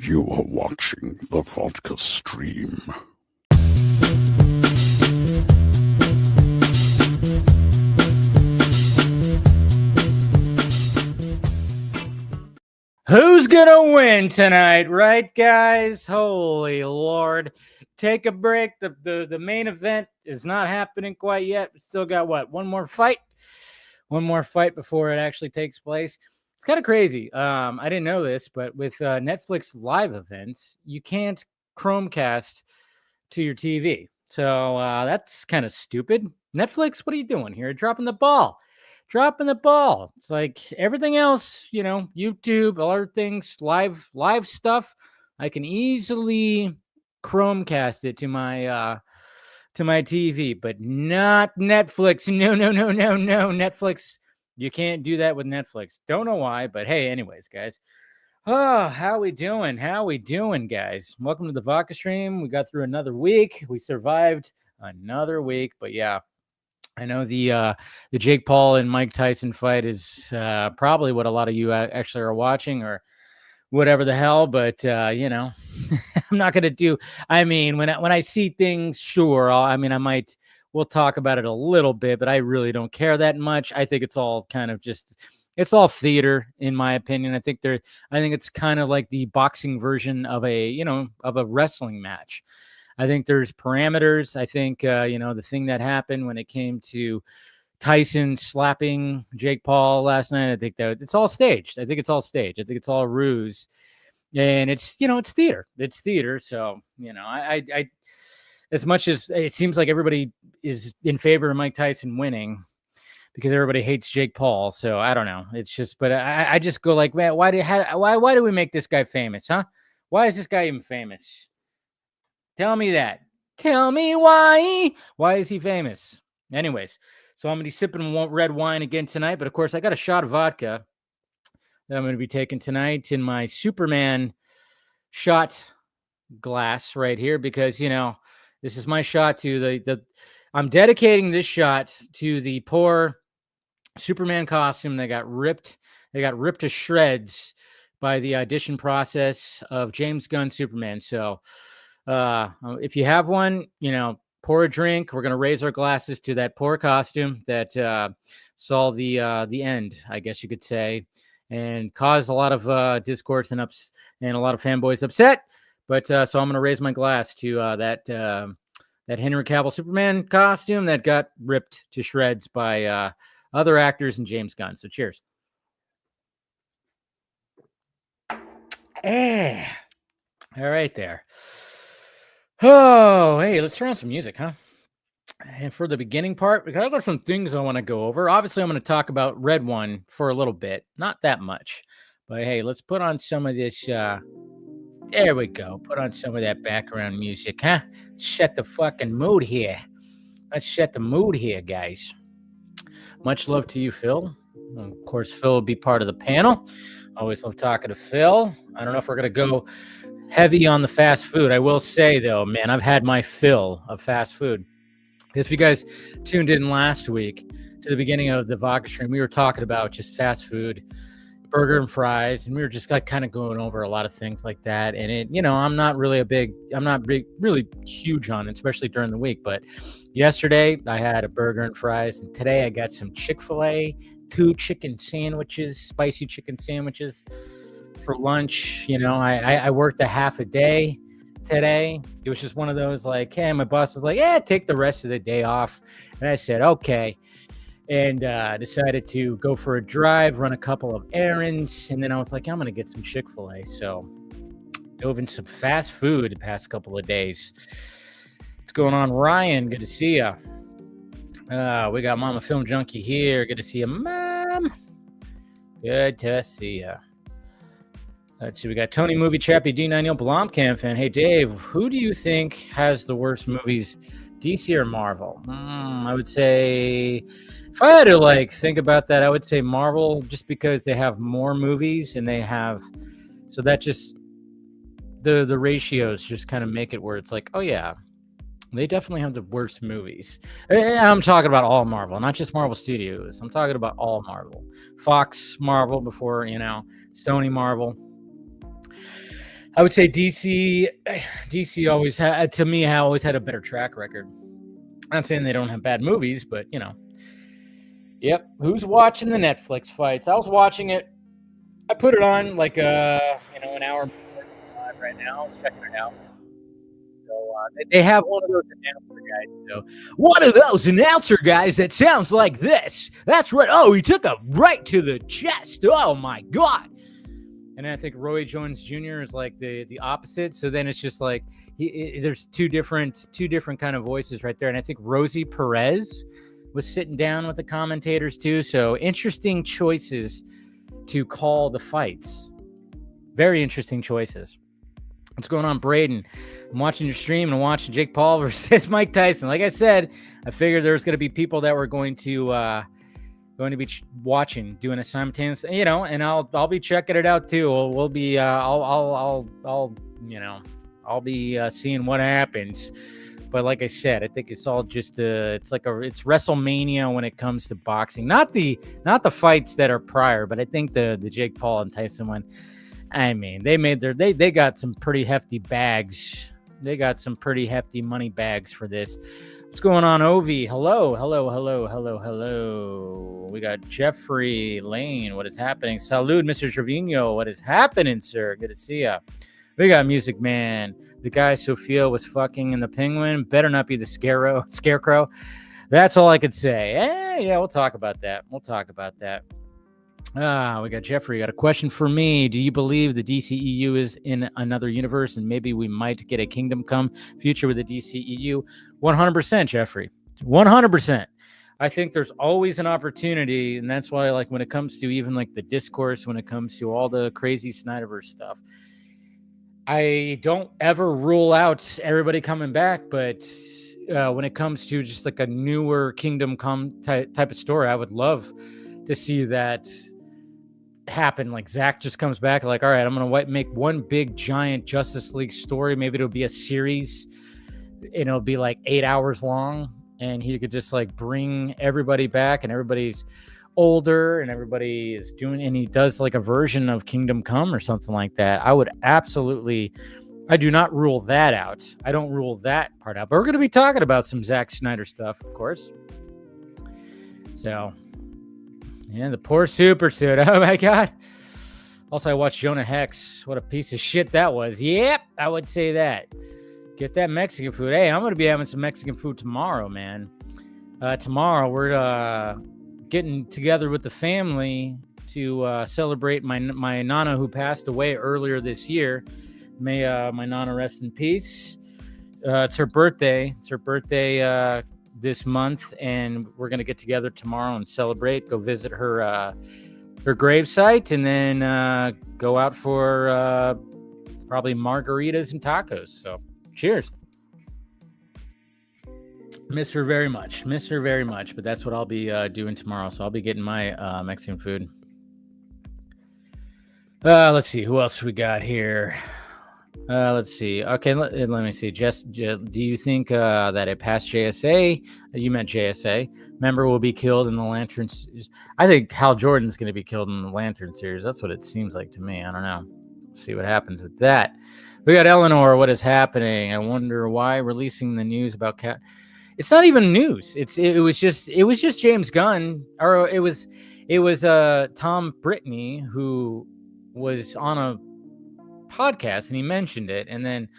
You are watching the Vodka stream. Who's gonna win tonight, right, guys? Holy Lord. Take a break. The main event is not happening quite yet. We still got what? One more fight before it actually takes place. It's kind of crazy. I didn't know this, but with Netflix live events, you can't Chromecast to your TV. So that's kind of stupid. Netflix, what are you doing here? Dropping the ball. It's like everything else, YouTube, other things, live stuff. I can easily Chromecast it to my TV, but not Netflix. No. Netflix, you can't do that with Netflix. Don't know why, but hey, anyways, guys. Oh, how we doing, guys? Welcome to the Vodka stream. We got through another week. We survived another week, but yeah. I know the Jake Paul and Mike Tyson fight is probably what a lot of you actually are watching or whatever the hell, but I'm not going to do. I mean, when I see things, sure. We'll talk about it a little bit, but I really don't care that much. I think it's all kind of it's all theater, in my opinion. I think it's kind of like the boxing version of a wrestling match. I think there's parameters. I think, the thing that happened when it came to Tyson slapping Jake Paul last night, I think that it's all staged. I think it's all a ruse. And it's theater. It's theater. So, I as much as it seems like everybody is in favor of Mike Tyson winning because everybody hates Jake Paul. So I don't know. It's just, but I just go like, man, why do we make this guy famous, huh? Why is this guy even famous? Tell me that. Tell me why. Why is he famous? Anyways, so I'm going to be sipping red wine again tonight. But, of course, I got a shot of vodka that I'm going to be taking tonight in my Superman shot glass right here because, this is my shot to I'm dedicating this shot to the poor Superman costume that got ripped. They got ripped to shreds by the audition process of James Gunn Superman. So, if you have one, pour a drink. We're going to raise our glasses to that poor costume that saw the end, I guess you could say, and caused a lot of discourse and a lot of fanboys upset. But so I'm going to raise my glass to that Henry Cavill Superman costume that got ripped to shreds by other actors and James Gunn. So cheers. All right there. Oh, hey, let's turn on some music, huh? And for the beginning part, I've got some things I want to go over. Obviously, I'm going to talk about Red One for a little bit. Not that much. But hey, let's put on some of this. There we go. Put on some of that background music, huh? Set the fucking mood here. Let's set the mood here, guys. Much love to you, Phil. Of course, Phil will be part of the panel. Always love talking to Phil. I don't know if we're going to go heavy on the fast food. I will say, though, man, I've had my fill of fast food. If you guys tuned in last week to the beginning of the Vodka stream, we were talking about just fast food, burger and fries, and we were just kind of going over a lot of things like that. And it, I'm not really huge on it, especially during the week. But yesterday I had a burger and fries, and today I got some Chick-fil-A, 2 chicken sandwiches, spicy chicken sandwiches for lunch. I worked a half a day today. It was just one of those like, hey, my boss was like, yeah, take the rest of the day off. And I said, okay. And decided to go for a drive, run a couple of errands. And then I was like, I'm going to get some Chick-fil-A. So dove in some fast food the past couple of days. What's going on, Ryan? Good to see you. We got Mama Film Junkee here. Good to see you, Mom. Good to see you. Let's see. We got Tony Movie Chappie, D9L Blomkamp fan. Hey, Dave, who do you think has the worst movies, DC or Marvel? I would say, if I had to think about that, I would say Marvel, just because they have more movies and they have, so that just the ratios just kind of make it where it's like, oh yeah, they definitely have the worst movies. I'm talking about all Marvel, not just Marvel Studios. I'm talking about all Marvel. Fox Marvel before, Sony Marvel. I would say DC always had, to me, always had a better track record. I'm not saying they don't have bad movies, but you know. Yep. Who's watching the Netflix fights? I was watching it. I put it on like an hour before live right now. I was checking it out. So they have one of those announcer guys. So one of those announcer guys that sounds like this. That's right. Oh, he took a right to the chest. Oh my God. And I think Roy Jones Jr. is like the opposite. So then it's just like there's two different kind of voices right there. And I think Rosie Perez was sitting down with the commentators too. So interesting choices to call the fights. Very interesting choices. What's going on, Braden? I'm watching your stream and I'm watching Jake Paul versus Mike Tyson. Like I said, I figured there was going to be people that were going to be watching, doing a simultaneous, and I'll be checking it out too. We'll be I'll be seeing what happens. But like I said, I think it's all just it's WrestleMania when it comes to boxing. Not the fights that are prior, but I think the Jake Paul and Tyson one. I mean, they got some pretty hefty bags. They got some pretty hefty money bags for this. What's going on, Ovi? Hello. We got Jeffrey Lane. What is happening? Salud, Mr. Trevino. What is happening, sir? Good to see ya. We got Music Man. The guy Sophia was fucking in the Penguin. Better not be the Scarecrow. That's all I could say. Yeah, we'll talk about that. We got Jeffrey. Got a question for me. Do you believe the DCEU is in another universe and maybe we might get a Kingdom Come future with the DCEU? 100%, Jeffrey. 100%. I think there's always an opportunity, and that's why, like, when it comes to even like the discourse, when it comes to all the crazy Snyderverse stuff, I don't ever rule out everybody coming back, but when it comes to just like a newer Kingdom Come type of story, I would love to see that happen. Like Zack just comes back, like, all right, I'm gonna make one big giant Justice League story. Maybe it'll be a series, and it'll be like 8 hours long, and he could just like bring everybody back, and everybody's older, and everybody is doing, and he does like a version of Kingdom Come or something like that. I do not rule that out. I don't rule that part out. But we're going to be talking about some Zack Snyder stuff, of course. So, yeah, the poor super suit. Oh my God. Also, I watched Jonah Hex. What a piece of shit that was. Yep, I would say that. Get that Mexican food. Hey, I'm going to be having some Mexican food tomorrow, man. Tomorrow, we're getting together with the family to celebrate my Nana who passed away earlier this year. May my Nana rest in peace. It's her birthday. This month, and we're going to get together tomorrow and celebrate, go visit her gravesite, and then go out for probably margaritas and tacos. So cheers. Miss her very much, but that's what I'll be doing tomorrow. So I'll be getting my Mexican food. Let's see who else we got here. Let's see. Okay, let me see. Do you think that a past JSA, you meant JSA, member will be killed in the Lantern series? I think Hal Jordan's going to be killed in the Lantern series. That's what it seems like to me. I don't know. See what happens with that. We got Eleanor. What is happening? I wonder why releasing the news about Cat. It's not even news. It was just James Gunn, or it was Tom Brittany who was on a podcast and he mentioned it, and then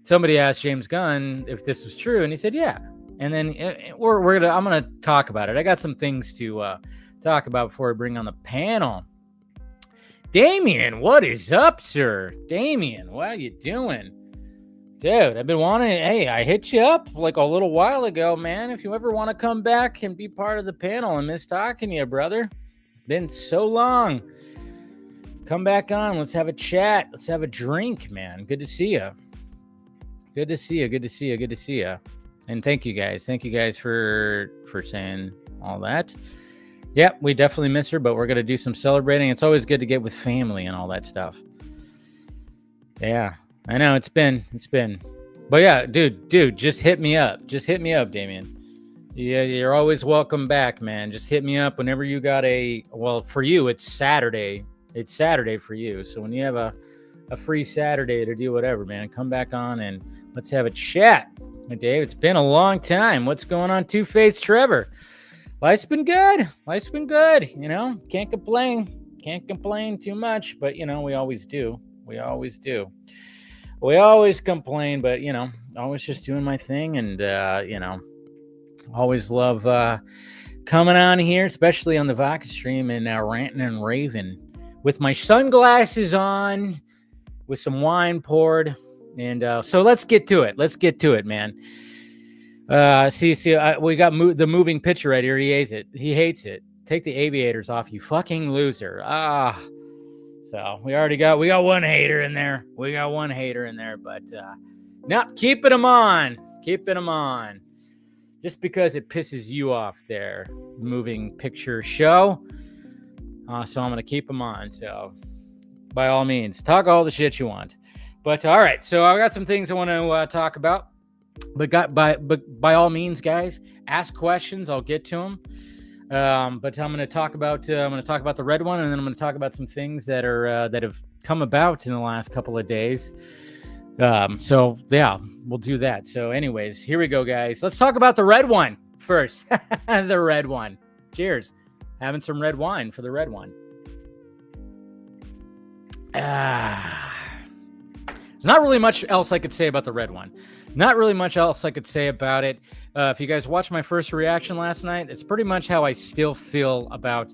somebody asked James Gunn if this was true, and he said yeah. And then I'm gonna talk about it. I got some things to talk about before I bring on the panel. Damien, what is up, sir? Damien, what are you doing? Dude, I've been wanting. Hey, I hit you up like a little while ago, man. If you ever want to come back and be part of the panel, I miss talking to you, brother. It's been so long. Come back on. Let's have a chat. Let's have a drink, man. Good to see you. Good to see you. And thank you guys. Thank you guys for saying all that. Yep, we definitely miss her, but we're going to do some celebrating. It's always good to get with family and all that stuff. Yeah, I know it's been. But yeah, dude, just hit me up. Damien. Yeah, you're always welcome back, man. Just hit me up whenever you got for you, it's Saturday. It's Saturday for you. So when you have a a free Saturday to do whatever, man. Come back on and let's have a chat. Hey, Dave, it's been a long time. What's going on, Two-Faced Trevor? Life's been good. Can't complain too much, but, we always do. We always complain, but, always just doing my thing. And, always love coming on here, especially on the Vodka stream and ranting and raving with my sunglasses on, with some wine poured. And so let's get to it. Let's get to it, man. We got the moving picture right here. He hates it. Take the aviators off, you fucking loser. So we got one hater in there. But no, keeping them on. Just because it pisses you off there, moving picture show. So I'm going to keep them on. So by all means, talk all the shit you want. But all right, so I got some things I want to talk about. But by all means, guys, ask questions. I'll get to them. But I'm going to talk about the red one, and then I'm going to talk about some things that have come about in the last couple of days. So yeah, we'll do that. So anyways, here we go, guys. Let's talk about the red one first. The red one. Cheers. Having some red wine for the red one. There's not really much else I could say about the red one. If you guys watched my first reaction last night, it's pretty much how I still feel about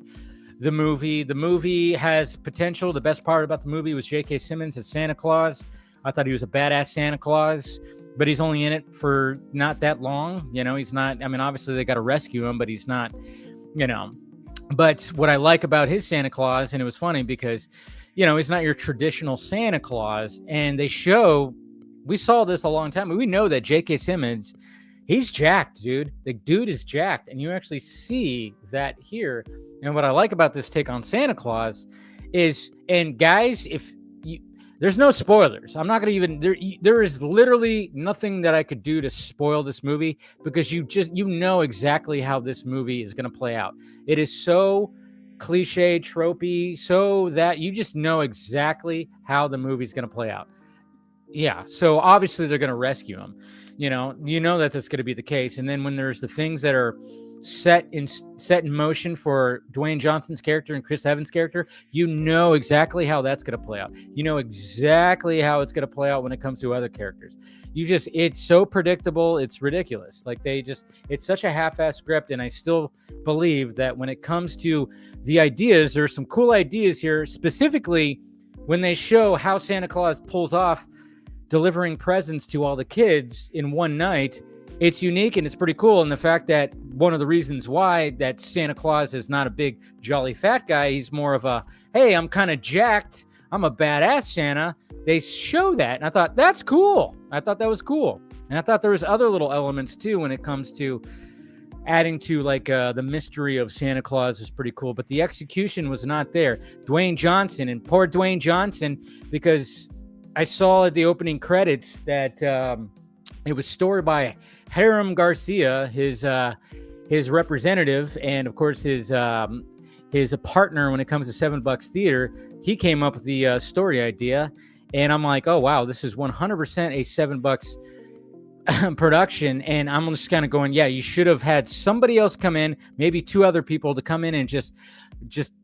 the movie. The movie has potential. The best part about the movie was J.K. Simmons as Santa Claus. I thought he was a badass Santa Claus, but he's only in it for not that long. He's not, obviously they got to rescue him, but he's not, But what I like about his Santa Claus, and it was funny because, he's not your traditional Santa Claus. And we saw this a long time. We know that J.K. Simmons, he's jacked, dude. The dude is jacked. And you actually see that here. And what I like about this take on Santa Claus is, and guys, there's no spoilers. I'm not going to even, there is literally nothing that I could do to spoil this movie because you know exactly how this movie is going to play out. It is so cliche, tropey, so that you just know exactly how the movie's going to play out. Yeah. So obviously they're going to rescue him. You know that that's going to be the case. And then when there's the things that are set in motion for Dwayne Johnson's character and Chris Evans' character, you know exactly how that's going to play out. You know exactly how it's going to play out when it comes to other characters. It's so predictable. It's ridiculous. It's such a half-assed script. And I still believe that when it comes to the ideas, there's some cool ideas here, specifically when they show how Santa Claus pulls off delivering presents to all the kids in one night. It's unique and it's pretty cool. And the fact that one of the reasons why that Santa Claus is not a big jolly fat guy, he's more of a, hey, I'm kind of jacked, I'm a badass Santa. They show that, and I thought that's cool. I thought that was cool. And I thought there was other little elements too when it comes to adding to the mystery of Santa Claus is pretty cool, but the execution was not there. Dwayne Johnson, and poor Dwayne Johnson, because I saw at the opening credits that it was stored by Hiram Garcia, his representative, and of course his partner when it comes to $7 Theater. He came up with the story idea, and I'm like, oh wow, this is 100% a $7 production. And I'm just kind of going, yeah, you should have had somebody else come in, maybe two other people to come in and just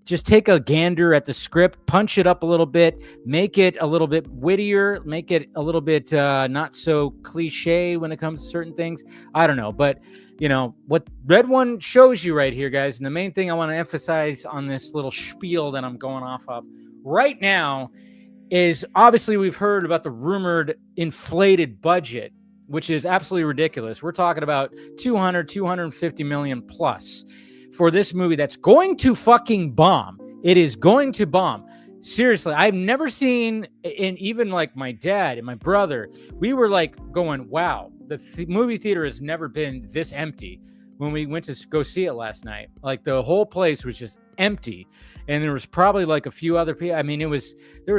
take a gander at the script, punch it up a little bit, make it a little bit wittier, make it a little bit not so cliche when it comes to certain things. I don't know, but what Red One shows you right here, guys, and the main thing I want to emphasize on this little spiel that I'm going off of right now is obviously we've heard about the rumored inflated budget, which is absolutely ridiculous. We're talking about 250 million plus for this movie that's going to fucking bomb. It is going to bomb. Seriously, I've never seen, and even like my dad and my brother, we were like going, wow, the movie theater has never been this empty. When we went to go see it last night, like the whole place was just empty. And there was probably like a few other people. I mean, there was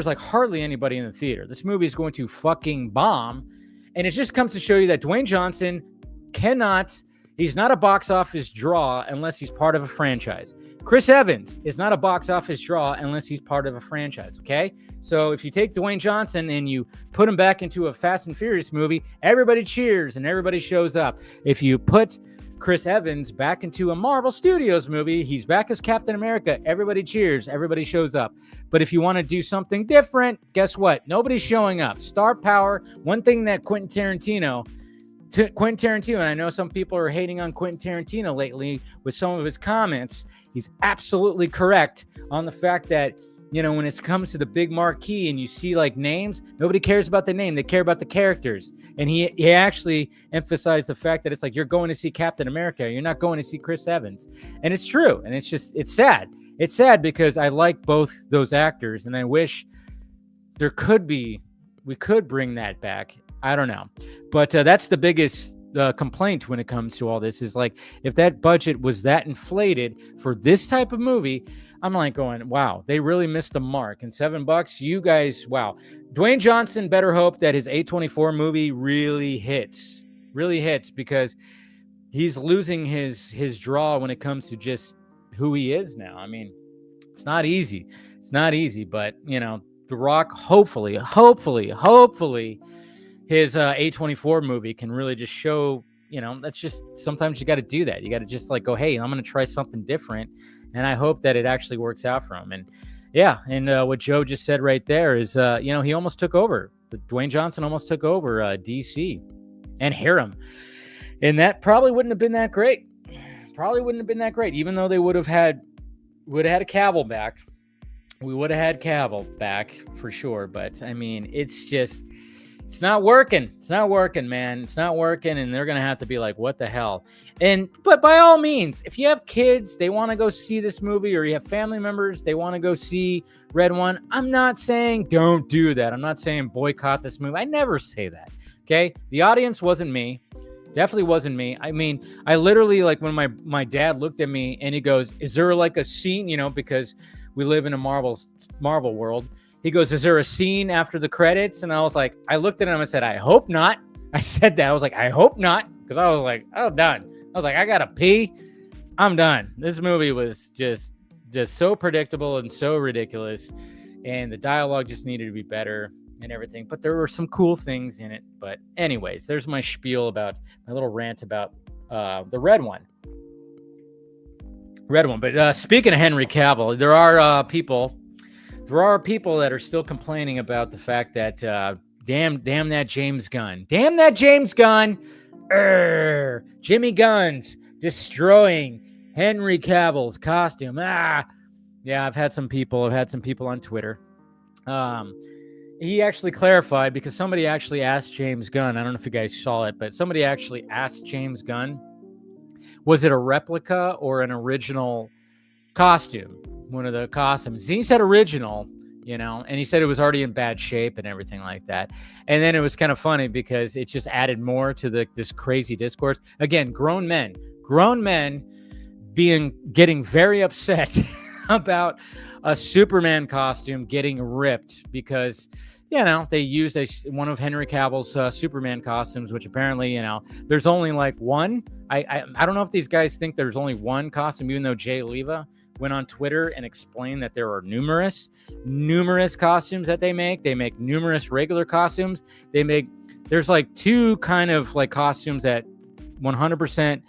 like hardly anybody in the theater. This movie is going to fucking bomb. And it just comes to show you that Dwayne Johnson cannot, He's not a box office draw unless he's part of a franchise. Chris Evans is not a box office draw unless he's part of a franchise, okay? So if you take Dwayne Johnson and you put him back into a Fast and Furious movie, everybody cheers and everybody shows up. If you put Chris Evans back into a Marvel Studios movie, he's back as Captain America, everybody cheers, everybody shows up. But if you want to do something different, guess what? Nobody's showing up. Star power, one thing that Quentin Tarantino, and I know some people are hating on Quentin Tarantino lately with some of his comments. He's absolutely correct on the fact that, you know, when it comes to the big marquee and you see like names, nobody cares about the name. They care about the characters. And he actually emphasized the fact that it's like, you're going to see Captain America. You're not going to see Chris Evans. And it's true. And it's sad. It's sad because I like both those actors and I wish we could bring that back. I don't know. But that's the biggest complaint when it comes to all this is like, if that budget was that inflated for this type of movie, I'm like going, wow, they really missed the mark. And $7, you guys, wow. Dwayne Johnson better hope that his A24 movie really hits because he's losing his draw when it comes to just who he is now. I mean, it's not easy. But, you know, The Rock, hopefully, his A24 movie can really just show, you know, that's just, sometimes you got to do that. You got to just like go, hey, I'm going to try something different. And I hope that it actually works out for him. And yeah, and what Joe just said right there is, you know, he almost took over. Dwayne Johnson almost took over DC and Harem. And that probably wouldn't have been that great. Even though they would have had a Cavill back. We would have had Cavill back for sure. But I mean, it's not working. It's not working, man. It's not working. And they're going to have to be like, what the hell? But by all means, if you have kids, they want to go see this movie, or you have family members, they want to go see Red One. I'm not saying don't do that. I'm not saying boycott this movie. I never say that. Okay. The audience wasn't me. Definitely wasn't me. I mean, I literally, like, when my dad looked at me and he goes, is there like a scene, you know, because we live in a Marvel world. He goes, is there a scene after the credits? And I was like, I looked at him and said, I hope not. I said that. I was like, I hope not. Because I was like, I'm done. I was like, I gotta pee. I'm done. This movie was just so predictable and so ridiculous. And the dialogue just needed to be better and everything. But there were some cool things in it. But anyways, there's my spiel about my little rant about the Red One. But speaking of Henry Cavill, there are people that are still complaining about the fact that damn that James Gunn. Damn that James Gunn. Jimmy Gunn's destroying Henry Cavill's costume. Yeah, I've had some people on Twitter. He actually clarified, because somebody actually asked James Gunn. I don't know if you guys saw it, but somebody actually asked James Gunn, was it a replica or an original costume? One of the costumes. He said original, you know, and he said it was already in bad shape and everything like that. And then it was kind of funny because it just added more to this crazy discourse. Again, grown men getting very upset about a Superman costume getting ripped because, you know, they used one of Henry Cavill's Superman costumes, which apparently, you know, there's only like one. I don't know if these guys think there's only one costume, even though Jay Leva went on Twitter and explained that there are numerous costumes that they make. They make numerous regular costumes. There's like two kind of like costumes that 100%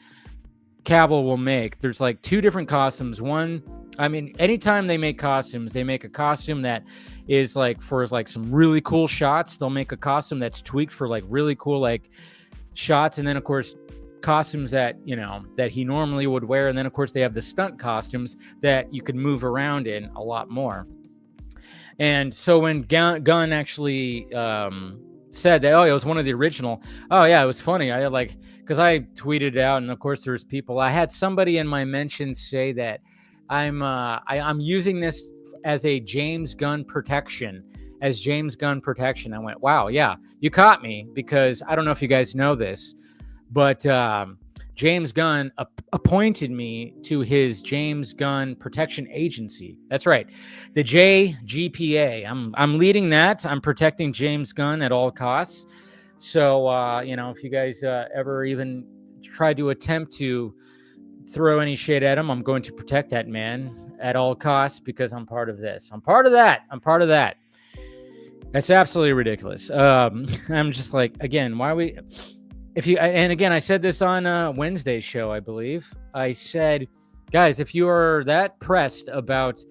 Cavill will make. There's like two different costumes. One, I mean, anytime they make costumes, they make a costume that is like for like some really cool shots. They'll make a costume that's tweaked for like really cool like shots. And then of course, costumes that, you know, that he normally would wear. And then of course they have the stunt costumes that you can move around in a lot more. And so when Gunn actually said that, oh, it was one of the original. Oh yeah, it was funny. I like, because I tweeted out, and of course there's people. I had somebody in my mentions say that I'm using this as a James Gunn protection. I went, wow, yeah, you caught me, because I don't know if you guys know this, but James Gunn appointed me to his James Gunn Protection Agency. That's right, the JGPA. I'm leading that. I'm protecting James Gunn at all costs. So, you know, if you guys ever even tried to attempt to throw any shade at him, I'm going to protect that man at all costs because I'm part of this. I'm part of that. That's absolutely ridiculous. I'm just like, again, why are we... And again, I said this on Wednesday's show, I believe. I said, guys, if you are that pressed about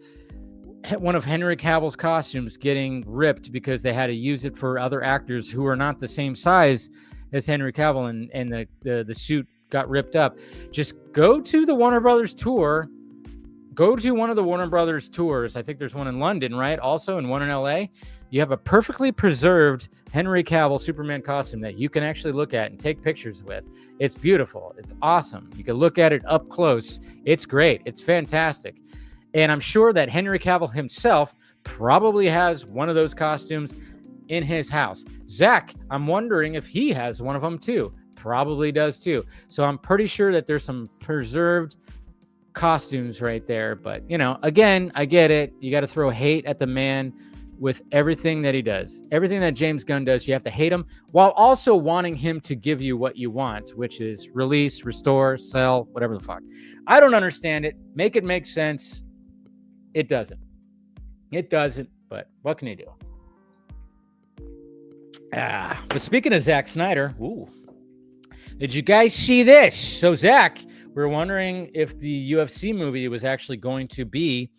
one of Henry Cavill's costumes getting ripped because they had to use it for other actors who are not the same size as Henry Cavill, and the suit got ripped up, just go to the Warner Brothers tour. Go to one of the Warner Brothers tours. I think there's one in London, right? Also, and one in LA. You have a perfectly preserved Henry Cavill Superman costume that you can actually look at and take pictures with. It's beautiful. It's awesome. You can look at it up close. It's great. It's fantastic. And I'm sure that Henry Cavill himself probably has one of those costumes in his house. Zack, I'm wondering if he has one of them too. Probably does too. So I'm pretty sure that there's some preserved costumes right there. But, you know, again, I get it. You got to throw hate at the man with everything that he does. Everything that James Gunn does, you have to hate him while also wanting him to give you what you want, which is release, restore, sell, whatever the fuck. I don't understand it. Make it make sense. It doesn't. It doesn't, but what can you do? But speaking of Zack Snyder, did you guys see this? So Zack, we're wondering if the UFC movie was actually going to be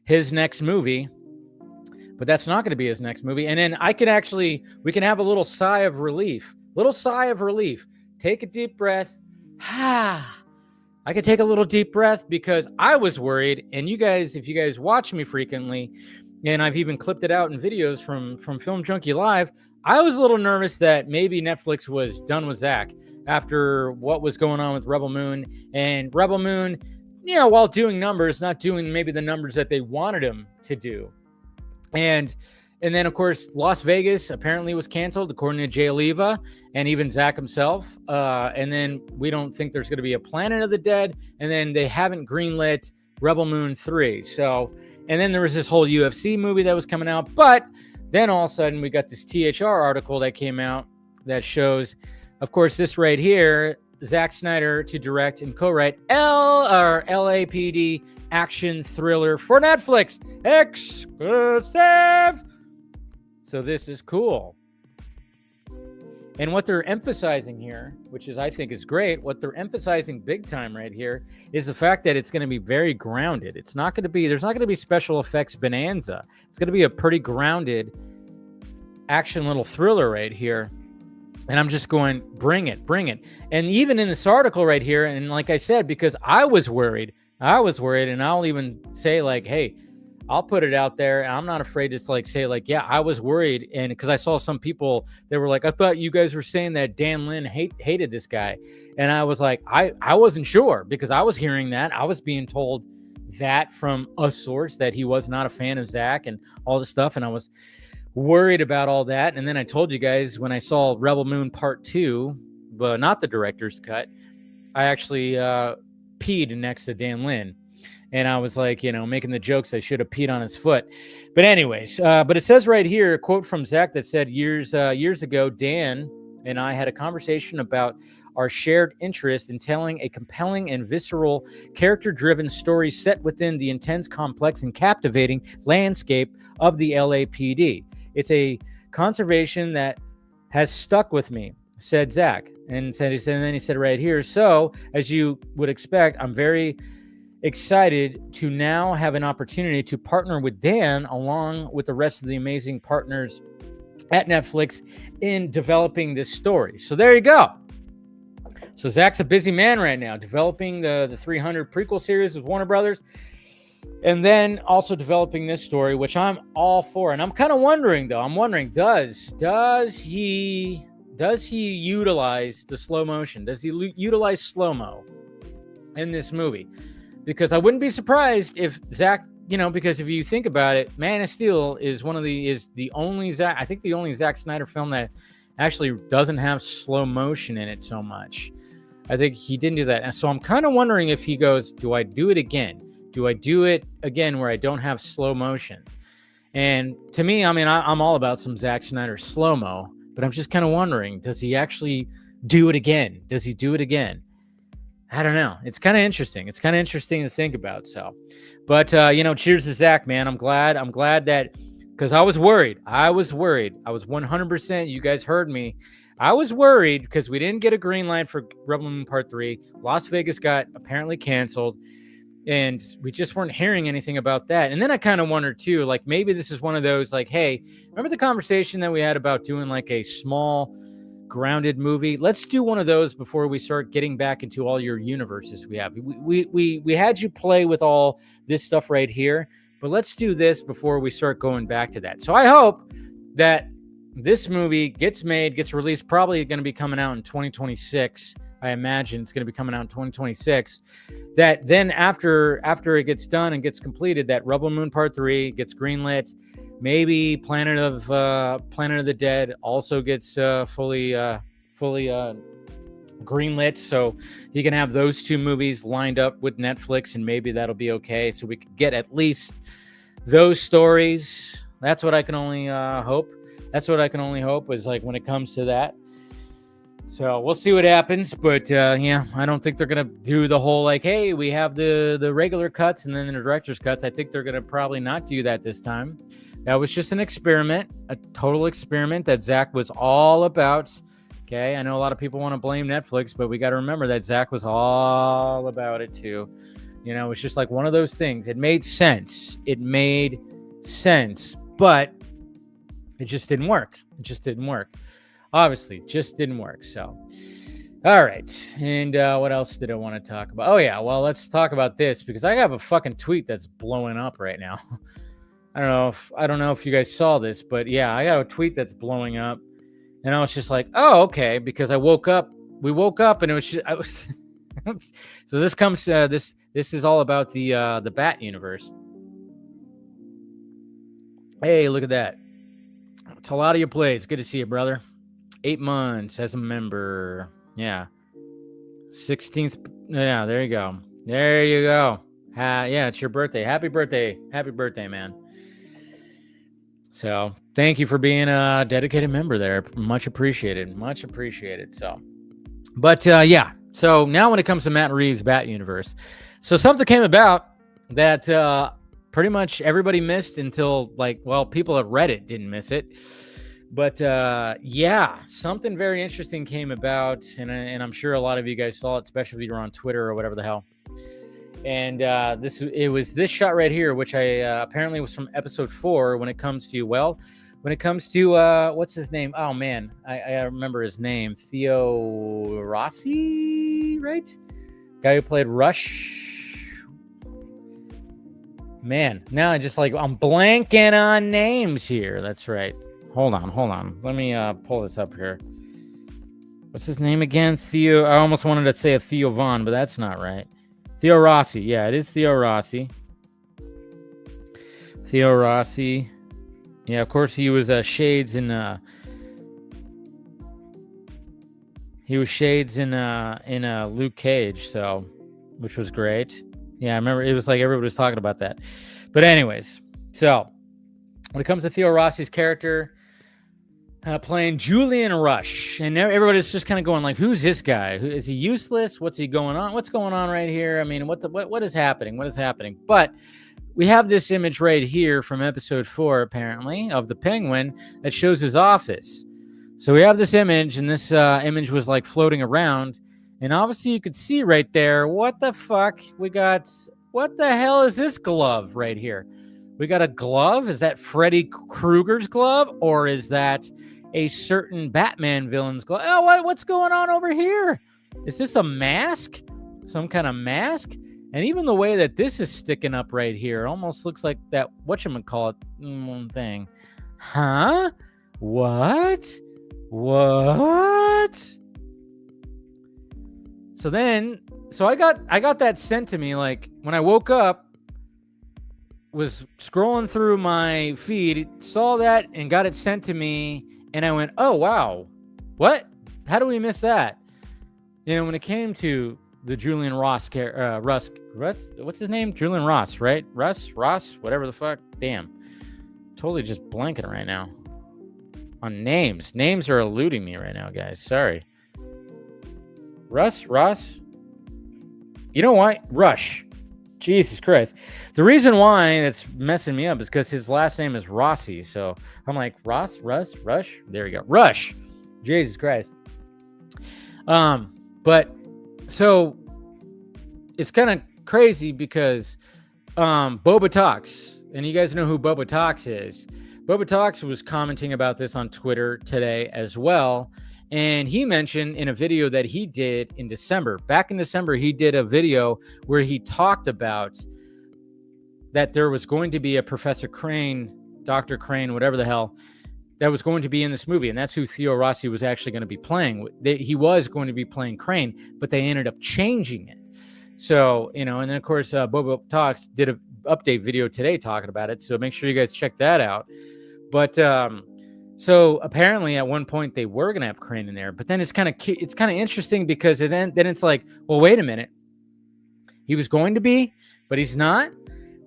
his next movie, but that's not going to be his next movie. And then we can have a little sigh of relief. Take a deep breath. I could take a little deep breath because I was worried. And you guys, if you guys watch me frequently, and I've even clipped it out in videos from Film Junkee Live, I was a little nervous that maybe Netflix was done with Zack after what was going on with Rebel Moon. And Rebel Moon, you know, while doing numbers, not doing maybe the numbers that they wanted him to do. And then, of course, Las Vegas apparently was canceled, according to Jay Oliva and even Zack himself. And then we don't think there's going to be a Planet of the Dead. And then they haven't greenlit Rebel Moon 3. So, and then there was this whole UFC movie that was coming out. But then all of a sudden we got this THR article that came out that shows, of course, this right here, Zack Snyder to direct and co-write LAPD action thriller for Netflix. Exclusive! So this is cool. And what they're emphasizing here, which is I think is great, what they're emphasizing big time right here is the fact that it's going to be very grounded. There's not going to be special effects bonanza. It's going to be a pretty grounded action little thriller right here. And I'm just going, bring it. And even in this article right here, and like I said, because I was worried, and I'll even say like, hey, I'll put it out there. And I'm not afraid to like say like, yeah, I was worried. And because I saw some people, they were like, I thought you guys were saying that Dan Lin hated this guy. And I was like, I wasn't sure because I was hearing that. I was being told that from a source that he was not a fan of Zack and all this stuff. And I was worried about all that. And then I told you guys when I saw Rebel Moon Part 2, but not the director's cut, I actually peed next to Dan Lin. And I was like, you know, making the jokes I should have peed on his foot. But anyways, but it says right here, a quote from Zack that said years ago, Dan and I had a conversation about our shared interest in telling a compelling and visceral character-driven story set within the intense, complex, and captivating landscape of the LAPD. It's a conservation that has stuck with me, said Zack. And then he said right here, so as you would expect, I'm very excited to now have an opportunity to partner with Dan along with the rest of the amazing partners at Netflix in developing this story. So there you go. So Zack's a busy man right now, developing the 300 prequel series with Warner Brothers, and then also developing this story, which I'm all for. And I'm kind of wondering, though. Does he utilize the slow motion? Does he utilize slow-mo in this movie? Because I wouldn't be surprised if Zack, you know, because if you think about it, Man of Steel is the only Zack Snyder film that actually doesn't have slow motion in it so much. I think he didn't do that. And so I'm kind of wondering if he goes, do I do it again? Do I do it again where I don't have slow motion? And to me, I mean, I'm all about some Zack Snyder slow-mo, but I'm just kind of wondering, does he actually do it again? Does he do it again? I don't know. It's kind of interesting. It's kind of interesting to think about. So, but cheers to Zach, man. I'm glad that, because I was worried. I was 100%. You guys heard me. I was worried because we didn't get a green light for Rebel Moon Part 3. Las Vegas got apparently canceled, and we just weren't hearing anything about that. And then I kind of wondered too, like maybe this is one of those, like, hey, remember the conversation that we had about doing like a small grounded movie? Let's do one of those before we start getting back into all your universes we have. We had you play with all this stuff right here, but let's do this before we start going back to that. So I hope that this movie gets made, gets released, probably going to be coming out in 2026. I imagine it's going to be coming out in 2026. That then after it gets done and gets completed, that Rebel Moon Part 3 gets greenlit. Maybe Planet of the Dead also gets fully greenlit, so you can have those two movies lined up with Netflix, and maybe that'll be okay. So we could get at least those stories. That's what I can only hope. That's what I can only hope is like when it comes to that. So we'll see what happens, but I don't think they're gonna do the whole like, hey, we have the regular cuts and then the director's cuts. I think they're gonna probably not do that this time. That was just an experiment, a total experiment that Zach was all about. Okay, I know a lot of people want to blame Netflix, but we got to remember that Zach was all about it too. It's just like one of those things. It made sense. But it just didn't work. Obviously, just didn't work. So, all right. And what else did I want to talk about? Oh, yeah. Well, let's talk about this because I have a fucking tweet that's blowing up right now. I don't know if you guys saw this, but yeah, I got a tweet that's blowing up. And I was just like, oh, okay. Because we woke up and it was just, so this comes, this is all about the Bat universe. Hey, look at that. Taladia Plays. Good to see you, brother. 8 months as a member. Yeah. 16th. Yeah, there you go. Yeah, it's your birthday. Happy birthday, man. So thank you for being a dedicated member there. Much appreciated. So, but yeah. So now when it comes to Matt Reeves' Bat Universe, so something came about that pretty much everybody missed until people at Reddit didn't miss it. But yeah, something very interesting came about, and I'm sure a lot of you guys saw it, especially if you're on Twitter or whatever the hell. And it was this shot right here, which I apparently was from episode 4. When it comes to what's his name? Oh man, I remember his name, Theo Rossi, right? Guy who played Rush. Man, now I'm blanking on names here. That's right. Hold on. Let me pull this up here. What's his name again? Theo. I almost wanted to say a Theo Vaughn, but that's not right. Theo Rossi. Yeah, it is Theo Rossi. Yeah, of course he was Shades in Luke Cage, so which was great. Yeah, I remember it was like everybody was talking about that. But anyways, so when it comes to Theo Rossi's character playing Julian Rush, and everybody's just kind of going like, who's this guy? Is he useless? What's he going on? What's going on right here? I mean, what is happening? But we have this image right here from episode 4, apparently, of the Penguin that shows his office. So we have this image, and this image was like floating around, and obviously you could see right there, what the fuck? What the hell is this glove right here? We got a glove? Is that Freddy Krueger's glove? Or is that a certain Batman villain's glove? Oh, what's going on over here? Is this a mask? Some kind of mask? And even the way that this is sticking up right here almost looks like that whatchamacallit thing. Huh? What? So I got that sent to me like when I woke up, was scrolling through my feed, saw that and got it sent to me, and I went, oh wow, what? How do we miss that? When it came to the Julian Ross what's his name? Julian Ross, right? Ross, whatever the fuck. Damn, totally just blanking right now on names. Names are eluding me right now, guys. Sorry. Ross. You know why? Rush. Jesus Christ. The reason why that's messing me up is because his last name is Rossi. So I'm like, Rush? There we go. Rush. Jesus Christ. But so it's kind of crazy because Boba Talks, and you guys know who Boba Talks is. Boba Talks was commenting about this on Twitter today as well. And he mentioned in a video that he did in December, back in December, he did a video where he talked about that there was going to be a Professor Crane, Dr. Crane, whatever the hell, that was going to be in this movie. And that's who Theo Rossi was actually going to be playing. He was going to be playing Crane, but they ended up changing it. So, and then of course, Boba Talks did an update video today talking about it. So make sure you guys check that out. But, so apparently at one point they were going to have Crane in there, but then it's kind of interesting because then it's like, well, wait a minute. He was going to be, but he's not.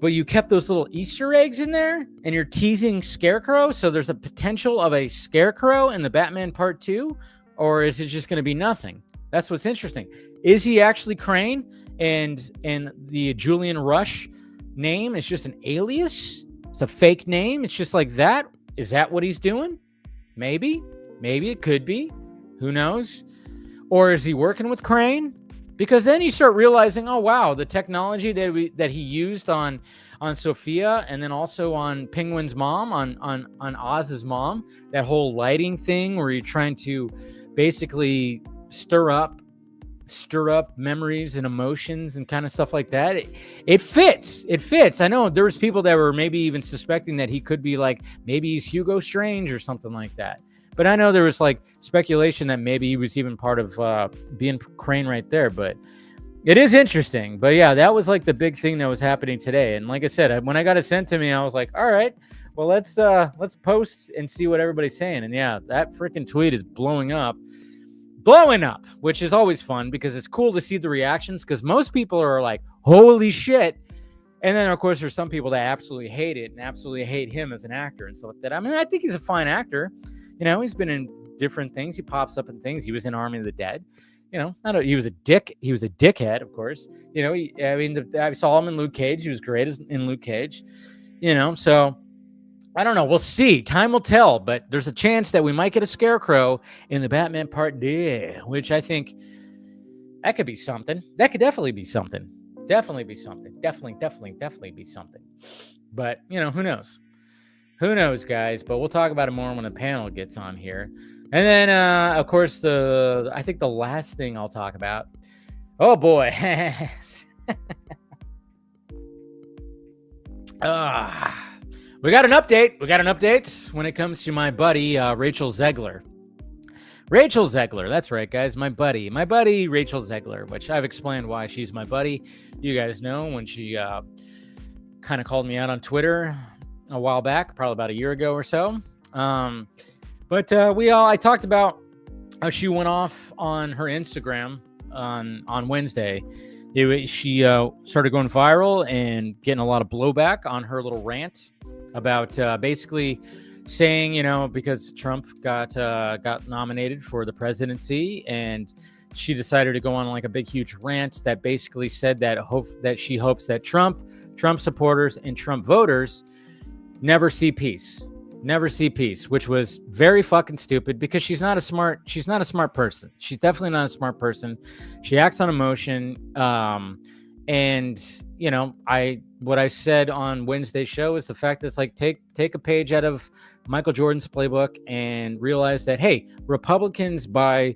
But you kept those little Easter eggs in there and you're teasing Scarecrow. So there's a potential of a Scarecrow in the Batman Part 2, or is it just going to be nothing? That's what's interesting. Is he actually Crane and the Julian Rush name is just an alias? It's a fake name. It's just like that. Is that what he's doing? Maybe it could be. Who knows? Or is he working with Crane? Because then you start realizing, oh wow, the technology that he used on Sophia, and then also on Penguin's mom, on Oz's mom, that whole lighting thing where you're trying to basically stir up memories and emotions and kind of stuff like that. It fits. I know there was people that were maybe even suspecting that he could be like, maybe he's Hugo Strange or something like that. But I know there was like speculation that maybe he was even part of being Crane right there. But it is interesting. But yeah, that was like the big thing that was happening today. And like I said, when I got it sent to me, I was like, all right, well, let's post and see what everybody's saying. And yeah, that freaking tweet is blowing up, which is always fun because it's cool to see the reactions, because most people are like, holy shit. And then, of course, there's some people that absolutely hate it and absolutely hate him as an actor and stuff like that. I mean, I think he's a fine actor. He's been in different things. He pops up in things. He was in Army of the Dead. He was a dick. He was a dickhead, of course. I saw him in Luke Cage. He was great in Luke Cage. So I don't know. We'll see. Time will tell. But there's a chance that we might get a Scarecrow in the Batman Part 2, which I think that could be something. That could definitely be something. Definitely be something. Definitely be something. But, who knows? Who knows, guys? But we'll talk about it more when the panel gets on here. And then, of course, I think the last thing I'll talk about. Oh, boy. We got an update. When it comes to my buddy, Rachel Zegler. Rachel Zegler. That's right, guys. My buddy, Rachel Zegler, which I've explained why she's my buddy. You guys know when she kind of called me out on Twitter a while back, probably about a year ago or so. But I talked about how she went off on her Instagram on Wednesday. She started going viral and getting a lot of blowback on her little rant about basically saying, because Trump got nominated for the presidency, and she decided to go on like a big, huge rant that basically said that she hopes that Trump supporters and Trump voters never see peace, which was very fucking stupid because she's not a smart person. She's definitely not a smart person. She acts on emotion. And what I said on Wednesday's show is the fact that it's like, take a page out of Michael Jordan's playbook and realize that, hey, Republicans buy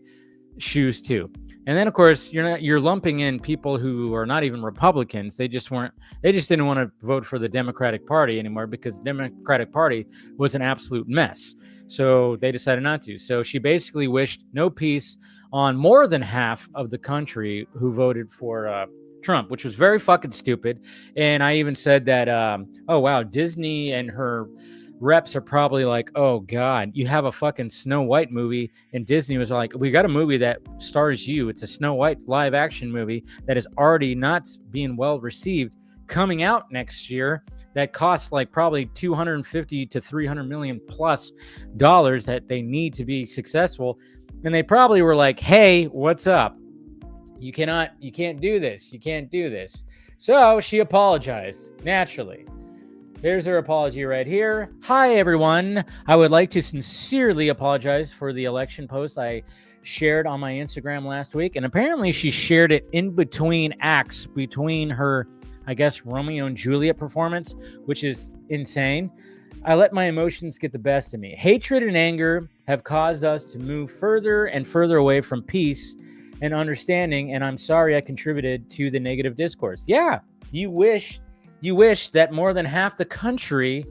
shoes too. And then, of course, you're lumping in people who are not even Republicans. They just didn't want to vote for the Democratic Party anymore because the Democratic Party was an absolute mess. So they decided not to. So she basically wished no peace on more than half of the country who voted for Trump, which was very fucking stupid. And I even said that, oh, wow, Disney and her reps are probably like, oh God, you have a fucking Snow White movie. And Disney was like, we got a movie that stars you. It's a Snow White live action movie that is already not being well received, coming out next year, that costs like probably $250 to $300 million plus that they need to be successful. And they probably were like, hey, what's up? You can't do this. You can't do this. So she apologized, naturally. There's her apology right here. Hi, everyone. I would like to sincerely apologize for the election post I shared on my Instagram last week. And apparently she shared it in between acts, between her, I guess, Romeo and Juliet performance, which is insane. I let my emotions get the best of me. Hatred and anger have caused us to move further and further away from peace and understanding, and I'm sorry I contributed to the negative discourse. Yeah, you wish that more than half the country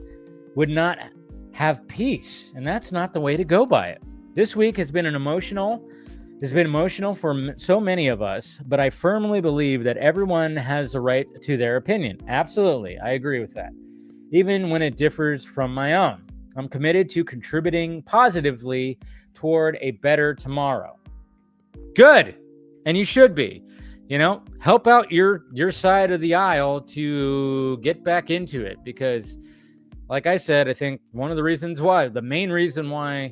would not have peace, and that's not the way to go by it. This week has been emotional for so many of us, but I firmly believe that everyone has the right to their opinion. Absolutely, I agree with that, even when it differs from my own. I'm committed to contributing positively toward a better tomorrow. Good. And you should be, help out your side of the aisle to get back into it. Because like I said, I think the main reason why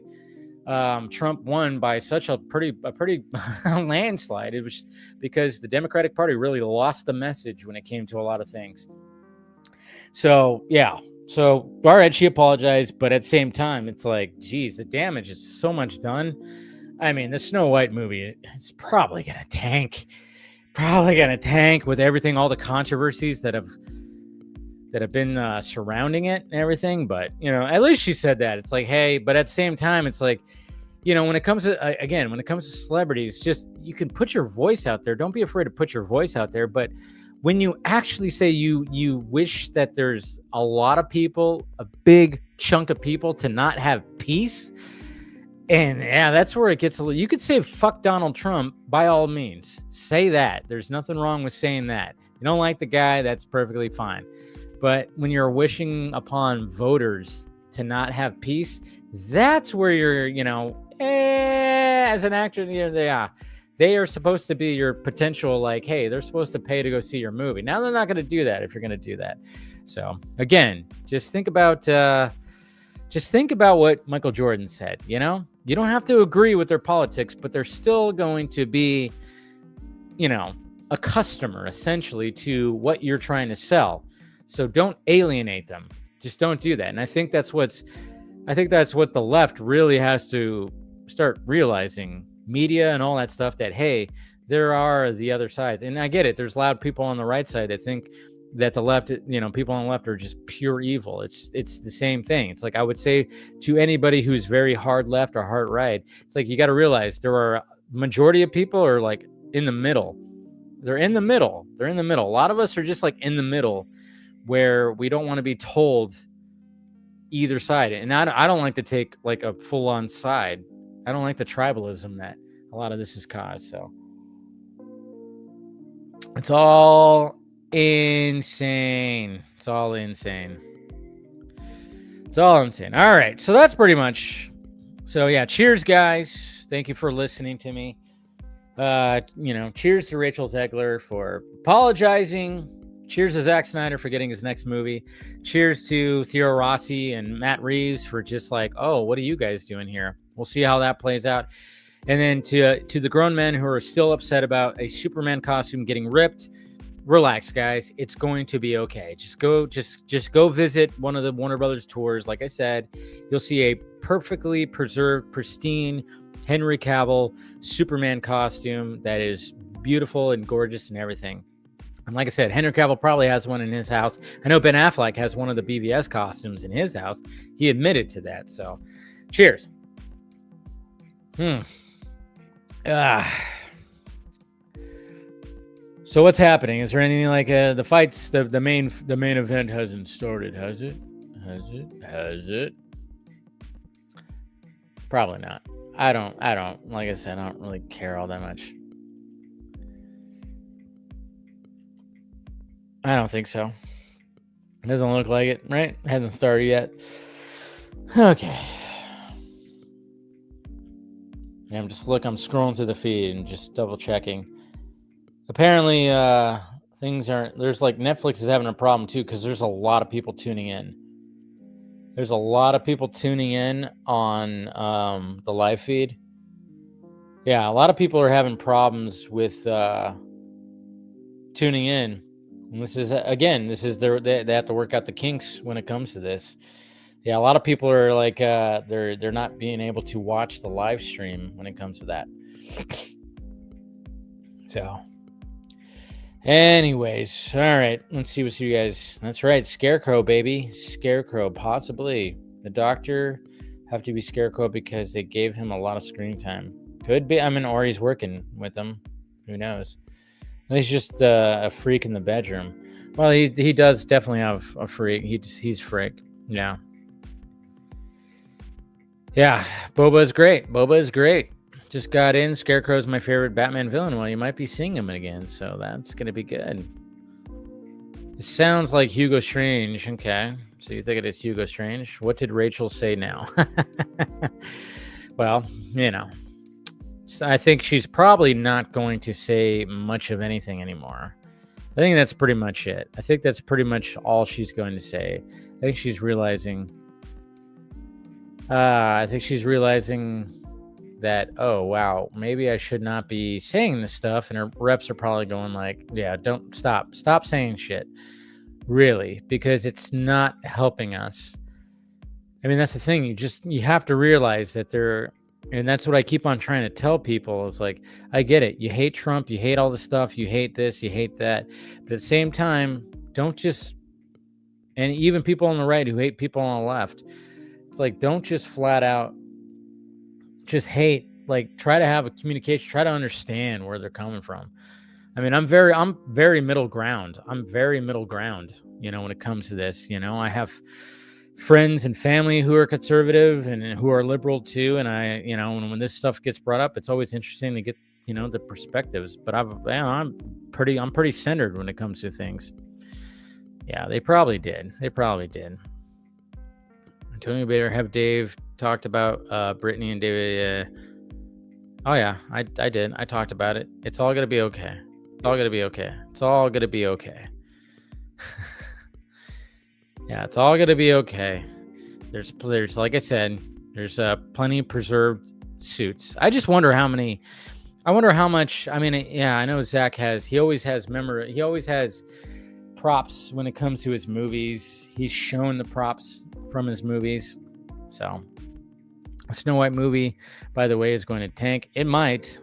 Trump won by such a pretty landslide, it was because the Democratic Party really lost the message when it came to a lot of things. So, yeah. So, all right, she apologized, but at the same time, it's like, geez, the damage is so much done. I mean, the Snow White movie is probably going to tank. With everything, all the controversies that have been surrounding it and everything. But, at least she said that. It's like, hey, but at the same time, it's like, when it comes to celebrities, just, you can put your voice out there. Don't be afraid to put your voice out there. But when you actually say you wish that there's a lot of people, a big chunk of people, to not have peace, and yeah, that's where it gets a little. You could say fuck Donald Trump, by all means. Say that. There's nothing wrong with saying that. You don't like the guy, that's perfectly fine. But when you're wishing upon voters to not have peace, that's where you're, as an actor, they are supposed to be your potential, like, hey, they're supposed to pay to go see your movie. Now they're not going to do that if you're going to do that. So again, just think about what Michael Jordan said. You don't have to agree with their politics, but they're still going to be, a customer essentially to what you're trying to sell. So don't alienate them. Just don't do that. And I think that's what the left really has to start realizing. Media and all that stuff, that, hey, there are the other sides. And I get it. There's loud people on the right side that think that the left, people on the left are just pure evil. It's the same thing. It's like, I would say to anybody who's very hard left or hard right, it's like, you got to realize there are majority of people are like in the middle. They're in the middle. A lot of us are just like in the middle, where we don't want to be told either side. And I don't like to take like a full on side. I don't like the tribalism that a lot of this has caused. So it's all insane. All right. So that's pretty much. So yeah, cheers, guys. Thank you for listening to me. Cheers to Rachel Zegler for apologizing. Cheers to Zack Snyder for getting his next movie. Cheers to Theo Rossi and Matt Reeves for just like, oh, what are you guys doing here? We'll see how that plays out. And then to the grown men who are still upset about a Superman costume getting ripped, relax, guys. It's going to be okay. Just go visit one of the Warner Brothers tours. Like I said, you'll see a perfectly preserved, pristine Henry Cavill Superman costume that is beautiful and gorgeous and everything. And like I said, Henry Cavill probably has one in his house. I know Ben Affleck has one of the BVS costumes in his house. He admitted to that. So, cheers. So what's happening? Is there anything like the fights? The main event hasn't started, has it? Has it? Probably not. I don't. Like I said, I don't really care all that much. I don't think so. It doesn't look like it, right? It hasn't started yet. Okay. Yeah, I'm scrolling through the feed and just double checking. Apparently, things aren't. There's like Netflix is having a problem too, because there's a lot of people tuning in. There's a lot of people tuning in on the live feed. Yeah, a lot of people are having problems with tuning in. And this is they have to work out the kinks when it comes to this. Yeah, a lot of people are like they're not being able to watch the live stream when it comes to that. So, anyways, all right, let's see what's you guys. That's right, Scarecrow, baby, Scarecrow. Possibly the doctor have to be Scarecrow because they gave him a lot of screen time. Could be. I mean, or he's working with them. Who knows? He's just a freak in the bedroom. Well, he does definitely have a freak. He's freak. Yeah. Yeah, Boba is great. Just got in. Scarecrow's my favorite Batman villain. Well, you might be seeing him again, so that's going to be good. It sounds like Hugo Strange. Okay, so you think it is Hugo Strange? What did Rachel say now? Well, so I think she's probably not going to say much of anything anymore. I think that's pretty much it. I think that's pretty much all she's going to say. I think she's realizing that, oh, wow, maybe I should not be saying this stuff. And her reps are probably going like, yeah, don't stop saying shit. Really, because it's not helping us. I mean, that's the thing. You have to realize that and that's what I keep on trying to tell people is like, I get it. You hate Trump. You hate all the stuff. You hate this. You hate that. But at the same time, and even people on the right who hate people on the left, it's like, don't just flat out just hate. Like, try to have a communication. Try to understand where they're coming from. I mean, I'm very middle ground. When it comes to this. I have friends and family who are conservative and who are liberal too. And when this stuff gets brought up, it's always interesting to get, the perspectives. But I'm pretty centered when it comes to things. Yeah, they probably did. Antonio Bader have Dave talked about Brittany and David. Oh yeah, I did. I talked about it. It's all gonna be okay. Yeah, it's all gonna be okay. There's like I said, there's plenty of preserved suits. I just wonder how much. I mean, yeah, I know Zach he always has props when it comes to his movies. He's shown the props from his movies. So, a Snow White movie, by the way, is going to tank. It might.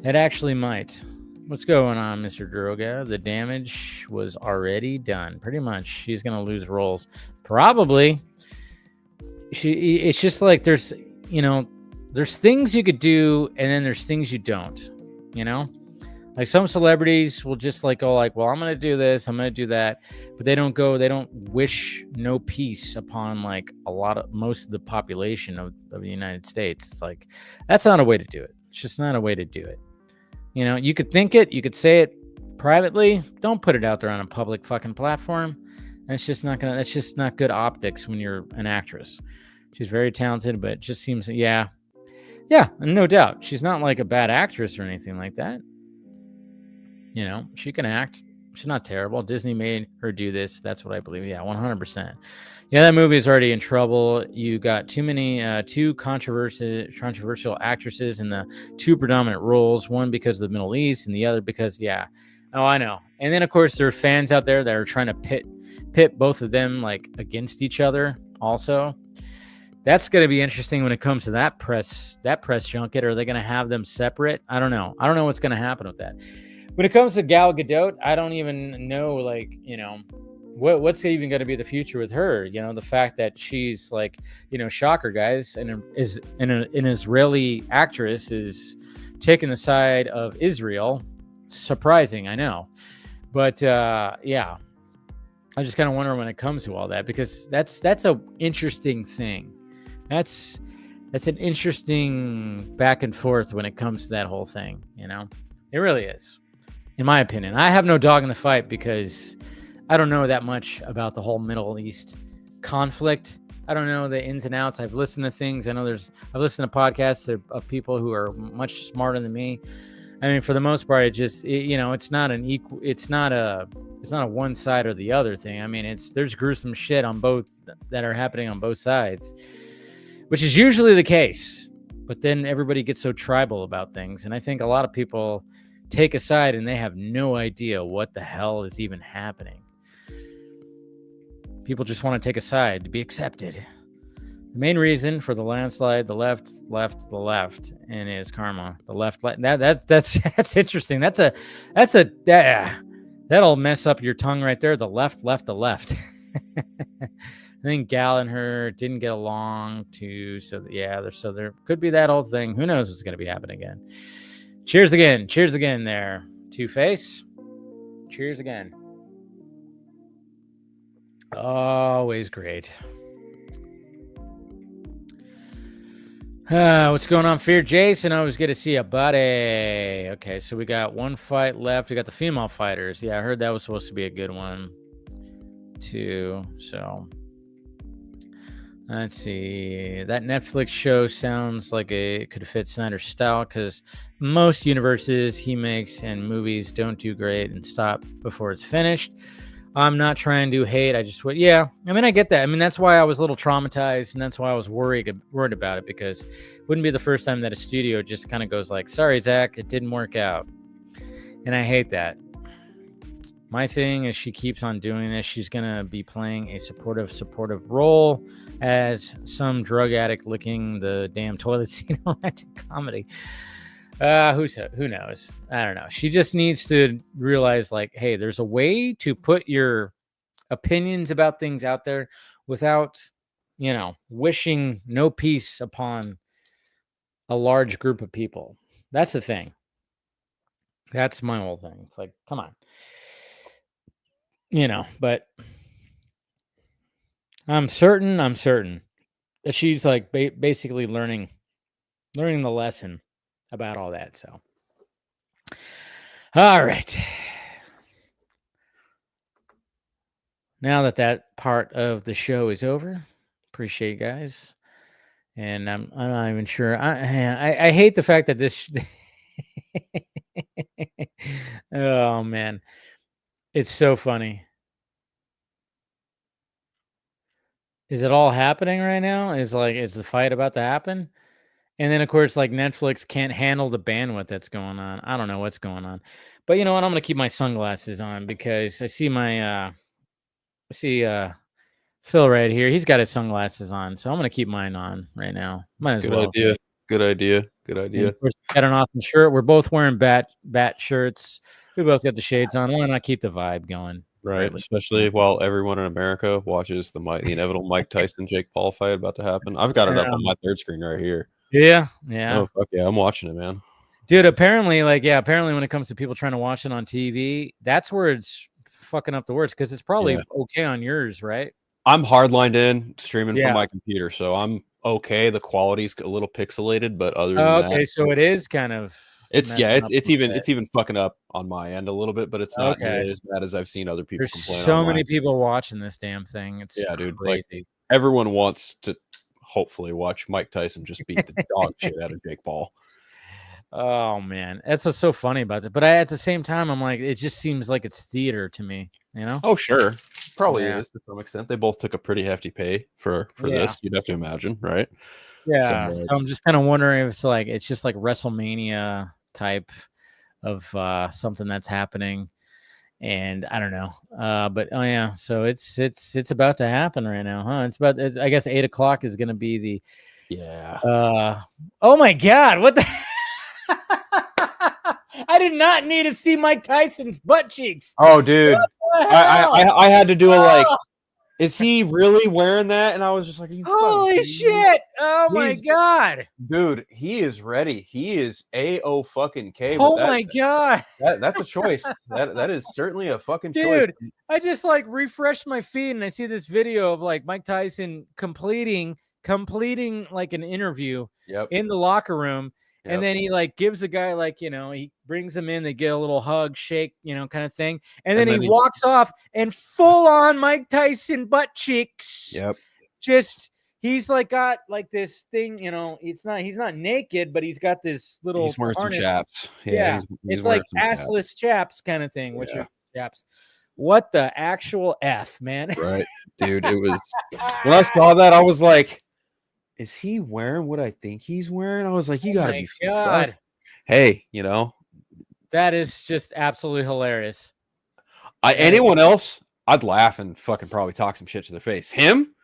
It actually might. What's going on, Mr. Droga? The damage was already done. Pretty much. She's going to lose roles. Probably. It's just like there's things you could do and then there's things you don't, Like some celebrities will just like go like, well, I'm going to do this, I'm going to do that. But they don't wish no peace upon like most of the population of the United States. It's like, that's not a way to do it. It's just not a way to do it. You could think it, you could say it privately. Don't put it out there on a public fucking platform. That's just not good optics when you're an actress. She's very talented, but it just seems, yeah, no doubt. She's not like a bad actress or anything like that. She can act. She's not terrible. Disney made her do this. That's what I believe. Yeah, 100%. Yeah, that movie is already in trouble. You got two controversial actresses in the two predominant roles. One because of the Middle East, and the other because, yeah. Oh, I know. And then of course there are fans out there that are trying to pit both of them like against each other. Also, that's going to be interesting when it comes to that press junket. Are they going to have them separate? I don't know. I don't know what's going to happen with that. When it comes to Gal Gadot, I don't even know, like, what's even going to be the future with her. The fact that she's like, shocker, guys, and is an Israeli actress is taking the side of Israel. Surprising, I know. But, yeah, I just kind of wonder when it comes to all that, because that's an interesting thing. That's an interesting back and forth when it comes to that whole thing. It really is. In my opinion, I have no dog in the fight because I don't know that much about the whole Middle East conflict. I don't know the ins and outs. I've listened to things. I've listened to podcasts of people who are much smarter than me. I mean, for the most part, it's not an equal. It's not a one side or the other thing. I mean, there's gruesome shit on both that are happening on both sides, which is usually the case. But then everybody gets so tribal about things. And I think a lot of people take a side and they have no idea what the hell is even happening. People just want to take a side to be accepted. The main reason for the landslide, the left, and is karma. The left, that's interesting. That'll mess up your tongue right there. The left. I think Gal and her didn't get along too. So there could be that whole thing. Who knows what's going to be happening again? Cheers again there, Two-Face. Cheers again. Always great. What's going on, Fear Jason? Always good to see you, buddy. Okay, so we got one fight left. We got the female fighters. Yeah, I heard that was supposed to be a good one, too. So, let's see. That Netflix show sounds like it could fit Snyder's style because most universes he makes and movies don't do great and stop before it's finished. I'm not trying to hate. I just yeah. I mean, I get that. I mean, that's why I was a little traumatized, and that's why I was worried about it, because it wouldn't be the first time that a studio just kind of goes like, "Sorry, Zach, it didn't work out," and I hate that. My thing is, she keeps on doing this. She's gonna be playing a supportive role as some drug addict licking the damn toilet seat in a romantic comedy. Who knows? I don't know. She just needs to realize, like, hey, there's a way to put your opinions about things out there without, wishing no peace upon a large group of people. That's the thing. That's my whole thing. It's like, come on. But I'm certain that she's like basically learning the lesson about all that. So, all right. Now that part of the show is over, appreciate you guys. And I'm not even sure. I hate the fact that this. Oh man, it's so funny. Is it all happening right now? Is the fight about to happen? And then, of course, like Netflix can't handle the bandwidth that's going on. I don't know what's going on. But you know what? I'm going to keep my sunglasses on because I see Phil right here. He's got his sunglasses on. So I'm going to keep mine on right now. Might as well. Good idea. And of course, got an awesome shirt. We're both wearing bat shirts. We both got the shades on. Why not keep the vibe going? Right, especially while everyone in America watches the inevitable Mike Tyson Jake Paul fight about to happen. I've got it up on my third screen right here. Yeah. Oh fuck yeah, I'm watching it, man. Dude, apparently when it comes to people trying to watch it on TV, that's where it's fucking up the worst because it's probably okay on yours, right? I'm hardlined in streaming from my computer, so I'm okay. The quality's a little pixelated, but other than that, so it is kind of. It's even fucking up on my end a little bit, but it's not really as bad as I've seen other people complain. There's so many people watching this damn thing. It's dude. Crazy. Like everyone wants to hopefully watch Mike Tyson just beat the dog shit out of Jake Paul. Oh man, that's what's so funny about it. But at the same time, I'm like, it just seems like it's theater to me, Oh sure, probably is to some extent. They both took a pretty hefty pay for this. You'd have to imagine, right? Yeah. So I'm just kind of wondering if it's just like WrestleMania type of something that's happening, and I don't know. But so it's about to happen right now, huh? I guess 8:00 is going to be the oh my god, what the. I did not need to see Mike Tyson's butt cheeks. Oh, dude. I had to do is he really wearing that? And I was just like, holy shit. Oh my god. Dude, he is ready. He is A-O-fucking-K. Oh my god. That's a choice. That is certainly a fucking choice. Dude, I just refreshed my feed and I see this video of Mike Tyson completing like an interview in the locker room. Yep. And then he gives the guy he brings him in, they get a little hug, shake, kind of thing. And then he walks off and full on Mike Tyson butt cheeks. Yep. Just he's got this thing, he's not naked, but he's got this little he's wearing some chaps. Yeah. He's it's assless chaps kind of thing, which are chaps. What the actual F, man? Right. Dude, it was when I saw that, I was like, is he wearing what I think he's wearing? I was like, you Oh gotta my be God. Hey, you know, That is just absolutely hilarious. anyone else, I'd laugh and fucking probably talk some shit to their face. Him?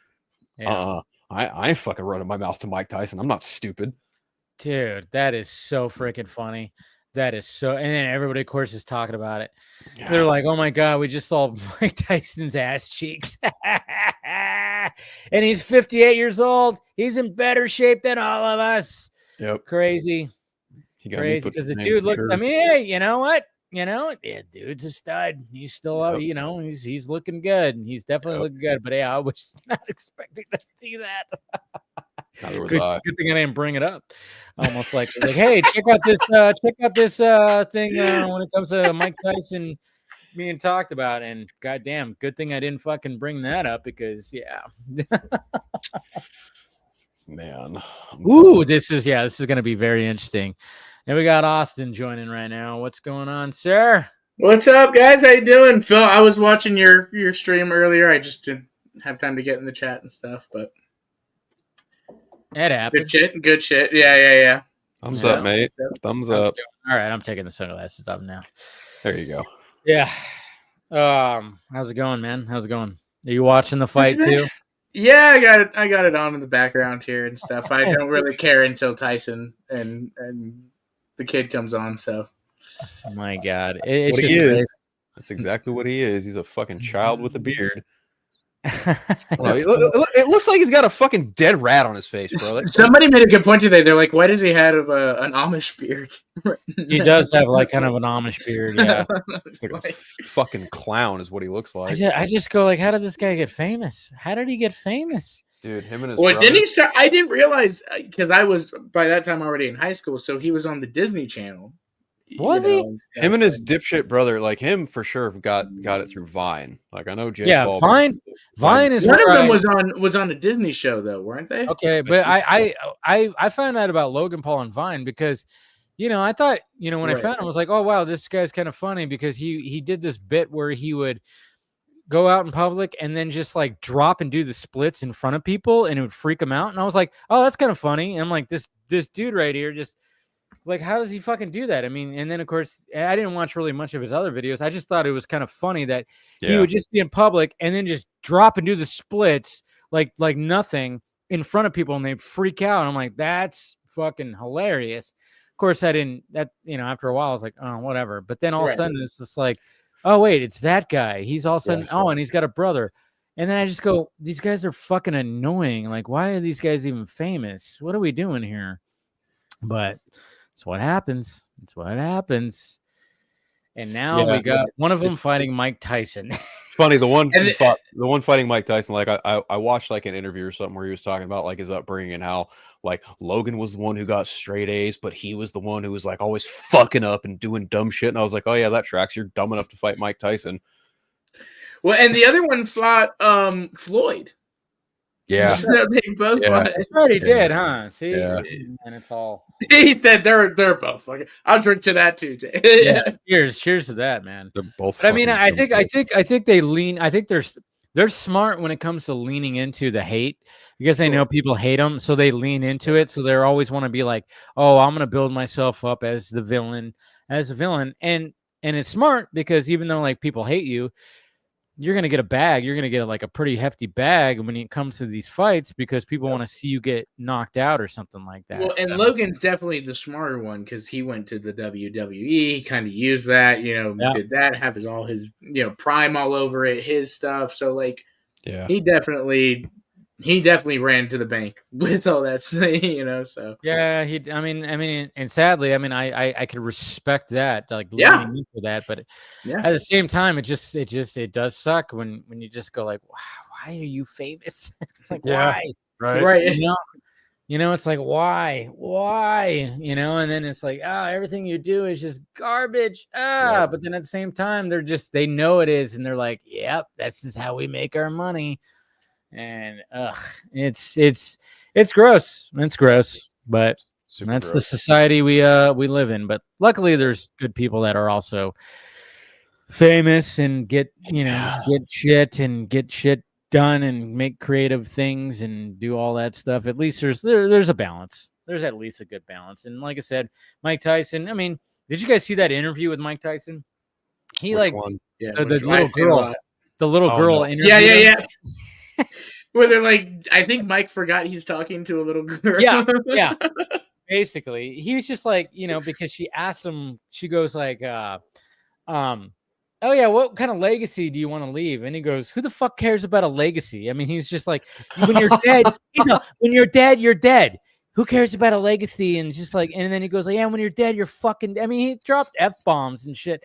Yeah. I ain't fucking running my mouth to Mike Tyson. I'm not stupid. Dude, that is so freaking funny. That is so, and then everybody, of course, is talking about it. Yeah. They're like, "Oh my God, we just saw Mike Tyson's ass cheeks," and he's 58 years old. He's in better shape than all of us. Yep. Crazy, crazy. Because the dude looks. I mean, hey, you know what? Yeah, dude's a stud. He's still, he's looking good. He's definitely looking good. But yeah, I was not expecting to see that. Good thing I didn't bring it up. Almost like, hey, check out this thing when it comes to Mike Tyson being talked about. And goddamn, good thing I didn't fucking bring that up because man. Ooh, this is gonna be very interesting. And we got Austin joining right now. What's going on, sir? What's up, guys? How you doing? Phil, I was watching your stream earlier. I just didn't have time to get in the chat and stuff, but It happens. Good shit. Yeah. Thumbs up, mate. Thumbs up. All right, I'm taking the sunglasses off now. There you go. Yeah. How's it going, man? How's it going? Are you watching the fight too? Yeah, I got it on in the background here and stuff. I don't really care until Tyson and the kid comes on. So, oh my God, it's what just he is. crazy. That's exactly what he is. He's a fucking child with a beard. It looks like he's got a fucking dead rat on his face, bro. Somebody made a good point today. They're like, "Why does he have an Amish beard?" He does have like kind of an Amish beard, yeah. Like a fucking clown is what he looks like. I just go like, how did this guy get famous? How did he get famous? Dude, him and his well, brother. didn't he start? I didn't realize because I was by that time already in high school, so he was on the Disney Channel. Was he? Him and his dipshit brother, like him for sure, got it through Vine. Like I know Jake. Yeah, Paul, Vine is one of them was on a Disney show though, weren't they? Okay, but I found out about Logan Paul on Vine because, I thought, when I found him, I was like, oh wow, this guy's kind of funny because he did this bit where he would go out in public and then just like drop and do the splits in front of people and it would freak them out. And I was like, oh, that's kind of funny. And I'm like, this dude right here just. Like, how does he fucking do that? I mean, and then, of course, I didn't watch really much of his other videos. I just thought it was kind of funny that he would just be in public and then just drop and do the splits like nothing in front of people and they'd freak out. And I'm like, that's fucking hilarious. Of course, after a while, I was like, oh, whatever. But then all of a sudden, it's just like, oh, wait, it's that guy. He's all of a sudden, and he's got a brother. And then I just go, these guys are fucking annoying. Like, why are these guys even famous? What are we doing here? But it's what happens. It's what happens. And now we got one of them fighting Mike Tyson. Funny, the one fighting Mike Tyson. Like I watched like an interview or something where he was talking about like his upbringing and how like Logan was the one who got straight A's, but he was the one who was like always fucking up and doing dumb shit. And I was like, oh yeah, that tracks. You're dumb enough to fight Mike Tyson. Well, and the other one fought Floyd. Yeah, they both. Yeah. That's right, he did, huh? See, and it's all. He said they're both fucking. I'll drink to that too. Cheers to that, man. They're both. But I mean, I think they lean. I think they're smart when it comes to leaning into the hate because they know people hate them, so they lean into it. So they always want to be like, oh, I'm gonna build myself up as the villain, and it's smart because even though like people hate you. You're going to get a bag. You're going to get a pretty hefty bag when it comes to these fights because people want to see you get knocked out or something like that. Well, and Logan's definitely the smarter one because he went to the WWE. He kind of used that, did that, have all his, Prime all over it, his stuff. So, like, he definitely ran to the bank with all that, so. Yeah, and sadly, I could respect that, like leaning into that, but at the same time, it does suck when you just go like, wow, why are you famous? It's like, why? Right. It's like, why? And then it's like, everything you do is just garbage. But then at the same time, they know it is. And they're like, yep, this is how we make our money. And it's gross. It's gross, but that's the society we live in. But luckily, there's good people that are also famous and get shit done and make creative things and do all that stuff. At least there's a balance. There's at least a good balance. And like I said, Mike Tyson. I mean, did you guys see that interview with Mike Tyson? He Which like one? Yeah, the little girl. The little girl interview. Yeah. Where they're like, I think Mike forgot he's talking to a little girl. Yeah. Basically, he was just like, because she asked him, she goes like, oh yeah, what kind of legacy do you want to leave? And he goes, who the fuck cares about a legacy? I mean, he's just like, when you're dead, when you're dead, you're dead. Who cares about a legacy? And just like, and then he goes like, yeah, when you're dead, you're fucking. I mean, he dropped F-bombs and shit.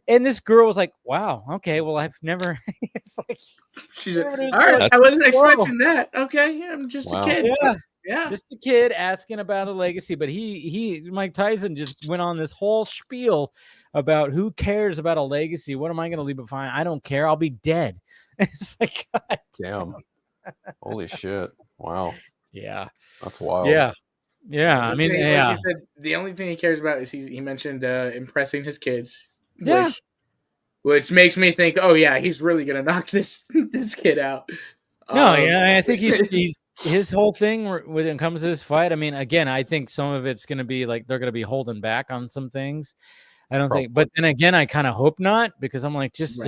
And this girl was like, wow, okay, well, I've never. It's like, she's like, all right, I wasn't expecting that. Okay, yeah, I'm just a kid. Yeah, just a kid asking about a legacy. But Mike Tyson just went on this whole spiel about who cares about a legacy. What am I going to leave behind? I don't care. I'll be dead. It's like, God damn. Holy shit. Wow. Yeah. That's wild. Yeah. I mean, like you said, the only thing he cares about is he mentioned impressing his kids. Yeah. Which makes me think, oh yeah, he's really gonna knock this kid out. No, I think he's his whole thing when it comes to this fight. I mean, again, I think some of it's gonna be like they're gonna be holding back on some things. I don't think, but then again, I kind of hope not, because I'm like, just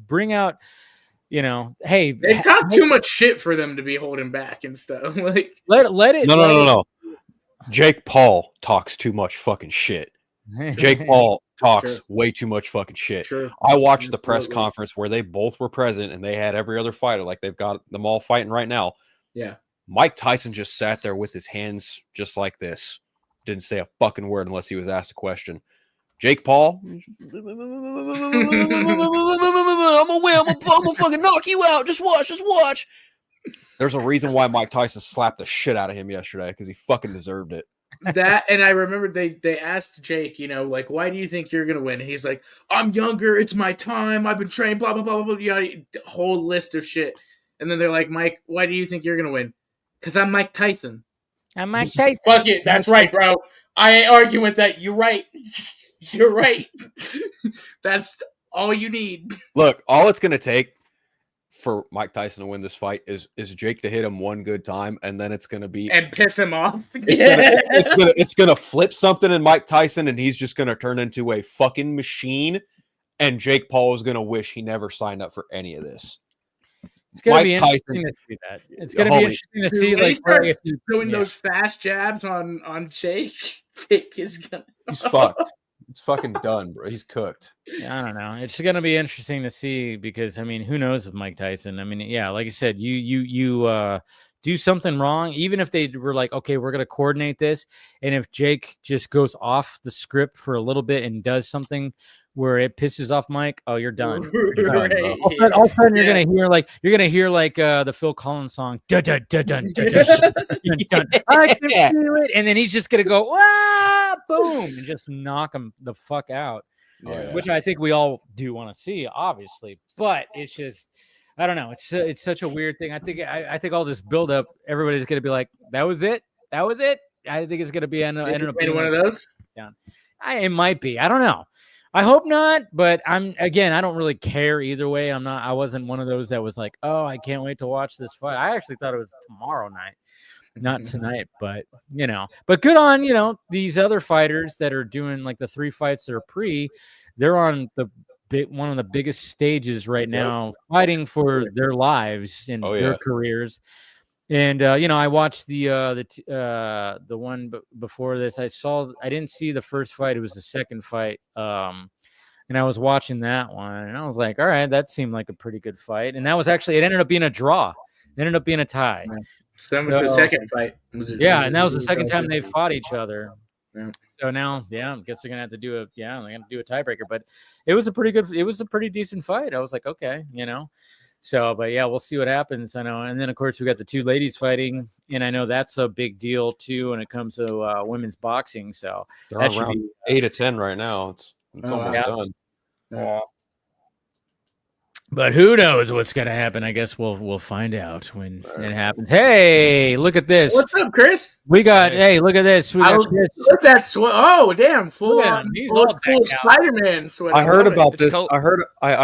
bring out, hey, they talk too much shit for them to be holding back and stuff. Like let it. No. Jake Paul talks too much fucking shit. Jake Paul talks way too much fucking shit. Sure. I watched the press conference where they both were present and they had every other fighter, like they've got them all fighting right now. Yeah. Mike Tyson just sat there with his hands just like this. Didn't say a fucking word unless he was asked a question. Jake Paul, I'm gonna win. I'm gonna fucking knock you out. Just watch. There's a reason why Mike Tyson slapped the shit out of him yesterday, because he fucking deserved it. That, and I remember they asked Jake, like, why do you think you're gonna win? And he's like, I'm younger, it's my time, I've been trained, blah blah blah blah blah, whole list of shit. And then they're like, Mike, why do you think you're gonna win? Because I'm Mike Tyson. I'm Mike Tyson. Fuck it, that's right, bro. I ain't arguing with that. You're right. You're right. That's all you need. Look, all it's gonna take for Mike Tyson to win this fight is Jake to hit him one good time, and then it's going to be and piss him off. It's gonna flip something in Mike Tyson, and he's just going to turn into a fucking machine, and Jake Paul is going to wish he never signed up for any of this. It's going to be interesting to see that. It's going to be interesting to see, like, doing those fast jabs on Jake. Jake is gonna. He's fucked. It's fucking done, bro. He's cooked. Yeah, I don't know. It's going to be interesting to see, because, I mean, who knows with Mike Tyson? I mean, yeah, like I said, you do something wrong, even if they were like, okay, we're going to coordinate this. And if Jake just goes off the script for a little bit and does something where it pisses off Mike, oh, you're done. Right. All of a sudden, you're gonna hear like the Phil Collins song, dun dun dun dun dun dun dun. I can feel it, and then he's just gonna go, ah, boom, and just knock him the fuck out. Yeah. Which I think we all do want to see, obviously, but it's just, I don't know. It's such a weird thing. I think all this build up, everybody's gonna be like, that was it. I think it's gonna be ended up being one of those. Yeah, it might be. I don't know. I hope not, but I don't really care either way. I wasn't one of those that was like, oh, I can't wait to watch this fight. I actually thought it was tomorrow night, not tonight, but good on, these other fighters that are doing like the 3 fights that are they're on one of the biggest stages right now, fighting for their lives and their careers. And I watched the one before this. I didn't see the first fight. It was the second fight. And I was watching that one, and I was like, all right, that seemed like a pretty good fight. And that was it ended up being a draw. It ended up being a tie. The second fight and that was the second time they fought each other. Yeah. So now, I guess they're gonna have to do a tiebreaker. But it was a pretty decent fight. I was like, okay, So, but yeah, we'll see what happens. I know. And then, of course, we got the 2 ladies fighting, and I know that's a big deal too when it comes to women's boxing. So that should be 8 to 10 right now. It's almost done. But who knows what's gonna happen? I guess we'll find out when it happens. Hey, look at this. What's up, Chris? We got. Hey, look at this. We got Chris. Look at that oh, damn! Full on He's old all school decked out. Spider-Man sweater. I heard about this. Cold. I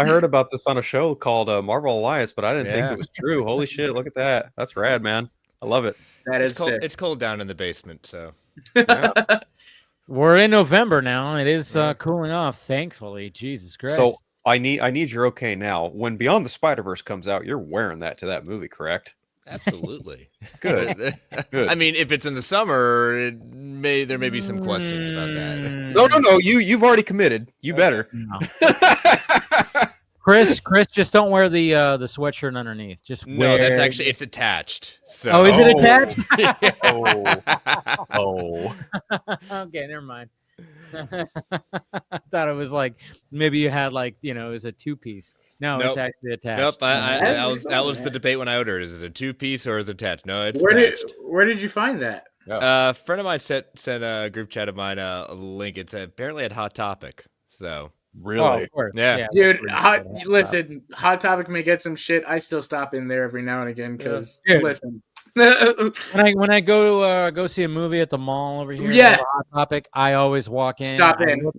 heard about this on a show called Marvel Alliance, but I didn't think it was true. Holy shit! Look at that. That's rad, man. I love it. That is cold. sick. It's cold down in the basement, so. Yeah. We're in November now. It is cooling off, thankfully. Jesus Christ. So I need your okay now. When Beyond the Spider-Verse comes out, you're wearing that to that movie, correct? Absolutely. Good. Good. I mean, if it's in the summer, there may be some questions about that. No. You've already committed. You better. No. Chris, just don't wear the sweatshirt underneath. Just wear. No, that's actually it's attached. So. Oh, is it attached? Oh. Okay, never mind. I thought it was like maybe you had like it was a 2-piece. No, Nope. it's actually attached. Nope. That was the debate when I ordered. Is it a 2-piece or is it attached? No, it's attached. Where did you find that? A friend of mine sent a group chat of mine a link. It's apparently at Hot Topic. So Really? Oh, of course. Yeah. Dude, Hot Topic may get some shit. I still stop in there every now and again because listen. when I go see a movie at the mall over here, Hot Topic, I always walk in. Stop in.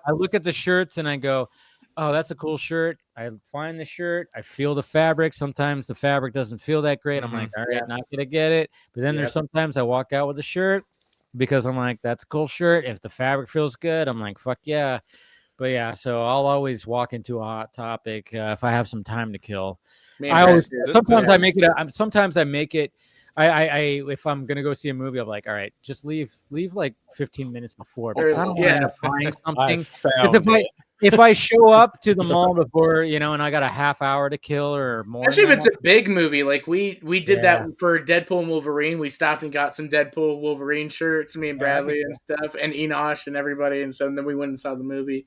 I look at the shirts and I go, "Oh, that's a cool shirt." I find the shirt. I feel the fabric. Sometimes the fabric doesn't feel that great. I'm like, all right, not gonna get it. But then there's sometimes I walk out with a shirt because I'm like, that's a cool shirt. If the fabric feels good, I'm like, fuck yeah. But yeah, so I'll always walk into a Hot Topic if I have some time to kill. Sometimes I make it. I if I'm gonna go see a movie, I'm like, all right, just leave like 15 minutes before because I don't want to end up buying something. If I show up to the mall before, and I got a half hour to kill or more. Especially if it's a big movie, like we did that for Deadpool and Wolverine. We stopped and got some Deadpool Wolverine shirts, me and Bradley and stuff, and Enosh and everybody, and so then we went and saw the movie.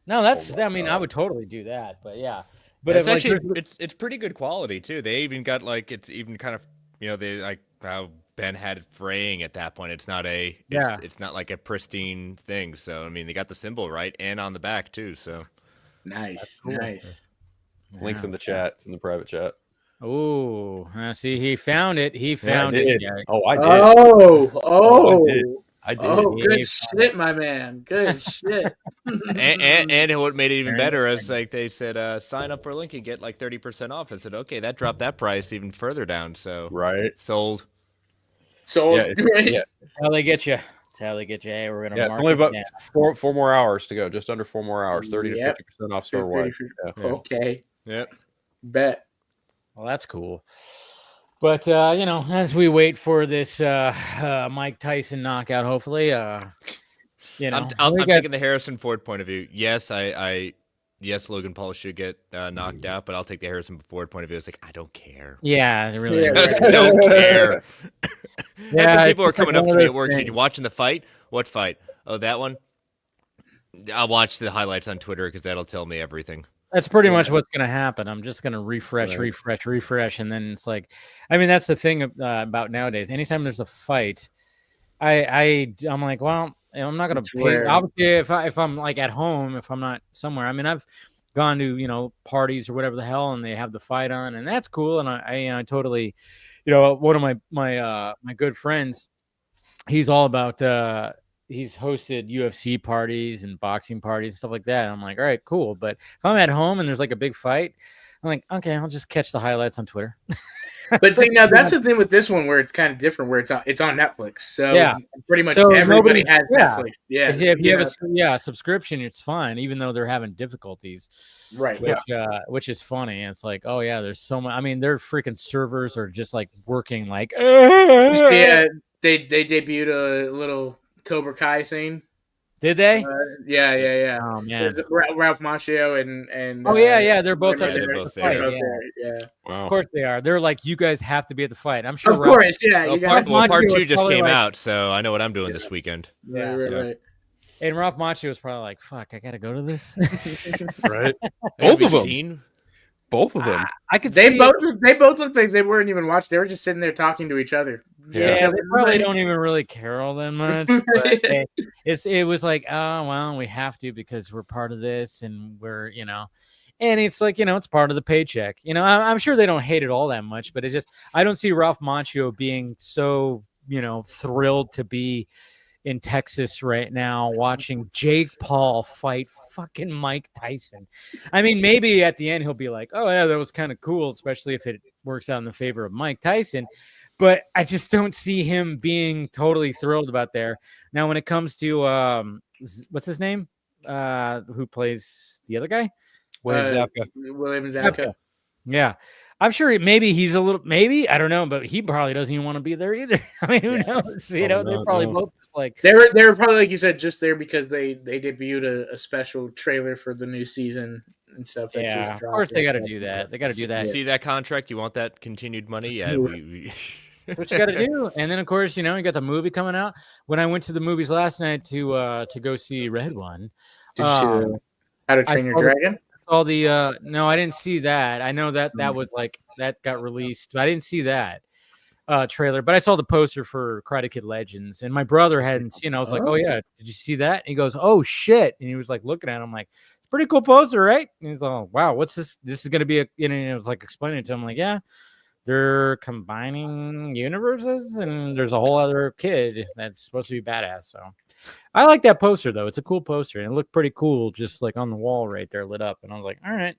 No, I mean, I would totally do that, but yeah. But it's actually it's pretty good quality too. They even got like it's even kind of they like how Ben had it fraying at that point. It's not it's not like a pristine thing. So I mean, they got the symbol right and on the back too. So nice. Links in the chat. It's in the private chat. Oh, see, he found it. He found it. Yeah. Oh, I did. I did. Oh, good shit, my man. Good shit. and what made it even better is like they said, sign up for a link and get like 30% off. I said, okay, that dropped that price even further down. So sold. Yeah, That's how they get you. That's how they get you. Hey, we're gonna. Yeah, it's only about four more hours to go. Just under 4 more hours. 30 to 50% off store wide. Okay. Yep. Bet. Well, that's cool. But as we wait for this Mike Tyson knockout, hopefully, I'm taking the Harrison Ford point of view. Yes, yes, Logan Paul should get knocked out, but I'll take the Harrison Ford point of view. It's like I don't care. Yeah, really. Just don't care. That's when people are coming up to me at work saying, "You watching the fight? What fight? Oh, that one." I'll watch the highlights on Twitter because that'll tell me everything. That's pretty much what's going to happen. I'm just going to refresh, and then it's like, I mean, that's the thing about nowadays. Anytime there's a fight, I'm like, well, I'm not going to pay. Obviously, if I'm like at home, if I'm not somewhere. I mean, I've gone to parties or whatever the hell, and they have the fight on, and that's cool. And I totally, one of my good friends, he's all about. He's hosted UFC parties and boxing parties and stuff like that. And I'm like, all right, cool. But if I'm at home and there's like a big fight, I'm like, okay, I'll just catch the highlights on Twitter. But see, now that's the thing with this one where it's kind of different, where it's on Netflix. So pretty much everybody has Netflix. Yeah. If you have a subscription, it's fine, even though they're having difficulties. Right. Which is funny. It's like, oh yeah, there's so much. I mean, their freaking servers are just like working like. Yeah, they debuted a little Cobra Kai thing. Did they? Yeah. Oh man, Ralph Macchio and they're both there. Yeah. Wow. Of course they are. They're like, you guys have to be at the fight. I'm sure. Of course, yeah. Part 2 just came out, so I know what I'm doing this weekend. Right. And Ralph Macchio was probably like, "Fuck, I gotta go to this." Right. Both of them. Both of them. I could. They both looked like they weren't even watching. They were just sitting there talking to each other. Yeah, they probably don't even really care all that much. But it was like, oh well, we have to because we're part of this, and we're And it's like, it's part of the paycheck. I'm sure they don't hate it all that much, but it's just, I don't see Ralph Macchio being so, thrilled to be in Texas right now watching Jake Paul fight fucking Mike Tyson. I mean, maybe at the end he'll be like, oh yeah, that was kind of cool, especially if it works out in the favor of Mike Tyson. But I just don't see him being totally thrilled about there. Now, when it comes to what's his name? Who plays the other guy? William Zabka. Yeah. I'm sure maybe he's a little, I don't know, but he probably doesn't even want to be there either. I mean, who knows? They're probably both just like they were probably, like you said, just there because they debuted a special trailer for the new season and stuff. That just dropped. Of course they got to do that. They got to do that. You see that contract? You want that continued money? Yeah, we what you got to do. And then of course, you got the movie coming out. When I went to the movies last night to go see Red One, did you How to Train Your Dragon? All the no, I didn't see that. I know that was like that got released, but I didn't see that trailer. But I saw the poster for Karate Kid Legends, and my brother hadn't seen. I was like, "Oh yeah, did you see that?" And he goes, "Oh shit!" And he was like looking at it. I'm like, "It's a pretty cool poster, right?" And he's like, "Oh, wow, what's this? This is gonna be a." And it was like explaining to him, like, "Yeah, they're combining universes, and there's a whole other kid that's supposed to be badass." So I like that poster though. It's a cool poster, and it looked pretty cool, just like on the wall right there, lit up. And I was like, all right,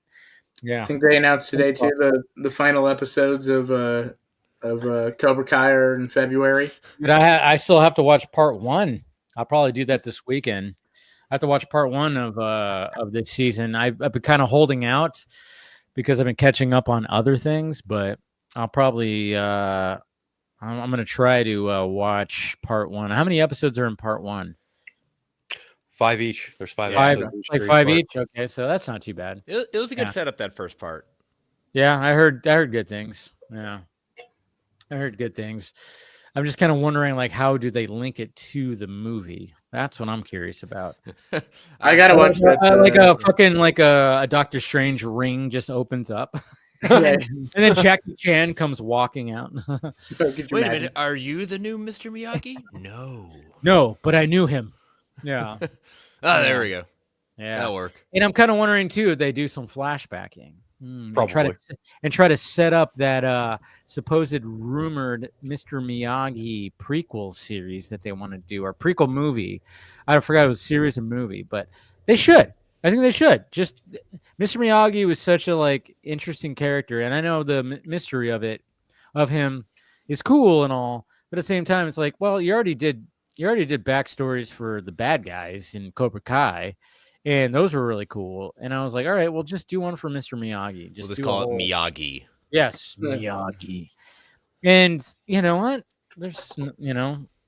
yeah. I think they announced today too the final episodes of Cobra Kai are in February. But I still have to watch part 1. I'll probably do that this weekend. I have to watch part 1 of this season. I've been kind of holding out because I've been catching up on other things, but I'll probably I'm going to try to watch part 1. How many episodes are in part 1? 5 each. There's 5 episodes. Like 5 each? Okay, so that's not too bad. It was a good setup, that first part. Yeah, I heard good things. Yeah. I heard good things. I'm just kind of wondering, like, how do they link it to the movie? That's what I'm curious about. I got to watch that. Like a fucking, like a Doctor Strange ring just opens up. And then Jackie Chan comes walking out. Wait a minute, are you the new Mr. Miyagi? No, but I knew him. Yeah. There we go. Yeah, that'll work. And I'm kind of wondering too if they do some flashbacking. Probably. Try to set up that supposed rumored Mr. Miyagi prequel series that they want to do, or prequel movie. I forgot it was a series of movie, but they should. I think they should. Just Mr. Miyagi was such a interesting character, and I know the mystery of him is cool and all, but at the same time, it's like, well, you already did backstories for the bad guys in Cobra Kai, and those were really cool. And I was like, all right, well, just do one for Mr. Miyagi. We'll just call it Miyagi. Yes, Miyagi. And you know what? There's,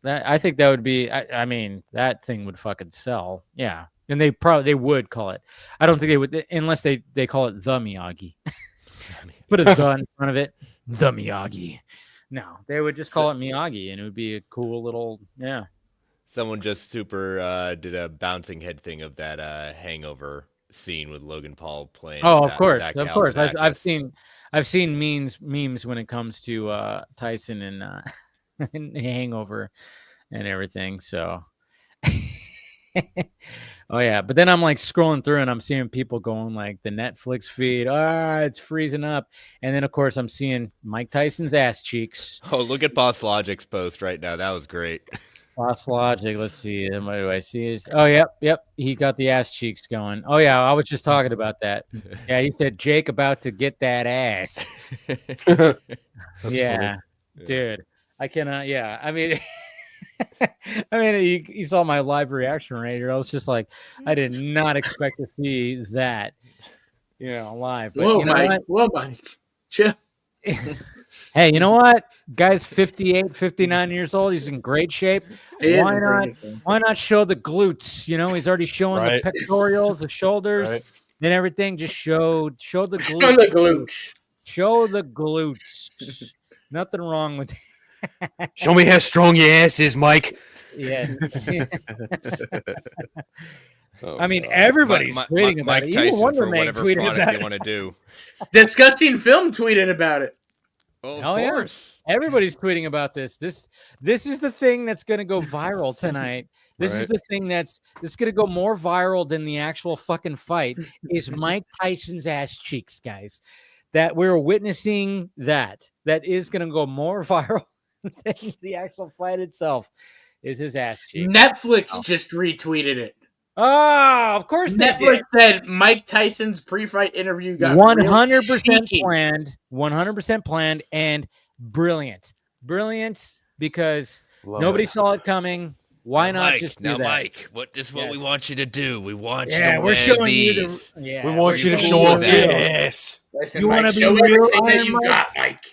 that I think that would be. I mean, that thing would fucking sell. Yeah. And they would call it. I don't think they would, unless they call it the Miyagi. Put a the in front of it. The Miyagi. No, they would just call it Miyagi, and it would be a cool little, yeah. Someone just super did a bouncing head thing of that Hangover scene with Logan Paul playing. Oh, of course. I've seen memes when it comes to Tyson and Hangover and everything. So. Oh yeah, but then I'm like scrolling through and I'm seeing people going like the Netflix feed. It's freezing up, and then of course I'm seeing Mike Tyson's ass cheeks. Oh, look at Boss Logic's post right now. That was great. Boss Logic. Let's see. What do I see? Oh, yep. He got the ass cheeks going. Oh yeah, I was just talking about that. Yeah, he said Jake about to get that ass. Yeah, dude. I cannot. Yeah, I mean. You saw my live reaction right here. I was just like, I did not expect to see that, live. But Whoa, Mike. Chill. Hey, you know what? Guy's 58, 59 years old. He's in great shape. Why not show the glutes? He's already showing the pectorals, the shoulders, and everything. Just show the glutes. Show the glutes. Nothing wrong with it. Show me how strong your ass is, Mike. Yes. I mean, everybody's tweeting about it. Even Wonder Man tweeted about it. They want to do. Disgusting Film tweeted about it. Well, of course. Yeah. Everybody's tweeting about this. This is the thing that's going to go viral tonight This is the thing that's going to go more viral than the actual fucking fight is Mike Tyson's ass cheeks, guys. That we're witnessing that is going to go more viral than the actual fight itself is his ass cheeks. Netflix just retweeted it. Oh, of course Netflix said Mike Tyson's pre-fight interview got 100% planned, 100% planned, and brilliant because nobody saw it coming. Why not Mike, just do that? Mike, this is what we want you to do. We want you to we're showing these. you we want you to show us this. Listen, you want to be real Iron you Mike? got, Mike.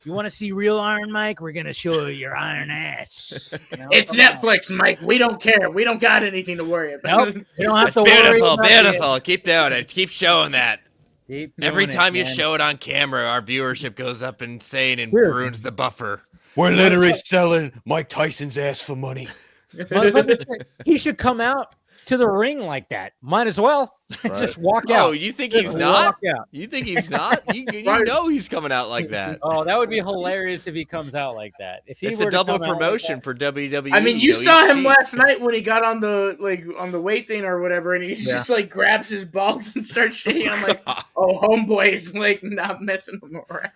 You want to see real Iron Mike? We're gonna show you your iron ass. It's Netflix, Mike. We don't care. We don't got anything to worry about. Nope. You don't have to worry. Beautiful. Keep doing it. Keep showing that. Every time you man. show it on camera, our viewership goes up insane and ruins the buffer. We're literally selling Mike Tyson's ass for money. He should come out to the ring like that. Might as well just walk out. Oh, you think he's not? You think he's not? You know he's coming out like that. Oh, that would be hilarious if he comes out like that. If he it's were a double to come promotion like for WWE. I mean, you saw him last night when he got on the weight thing or whatever, and he just like grabs his balls and starts shaking. I'm like, oh, homeboy is like not messing him around.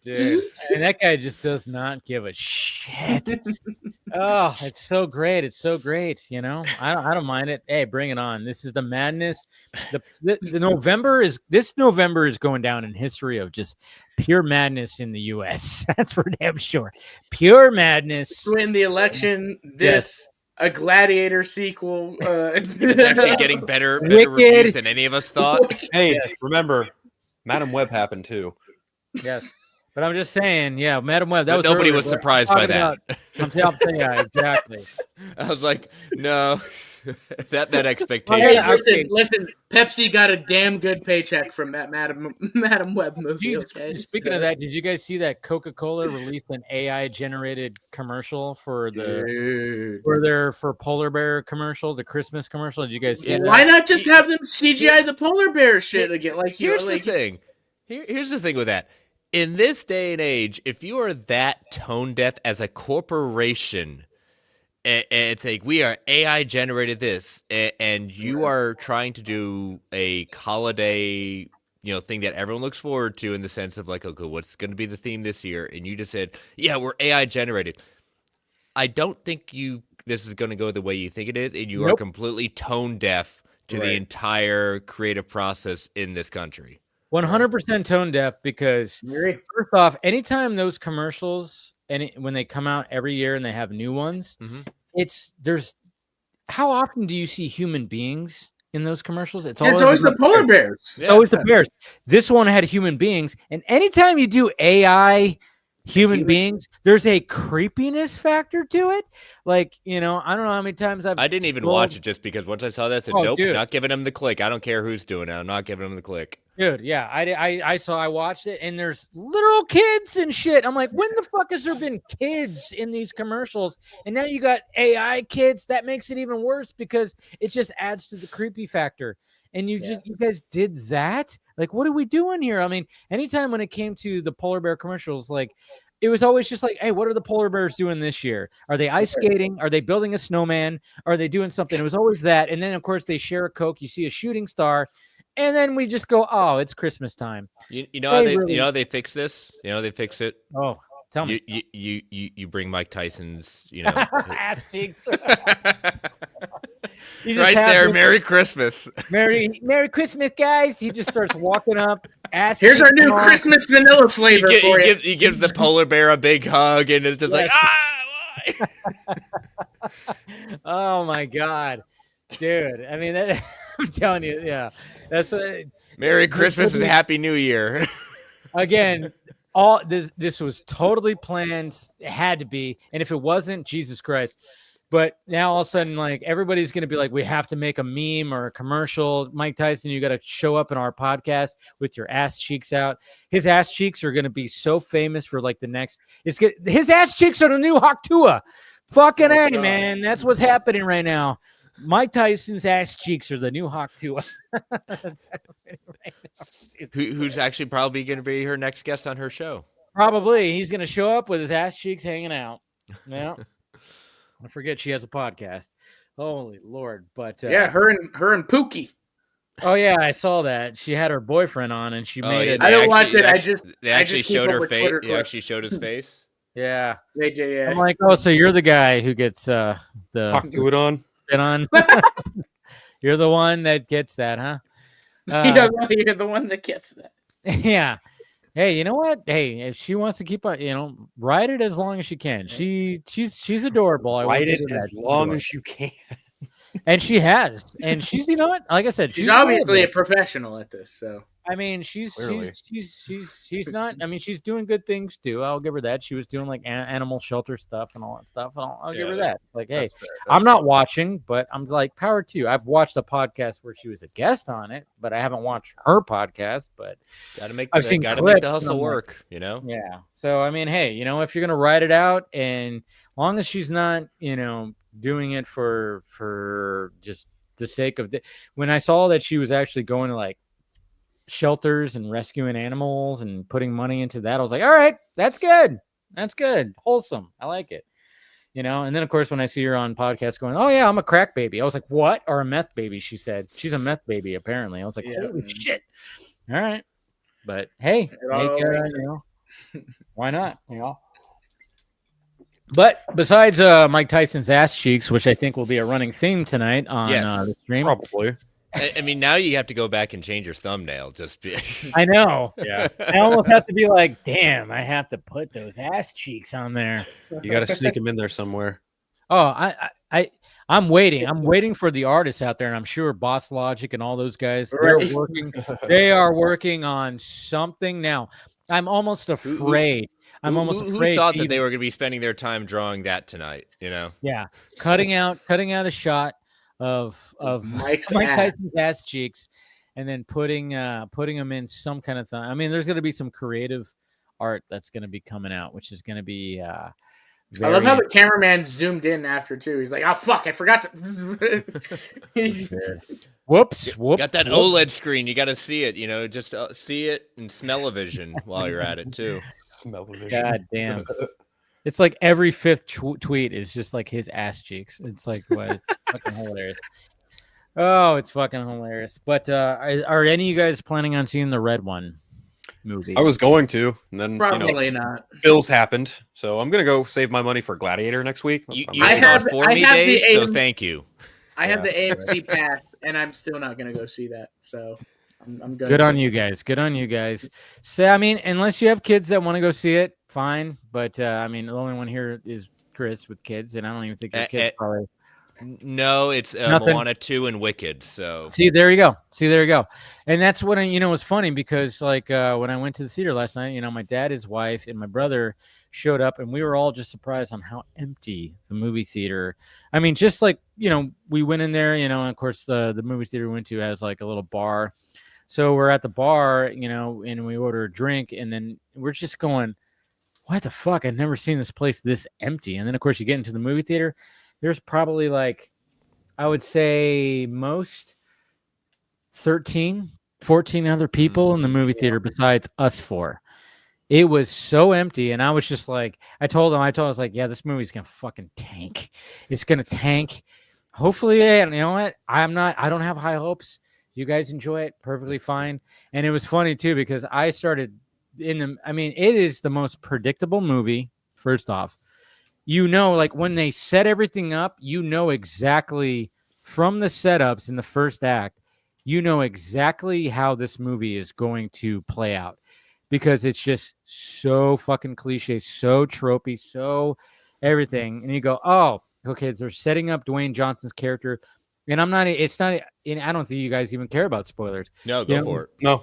Dude, and that guy just does not give a shit. Oh, it's so great. It's so great. You know, I don't mind it. Hey, bring it on. This is the madness. The November is going down in history of just pure madness in the U.S. That's for damn sure. Pure madness. Win the election. A Gladiator sequel. It's actually getting better reviews than any of us thought. Hey, remember, Madam Web happened too. Yes. But I'm just saying, Madam Web. That was nobody was surprised by that. Yeah, exactly. I was like, no, that expectation. Hey, listen. Pepsi got a damn good paycheck from that Madam Web movie. Okay, speaking of that, did you guys see that Coca-Cola released an AI-generated commercial for for Polar Bear commercial, the Christmas commercial? Did you guys see that? Why not just have them CGI the polar bear shit again? Like here's the thing. Here's the thing with that. In this day and age, if you are that tone deaf as a corporation, and it's like we are AI generated this, and you are trying to do a holiday, thing that everyone looks forward to in the sense of like, okay, what's going to be the theme this year? And you just said, yeah, we're AI generated. I don't think this is going to go the way you think it is, and you are completely tone deaf to the entire creative process in this country. 100% tone deaf because first off, anytime those commercials when they come out every year and they have new ones, how often do you see human beings in those commercials? It's always the polar bears. Yeah. Always the bears. This one had human beings, and anytime you do AI human beings, there's a creepiness factor to it. Like, I don't know how many times I didn't even watch it just because once I saw that, I said, nope, not giving them the click. I don't care who's doing it. I'm not giving them the click. Dude, yeah, I watched it, and there's literal kids and shit. I'm like, when the fuck has there been kids in these commercials? And now you got AI kids. That makes it even worse because it just adds to the creepy factor. And you guys did that? Like, what are we doing here? I mean, anytime when it came to the polar bear commercials, like, it was always just like, hey, what are the polar bears doing this year? Are they ice skating? Are they building a snowman? Are they doing something? It was always that. And then, of course, they share a Coke. You see a shooting star. And then we just go, oh, it's Christmas time. You know how they fix this? You know how they fix it? Oh, tell me. You bring Mike Tyson's, ass cheeks. Right there, Merry Christmas. Merry Christmas, guys. He just starts walking up. Here's our new Christmas vanilla flavor for you. He gives the polar bear a big hug, and it's just like, why? Oh, my God. Dude, I mean, I'm telling you, yeah. That's Merry Christmas and Happy New Year. Again, all this was totally planned. It had to be. And if it wasn't, Jesus Christ. But now all of a sudden, like, everybody's going to be like, we have to make a meme or a commercial. Mike Tyson, you got to show up in our podcast with your ass cheeks out. His ass cheeks are going to be so famous for like the next. His ass cheeks are the new Hawktua. Fucking A, man. That's what's happening right now. Mike Tyson's ass cheeks are the new Hawktua. That's happening right now. Who's actually probably going to be her next guest on her show? Probably. He's going to show up with his ass cheeks hanging out. Yeah. I forget she has a podcast. Holy Lord. But yeah, her and Pookie. Oh yeah, I saw that. She had her boyfriend on and she made it. I don't watch it. They actually showed her face. They actually showed his face. Yeah. They did, yeah. I'm like, oh, so you're the guy who gets the talk to it on. You're the one that gets that, huh? You're the one that gets that. Yeah. Hey, you know what? Hey, if she wants to keep on, ride it as long as she can. She's adorable. Ride it as long as you can. And she has. And she's, you know what? Like I said, she's obviously a professional at this. So I mean, she's not. I mean, she's doing good things too. I'll give her that. She was doing like animal shelter stuff and all that stuff. And I'll give her that. It's like, hey, I'm not watching, but I'm like, power to you. I've watched a podcast where she was a guest on it, but I haven't watched her podcast. But gotta make the hustle work, you know. Yeah. So I mean, hey, you know, if you're gonna ride it out, and long as she's not, you know, doing it for just the sake of when I saw that she was actually going to like shelters and rescuing animals and putting money into that, I was like, all right, that's good, wholesome, I like it, you know. And then of course when I see her on podcasts going, oh yeah, I'm a crack baby, I was like, what? Or a meth baby? She said she's a meth baby apparently. I was like, holy shit. All right, but hey, you know, why not, you know. But besides Mike Tyson's ass cheeks, which I think will be a running theme tonight on the stream, probably. I mean, now you have to go back and change your thumbnail. I know. Yeah. I almost have to be like, damn, I have to put those ass cheeks on there. You got to sneak them in there somewhere. Oh, I'm waiting. I'm waiting for the artists out there, and I'm sure Boss Logic and all those guys, they're working. They are working on something now. I'm almost afraid. Who thought that they were going to be spending their time drawing that tonight? You know? Yeah, cutting out a shot of Mike Tyson's ass cheeks, and then putting them in some kind of thing. I mean, there's going to be some creative art that's going to be coming out, which is going to be. I love how the cameraman zoomed in after too. He's like, "Oh fuck, I forgot to." Whoops! Got that OLED screen. You got to see it. You know, just see it and smell-o-vision while you're at it too. Smell-o-vision. God damn. It's like every fifth tweet is just like his ass cheeks. It's like, what? It's fucking hilarious. Oh, it's fucking hilarious. But are any of you guys planning on seeing the Red One movie? I was going to, and then probably not. Bills happened, so I'm gonna go save my money for Gladiator next week. I have for me, Dave. So thank you. I have the AMC pass, and I'm still not gonna go see that. So I'm good. Good on you guys. Good on you guys. So I mean, unless you have kids that want to go see it, fine. But I mean, the only one here is Chris with kids, and I don't even think his kids probably. No, it's Moana 2 and Wicked. So see, there you go. And that's what was funny because like when I went to the theater last night, my dad, his wife, and my brother showed up, and we were all just surprised on how empty the movie theater. I mean, just like we went in there, and of course the movie theater we went to has like a little bar. So we're at the bar, and we order a drink, and then we're just going, what the fuck? I've never seen this place this empty. And then, of course, you get into the movie theater. There's probably like, I would say most 13, 14 other people in the movie theater besides us four. It was so empty. And I was just like, I told him, I was like, yeah, this movie's going to fucking tank. It's going to tank. Hopefully, you know what? I don't have high hopes. You guys enjoy it perfectly fine. And it was funny too, because I started it is the most predictable movie. First off, like when they set everything up, exactly from the setups in the first act, exactly how this movie is going to play out, because it's just so fucking cliche, so tropey, so everything. And you go, oh, okay, they're setting up Dwayne Johnson's character. And I don't think you guys even care about spoilers. No, go for it. No,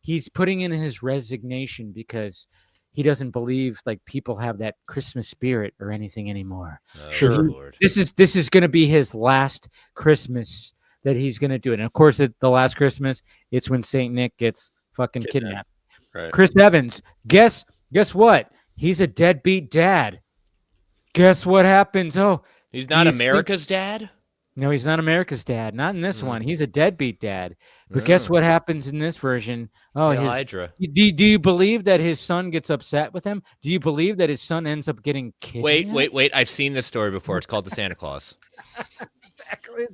he's putting in his resignation because he doesn't believe like people have that Christmas spirit or anything anymore. Sure. Lord. This is going to be his last Christmas that he's going to do it. And of course, the last Christmas, it's when Saint Nick gets fucking kidnapped. Right. Chris Evans, guess what? He's a deadbeat dad. Guess what happens? Oh, he's not America's dad? No, he's not America's dad. Not in this one. He's a deadbeat dad. But Mm. guess what happens in this version? Oh, Hail his Hydra. Do you believe that his son gets upset with him? Do you believe that his son ends up getting kidnapped? Wait. I've seen this story before. It's called the Santa Claus. Exactly.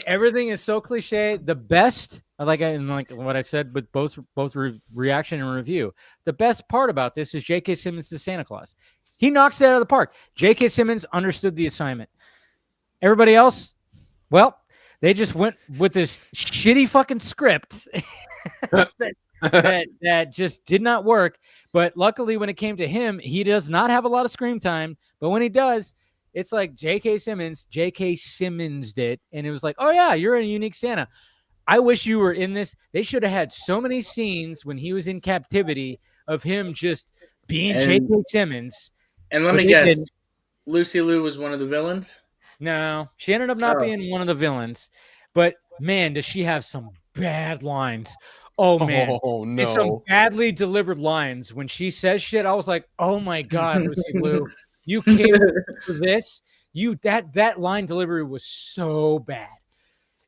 Everything is so cliche. The best, like what I said with both reaction and review, the best part about this is J.K. Simmons' the Santa Claus. He knocks it out of the park. J.K. Simmons understood the assignment. Everybody else, well, they just went with this shitty fucking script that just did not work. But luckily, when it came to him, he does not have a lot of screen time. But when he does, it's like J.K. Simmons did, and it was like, oh yeah, you're a unique Santa. I wish you were in this. They should have had so many scenes when he was in captivity of him just being J.K. Simmons. And let me guess, Lucy Liu was one of the villains? No, she ended up not being one of the villains. But man, does she have some bad lines. Oh man, no. It's some badly delivered lines. When she says shit, I was like, oh my God, Lucy Liu, you came for this. That line delivery was so bad.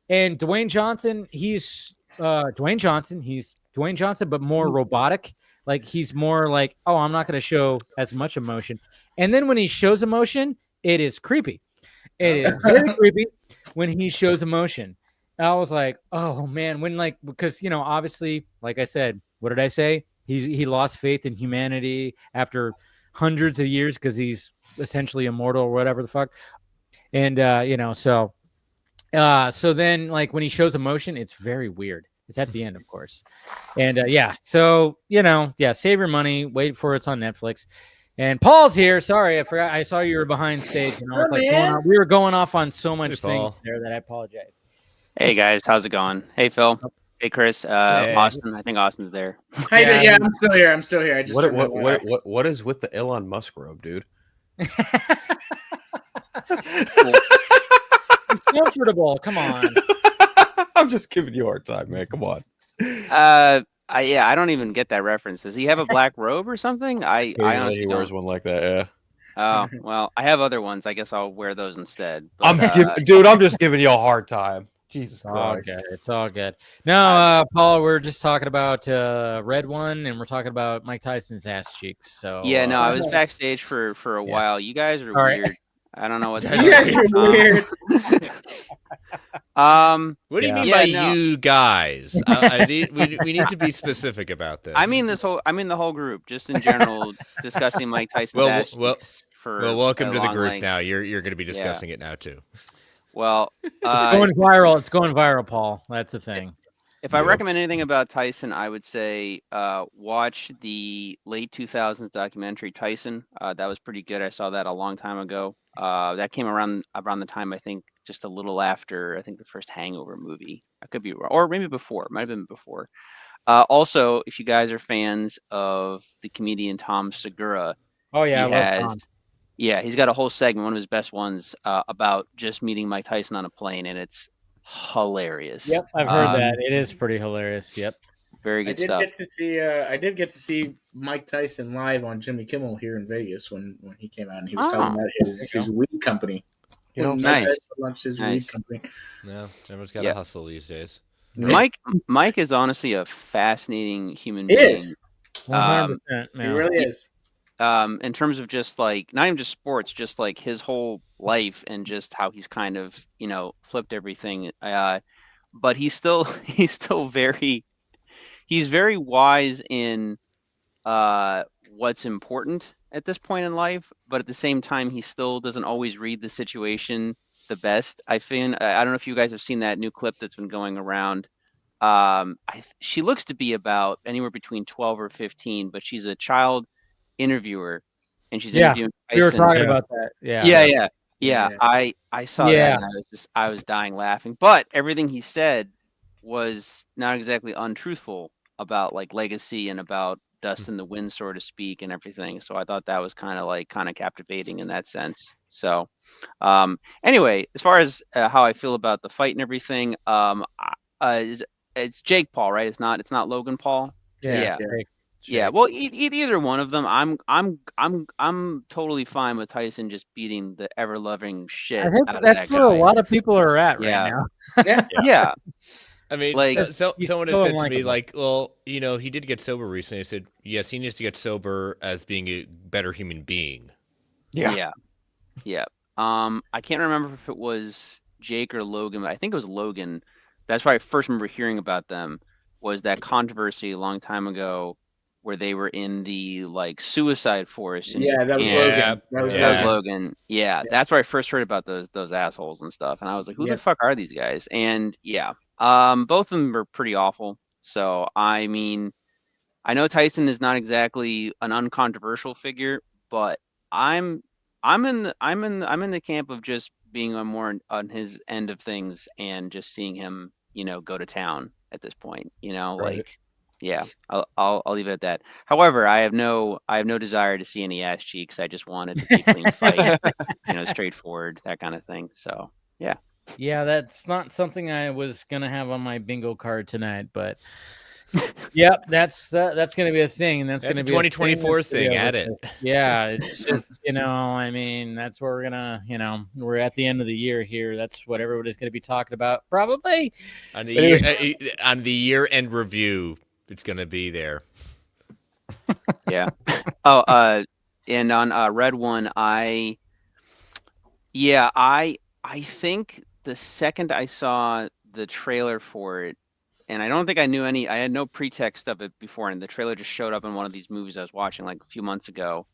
And Dwayne Johnson, he's Dwayne Johnson, but more robotic. Like he's more like, oh, I'm not going to show as much emotion. And then when he shows emotion, it is creepy. It is very creepy when he shows emotion. I was like, oh man, because obviously, like I said, what did I say? He lost faith in humanity after hundreds of years because he's essentially immortal or whatever the fuck. And so then when he shows emotion, it's very weird. It's at the end, of course. And so save your money, wait for it's on Netflix. And Paul's here. Sorry, I forgot. I saw you were behind stage, and I was we were going off on so much things there that I apologize. Hey guys, how's it going? Hey Phil. Hey Chris. Austin. I think Austin's there. Yeah, I'm still here. I just what is with the Elon Musk robe, dude? It's comfortable. Come on. I'm just giving you a hard time, man. Come on. I don't even get that reference. Does he have a black robe or something? I honestly he wears one like that. Yeah. Oh well, I have other ones. I guess I'll wear those instead. But, I'm just giving you a hard time. Jesus Christ. It's all good. No, Paul, we're just talking about Red One, and we're talking about Mike Tyson's ass cheeks. So yeah, no, I was backstage for a while. You guys are weird. Right. I don't know what. You guys are weird. What do you mean by you guys? We need to be specific about this. I mean the whole group, just in general, discussing Mike Tyson's ass cheeks. Welcome to the group now. You're going to be discussing it now too. Well, it's going viral. It's going viral, Paul. That's the thing. If I recommend anything about Tyson, I would say watch the late 2000s documentary Tyson. That was pretty good. I saw that a long time ago. That came around the time, I think, just a little after, I think, the first Hangover movie. I could be wrong. Or maybe before. It might have been before. Also, if you guys are fans of the comedian Tom Segura, I love Tom. Yeah, he's got a whole segment, one of his best ones, about just meeting Mike Tyson on a plane, and it's hilarious. Yep, I've heard that. It is pretty hilarious. Yep. Very good stuff. I did get to see Mike Tyson live on Jimmy Kimmel here in Vegas when he came out, and he was talking about his weed company. Nice. Weed company. Yeah, everyone's got to hustle these days. Mike is honestly a fascinating human being. He is. 100%, he really is. In terms of just like not even just sports, just like his whole life and just how he's kind of flipped everything. But he's very wise in what's important at this point in life. But at the same time, he still doesn't always read the situation the best. I don't know if you guys have seen that new clip that's been going around. She looks to be about anywhere between 12 or 15, but she's a child interviewer, and she's interviewing Tyson. We were talking about that. Yeah. I saw that, and I was dying laughing. But everything he said was not exactly untruthful about like legacy and about dust in the wind, so to speak, and everything. So I thought that was kind of captivating in that sense. So anyway, as far as how I feel about the fight and everything, it's Jake Paul, right? It's not Logan Paul. Yeah. Yeah, well, either one of them. I'm totally fine with Tyson just beating the ever loving shit I think out of that's that where guy. a lot of people are at right Yeah. now. Yeah. I mean, Like, someone has so said to me, unlikable. like, well, you know, he did get sober recently. I said, yes, he needs to get sober as being a better human being. Yeah. I can't remember if it was Jake or Logan, but I think it was Logan. That's why I first remember hearing about them, was that controversy a long time ago where they were in the like suicide forest in Yeah, that was Japan. Logan. That was That was Logan. Logan. Yeah, that's where I first heard about those assholes and stuff. And I was like, who the fuck are these guys? And both of them are pretty awful. So I mean, I know Tyson is not exactly an uncontroversial figure, but I'm I'm in the camp of just being on more on his end of things and just seeing him, go to town at this point. Right. Like, yeah, I'll leave it at that. However, I have no desire to see any ass cheeks. I just want it to be a clean fight, straightforward, that kind of thing. So yeah. Yeah, that's not something I was gonna have on my bingo card tonight, but yep, that's gonna be a thing, and that's That's gonna a be 2024 thing. Add it. Yeah, it's just I mean, that's where we're gonna, we're at the end of the year here. That's what everybody's gonna be talking about, probably On the year-end review. It's gonna be there. Yeah. And on Red One, I think the second I saw the trailer for it, and I don't think I had no pretext of it before, and the trailer just showed up in one of these movies I was watching like a few months ago.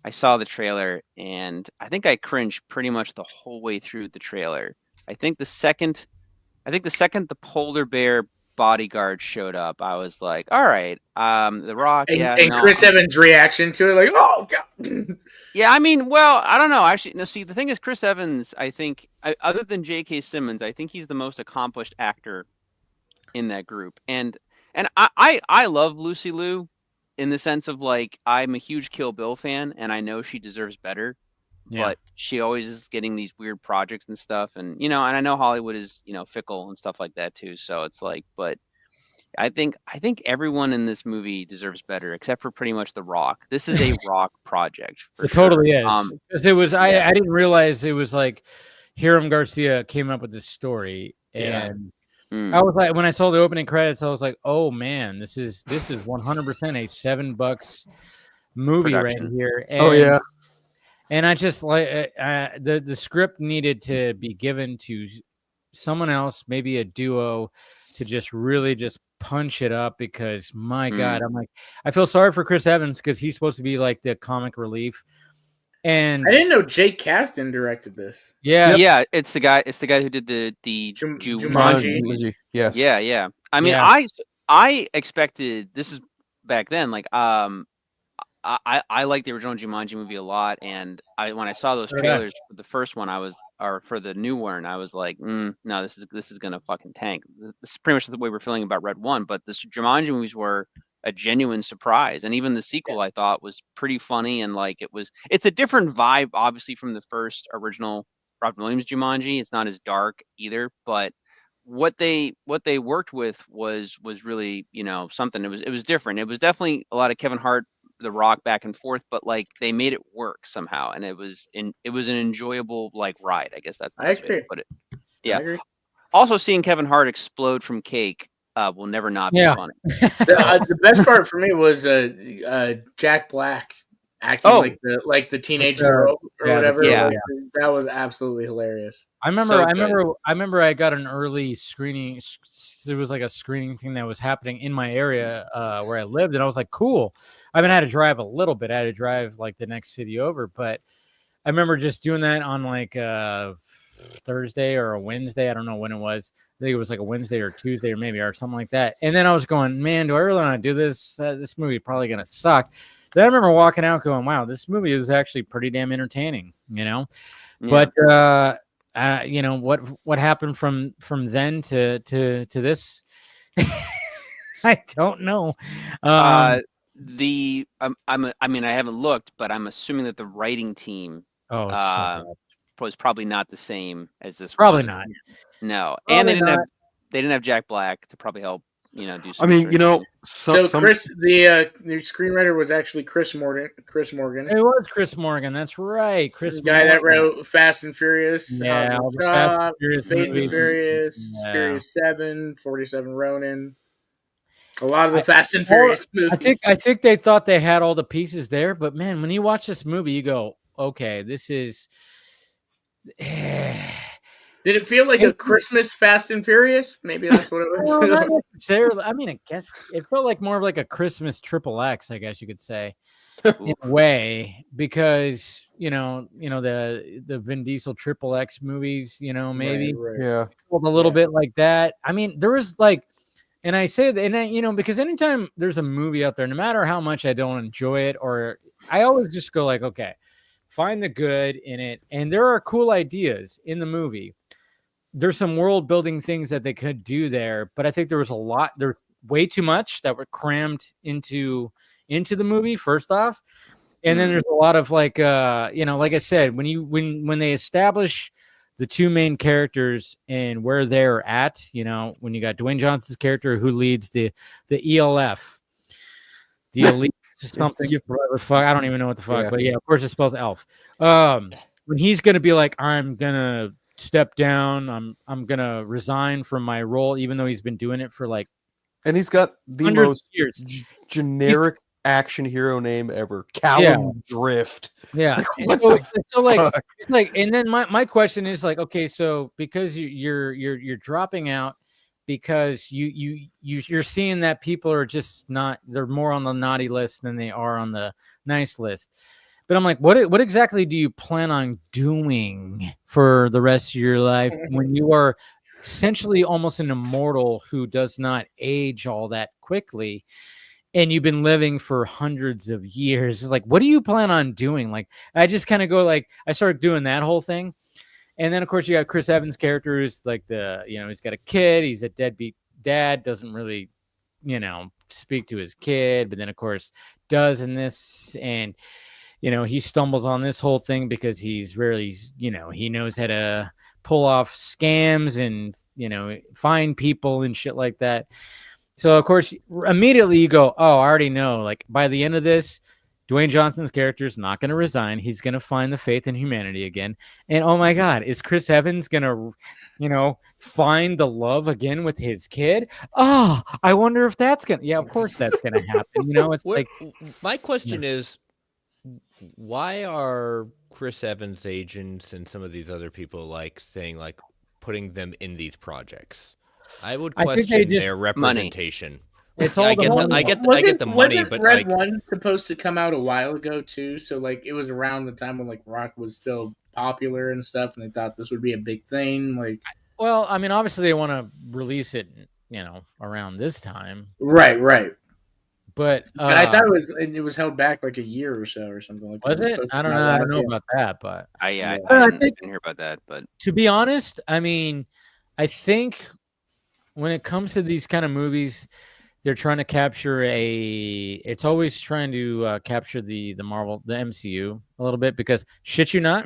I saw the trailer, and I think I cringed pretty much the whole way through the trailer. I think the second the polar bear bodyguard showed up, I was like, all right, The Rock, And Chris Evans' reaction to it, like, oh god. Yeah, I mean, well, I don't know. Actually, no. See, the thing is, Chris Evans, I think, other than J.K. Simmons, I think he's the most accomplished actor in that group. And I love Lucy Liu in the sense of like I'm a huge Kill Bill fan, and I know she deserves better. Yeah. But she always is getting these weird projects and stuff, and and I know Hollywood is fickle and stuff like that too. So it's like, but I think everyone in this movie deserves better, except for pretty much The Rock. This is a Rock project. It totally is. Because it was, I didn't realize it was like Hiram Garcia came up with this story, and I was like, when I saw the opening credits, I was like, oh man, this is 100% a $7 movie production right here. And, and I just like the script needed to be given to someone else, maybe a duo, to just really just punch it up, because my God, I'm like, I feel sorry for Chris Evans because he's supposed to be like the comic relief. And I didn't know Jake Kasdan directed this. Yeah, yeah, it's the guy who did the Jumanji. Yes. Yeah. I mean, I expected, this is back then, like I like the original Jumanji movie a lot, and when I saw those trailers for the first one, or for the new one, I was like, no, this is gonna fucking tank. This is pretty much the way we're feeling about Red One, but the Jumanji movies were a genuine surprise, and even the sequel I thought was pretty funny, and like it's a different vibe, obviously, from the first original Robin Williams Jumanji. It's not as dark either, but what they worked with was really something. It was different. It was definitely a lot of Kevin Hart, The Rock back and forth, but like they made it work somehow, and it was an enjoyable like ride. I guess that's the best way to put it. Yeah. I agree. Also, seeing Kevin Hart explode from cake will never not be funny. The best part for me was Jack Black acting like the teenage girl or whatever. Yeah. That was absolutely hilarious. I remember I got an early screening. There was like a screening thing that was happening in my area where I lived, and I was like, cool. I mean, I had to drive a little bit. I had to drive like the next city over, but I remember just doing that on like a Thursday or a Wednesday. I don't know when it was. I think it was like a Wednesday or Tuesday or something like that. And then I was going, man, do I really want to do this? This movie is probably going to suck. Then I remember walking out going, wow, this movie is actually pretty damn entertaining, Yeah. But, what happened from then to this? I don't know. I haven't looked, but I'm assuming that the writing team was probably not the same as this. Probably one. not. No, probably and they didn't have Jack Black to probably help do some. I mean, Chris, the screenwriter was actually Chris Morgan. It was Chris Morgan. That's right, Chris. The guy that wrote Fast and Furious, Yeah, all the Fast and Furious Fate and the movies. Furious, Yeah. Furious 7, 47 Ronin. A lot of the Fast and Furious movies. I think they thought they had all the pieces there, but man, when you watch this movie, you go, okay, this is. Did it feel like a Christmas Fast and Furious? Maybe that's what it was. No, not necessarily. I mean, I guess it felt like more of like a Christmas XXX, I guess you could say, in a way, because the Vin Diesel XXX movies, maybe yeah, a little bit like that. I mean, there was like, and I say that, and because anytime there's a movie out there, no matter how much I don't enjoy it, or I always just go like, okay, find the good in it, and there are cool ideas in the movie. There's some world building things that they could do there, but I think there's way too much that were crammed into the movie first off. And then there's a lot of like I said, when they establish the two main characters and where they're at, when you got Dwayne Johnson's character who leads the ELF, the elite something, whatever fuck, I don't even know what the fuck, but yeah, of course it spells elf. When he's gonna be like, I'm gonna step down, I'm gonna resign from my role, even though he's been doing it for like, and he's got the most generic action hero name ever, Callum Drift. Yeah. And then my question is like, okay, so because you're dropping out because you're seeing that people are just not, they're more on the naughty list than they are on the nice list. But I'm like, what exactly do you plan on doing for the rest of your life when you are essentially almost an immortal who does not age all that quickly, and you've been living for hundreds of years? It's like, what do you plan on doing? Like, I just kind of go like, I started doing that whole thing. And then, of course, you got Chris Evans' character who's like he's got a kid. He's a deadbeat dad, doesn't really, speak to his kid. But then, of course, does in this. And, he stumbles on this whole thing because he's really, he knows how to pull off scams and, find people and shit like that. So, of course, immediately you go, oh, I already know. Like, by the end of this, Dwayne Johnson's character is not going to resign. He's going to find the faith in humanity again. And, oh, my God, is Chris Evans going to, find the love again with his kid? Oh, I wonder if that's going to – yeah, of course that's going to happen. It's like – my question is, why are Chris Evans' agents and some of these other people, like, saying, like, putting them in these projects? I would question their representation. Money. It's all I get the money, but Red One supposed to come out a while ago too. So like it was around the time when like rock was still popular and stuff, and they thought this would be a big thing. Like, well, I mean, obviously they want to release it, around this time. Right. But I thought it was held back like a year or so or something like that. Was it? I don't know. I don't know about that, but I didn't hear about that. But to be honest, I mean, I think when it comes to these kind of movies, they're trying to capture it's always trying to capture the Marvel, the MCU a little bit, because shit you not,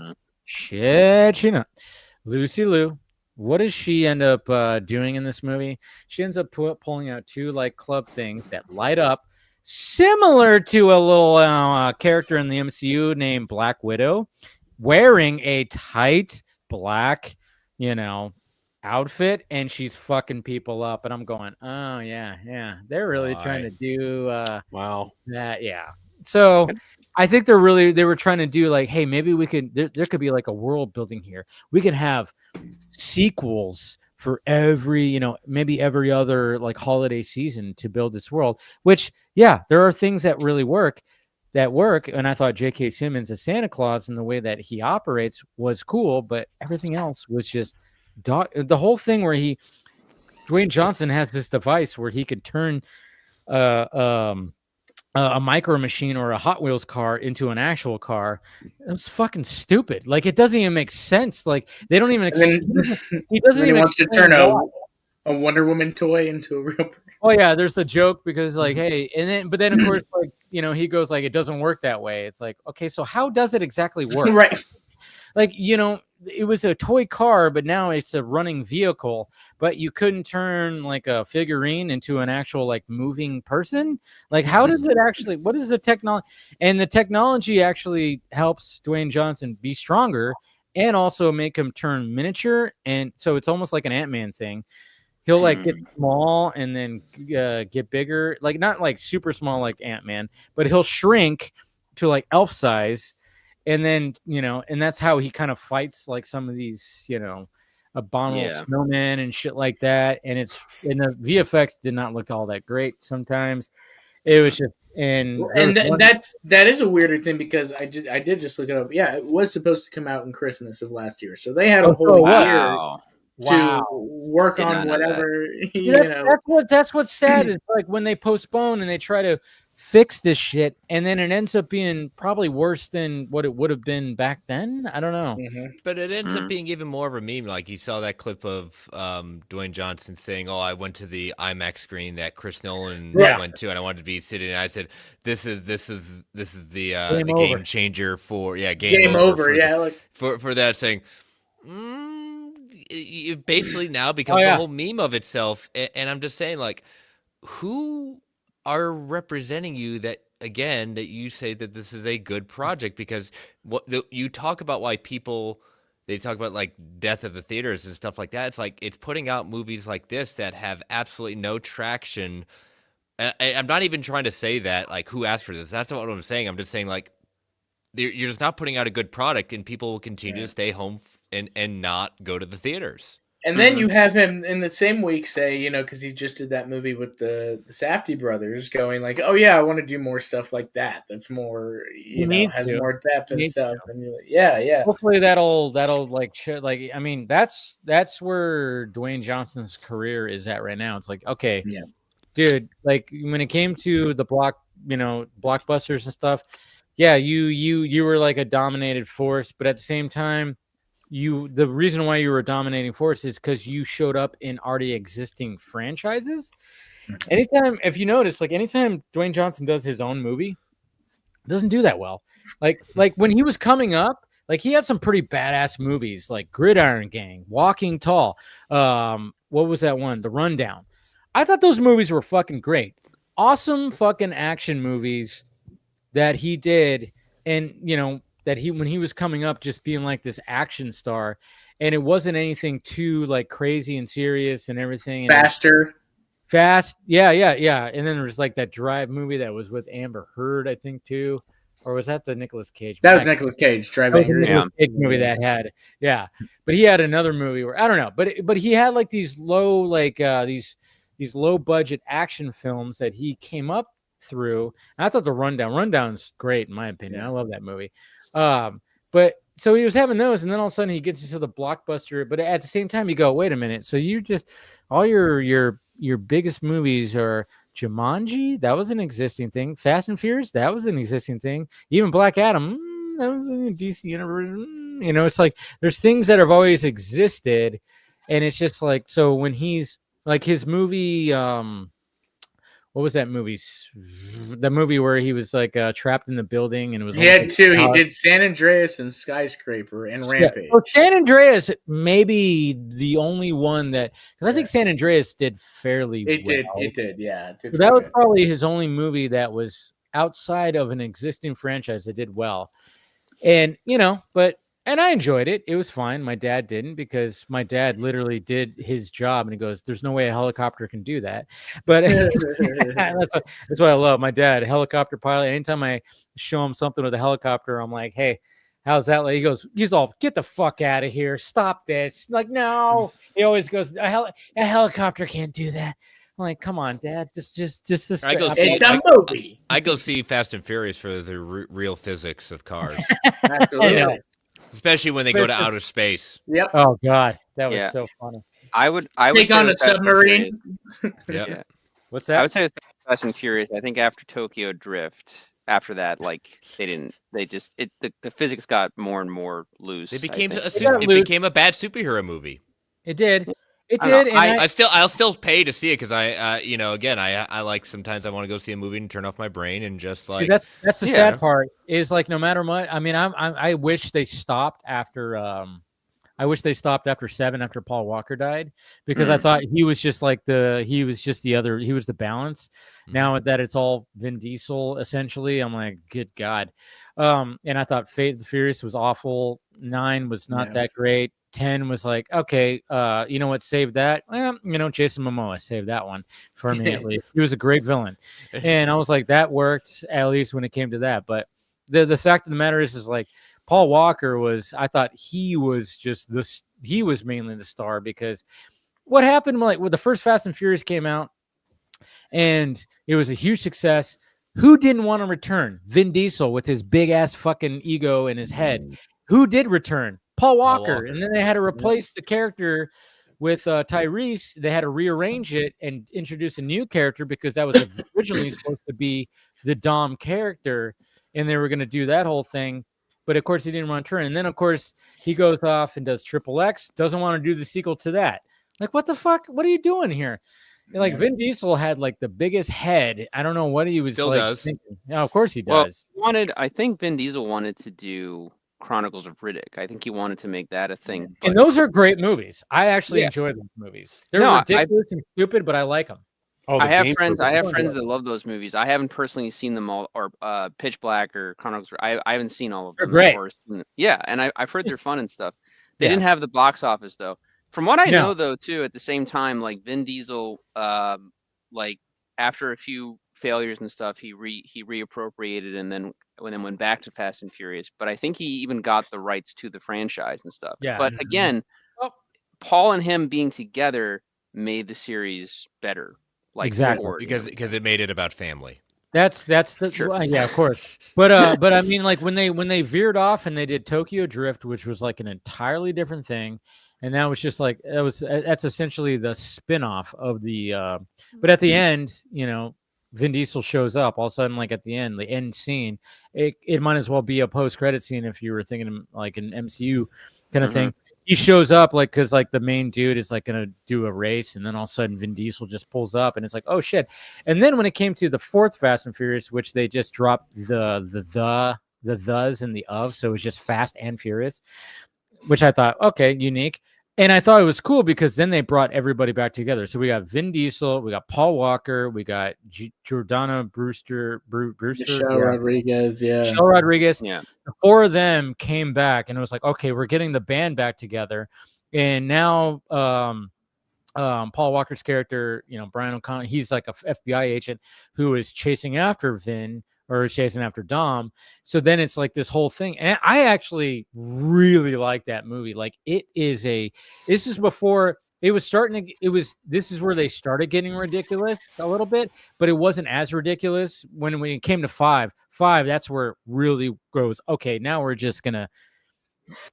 Lucy Liu, what does she end up doing in this movie? She ends up pulling out two like club things that light up, similar to a little character in the MCU named Black Widow, wearing a tight black, outfit, and she's fucking people up, and I'm going, oh yeah, they're really trying to do that. Yeah, so I think they were trying to do like, hey, maybe we could there could be like a world building here. We can have sequels for every maybe every other like holiday season to build this world, which there are things that really work, and I thought J.K. Simmons as Santa Claus and the way that he operates was cool, but everything else was just the whole thing where Dwayne Johnson has this device where he could turn a micro machine or a Hot Wheels car into an actual car. It's fucking stupid. Like, it doesn't even make sense. Like, they don't even. He doesn't even wants to turn a Wonder Woman toy into a real person. Oh yeah, there's the joke because like, hey, but then of course like he goes like, it doesn't work that way. It's like, okay, so how does it exactly work? Right. Like it was a toy car, but now it's a running vehicle. But you couldn't turn like a figurine into an actual like moving person. Like, how does it actually? What is the technology? And the technology actually helps Dwayne Johnson be stronger and also make him turn miniature. And so it's almost like an Ant-Man thing. He'll like get small and then get bigger, like not like super small like Ant-Man, but he'll shrink to like elf size. And then, and that's how he kind of fights like some of these, abominable snowmen and shit like that. And the VFX did not look all that great sometimes. It was just that is a weirder thing because I did just look it up. Yeah, it was supposed to come out in Christmas of last year, so they had a whole year to work on whatever. That's what's sad is like when they postpone and they try to fix this shit, and then it ends up being probably worse than what it would have been back then. I don't know, but it ends up being even more of a meme. Like you saw that clip of Dwayne Johnson saying, "Oh, I went to the IMAX screen that Chris Nolan went to, and I wanted to be sitting." And I said, "This is the game changer for game over for that saying." It basically now becomes a whole meme of itself, and I'm just saying, like, who are representing you that you say that this is a good project? Because you talk about why they talk about like death of the theaters and stuff like that. It's like it's putting out movies like this that have absolutely no traction. I'm not even trying to say that like who asked for this. That's not what I'm saying. I'm just saying like you're just not putting out a good product, and people will continue to stay home and not go to the theaters. And then you have him in the same week say, because he just did that movie with the Safdie brothers, going like, "Oh yeah, I want to do more stuff like that. That's more, has more depth and stuff." And you're like, yeah. Hopefully that'll like I mean, that's where Dwayne Johnson's career is at right now. It's like, okay, dude, like when it came to the blockbusters and stuff, you were like a dominated force, but at the same time, the reason why you were a dominating force is because you showed up in already existing franchises. Anytime, if you notice, like anytime Dwayne Johnson does his own movie, it doesn't do that well. Like when he was coming up, like he had some pretty badass movies like Gridiron Gang, Walking Tall. What was that one? The Rundown. I thought those movies were fucking great. Awesome fucking action movies that he did. And, that when he was coming up, just being like this action star, and it wasn't anything too like crazy and serious and everything. Fast. Yeah. And then there was like that Drive movie that was with Amber Heard, I think too. Or was that the Nicolas Cage? That was Nicolas Cage, Drive Angry. Cage movie that had, but he had another movie where I don't know, but he had like these low, like these low budget action films that he came up through. And I thought the Rundown's great in my opinion. I love that movie. But so he was having those, and then all of a sudden he gets into the blockbuster. But at the same time, you go, wait a minute. So you just all your biggest movies are Jumanji. That was an existing thing. Fast and Furious. That was an existing thing. Even Black Adam. That was in the DC universe. It's like there's things that have always existed, and it's just like so when he's like his movie. What was that movie? The movie where he was like trapped in the building and it was. He had two. He did San Andreas and Skyscraper and Rampage. Well, San Andreas may be the only one that because I think San Andreas did fairly. It did. Yeah. So that was probably his only movie that was outside of an existing franchise that did well, and and I enjoyed it. It was fine. My dad didn't because my dad literally did his job and he goes, "There's no way a helicopter can do that." But that's what I love. My dad, a helicopter pilot. Anytime I show him something with a helicopter, I'm like, "Hey, how's that?" He's all, "Get the fuck out of here. Stop this." I'm like, no. He always goes, a helicopter can't do that. I'm like, come on, Dad. Just. It's a movie. I go see Fast and Furious for the real physics of cars. Absolutely. Especially when they go to outer space. Yep. Oh God, that was so funny. I would take on a submarine. Yeah. What's that? I would say with Fast and Furious. I think after Tokyo Drift, after that, like the physics got more and more loose. It became a bad superhero movie. It did. It did. And I'll still pay to see it because I like sometimes I want to go see a movie and turn off my brain and just like. See, that's the sad part is like no matter what. I mean, I wish they stopped after I wish they stopped after 7 after Paul Walker died, because I thought he was just like he was the balance. Now that it's all Vin Diesel essentially, I'm like, good God. And I thought Fate of the Furious was awful. 9 was not that great. 10 was like, okay, you know what, save that. Well, Jason Momoa saved that one for me at least. He was a great villain. And I was like, that worked at least when it came to that. But the fact of the matter is like, Paul Walker I thought he was just he was mainly the star, because what happened like when the first Fast and Furious came out and it was a huge success, who didn't want to return? Vin Diesel with his big ass fucking ego in his head. Who did return? Paul Walker. And then they had to replace the character with Tyrese. They had to rearrange it and introduce a new character, because that was originally supposed to be the Dom character, and they were going to do that whole thing. But of course, he didn't want to turn. And then, of course, he goes off and does Triple X. Doesn't want to do the sequel to that. Like, what the fuck? What are you doing here? Like, Vin Diesel had like the biggest head. I don't know what he was thinking. Yeah, of course he does. Well, I think Vin Diesel wanted to do Chronicles of Riddick. I think he wanted to make that a thing. And those are great movies. I actually enjoy those movies. They're ridiculous and stupid, but I like them. Oh, I have friends that love those movies. I haven't personally seen them all, or Pitch Black or Chronicles. I haven't seen all of them. They're great. Yeah, and I've heard they're fun and stuff. They didn't have the box office though. From what I know though, too, at the same time, like Vin Diesel, like after a few failures and stuff, he reappropriated and then went back to Fast and Furious. But I think he even got the rights to the franchise and stuff. Yeah. But again, Paul and him being together made the series better. Like exactly, because it made it about family. That's yeah, of course. But I mean, like when they veered off and they did Tokyo Drift, which was like an entirely different thing, and that was just like that's essentially the spin-off of the. But at the end, Vin Diesel shows up all of a sudden, like at the end scene. It might as well be a post-credit scene if you were thinking like an MCU kind of thing. He shows up like because like the main dude is like gonna do a race, and then all of a sudden Vin Diesel just pulls up, and it's like, oh shit. And then when it came to the 4th Fast and Furious, which they just dropped the thes and the of, so it was just Fast and Furious, which I thought, okay, unique. And I thought it was cool because then they brought everybody back together. So we got Vin Diesel, we got Paul Walker, we got Jordana Brewster, Michelle Rodriguez, Michelle Rodriguez. Yeah. The 4 of them came back, and it was like, okay, we're getting the band back together. And now Paul Walker's character, Brian O'Connor, he's like a FBI agent who is chasing after Vin, or chasing after Dom. So then it's like this whole thing. And I actually really like that movie. Like this is before it was this is where they started getting ridiculous a little bit, but it wasn't as ridiculous when it came to 5. That's where it really goes, okay, now we're just going to.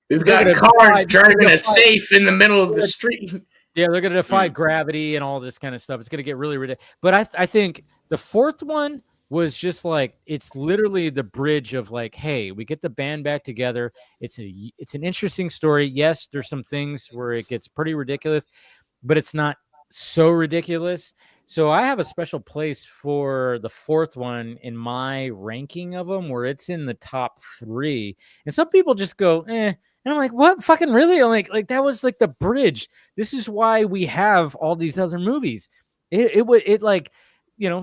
We've got cars driving a safe in the middle of the street. Yeah, they're going to defy gravity and all this kind of stuff. It's going to get really ridiculous. But I think the 4th one was just like, it's literally the bridge of like, hey, we get the band back together. It's an interesting story. Yes, there's some things where it gets pretty ridiculous, but it's not so ridiculous. So I have a special place for the 4th one in my ranking of them, where it's in the top 3. And some people just go, eh. And I'm like, what? Fucking really? I'm like that was like the bridge. This is why we have all these other movies. It like,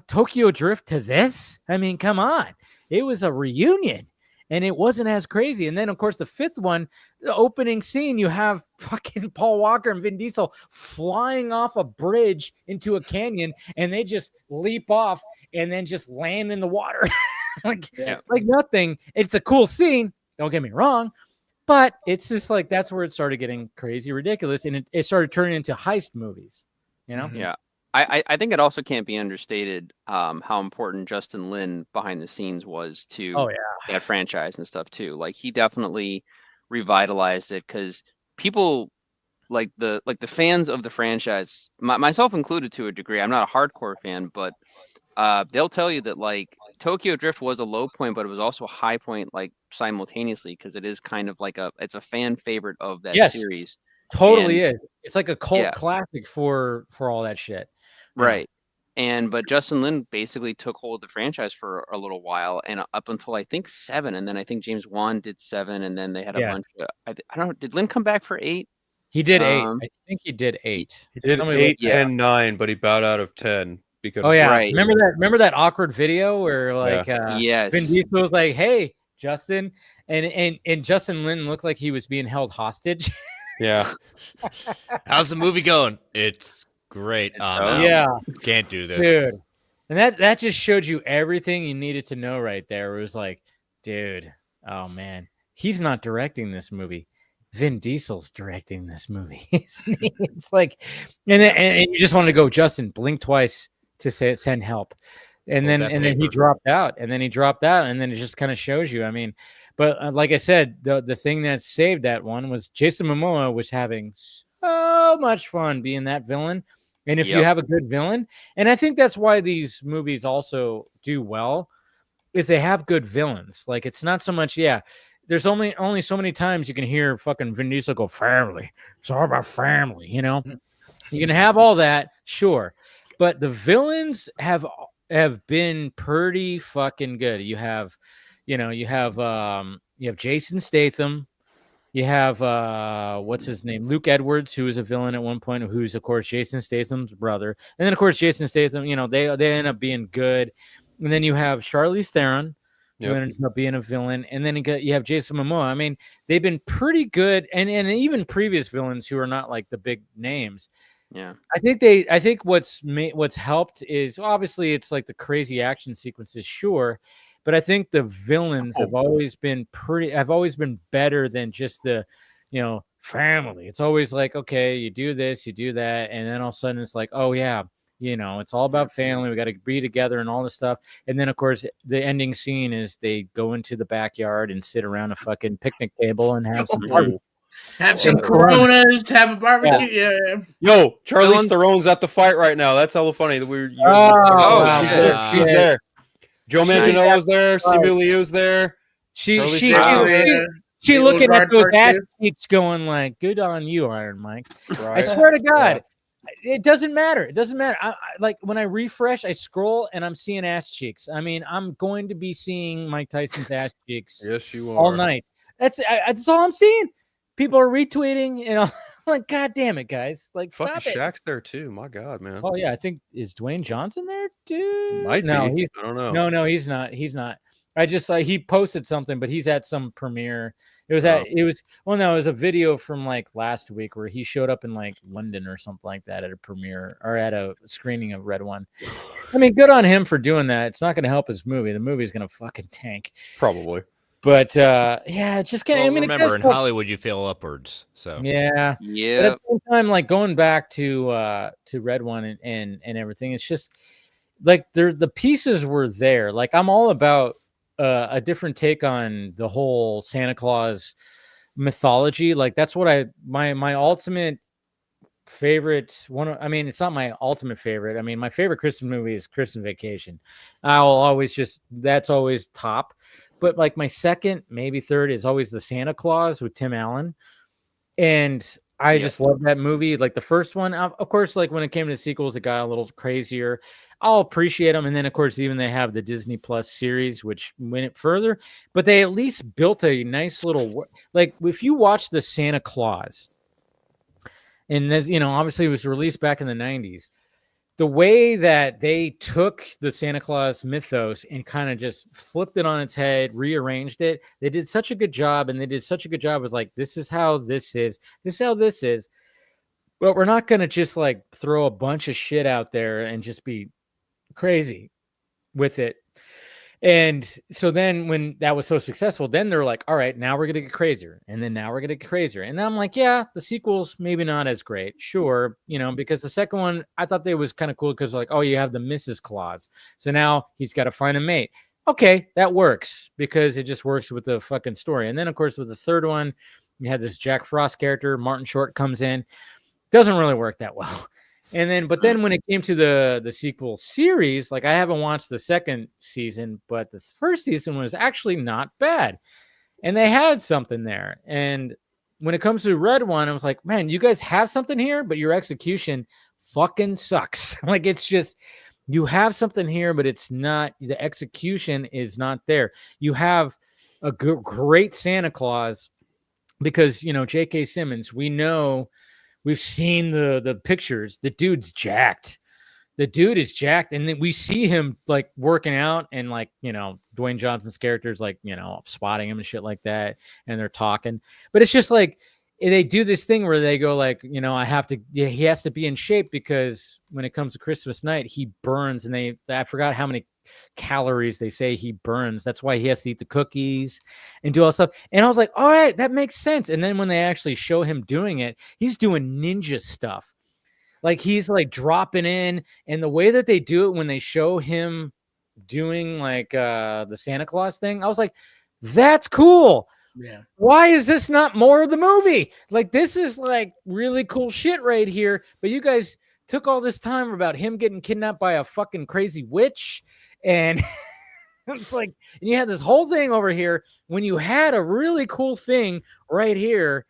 Tokyo Drift to this. I mean, come on. It was a reunion, and it wasn't as crazy. And then, of course, the 5th one, the opening scene, you have fucking Paul Walker and Vin Diesel flying off a bridge into a canyon, and they just leap off and then just land in the water like nothing. It's a cool scene. Don't get me wrong. But it's just like, that's where it started getting crazy ridiculous, and it started turning into heist movies, Yeah. I think it also can't be understated how important Justin Lin behind the scenes was to that franchise and stuff too. Like, he definitely revitalized it, because people like the fans of the franchise, myself included to a degree. I'm not a hardcore fan, but they'll tell you that like Tokyo Drift was a low point, but it was also a high point like simultaneously, because it is kind of like it's a fan favorite of that series. Totally is. It's like a cult classic for all that shit. Right. But Justin Lin basically took hold of the franchise for a little while, and up until I think 7, and then I think James Wan did 7, and then they had a bunch of. I don't know. Did Lin come back for 8? He did 8. I think he did 8. He did 8 and 9, but he bowed out of 10 because. Oh yeah, Right. Remember that awkward video where like yes, Vin Diesel was like, "Hey, Justin," and Justin Lin looked like he was being held hostage. Yeah. How's the movie going? It's great. Yeah, can't do this, dude. And that just showed you everything you needed to know right there. It was like, dude, oh man, he's not directing this movie. Vin Diesel's directing this movie. It's like, and you just wanted to go, Justin, blink twice to say send help, and then he dropped out, and then it just kind of shows you. I mean, but like I said, the thing that saved that one was Jason Momoa was having so much fun being that villain. And if you have a good villain, and I think that's why these movies also do well, is they have good villains. Like it's not so much, there's only so many times you can hear fucking Vin Diesel go, family. It's all about family, you know? You can have all that, sure. But the villains have been pretty fucking good. You have Jason Statham. You have what's his name? Luke Edwards, who was a villain at one point, who's of course Jason Statham's brother. And then of course Jason Statham, they end up being good. And then you have Charlize Theron, who ends up being a villain. And then you have Jason Momoa. I mean, they've been pretty good, and even previous villains who are not like the big names. Yeah, I think what's helped is obviously it's like the crazy action sequences, sure, but I think the villains have always been better than just the, family. It's always like, okay, you do this, you do that, and then all of a sudden it's like, oh yeah, it's all about family. We got to be together and all this stuff. And then of course the ending scene is they go into the backyard and sit around a fucking picnic table and have some party. Have some Coronas, have a barbecue. Yeah. Yo, Charlize Theron's at the fight right now. That's hella funny. She's there. Joe Manganiello's there. Simu Liu's there. She looking at those ass cheeks going like, good on you, Iron Mike. Right. I swear to God, it doesn't matter. It doesn't matter. I like when I refresh, I scroll and I'm seeing ass cheeks. I mean, I'm going to be seeing Mike Tyson's ass cheeks. Yes, you are. All night. That's all I'm seeing. People are retweeting, I'm like, God damn it, guys! Like, fucking stop it. Shaq's there too. My God, man. Oh yeah, I think is Dwayne Johnson there too? Might be. I don't know. No, he's not. He's not. I just he posted something, but he's at some premiere. It was a video from like last week where he showed up in like London or something like that at a premiere or at a screening of Red One. I mean, good on him for doing that. It's not going to help his movie. The movie's going to fucking tank. Probably. But it's just kind of. Remember, in Hollywood, you feel upwards. So yeah. But at the same time, like going back to Red One and everything, it's just like the pieces were there. Like I'm all about a different take on the whole Santa Claus mythology. Like that's what my ultimate favorite one. I mean, it's not my ultimate favorite. I mean, my favorite Christmas movie is Christmas Vacation. I'll always that's always top. But like my second, maybe third is always the Santa Claus with Tim Allen. And I just love that movie. Like the first one, of course, like when it came to the sequels, it got a little crazier. I'll appreciate them. And then of course, even they have the Disney Plus series, which went it further, but they at least built a nice little, like if you watch the Santa Claus, and this, obviously it was released back in the 90s. The way that they took the Santa Claus mythos and kind of just flipped it on its head, rearranged it. They did such a good job, and they did such a good job. It was like, this is how this is. This is how this is. But we're not going to just like throw a bunch of shit out there and just be crazy with it. And so then when that was so successful, then they're like, all right, now we're going to get crazier. And then now we're going to get crazier. And I'm like, yeah, the sequel's maybe not as great. Sure. Because the second one, I thought they was kind of cool because like, oh, you have the Mrs. Claus. So now he's got to find a mate. Okay, that works because it just works with the fucking story. And then of course, with the third one, you had this Jack Frost character. Martin Short comes in. Doesn't really work that well. But then when it came to the sequel series, like I haven't watched the second season, but the first season was actually not bad. And they had something there. And when it comes to Red One, I was like, man, you guys have something here, but your execution fucking sucks. Like it's just, you have something here, but it's not, the execution is not there. You have a great Santa Claus because, you know, J.K. Simmons, we've seen the pictures. The dude's jacked. The dude is jacked. And then we see him like working out, and like, you know, Dwayne Johnson's character's like, you know, spotting him and shit like that. And they're talking, but it's just like, they do this thing where they go like, you know, he has to be in shape because when it comes to Christmas night, he burns. And I forgot how many calories they say he burns. That's why he has to eat the cookies and do all stuff. And I was like, all right, that makes sense. And then when they actually show him doing it, he's doing ninja stuff. Like he's like dropping in, and the way that they do it when they show him doing like the Santa Claus thing, I was like, that's cool. Yeah. Why is this not more of the movie? Like, this is like really cool shit right here. But you guys took all this time about him getting kidnapped by a fucking crazy witch. And it's like, and you had this whole thing over here when you had a really cool thing right here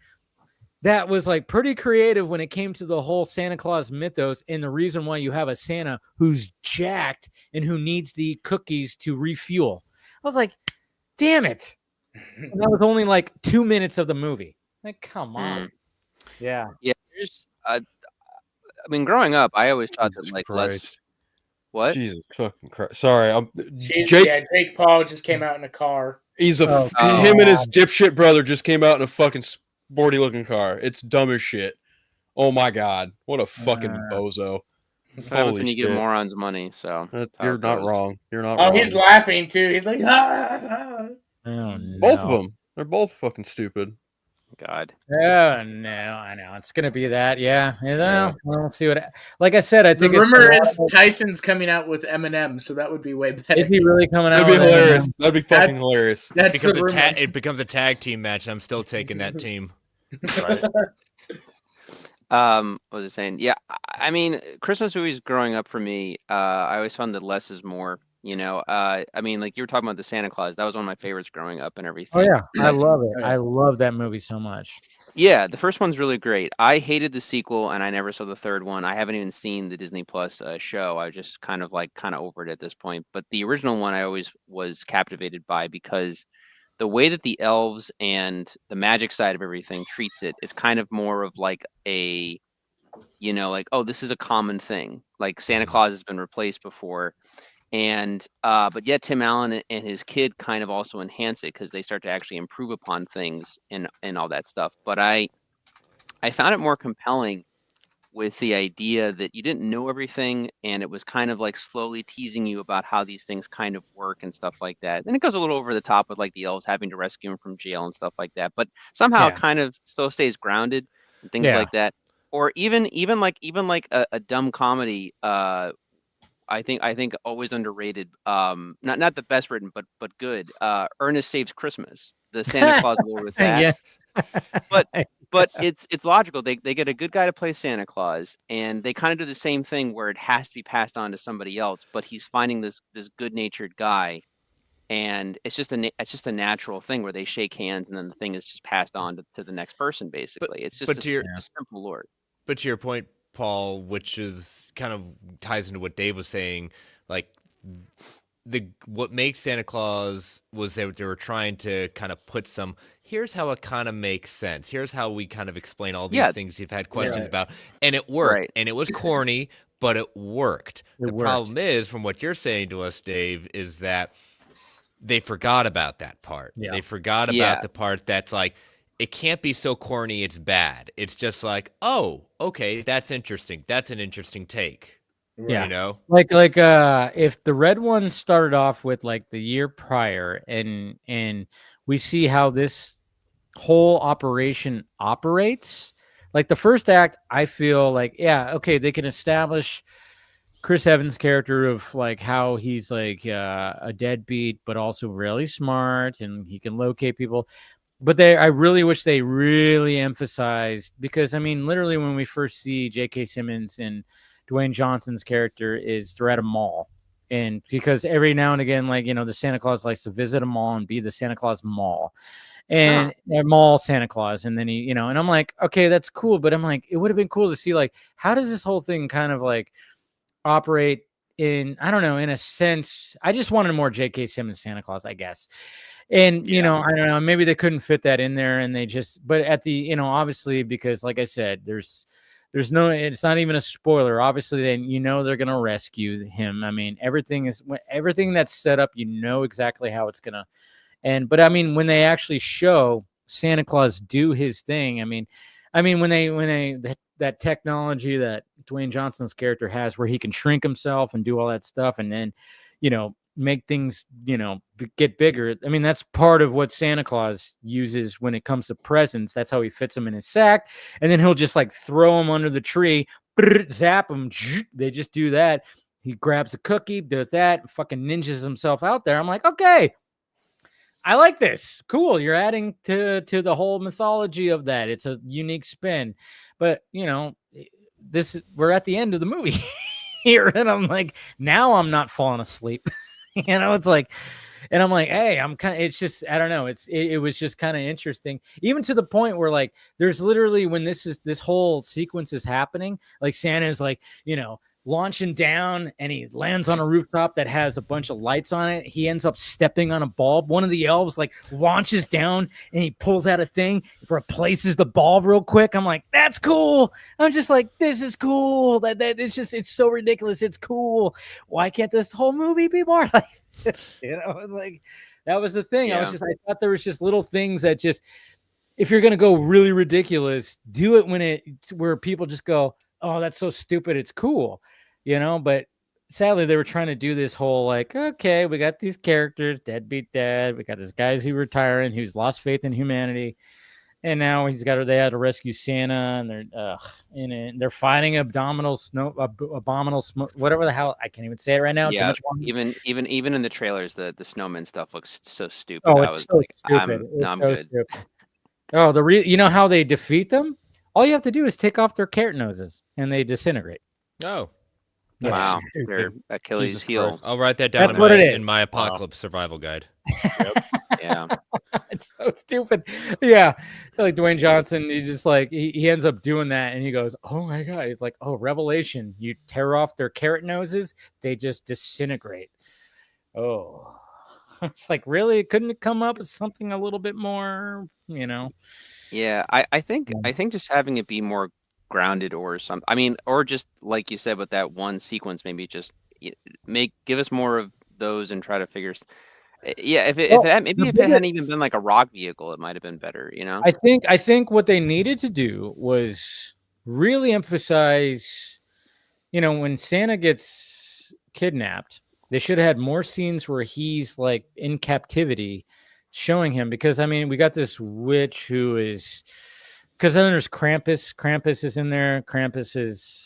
that was like pretty creative when it came to the whole Santa Claus mythos, and the reason why you have a Santa who's jacked and who needs to eat cookies to refuel. I was like, damn it. And that was only like 2 minutes of the movie. Like, come on. Yeah. Yeah. I mean, growing up, I always thought Jesus that like Christ. less. What? Jesus fucking Christ. Sorry. Jake Paul just came out in a car. He's him and his dipshit brother just came out in a fucking sporty looking car. It's dumb as shit. Oh my God. What a fucking bozo. That's what happens when you give morons money. So you're not wrong. You're not wrong. Oh, he's laughing too. He's like, ah. Oh, no. Both of them. They're both fucking stupid. God. Oh no, I know it's gonna be that. Yeah, you know. Well, let's see what. Like I said, I think the rumor is Tyson's coming out with Eminem, so that would be way better. Is he really coming out? That'd be hilarious. That'd be fucking hilarious. It becomes a tag team match. I'm still taking that team. Right. What was I saying? Yeah, I mean, Christmas movies growing up for me, I always found that less is more. You know, I mean, like you were talking about the Santa Claus. That was one of my favorites growing up and everything. Oh yeah, I love it. I love that movie so much. Yeah, the first one's really great. I hated the sequel, and I never saw the third one. I haven't even seen the Disney Plus show. I just kind of over it at this point. But the original one, I always was captivated by because the way that the elves and the magic side of everything treats it, it's kind of more of like a, you know, like, oh, this is a common thing. Like Santa Claus has been replaced before. And but yet Tim Allen and his kid kind of also enhance it because they start to actually improve upon things and all that stuff. But I found it more compelling with the idea that you didn't know everything, and it was kind of like slowly teasing you about how these things kind of work and stuff like that. And it goes a little over the top with like the elves having to rescue him from jail and stuff like that. But somehow it kind of still stays grounded and things like that. Or even like a dumb comedy. I think always underrated. Not the best written, but good. Ernest Saves Christmas. The Santa Claus lore with that. But it's logical. They get a good guy to play Santa Claus, and they kind of do the same thing where it has to be passed on to somebody else. But he's finding this good-natured guy, and it's just a natural thing where they shake hands, and then the thing is just passed on to the next person. Basically, it's just a simple lore. But to your point, Paul, which is kind of ties into what Dave was saying, like what makes Santa Claus was they were trying to kind of put some, here's how it kind of makes sense. Here's how we kind of explain all these things you've had questions about. And it worked. Right. And it was corny, but it worked. The problem is, from what you're saying to us, Dave, is that they forgot about that part. Yeah. They forgot about the part that's like, it can't be so corny it's bad. It's just like, oh, okay, that's interesting. That's an interesting take. Yeah. You know? Like if the red one started off with like the year prior and we see how this whole operation operates, like the first act, I feel like, yeah, okay, they can establish Chris Evans' character of like how he's like a deadbeat, but also really smart and he can locate people. But I really wish they really emphasized, because I mean, literally when we first see J.K. Simmons and Dwayne Johnson's character is they're at a mall, and because every now and again, like, you know, the Santa Claus likes to visit a mall and be the Santa Claus mall and mall Santa Claus. And then he, you know, and I'm like, okay, that's cool. But I'm like, it would have been cool to see like, how does this whole thing kind of like operate in, I don't know, in a sense. I just wanted more J.K. Simmons Santa Claus, I guess. And you know, I don't know, maybe they couldn't fit that in there, and they just. But at the, you know, obviously, because like I said, there's no, it's not even a spoiler. Obviously, then you know they're gonna rescue him. I mean, everything that's set up. You know exactly how it's gonna end. But I mean, when they actually show Santa Claus do his thing, I mean, when they that technology that Dwayne Johnson's character has, where he can shrink himself and do all that stuff, and then, you know, make things, you know, get bigger. I mean, that's part of what Santa Claus uses when it comes to presents. That's how he fits them in his sack, and then he'll just like throw them under the tree, zap them. They just do that. He grabs a cookie, does that, fucking ninjas himself out there. I'm like, okay, I like this. Cool. You're adding to the whole mythology of that. It's a unique spin. But, you know, we're at the end of the movie here, and I'm like, now I'm not falling asleep. You know, it's like, and I'm like, hey, it's just, I don't know. It was just kind of interesting, even to the point where, like, there's literally, when this whole sequence is happening, like Santa is like, you know, launching down, and he lands on a rooftop that has a bunch of lights on it. He ends up stepping on a bulb. One of the elves like launches down, and he pulls out a thing, replaces the bulb real quick. I'm like, that's cool. I'm just like, this is cool. That it's so ridiculous. It's cool. Why can't this whole movie be more like this? You know, like, that was the thing. I thought there was just little things that just, if you're gonna go really ridiculous, do it where people just go, oh, that's so stupid, it's cool, you know. But sadly, they were trying to do this whole, like, okay, we got these characters, deadbeat dad, we got this guy who's retiring, who's lost faith in humanity, and now they had to rescue Santa, and they're fighting abominable whatever the hell, I can't even say it right now. Yeah, even in the trailers, the snowman stuff looks so stupid. Oh, it's so stupid. I'm good. Stupid. Oh, you know how they defeat them? All you have to do is take off their carrot noses, and they disintegrate. Oh, wow! Their Achilles heel. Christ. I'll write that down in my apocalypse survival guide. Yep. Yeah, it's so stupid. Yeah, like Dwayne Johnson, he just like he ends up doing that, and he goes, "Oh my god!" It's like, "Oh, revelation! You tear off their carrot noses, they just disintegrate." Oh, it's like, really? Couldn't it come up with something a little bit more, you know? Yeah, I think just having it be more grounded or something. I mean, or just like you said with that one sequence, maybe just give us more of those and try to figure. Yeah, if it hadn't even been like a rock vehicle, it might have been better. You know, I think what they needed to do was really emphasize, you know, when Santa gets kidnapped, they should have had more scenes where he's like in captivity, showing him, because I mean, we got this witch who is, because then there's Krampus. Krampus is in there. Krampus is,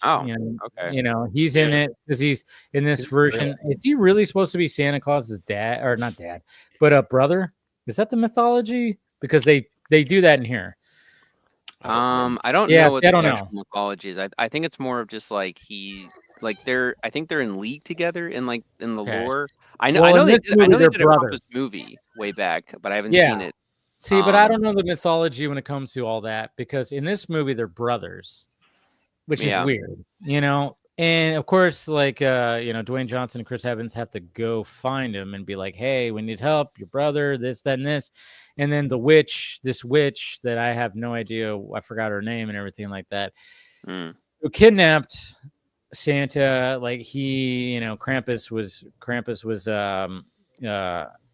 you know, he's in it because he's in this version. Is he really supposed to be Santa Claus's dad, or not dad, but brother? Is that the mythology? Because they do that in here. I don't know what the actual mythology is. I think it's more of just like I think they're in league together in the lore. I know they did a Krampus movie way back, but I haven't seen it. See, but I don't know the mythology when it comes to all that, because in this movie they're brothers, which is weird, you know. And of course, like you know, Dwayne Johnson and Chris Evans have to go find him and be like, "Hey, we need help. Your brother, this, that, and this." And then this witch that I have no idea, I forgot her name and everything like that, who kidnapped Santa. Like Krampus was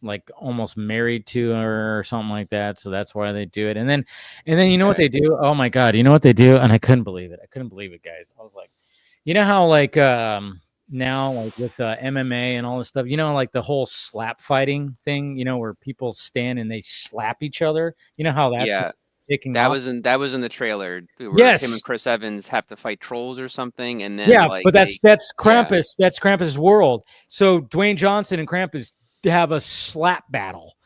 like almost married to her or something like that, so that's why they do it. And then you know what they do? Oh my god, you know what they do? And I couldn't believe it, guys. I was like, you know how like now, like with MMA and all this stuff, you know, like the whole slap fighting thing, you know, where people stand and they slap each other, you know how that's that was in the trailer where him and Chris Evans have to fight trolls or something, and then but that's Krampus. That's Krampus' world. So Dwayne Johnson and Krampus have a slap battle.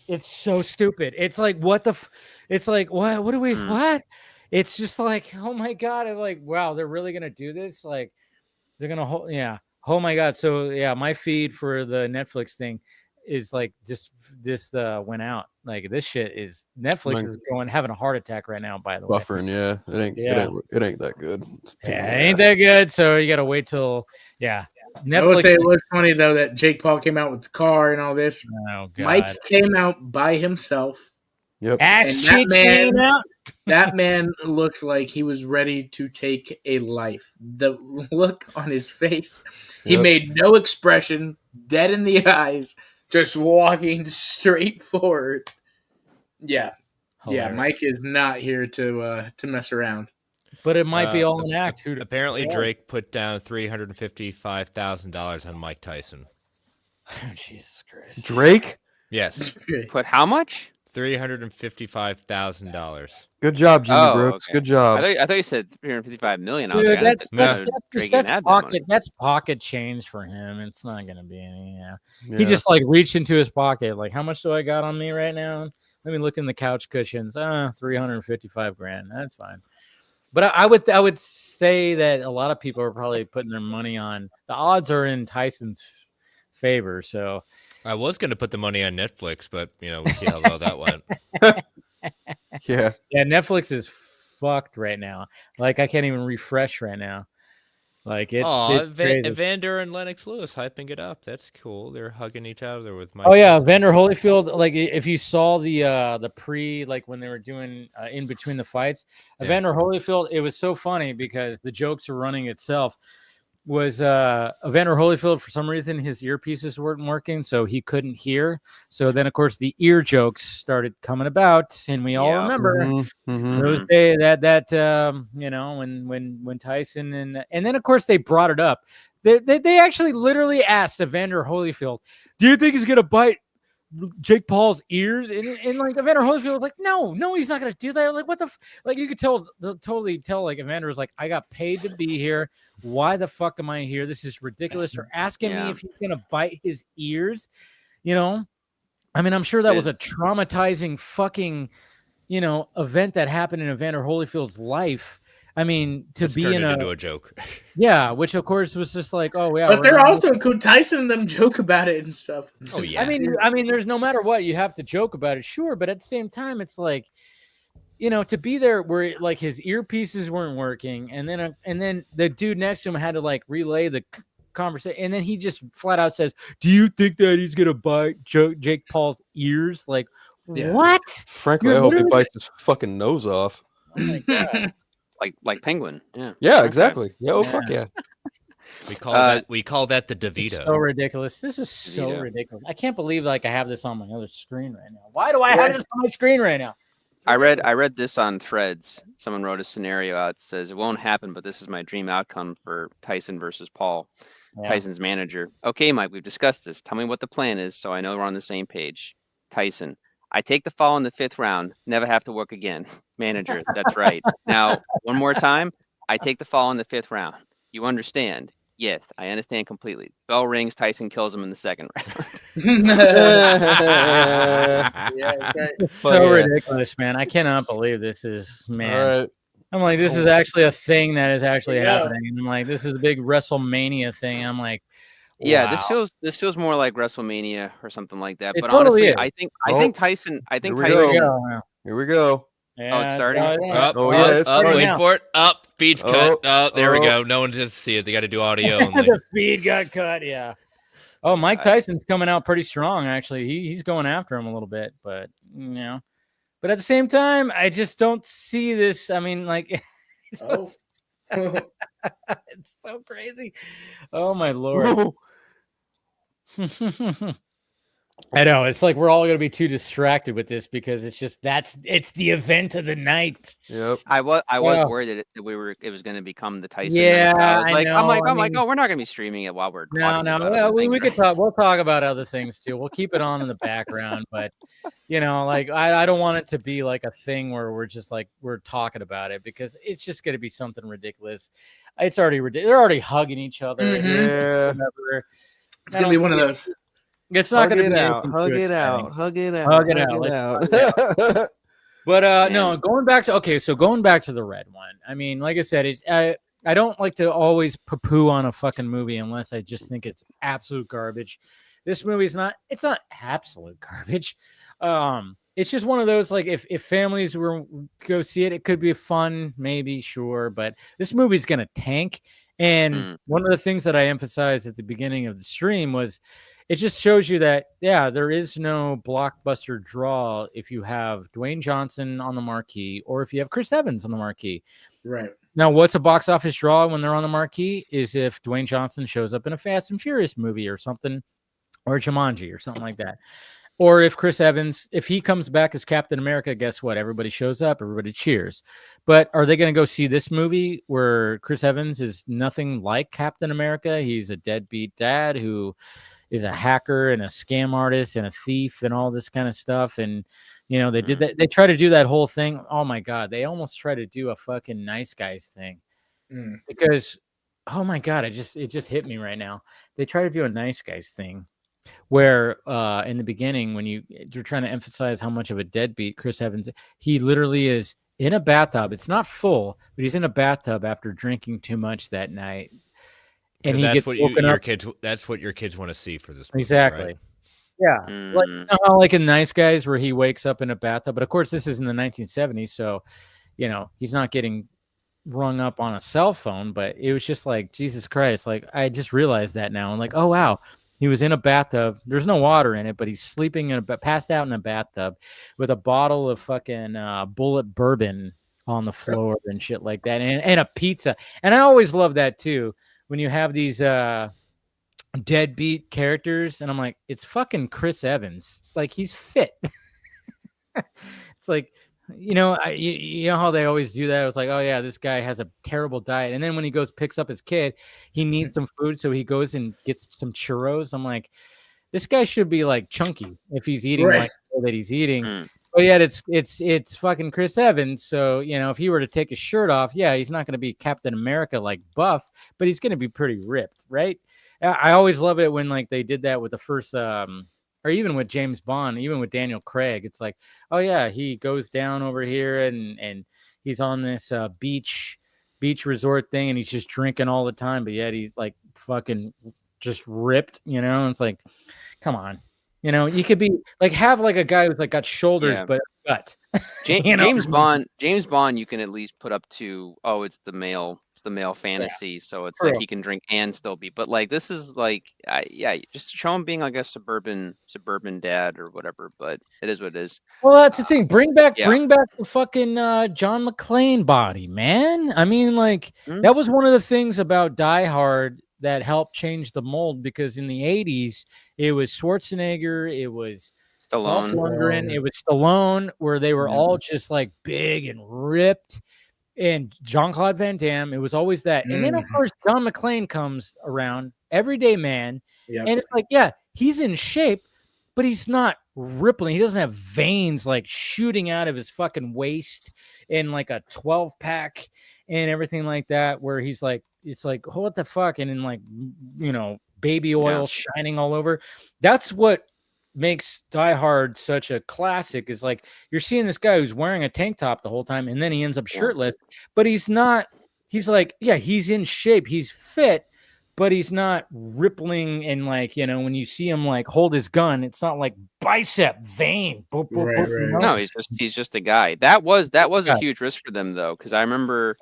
It's so stupid. It's like, what the it's like, what do we what? It's just like, oh my god. I'm like, wow, they're really gonna do this? Like, they're gonna oh my god. So yeah, my feed for the Netflix thing is like just went out. Like, this shit is Netflix is having a heart attack right now, by the way. Buffering, it ain't that good. It ain't that good. So you gotta wait till I will say it was funny though that Jake Paul came out with the car and all this. Oh, God. Mike came out by himself. Yep. Ass cheeks came out. That man looked like he was ready to take a life. The look on his face, he made no expression, dead in the eyes, just walking straight forward. Yeah. Hilarious. Yeah, Mike is not here to mess around. But it might be all an act. Apparently, Drake put down $355,000 on Mike Tyson. Oh, Jesus Christ. Drake? Yes. Put how much? $355,000. Good job, Jimmy Brooks. Okay. Good job. I thought you said $355 million. I was Dude, like, that's pocket change for him. It's not going to be any. He just like reached into his pocket. Like, how much do I got on me right now? Let me look in the couch cushions. $355,000. That's fine. But I would say that a lot of people are probably putting their money on. The odds are in Tyson's favor. So I was going to put the money on Netflix, but we'll see how well that went. Yeah. Netflix is fucked right now. Like I can't even refresh right now. Like it's crazy. Evander and Lennox Lewis hyping it up. That's cool. They're hugging each other with Mike. Oh yeah, Evander Holyfield. Like if you saw the pre, like when they were doing in between the fights, Evander Holyfield. It was so funny because the jokes are running itself. Was Evander Holyfield, for some reason his earpieces weren't working, so he couldn't hear. So then of course the ear jokes started coming about, and we all remember those days that when Tyson and then of course they brought it up. They actually literally asked Evander Holyfield, do you think he's gonna bite Jake Paul's ears? And like Evander Holyfield was like, no, he's not gonna do that. Like, what the like you could totally tell like Evander was like, I got paid to be here. Why the fuck am I here? This is ridiculous. Or asking me if he's gonna bite his ears. I mean, I'm sure that was a traumatizing fucking, event that happened in Evander Holyfield's life. I mean, to be into a joke. Yeah, which of course was just like, oh yeah. But they're also Tyson and them joke about it and stuff. Oh yeah. I mean, there's no matter what, you have to joke about it, sure, but at the same time, it's like, to be there where like his earpieces weren't working, and then the dude next to him had to like relay the conversation, and then he just flat out says, "Do you think that he's gonna bite Jake Paul's ears?" Like, what? Frankly, I hope he bites his fucking nose off. Oh my God. Like Penguin. Yeah. Yeah, exactly. Yeah, oh fuck yeah. We call that the DeVito. It's so ridiculous. This is so ridiculous. I can't believe like I have this on my other screen right now. Why do I have this on my screen right now? I read this on Threads. Someone wrote a scenario out. It says it won't happen, but this is my dream outcome for Tyson versus Paul. Yeah. Tyson's manager. Okay, Mike, we've discussed this. Tell me what the plan is so I know we're on the same page. Tyson. I take the fall in the 5th round. Never have to work again. Manager. That's right. Now, one more time. I take the fall in the 5th round. You understand? Yes, I understand completely. Bell rings. Tyson kills him in the 2nd round. So ridiculous, man. I cannot believe this is, man. All right. I'm like, this is actually a thing that is actually happening. And I'm like, this is a big WrestleMania thing. I'm like, wow. Yeah, this feels more like WrestleMania or something like that. But honestly, I think Tyson. Here we go. Yeah, it's starting. Wait for it. Up. Feed's cut. There we go. No one just see it. They got to do audio. The feed got cut. Yeah. Oh, Mike Tyson's coming out pretty strong. Actually, he's going after him a little bit, but but at the same time, I just don't see this. I mean, like, it's so crazy. Oh my Lord. I know, it's like we're all going to be too distracted with this because it's just it's the event of the night. Yep. I was worried that it was going to become the Tyson. Yeah, night. I'm like, oh, we're not going to be streaming it while we're talking about well, we could talk. We'll talk about other things too. We'll keep it on in the background, but like I don't want it to be like a thing where we're just like we're talking about it because it's just going to be something ridiculous. It's already ridiculous. They're already hugging each other. Yeah. It's going to be one of those. It's not going to be hug it out. But no, going back to the red one. I mean, like I said, I don't like to always poo-poo on a fucking movie unless I just think it's absolute garbage. This movie's not. It's not absolute garbage. It's just one of those like if families were go see it, it could be fun, maybe, sure. But this movie's gonna tank, And one of the things that I emphasized at the beginning of the stream was it just shows you that, yeah, there is no blockbuster draw if you have Dwayne Johnson on the marquee or if you have Chris Evans on the marquee. Right. Now, what's a box office draw when they're on the marquee is if Dwayne Johnson shows up in a Fast and Furious movie or something, or Jumanji or something like that. Or if Chris Evans, if he comes back as Captain America, guess what? Everybody shows up, everybody cheers. But are they going to go see this movie where Chris Evans is nothing like Captain America? He's a deadbeat dad who is a hacker and a scam artist and a thief and all this kind of stuff. And, you know, they did that. They try to do that whole thing. Oh my God. They almost try to do a fucking nice guys thing because, oh my God, it just hit me right now. They try to do a nice guys thing where in the beginning, when you're trying to emphasize how much of a deadbeat Chris Evans, he literally is in a bathtub. It's not full, but he's in a bathtub after drinking too much that night. And he that's gets what woken your up. kids. That's what your kids want to see for this movie, Exactly. right? Yeah. Like, you know how, like in Nice Guys where he wakes up in a bathtub, but of course this is in the 1970s, so you know he's not getting rung up on a cell phone. But it was just like, Jesus Christ! Like I just realized that now. I'm like, oh wow, he was in a bathtub. There's no water in it, but he's sleeping passed out in a bathtub with a bottle of fucking Bullet bourbon on the floor and shit like that, and a pizza. And I always love that too. When you have these deadbeat characters, and I'm like, it's fucking Chris Evans. Like he's fit. It's like, you know, you know how they always do that. It's like, oh yeah, this guy has a terrible diet, and then when he picks up his kid, he needs some food, so he goes and gets some churros. I'm like, this guy should be like chunky if he's eating like that he's eating. But yet it's fucking Chris Evans. So, you know, if he were to take his shirt off, yeah, he's not going to be Captain America like buff, but he's going to be pretty ripped, right? I always love it when like they did that with the first, or even with James Bond, even with Daniel Craig. It's like, oh yeah, he goes down over here and he's on this beach resort thing, and he's just drinking all the time, but yet he's like fucking just ripped, you know? And it's like, come on. You know, you could be like have like a guy who's like got shoulders but gut. James Bond, you can at least put up to, oh, it's the male fantasy, so it's like he can drink and still be. But like this is like, just show him being like a suburban dad or whatever. But it is what it is. Well, that's the thing. Bring back the fucking John McClane body, man. I mean, like that was one of the things about Die Hard that helped change the mold, because in the 80s it was Schwarzenegger, it was Dolph Lundgren, it was Stallone, where they were all just like big and ripped, and Jean-Claude Van Damme. It was always that. And then of course John McClane comes around, everyday man, and it's like, yeah, he's in shape, but he's not rippling. He doesn't have veins like shooting out of his fucking waist and like a 12-pack and everything like that, where he's like, it's like, oh, what the fuck? And then like, you know, baby oil shining all over. That's what makes Die Hard such a classic, is like you're seeing this guy who's wearing a tank top the whole time, and then he ends up shirtless, but he's not, he's like, yeah, he's in shape, he's fit, but he's not rippling. And like, you know, when you see him like hold his gun, it's not like bicep vein. Boop, boop, boop, you know? No, he's just a guy. That was a huge risk for them though, because I remember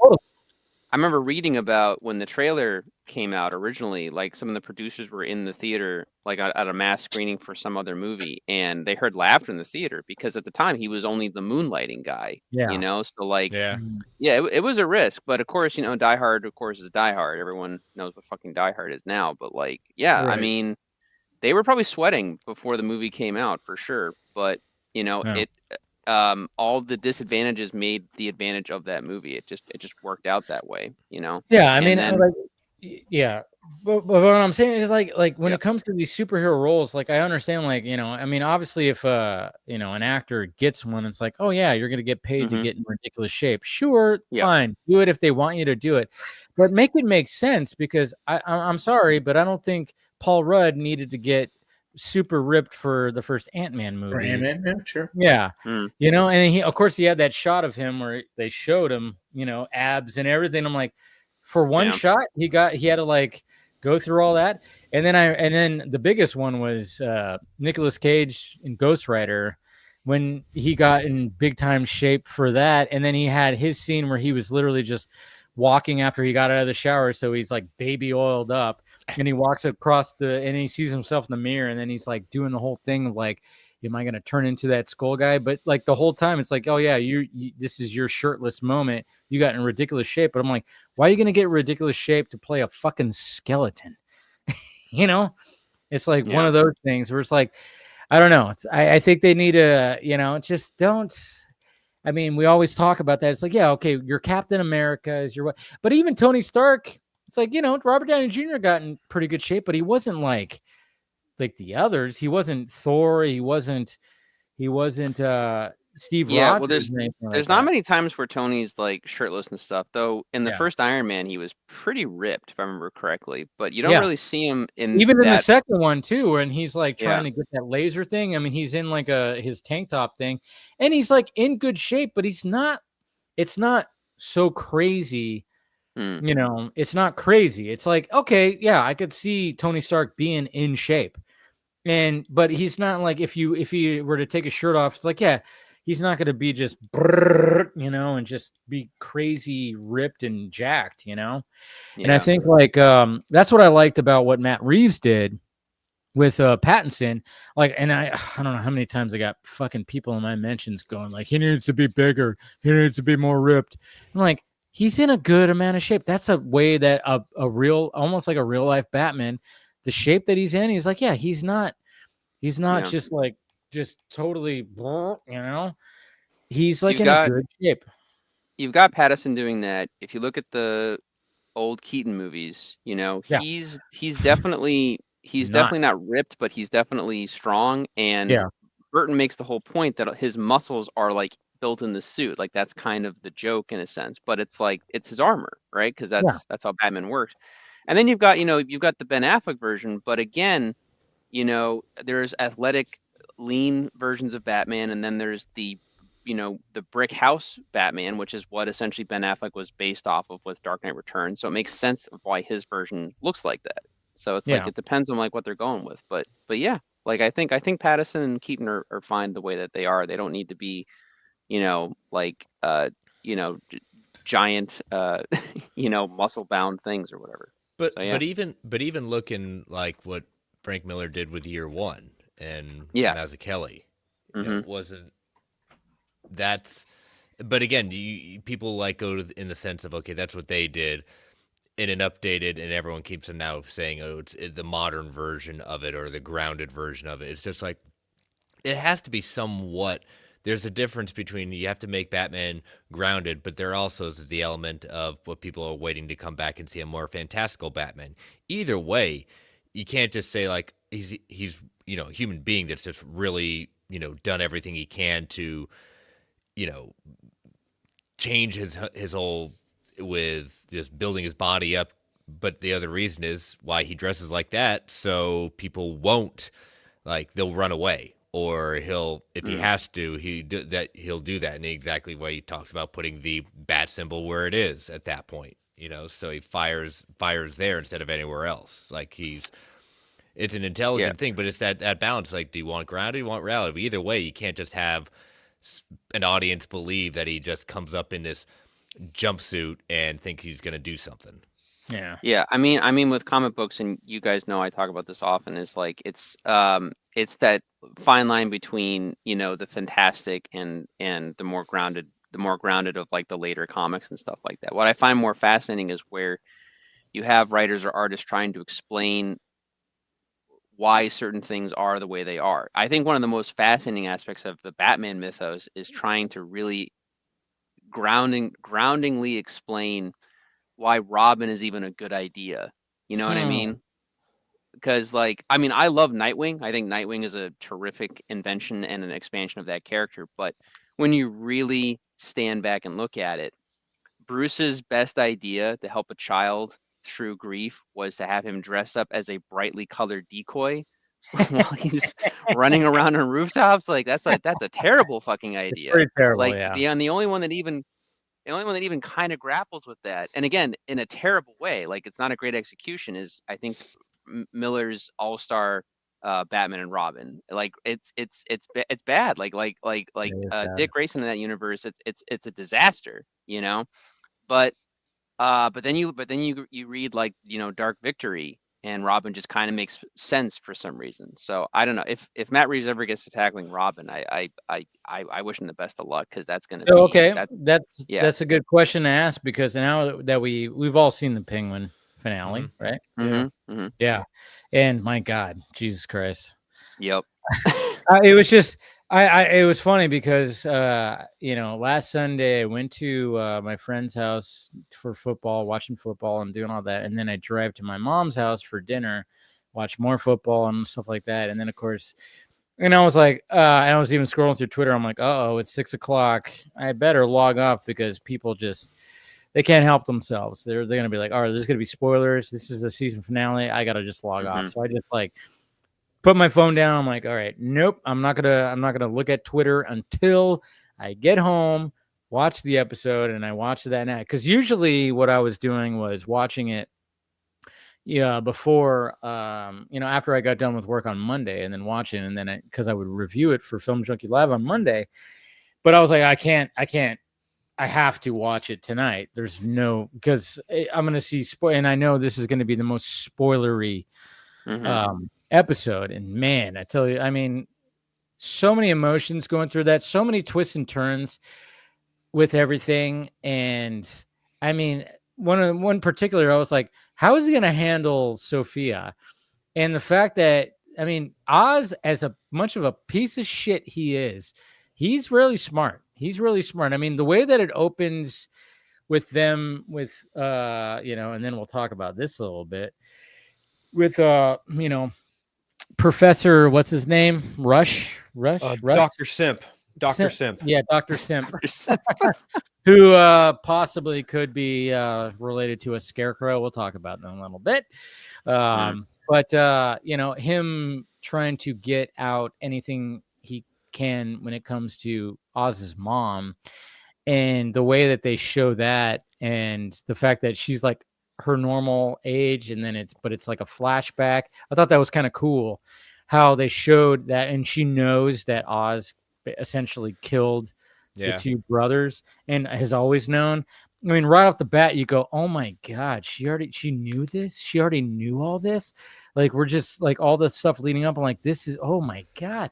reading about when the trailer came out originally, like some of the producers were in the theater, like at a mass screening for some other movie, and they heard laughter in the theater because at the time he was only the moonlighting guy, you know? So like, it was a risk, but of course, you know, Die Hard, of course, is Die Hard. Everyone knows what fucking Die Hard is now, but like, I mean, they were probably sweating before the movie came out for sure, but you know, all the disadvantages made the advantage of that movie. It just worked out that way, you know? Yeah, I mean, but what I'm saying is like when it comes to these superhero roles, like I understand, like, you know, I mean, obviously if you know, an actor gets one, it's like, oh yeah, you're gonna get paid to get in ridiculous shape. Sure, fine, do it if they want you to do it, but make it make sense, because I'm sorry, but I don't think Paul Rudd needed to get super ripped for the first Ant-Man movie. For Ant-Man, yeah, sure. Yeah. You know, and he, of course, he had that shot of him where they showed him, you know, abs and everything. I'm like, for one shot, he had to like go through all that. And then the biggest one was Nicolas Cage in Ghost Rider, when he got in big time shape for that. And then he had his scene where he was literally just walking after he got out of the shower, so he's like baby oiled up, and he walks across and he sees himself in the mirror, and then he's like doing the whole thing of like, am I going to turn into that skull guy? But like the whole time it's like, oh yeah, you this is your shirtless moment. You got in ridiculous shape. But I'm like, why are you going to get ridiculous shape to play a fucking skeleton? You know, it's like one of those things where it's like, I don't know. I think they need to, just don't. I mean, we always talk about that. It's like, yeah, okay, you're Captain America, is your, but even Tony Stark, it's like, Robert Downey Jr. got in pretty good shape, but he wasn't like the others. He wasn't Thor. He wasn't Steve Yeah, Rogers. well, there's not many times where Tony's like shirtless and stuff. Though in the Yeah. first Iron Man, he was pretty ripped, if I remember correctly. But you don't really see him in even in the that. second one too, and he's like trying to get that laser thing. I mean, he's in like his tank top thing, and he's like in good shape, but he's not. It's not so crazy. It's not crazy. It's like, okay, yeah, I could see Tony Stark being in shape. But he's not like, if he were to take his shirt off, it's like, yeah, he's not going to be just, and just be crazy ripped and jacked, And I think like, that's what I liked about what Matt Reeves did with Pattinson. Like, and I don't know how many times I got fucking people in my mentions going like, he needs to be bigger. He needs to be more ripped. I'm like, he's in a good amount of shape. That's a way that a real, almost like a real life Batman, the shape that he's in, he's like, yeah, he's not just like, just totally, he's like in a good shape. You've got Pattinson doing that. If you look at the old Keaton movies, he's definitely not ripped, but he's definitely strong. And Burton makes the whole point that his muscles are like built in the suit. Like that's kind of the joke in a sense, but it's like, it's his armor, right? Because that's how Batman works. And then you've got the Ben Affleck version, but again, there's athletic, lean versions of Batman, and then there's the brick house Batman, which is what essentially Ben Affleck was based off of with Dark Knight Returns. So it makes sense of why his version looks like that. So it's like, it depends on like what they're going with, but yeah, like I think Pattinson and Keaton are fine the way that they are. They don't need to be, giant, muscle bound things or whatever. But even looking like what Frank Miller did with Year One and Mazzucchelli, wasn't. But again, people like go in the sense of, okay, that's what they did in an updated, and everyone keeps on now saying, oh, it's the modern version of it or the grounded version of it. It's just like, it has to be somewhat. There's a difference between, you have to make Batman grounded, but there also is the element of what people are waiting to come back and see, a more fantastical Batman. Either way, you can't just say like he's a human being that's just really done everything he can to change his whole, with just building his body up. But the other reason is why he dresses like that, so people won't, like, they'll run away. Or he'll, if he has to, he'll do that in exactly the way he talks about putting the bat symbol where it is at that point, so he fires there instead of anywhere else. Like it's an intelligent thing, but it's that balance. Like, do you want grounded? Do you want reality? Either way, you can't just have an audience believe that he just comes up in this jumpsuit and think he's going to do something. Yeah. I mean, with comic books, and you guys know I talk about this often, is like it's that fine line between the fantastic and the more grounded of like the later comics and stuff like that. What I find more fascinating is where you have writers or artists trying to explain why certain things are the way they are. I think one of the most fascinating aspects of the Batman mythos is trying to really groundingly explain why Robin is even a good idea. You know what I mean? Because I love Nightwing. I think Nightwing is a terrific invention and an expansion of that character. But when you really stand back and look at it, Bruce's best idea to help a child through grief was to have him dress up as a brightly colored decoy while he's running around on rooftops. Like that's a terrible fucking idea. Pretty terrible, like yeah. the only one that even kind of grapples with that, and again in a terrible way, like it's not a great execution, is I think Miller's all-star Batman and Robin. Like it's bad. Like Dick Grayson in that universe, it's a disaster, But But then you read like, Dark Victory, and Robin just kind of makes sense for some reason. So I don't know if Matt Reeves ever gets to tackling Robin, I wish him the best of luck, because that's going to be okay. that. That's a good question to ask, because now that we've all seen the Penguin finale, right? Yeah, and my God, Jesus Christ. Yep. It was just it was funny because last Sunday I went to my friend's house for football, watching football and doing all that, and then I drive to my mom's house for dinner, watch more football and stuff like that, and then of course, and I was like, I was even scrolling through Twitter. I'm like, it's 6:00. I better log off, because people they can't help themselves. They're gonna be like, there's gonna be spoilers. This is the season finale. I gotta just log off. So I just put my phone down. I'm like, all right, nope. I'm not gonna look at Twitter until I get home, watch the episode, and I watch that night. Because usually what I was doing was watching it, before, after I got done with work on Monday, and then watching, and then because I would review it for Film Junkee Live on Monday. But I was like, I can't. I have to watch it tonight. There's no, because I'm gonna see and I know this is gonna be the most spoilery episode, and man, I tell you, I mean, so many emotions going through that, so many twists and turns with everything. And I mean, one particular, I was like, how is he going to handle Sophia? And the fact that, I mean, Oz, as a much of a piece of shit he is, he's really smart. I mean, the way that it opens with them, with and then we'll talk about this a little bit with Professor, what's his name? Rush? Dr. Simp. Dr. Simp. Yeah, Dr. Simp. Who possibly could be related to a Scarecrow. We'll talk about that in a little bit. But, him trying to get out anything he can when it comes to Oz's mom, and the way that they show that, and the fact that she's like her normal age, and then it's like a flashback. I thought that was kind of cool how they showed that, and she knows that Oz essentially killed the two brothers and has always known. I mean, right off the bat, you go, oh my God, she knew this. She already knew all this. Like, we're just like all the stuff leading up. I'm like, this is, oh my God.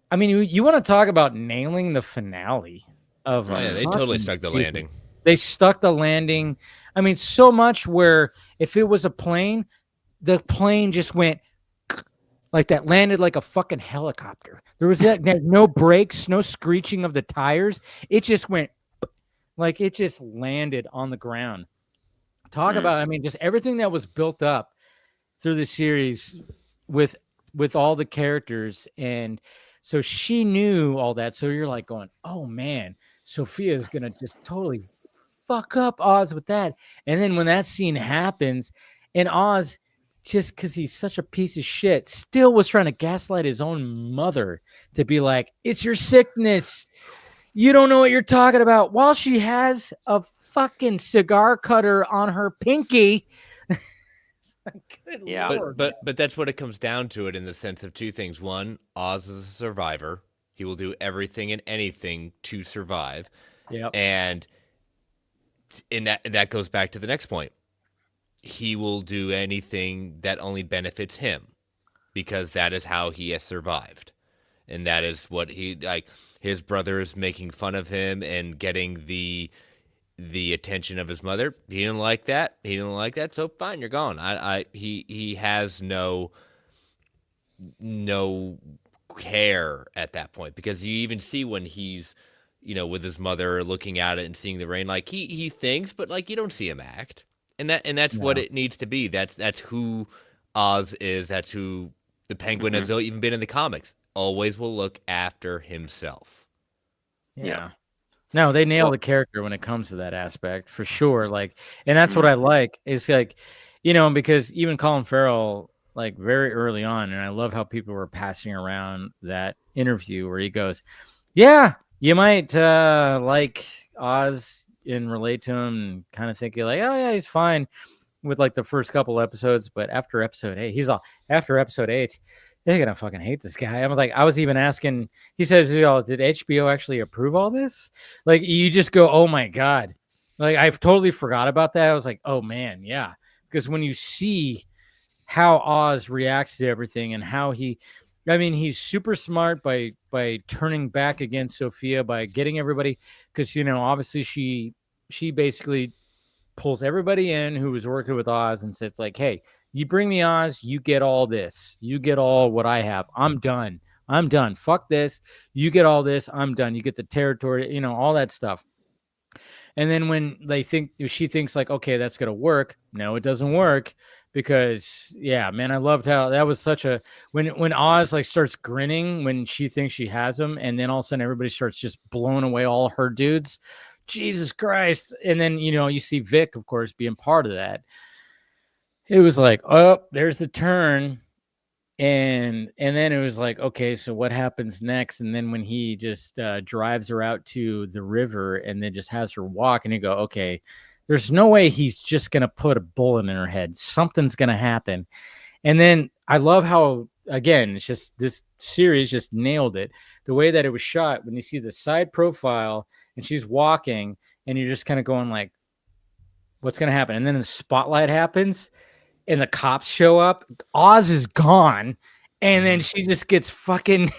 I mean, you want to talk about nailing the finale of they totally stuck the landing. They stuck the landing. I mean, so much where if it was a plane, the plane just went like that, landed like a fucking helicopter. There was no brakes, no screeching of the tires. It just went like it just landed on the ground. Talk about, I mean, just everything that was built up through the series with all the characters. And so she knew all that. So you're like going, oh man, Sophia is going to just totally fuck up Oz with that. And then when that scene happens, and Oz, just because he's such a piece of shit, still was trying to gaslight his own mother to be like, it's your sickness. You don't know what you're talking about. While she has a fucking cigar cutter on her pinky. Good Lord. But that's what it comes down to, it in the sense of two things. One, Oz is a survivor. He will do everything and anything to survive. Yep. And that goes back to the next point. He will do anything that only benefits him, because that is how he has survived. And that is what he, like, his brother is making fun of him and getting the attention of his mother. He didn't like that. So fine, you're gone. He has no care at that point, because you even see when he's, with his mother looking at it and seeing the rain, like he thinks, but like you don't see him act. And that's what it needs to be. That's who Oz is. That's who the Penguin has even been in the comics. Always will look after himself. Yeah. No, they nail the character when it comes to that aspect, for sure. Like, and that's what I like. Is like, because even Colin Farrell, like very early on, and I love how people were passing around that interview where he goes, yeah, you might like Oz and relate to him and kind of think you're like, oh yeah, he's fine with like the first couple episodes, but after episode 8, after episode 8, they're gonna fucking hate this guy. I was even asking, he says, did HBO actually approve all this? Like, you just go, oh my God, Like I've totally forgot about that. I was like, oh man, yeah. Because when you see how Oz reacts to everything and how he's super smart by turning back against Sophia, by getting everybody, because obviously she basically pulls everybody in who was working with Oz and says like, hey, you bring me Oz, you get all this, you get all what I have. I'm done. Fuck this. You get all this. I'm done. You get the territory, all that stuff. And then when she thinks like, okay, that's going to work. No, it doesn't work because man, I loved how that was such a, when Oz like starts grinning when she thinks she has him. And then all of a sudden everybody starts just blowing away all her dudes. Jesus Christ. And then, you see Vic, of course, being part of that. It was like, oh, there's the turn. And then it was like, okay, so what happens next? And then when he just drives her out to the river and then just has her walk, and you go, okay, there's no way he's just going to put a bullet in her head. Something's going to happen. And then I love how, again, it's just this series just nailed it. The way that it was shot, when you see the side profile and she's walking and you're just kind of going like, what's going to happen? And then the spotlight happens and the cops show up. Oz is gone. And then she just gets fucking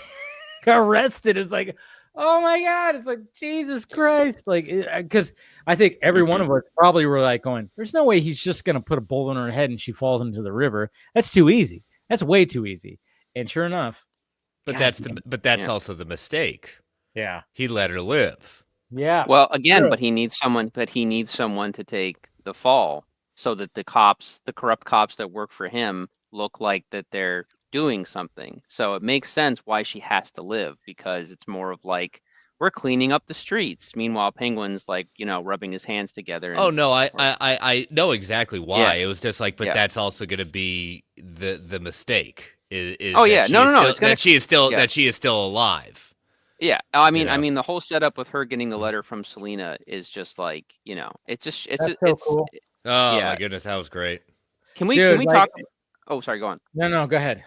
arrested. It's like, oh my God. It's like, Jesus Christ. Like, because I think every one of us probably were like going, there's no way he's just going to put a bullet in her head and she falls into the river. That's too easy. That's way too easy. And sure enough. But that's also the mistake. Yeah. He let her live. Yeah. Well, again, but he needs someone to take the fall so that the corrupt cops that work for him look like that they're doing something. So it makes sense why she has to live, because it's more of like, we're cleaning up the streets. Meanwhile, Penguin's like, rubbing his hands together. Oh no, I know exactly why. Yeah. It was just like, but that's also going to be the mistake. No, it's that she is still alive. Yeah, I mean, the whole setup with her getting the letter from Selena is just like, it's cool. Oh my goodness, that was great. Can we talk? Oh, sorry, go on. No, go ahead.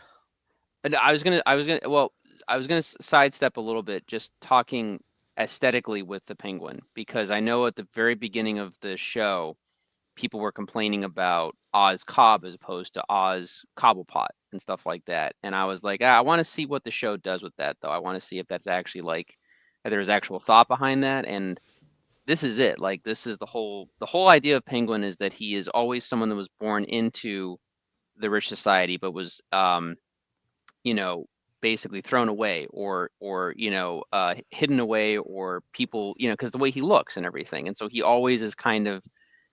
I was gonna sidestep a little bit, just talking aesthetically with the Penguin, because I know at the very beginning of the show, people were complaining about Oz Cobb as opposed to Oz Cobblepot and stuff like that. And I was like, I want to see what the show does with that, though. I want to see if that's actually like, if there's actual thought behind that. And this is it. Like, this is the whole idea of Penguin, is that he is always someone that was born into the rich society, but was, basically thrown away or hidden away, or people, because the way he looks and everything. And so he always is kind of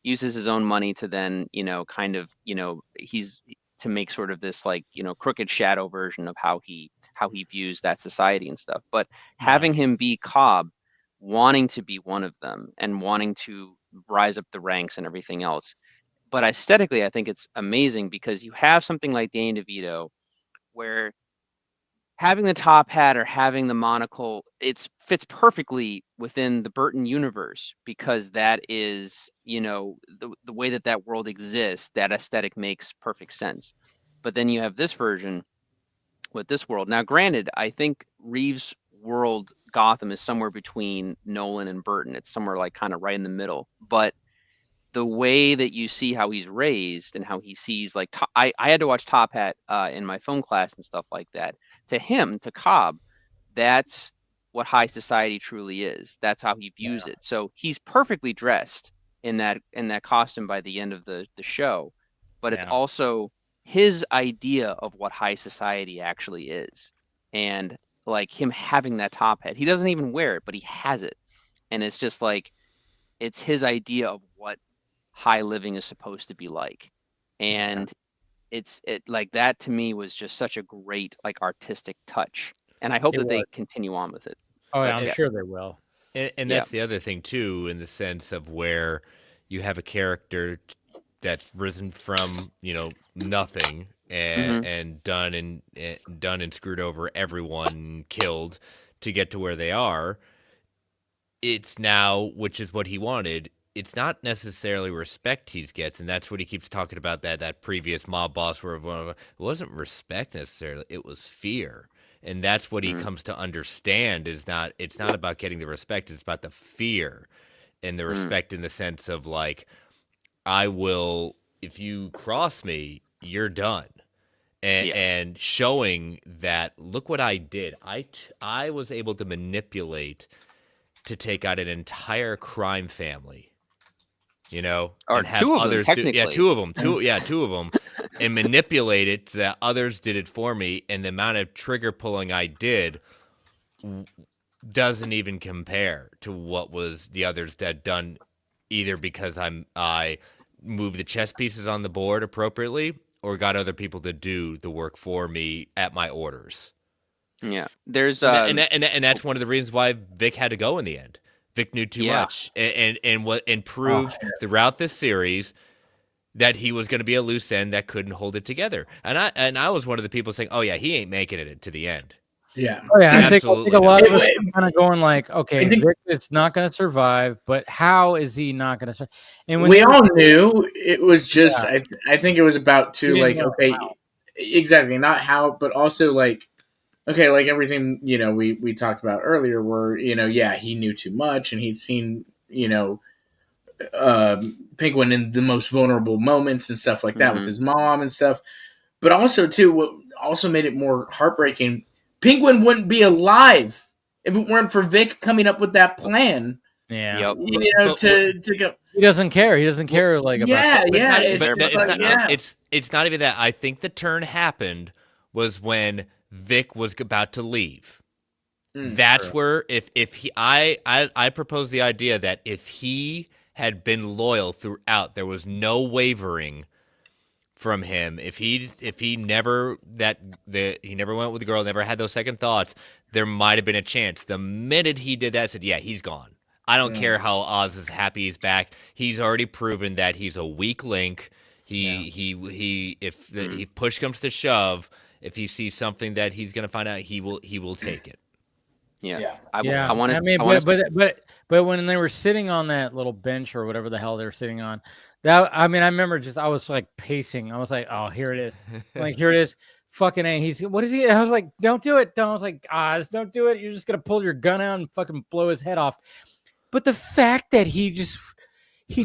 uses his own money to then, he's to make sort of this like, crooked shadow version of how he views that society and stuff. But having him be Cobb, wanting to be one of them and wanting to rise up the ranks and everything else. But aesthetically, I think it's amazing, because you have something like Danny DeVito, where having the top hat or having the monocle, it fits perfectly within the Burton universe, because that is, the way that world exists, that aesthetic makes perfect sense. But then you have this version with this world. Now, granted, I think Reeves' world Gotham is somewhere between Nolan and Burton. It's somewhere like kind of right in the middle. But the way that you see how he's raised and how he sees, like, I had to watch Top Hat in my film class and stuff like that. To him, to Cobb, that's what high society truly is. That's how he views it. So he's perfectly dressed in that costume by the end of the show, but it's also his idea of what high society actually is. And like him having that top hat, he doesn't even wear it, but he has it. And it's just like, it's his idea of what high living is supposed to be like. And it like, that to me was just such a great like artistic touch, and I hope that they continue on with it. Oh yeah, I'm sure they will. And that's the other thing too, in the sense of where you have a character that's risen from nothing and done and screwed over everyone, killed to get to where they are. It's now, which is what he wanted. It's not necessarily respect he gets, and that's what he keeps talking about, that previous mob boss where it wasn't respect necessarily, it was fear. And that's what he comes to understand, it's not about getting the respect, it's about the fear. and the respect in the sense of like, I will, if you cross me, you're done. And showing that, look what I did. I was able to manipulate to take out an entire crime family, or and have two of others them, do, two of them, and manipulate it so that others did it for me. And the amount of trigger pulling I did doesn't even compare to what was the others that done, either because I moved the chess pieces on the board appropriately, or got other people to do the work for me at my orders. Yeah, there's and that's one of the reasons why Vic had to go in the end. Vic knew too much, and proved throughout this series that he was going to be a loose end that couldn't hold it together. And I was one of the people saying, "Oh yeah, he ain't making it to the end." Yeah. Oh yeah, I think a lot of us are kind of going like, okay, Vic is not going to survive, but how is he not going to survive? And when we all knew it was just, I think it was about to like, okay, exactly, not how, but also like, okay, like everything, we talked about earlier where, he knew too much and he'd seen, Penguin in the most vulnerable moments and stuff like that with his mom and stuff. But also too, what also made it more heartbreaking, Penguin wouldn't be alive if it weren't for Vic coming up with that plan. Yeah. To go. He doesn't care. He doesn't care about It's not even that. I think the turn happened was when Vic was about to leave. That's where if he I proposed the idea that if he had been loyal throughout, there was no wavering from him. If he never went with the girl, never had those second thoughts, there might have been a chance. The minute he did that, I said, yeah, he's gone. I don't care how Oz is happy he's back. He's already proven that he's a weak link. If push comes to shove, if he sees something that he's going to find out, he will take it. But when they were sitting on that little bench or whatever the hell they were sitting on, I remember I was like pacing. I was like, oh, here it is. Like, here it is. Fucking A. What is he? I was like, don't do it. I was like, Oz, don't do it. You're just going to pull your gun out and fucking blow his head off. But the fact that he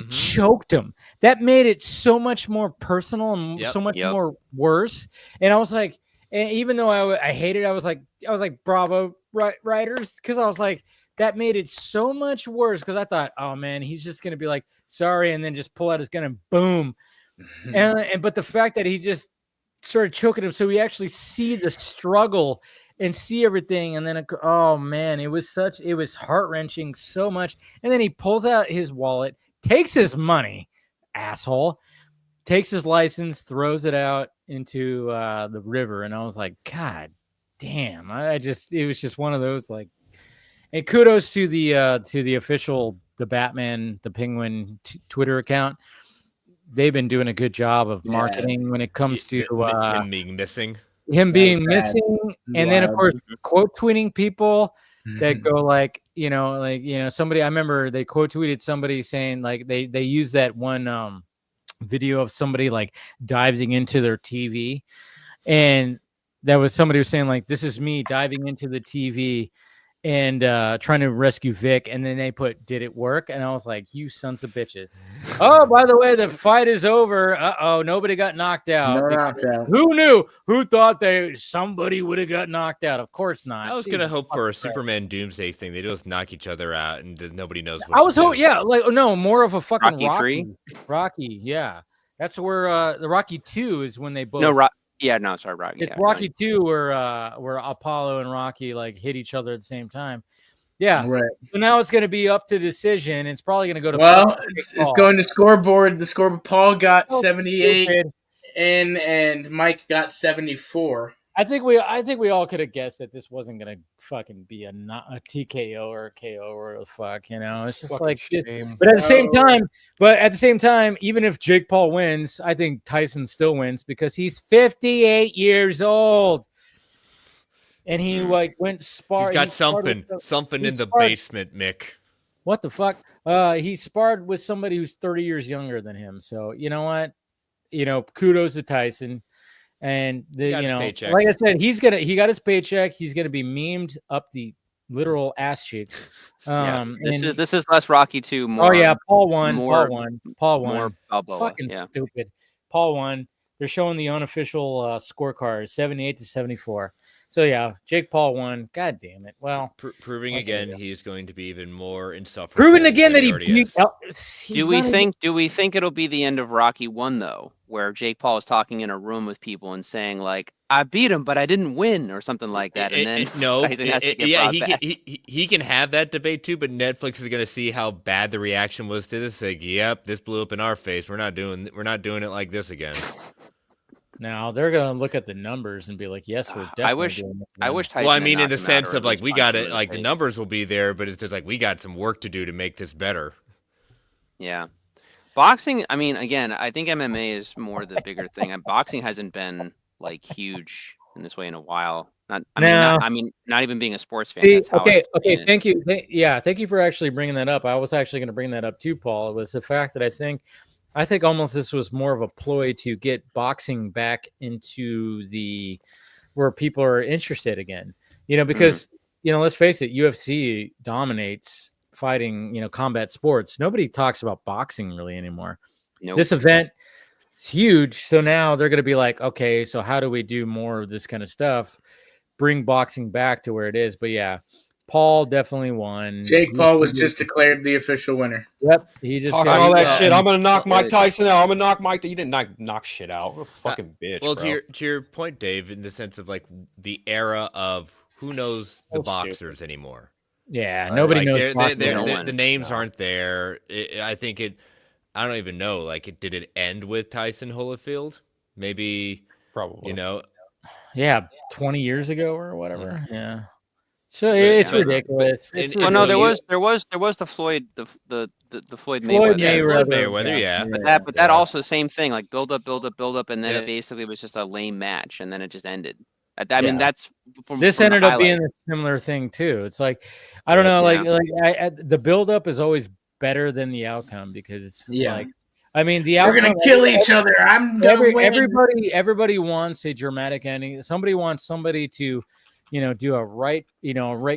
choked him, that made it so much more personal and so much more worse. And I was like, and even though I hated it, I was like, bravo, writers, because I was like, that made it so much worse because I thought, oh man, he's just gonna be like, sorry, and then just pull out his gun and boom. But the fact that he just started choking him, so we actually see the struggle and see everything, and then oh man, it was heart-wrenching so much. And then he pulls out his wallet, takes his money, asshole, takes his license, throws it out into the river, and I was like, God damn! It was just one of those like. And kudos to the official, the Batman, the Penguin Twitter account. They've been doing a good job of marketing when it comes to him being missing. And then of course quote tweeting people that go like somebody. I remember they quote tweeted somebody saying like they use that one video of somebody like diving into their TV, and that was somebody was saying like, this is me diving into the TV and trying to rescue Vic, and then they put, did it work? And I was like, you sons of bitches. Oh, by the way, the fight is over. Nobody got knocked out. Who knew? Who thought somebody would have got knocked out? Of course not. I was gonna hope for a Superman Doomsday thing. They just knock each other out and nobody knows what more of a fucking Rocky 3? Rocky, yeah. That's where the Rocky 2 is when they both Rocky. It's Rocky 2 where Apollo and Rocky like hit each other at the same time. Yeah. Right. So now it's going to be up to decision. It's probably going to go to it's going to scoreboard. The scoreboard. Paul got 78 and Mike got 74. I think we all could have guessed that this wasn't going to fucking be a TKO or a KO or a fuck, It's just like but at the same time, even if Jake Paul wins, I think Tyson still wins because he's 58 years old. And he like went spar. He's got something in the basement, Mick. What the fuck? He sparred with somebody who's 30 years younger than him. So you know what? Kudos to Tyson. And like I said, he got his paycheck. He's gonna be memed up the literal ass cheeks. This is less Rocky 2. More. Oh yeah, Paul won. More, Paul won. More Balboa. Fucking stupid. Paul won. They're showing the unofficial scorecard, 78-74. So yeah, Jake Paul won. God damn it. Well, proving again he's going to be even more insufferable. Proving again that he beat. Do we think it'll be the end of Rocky 1 though, where Jake Paul is talking in a room with people and saying like, "I beat him, but I didn't win," or something like that, and then Tyson has to get he can have that debate too, but Netflix is going to see how bad the reaction was to this. Like, yep, this blew up in our face. We're not doing it like this again. Now they're gonna look at the numbers and be like, "Yes, we're definitely." I wish Tyson. Well, I mean, in the sense of like we got it, like the numbers will be there, but it's just like we got some work to do to make this better. Yeah, boxing. I mean, again, I think MMA is more the bigger thing. And boxing hasn't been like huge in this way in a while. Not even being a sports fan. See, okay. Thank you. Thank you for actually bringing that up. I was actually going to bring that up too, Paul. It was the fact that I think almost this was more of a ploy to get boxing back into where people are interested again. Because let's face it, UFC dominates fighting, combat sports. Nobody talks about boxing really anymore. Nope. This event is huge, so now they're going to be like, okay, so how do we do more of this kind of stuff? Bring boxing back to where it is. But yeah, Paul definitely won. Jake Paul was just declared the official winner. Yep, he just talking all that shit. I'm gonna knock Mike Tyson out. I'm gonna knock Mike. You didn't knock shit out. What a fucking bitch. Well, bro. to your point, Dave, in the sense of like the era of who knows the boxers anymore. Yeah, nobody knows. The names aren't there. I think it. I don't even know. Like, did it end with Tyson Holyfield? Maybe. Probably. Yeah, 20 years ago or whatever. Yeah. So it's ridiculous. No, there was the Floyd the Floyd Mayweather, yeah. But that also same thing, like build up, and then it basically was just a lame match, and then it just ended. I mean, that's this ended up being a similar thing too. It's like I don't know, the build up is always better than the outcome because it's like. I mean, we're gonna kill each other. I'm gonna win. Everybody wants a dramatic ending. Somebody wants somebody to, do a right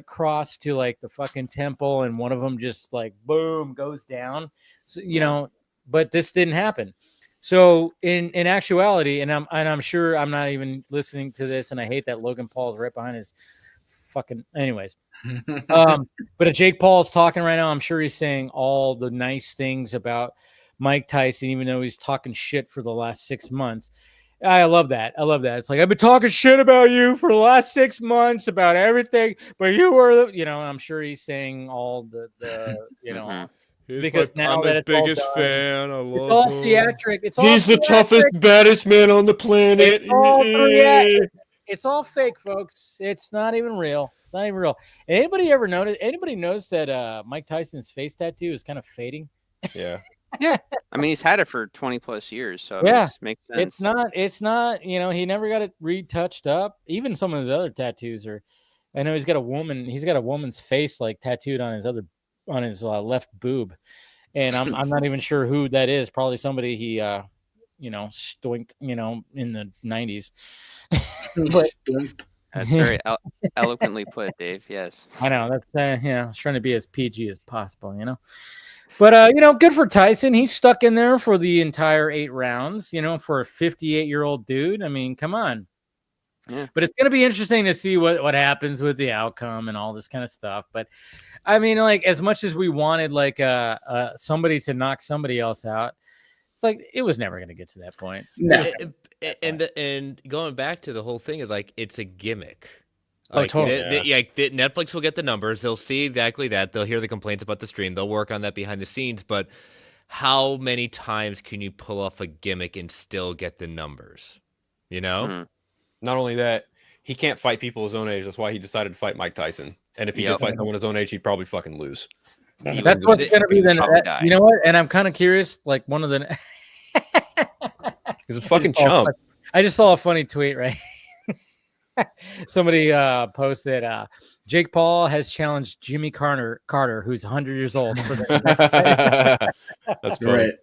cross to like the fucking temple, and one of them just like boom goes down. So, but this didn't happen. So in actuality, and I'm sure I'm not even listening to this, and I hate that Logan Paul's right behind his fucking. Anyways, but if Jake Paul's talking right now, I'm sure he's saying all the nice things about Mike Tyson, even though he's talking shit for the last 6 months. I love that. It's like, I've been talking shit about you for the last 6 months about everything, but you were, I'm sure he's saying all the because now I'm his biggest fan. I love it's all theatric. He's the toughest, baddest man on the planet. It's all fake, folks. It's not even real. Anybody notice that Mike Tyson's face tattoo is kind of fading? Yeah. Yeah, I mean he's had it for 20 plus years, so makes sense. It's not. He never got it retouched up. Even some of his other tattoos are. I know he's got a woman's face like tattooed on his left boob, and I'm not even sure who that is. Probably somebody he stoinked in the 90s. That's very eloquently put, Dave. Yes, I know. That's I was trying to be as PG as possible. But, good for Tyson. He's stuck in there for the entire 8 rounds, for a 58-year-old dude. I mean, come on. Yeah. But it's going to be interesting to see what happens with the outcome and all this kind of stuff. But, I mean, like, as much as we wanted, like, somebody to knock somebody else out, it's like it was never going to get to that point. No. And going back to the whole thing is, like, it's a gimmick. Totally. Netflix will get the numbers. They'll see exactly that. They'll hear the complaints about the stream. They'll work on that behind the scenes. But how many times can you pull off a gimmick and still get the numbers? Not only that, he can't fight people his own age. That's why he decided to fight Mike Tyson. And if he did fight someone his own age, he'd probably fucking lose. That's what's going to be then. You know what? And I'm kind of curious. Like one of the. He's a fucking chump. I just saw a funny tweet, right? Somebody posted Jake Paul has challenged Jimmy Carter, who's 100 years old. That's great.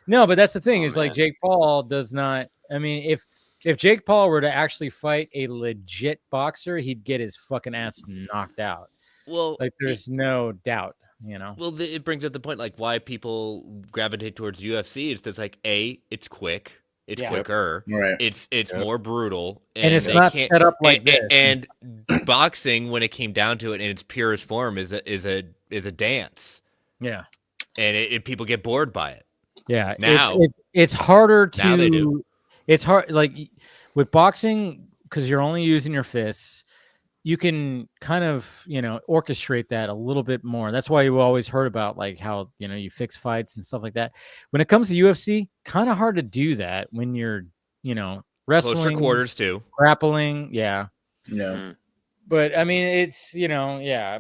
No, but that's the thing is like Jake Paul does not. I mean, if Jake Paul were to actually fight a legit boxer, he'd get his fucking ass knocked out. Well, like there's no doubt, you know. Well, it brings up the point, like why people gravitate towards UFC is just like it's quick, it's quicker, right. it's more brutal, and it's not set up like this. And boxing, when it came down to it, in its purest form, is a dance. Yeah, and people get bored by it. Yeah, now it's harder to. Now they do. It's hard, like with boxing, because you're only using your fists. You can kind of, orchestrate that a little bit more. That's why you always heard about like how, you fix fights and stuff like that. When it comes to UFC, kind of hard to do that when you're, wrestling. Closer quarters too. Grappling. Yeah. Yeah. Mm. But I mean, it's,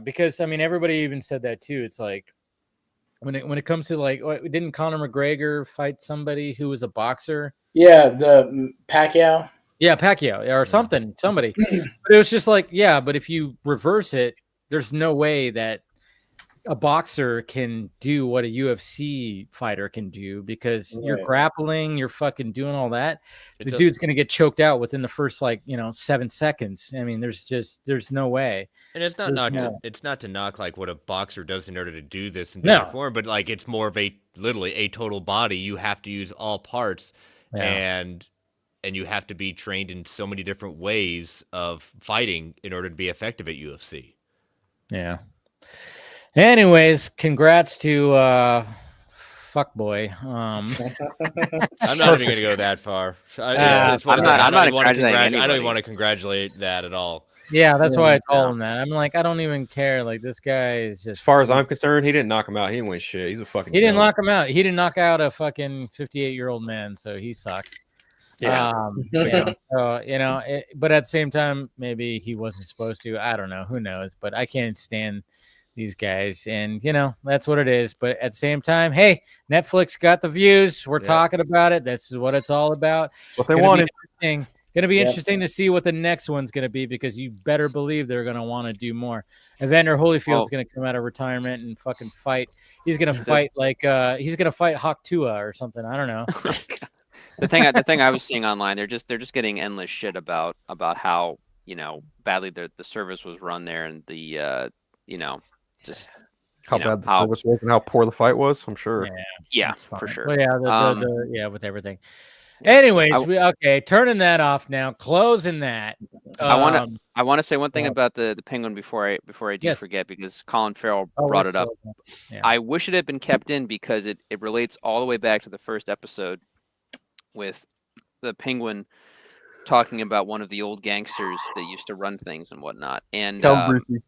because I mean, everybody even said that too. It's like when it comes to like, didn't Conor McGregor fight somebody who was a boxer? Yeah. The Pacquiao. Yeah, Pacquiao or somebody. But it was just like, yeah, but if you reverse it, there's no way that a boxer can do what a UFC fighter can do because you're grappling, you're fucking doing all that. The dude's going to get choked out within the first 7 seconds. I mean, there's no way. And it's not to knock like what a boxer does in order to do this in different form, but like it's more of literally a total body. You have to use all parts and you have to be trained in so many different ways of fighting in order to be effective at UFC. Yeah. Anyways, congrats to Fuckboy. I'm not even going to go that far. I'm not congratulating anybody. I don't even want to congratulate that at all. Yeah, that's why I told him that. I'm like, I don't even care. Like, this guy is just... As far as I'm concerned, he didn't knock him out. He didn't win shit. He's a fucking He didn't knock him out. He didn't knock out a fucking 58-year-old man, so he sucks. Yeah. But at the same time, maybe he wasn't supposed to. I don't know. Who knows? But I can't stand these guys. And, that's what it is. But at the same time, hey, Netflix got the views. We're talking about it. This is what it's all about. What they wanted. Going to be interesting to see what the next one's going to be because you better believe they're going to want to do more. Evander Holyfield's going to come out of retirement and fucking fight. He's going to fight he's going to fight Hawk Tua or something. I don't know. The thing I was seeing online, they're just getting endless shit about how badly the service was run there and the just how bad the service was and how poor the fight was. I'm sure. Yeah, for sure. Well, with everything. Anyways, turning that off now, closing that. I want to say one thing about the Penguin before I do forget because Colin Farrell brought it up. Yeah. I wish it had been kept in because it relates all the way back to the first episode with the Penguin talking about one of the old gangsters that used to run things and whatnot. And Calabrese.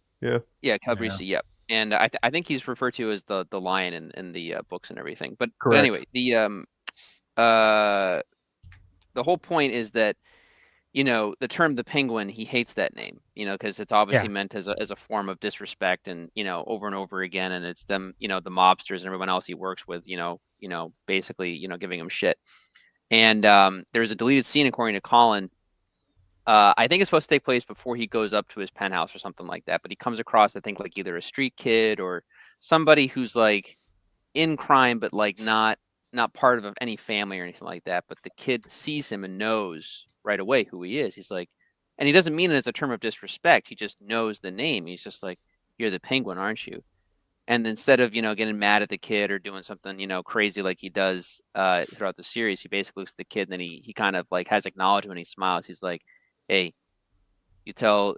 Calabrese, yep. And I think he's referred to as the lion in the books and everything. But anyway, the whole point is that the term the Penguin, he hates that name, because it's obviously meant as a form of disrespect and over and over again, and it's them, the mobsters and everyone else he works with, basically giving him shit. And there's a deleted scene, according to Colin. I think it's supposed to take place before he goes up to his penthouse or something like that. But he comes across, I think, like either a street kid or somebody who's like in crime, but like not part of any family or anything like that. But the kid sees him and knows right away who he is. He's like, and he doesn't mean it as a term of disrespect. He just knows the name. He's just like, "You're the Penguin, aren't you?" And instead of, getting mad at the kid or doing something, crazy like he does throughout the series, he basically looks at the kid and then he kind of like has acknowledgement. He smiles. He's like, "Hey, you tell,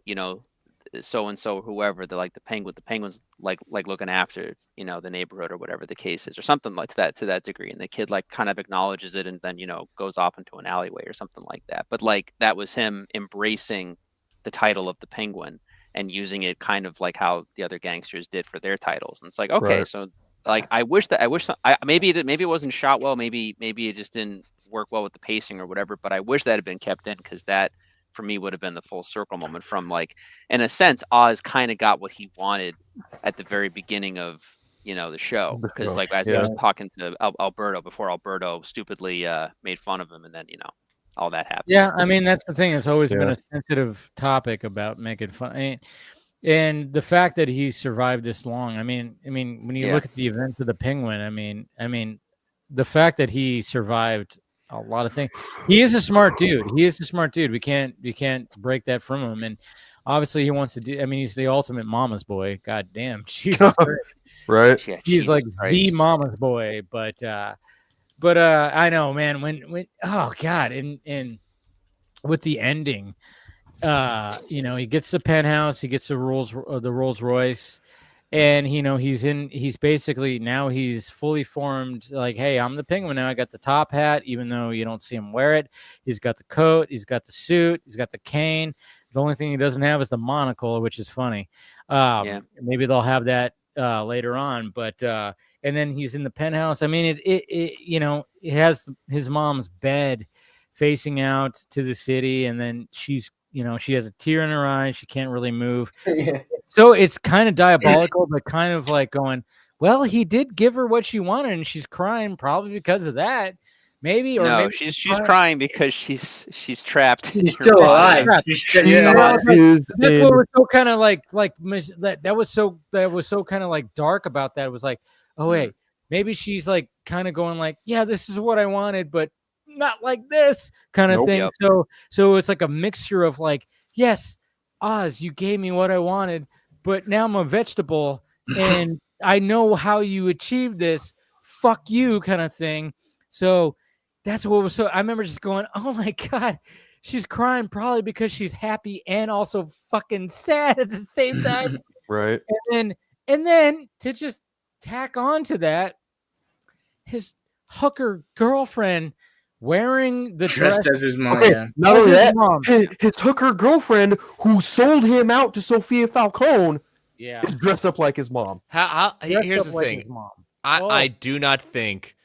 so-and-so or whoever, they're like the Penguin's like looking after, the neighborhood or whatever the case is," or something like that to that degree. And the kid like kind of acknowledges it and then, goes off into an alleyway or something like that. But like that was him embracing the title of the Penguin and using it kind of like how the other gangsters did for their titles. And it's like, okay, so like maybe it wasn't shot well, maybe it just didn't work well with the pacing or whatever, but I wish that had been kept in because that for me would have been the full circle moment from like, in a sense, Oz kind of got what he wanted at the very beginning of, the show. Because like as he was talking to Alberto before Alberto stupidly made fun of him and then, all that happened. Yeah, I mean, that's the thing. It's always been a sensitive topic about making fun. And the fact that he survived this long, I mean, when you look at the events of the Penguin, I mean, the fact that he survived a lot of things. He is a smart dude. We can't break that from him. And obviously he wants to do. I mean, he's the ultimate mama's boy. God damn, Jesus Christ. Right? Yeah, He's Jesus like Christ. the mama's boy. But I know, man. When oh god, and with the ending, he gets the penthouse, he gets the Rolls Royce. And he's basically now he's fully formed, like, hey, I'm the Penguin now. I got the top hat, even though you don't see him wear it. He's got the coat, he's got the suit, he's got the cane. The only thing he doesn't have is the monocle, which is funny. Maybe they'll have that later on, but and then he's in the penthouse. I mean, it has his mom's bed facing out to the city, and then she has a tear in her eye. She can't really move. Yeah. So it's kind of diabolical, but kind of like going, well, he did give her what she wanted, and she's crying probably because of that. Maybe, or no, maybe she's crying because she's trapped. She's still alive. That's what was so kind of like that was so kind of like dark about that. It was like, oh wait, maybe she's like kind of going like, yeah, this is what I wanted, but not like this kind of thing. Yep. So it's like a mixture of like, yes, Oz, you gave me what I wanted, but now I'm a vegetable and I know how you achieved this. Fuck you, kind of thing. So that's what was so. I remember just going, oh my god, she's crying probably because she's happy and also fucking sad at the same time. Right. And then to just tack on to that, his hooker girlfriend wearing the dressed dress as his mom. Okay, Yeah. not only that, his hooker girlfriend who sold him out to Sophia Falcone is dressed up like his mom. Here's the thing. I do not think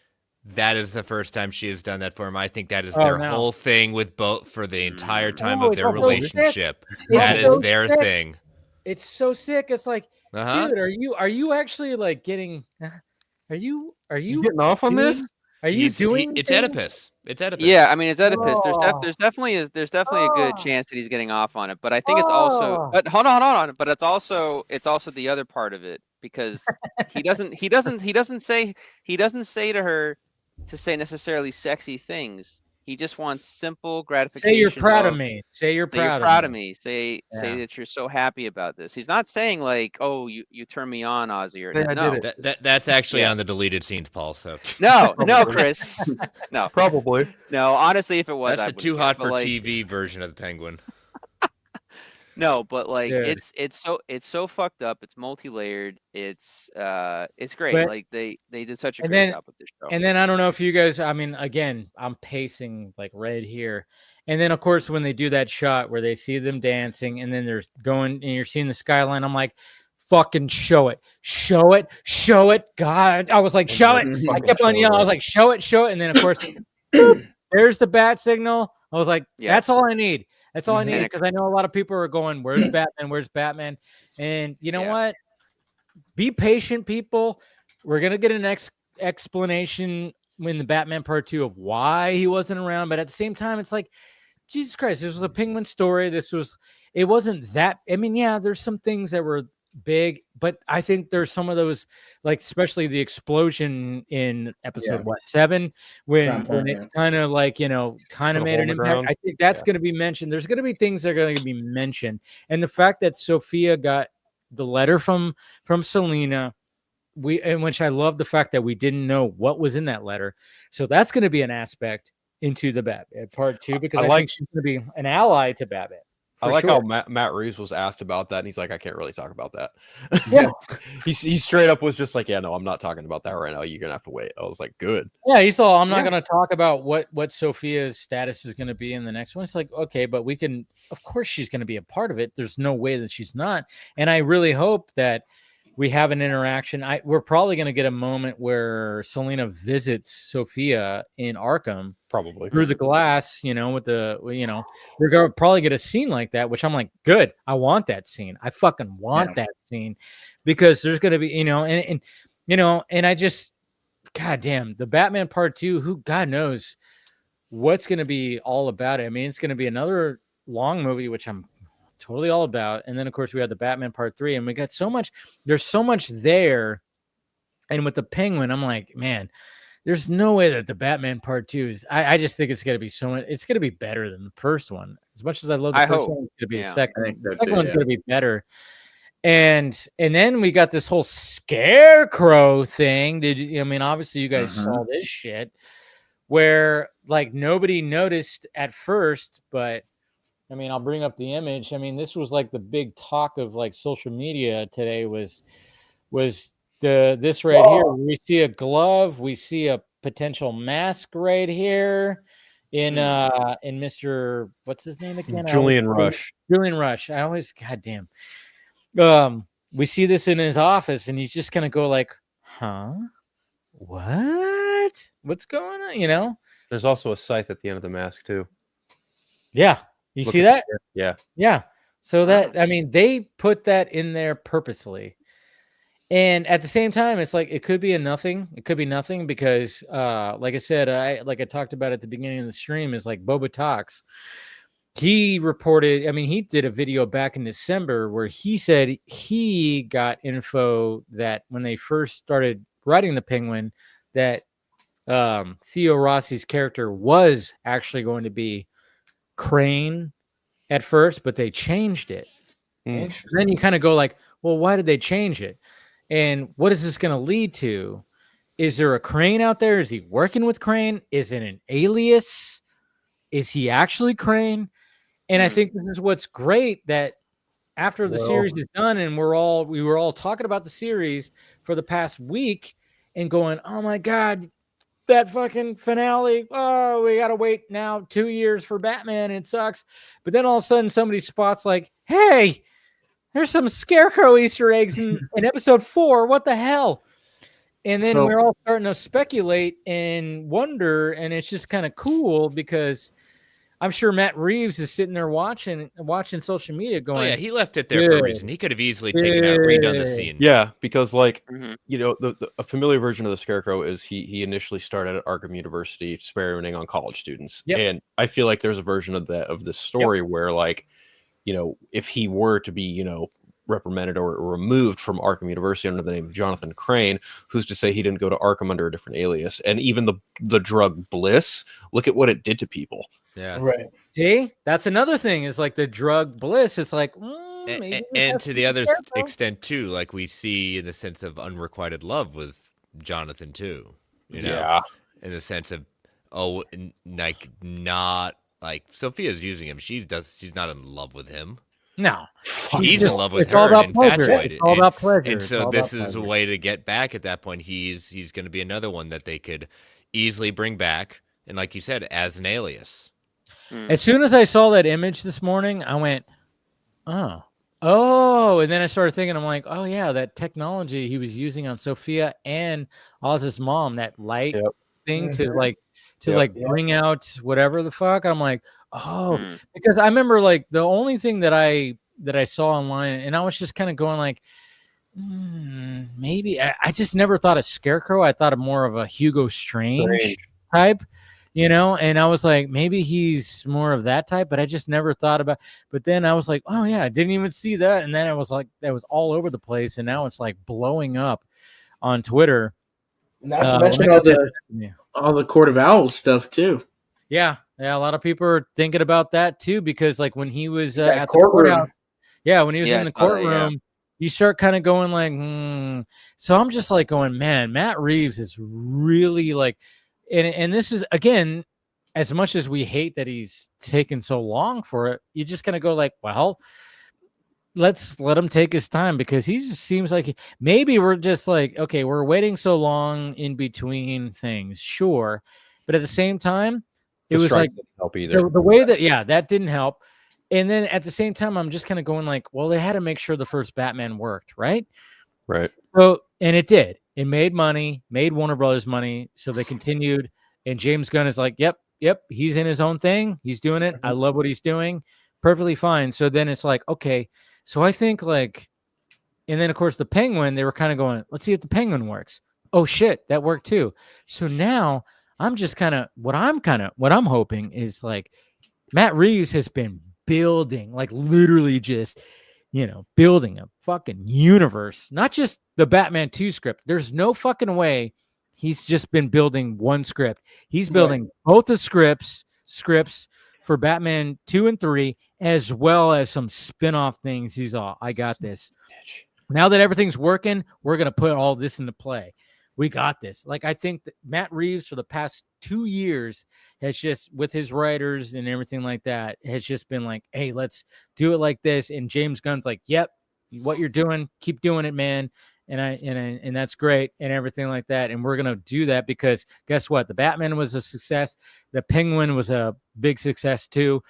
that is the first time she has done that for him. I think that is their whole thing with both for the entire time of their relationship. That is their thing. It's so sick. It's like, dude, are you actually like getting? Are you getting off on this? Are you doing? It's Oedipus. It's Oedipus. Yeah, I mean it's Oedipus. There's definitely a good chance that he's getting off on it, but I think it's also. But hold on. But it's also the other part of it, because he doesn't say to her to say necessarily sexy things. He just wants simple gratification. Say you're proud of me. Say you're proud of me. Say that you're so happy about this. He's not saying like, oh, you turn me on, Ozzy. Or no. That's actually on the deleted scenes, Paul. So no, Chris. No, probably. No, honestly, if it was, that's the too hot for TV version of the Penguin. No, but like it's so fucked up. It's multi-layered. It's great. But, like they did such a great job with this show. And then I don't know if you guys. I mean, again, I'm pacing like red here. And then of course when they do that shot where they see them dancing, and then they're going and you're seeing the skyline, I'm like, fucking show it. God, I was like, show it. I kept on yelling. I was like, show it. And then of course, there's the bat signal. I was like, that's all I need. That's all I need, because I know a lot of people are going, where's Batman? Where's Batman? And you know what? Be patient, people. We're going to get an explanation in the Batman Part 2 of why he wasn't around. But at the same time, it's like, Jesus Christ, this was a Penguin story. It wasn't that. I mean, yeah, there's some things that were big, but I think there's some of those, like especially the explosion in episode 7 when it kind of like kind of made an impact. I think that's going to be mentioned. There's going to be things that are going to be mentioned, and the fact that Sophia got the letter from Selena, in which I love the fact that we didn't know what was in that letter, so that's going to be an aspect into the Batman Part 2, because I think she's going to be an ally to Batman. I like how Matt Reeves was asked about that, and he's like, I can't really talk about that. Yeah. he straight up was just like, yeah, no, I'm not talking about that right now. You're going to have to wait. I was like, good. Yeah, he saw, I'm not going to talk about what Sophia's status is going to be in the next one. It's like, okay, but we can, of course she's going to be a part of it. There's no way that she's not. And I really hope that we have an interaction. We're probably going to get a moment where Selena visits Sophia in Arkham, probably through the glass, with the, we're going to probably get a scene like that, which I'm like, good. I want that scene. I fucking want that scene, because there's going to be, and I just, God damn, the Batman Part 2, who God knows what's going to be all about it. I mean, it's going to be another long movie, which I'm totally all about. And then of course we had the Batman Part 3, and we got there's so much there. And with the Penguin, I'm like, man, there's no way that the Batman Part 2 is. I just think it's gonna be so much. It's gonna be better than the first one. As much as I love the first one, it's gonna be a second. I think so the second too, one's yeah. gonna be better. And then we got this whole Scarecrow thing. I mean, obviously you guys saw this shit where like nobody noticed at first, but I mean, I'll bring up the image. I mean, this was like the big talk of like social media today was this right here. We see a glove, we see a potential mask right here in Mr. What's his name again? Julian Rush. Julian Rush. I always goddamn. We see this in his office, and you just kind of go like, huh? What's going on? You know? There's also a scythe at the end of the mask, too. Yeah. You see that? Yeah. Yeah. So that, I mean, they put that in there purposely. And at the same time, it's like, it could be a nothing. It could be nothing because, like I said, I talked about at the beginning of the stream, is like Boba Talks. He reported, I mean, he did a video back in December where he said he got info that when they first started writing the Penguin, that Theo Rossi's character was actually going to be Crane at first, but they changed it. Then you kind of go like, well, why did they change it? And what is this going to lead to? Is there a Crane out there? Is he working with Crane? Is it an alias? Is he actually Crane? And I think this is what's great, that after the series is done and we were all talking about the series for the past week and going, oh my God, that fucking finale. Oh, we got to wait now 2 years for Batman. It sucks. But then all of a sudden somebody spots like, hey, there's some Scarecrow Easter eggs in episode 4. What the hell? And then we're all starting to speculate and wonder. And it's just kind of cool because I'm sure Matt Reeves is sitting there watching social media going, oh yeah, he left it there for a reason. He could have easily taken out, redone the scene. Yeah, because like, you know, a familiar version of the Scarecrow is he initially started at Arkham University experimenting on college students. Yep. And I feel like there's a version of this story where like, you know, if he were to be, you know, reprimanded or removed from Arkham University under the name of Jonathan Crane, who's to say he didn't go to Arkham under a different alias? And even the drug Bliss, look at what it did to people. Yeah. Right. See, that's another thing. Is like the drug Bliss. It's like, and to the other extent too, like we see in the sense of unrequited love with Jonathan too. You know, in the sense of like not like Sophia's using him. She's not in love with him. No, he's in love with it's her. All about and pleasure. infatuated. It's all about pleasure. And so this is a way to get back at that point. He's going to be another one that they could easily bring back, and like you said, as an alias. As soon as I saw that image this morning, I went, oh, and then I started thinking, I'm like, oh yeah, that technology he was using on Sophia and Oz's mom, that light thing to bring out whatever the fuck. I'm like, oh, because I remember like the only thing that I saw online, and I was just kind of going like, maybe I just never thought of Scarecrow. I thought of more of a Hugo Strange type. You know, and I was like, maybe he's more of that type, but I just never thought about. But then I was like, oh yeah, I didn't even see that. And then I was like, that was all over the place, and now it's like blowing up on Twitter. Not to mention all the Court of Owls stuff too. Yeah, a lot of people are thinking about that too, because like when he was at the courthouse, when he was in the courtroom, you start kind of going like, So I'm just like going, man, Matt Reeves is really like. And this is, again, as much as we hate that he's taken so long for it, you just kind of go like, well, let's let him take his time, because he just seems like maybe we're just like, okay, we're waiting so long in between things. Sure. But at the same time, it was like help either. The way that, that didn't help. And then at the same time, I'm just kind of going like, well, they had to make sure the first Batman worked, right? Right. So, and it did. It made money, made Warner Brothers money, so they continued. And James Gunn is like, yep, he's in his own thing. He's doing it. I love what he's doing. Perfectly fine. So then it's like, okay. So I think like, and then of course the Penguin, they were kind of going, let's see if the Penguin works. Oh shit, that worked too. So now I'm just what I'm hoping is like Matt Reeves has been building, like literally just, building a fucking universe, not just the Batman 2 script. There's no fucking way He's just been building one script. He's building both the scripts for Batman 2 and 3, as well as some spin-off things. He's all, I got this. Now that everything's working, we're going to put all this into play. We got this. Like, I think that Matt Reeves for the past 2 years has just, with his writers and everything like that, has just been like, hey, let's do it like this. And James Gunn's like, yep, what you're doing, keep doing it, man. And that's great and everything like that. And we're going to do that because guess what? The Batman was a success. The Penguin was a big success too.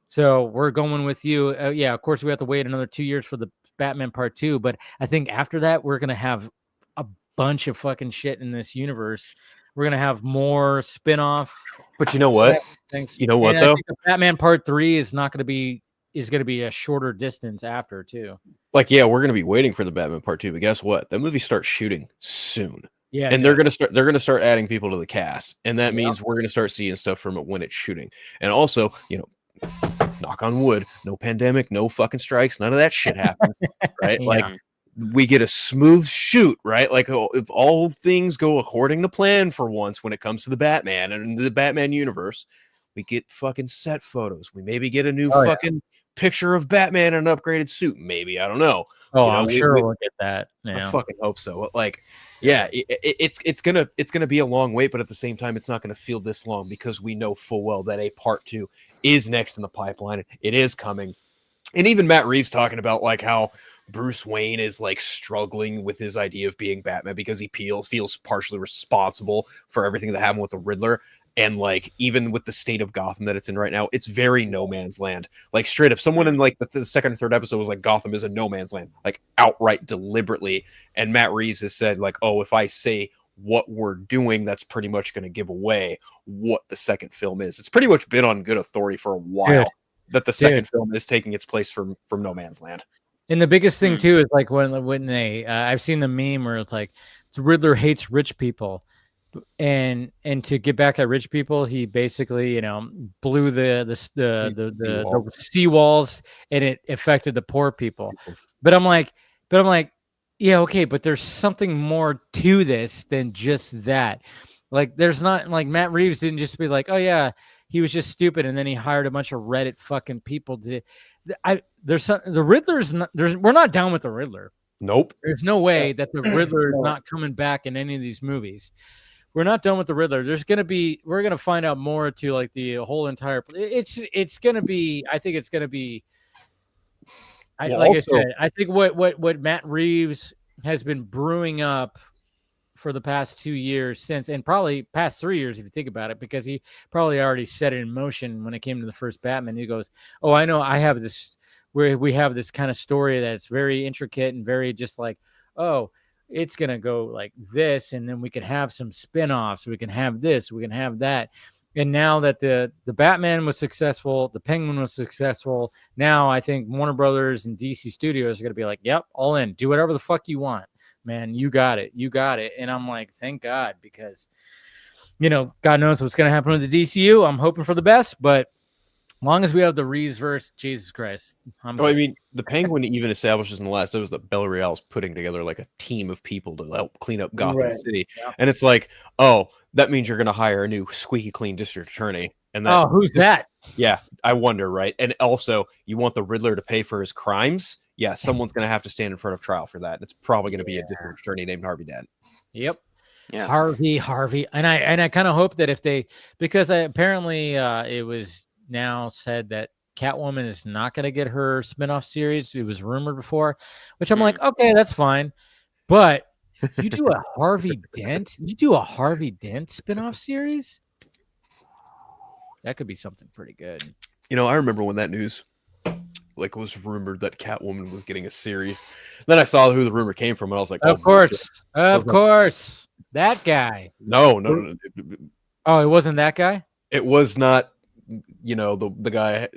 So we're going with you. Yeah, of course we have to wait another 2 years for the Batman Part 2. But I think after that, we're going to have a bunch of fucking shit in this universe. We're going to have more spin-off. But you know what? Things. You know what, and though? I think the Batman Part 3 is not going to be, is going to be a shorter distance after too. Like, yeah, we're going to be waiting for the Batman Part 2, but guess what? That movie starts shooting soon. Yeah. And they're going to start adding people to the cast. And that means we're going to start seeing stuff from it when it's shooting. And also, you know, knock on wood, no pandemic, no fucking strikes, none of that shit happens, right? Yeah. Like, we get a smooth shoot, right? Like, if all things go according to plan for once when it comes to the Batman and the Batman universe, we get fucking set photos. We maybe get a new picture of Batman in an upgraded suit. Maybe, I don't know. Oh, I'm sure we'll get that. I fucking hope so. Like, yeah, it's gonna be a long wait, but at the same time, it's not gonna feel this long because we know full well that a Part 2 is next in the pipeline. It is coming, and even Matt Reeves talking about like how Bruce Wayne is like struggling with his idea of being Batman because he feels partially responsible for everything that happened with the Riddler. And like, even with the state of Gotham that it's in right now, it's very no man's land. Like, straight up, someone in like the second or third episode was like, Gotham is a no man's land, like outright deliberately. And Matt Reeves has said like, oh, if I say what we're doing, that's pretty much going to give away what the second film is. It's pretty much been on good authority for a while that the second film is taking its place from no man's land. And the biggest thing too is like when they, I've seen the meme where it's like the Riddler hates rich people. And to get back at rich people, he basically, you know, blew the seawalls, and it affected the poor people. But I'm like, yeah, okay, but there's something more to this than just that. Like, there's not, like, Matt Reeves didn't just be like, oh yeah, he was just stupid, and then he hired a bunch of Reddit fucking people to. The Riddler's not. We're not down with the Riddler. Nope. There's no way that the Riddler is not coming back in any of these movies. We're not done with the Riddler. We're going to find out more to like the whole entire, it's going to be, I think it's going to be, I said, I think what Matt Reeves has been brewing up for the past 2 years and probably past 3 years, if you think about it, because he probably already set it in motion when it came to the first Batman. He goes, oh, I know I have this, where we have this kind of story that's very intricate and very just like, oh, it's going to go like this, and then we can have some spin-offs. We can have this, we can have that. And now that the Batman was successful, the Penguin was successful, now I think Warner Brothers and DC Studios are going to be like, yep, all in. Do whatever the fuck you want, man. You got it. You got it. And I'm like, thank God, because, you know, God knows what's going to happen with the DCU. I'm hoping for the best, but as long as we have the Reeves verse, Jesus Christ. I mean, the Penguin even establishes in the last episode that Bel Real is putting together like a team of people to help clean up Gotham City. Yeah. And it's like, oh, that means you're going to hire a new squeaky clean district attorney. And that, who's that? Yeah, I wonder, right? And also, you want the Riddler to pay for his crimes? Yeah, someone's going to have to stand in front of trial for that. It's probably going to be a district attorney named Harvey Dent. Yep. Yeah. Harvey. And I kind of hope that if they, because apparently it was now said that Catwoman is not going to get her spinoff series. It was rumored before, which I'm like, okay, that's fine. But you do a Harvey Dent spinoff series? That could be something pretty good. You know, I remember when that news like was rumored that Catwoman was getting a series. Then I saw who the rumor came from, and I was like, of course. That guy. No. Oh, it wasn't that guy? It was not. You know, the guy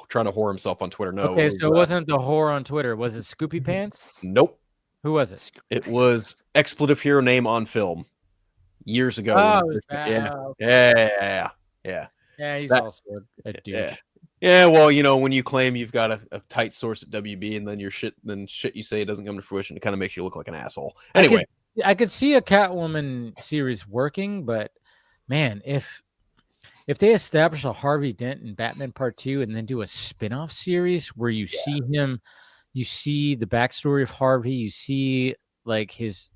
trying to whore himself on Twitter. No. Okay, so it wasn't the whore on Twitter. Was it Scoopy Pants? Nope. Who was it? It was expletive hero name on film years ago. Oh, yeah. Yeah, he's also a douche. Yeah, well, you know, when you claim you've got a tight source at WB and then shit you say it doesn't come to fruition, it kind of makes you look like an asshole. Anyway. I could see a Catwoman series working, but man, if they establish a Harvey Dent in Batman Part 2 and then do a spin-off series where you see him, you see the backstory of Harvey, you see like his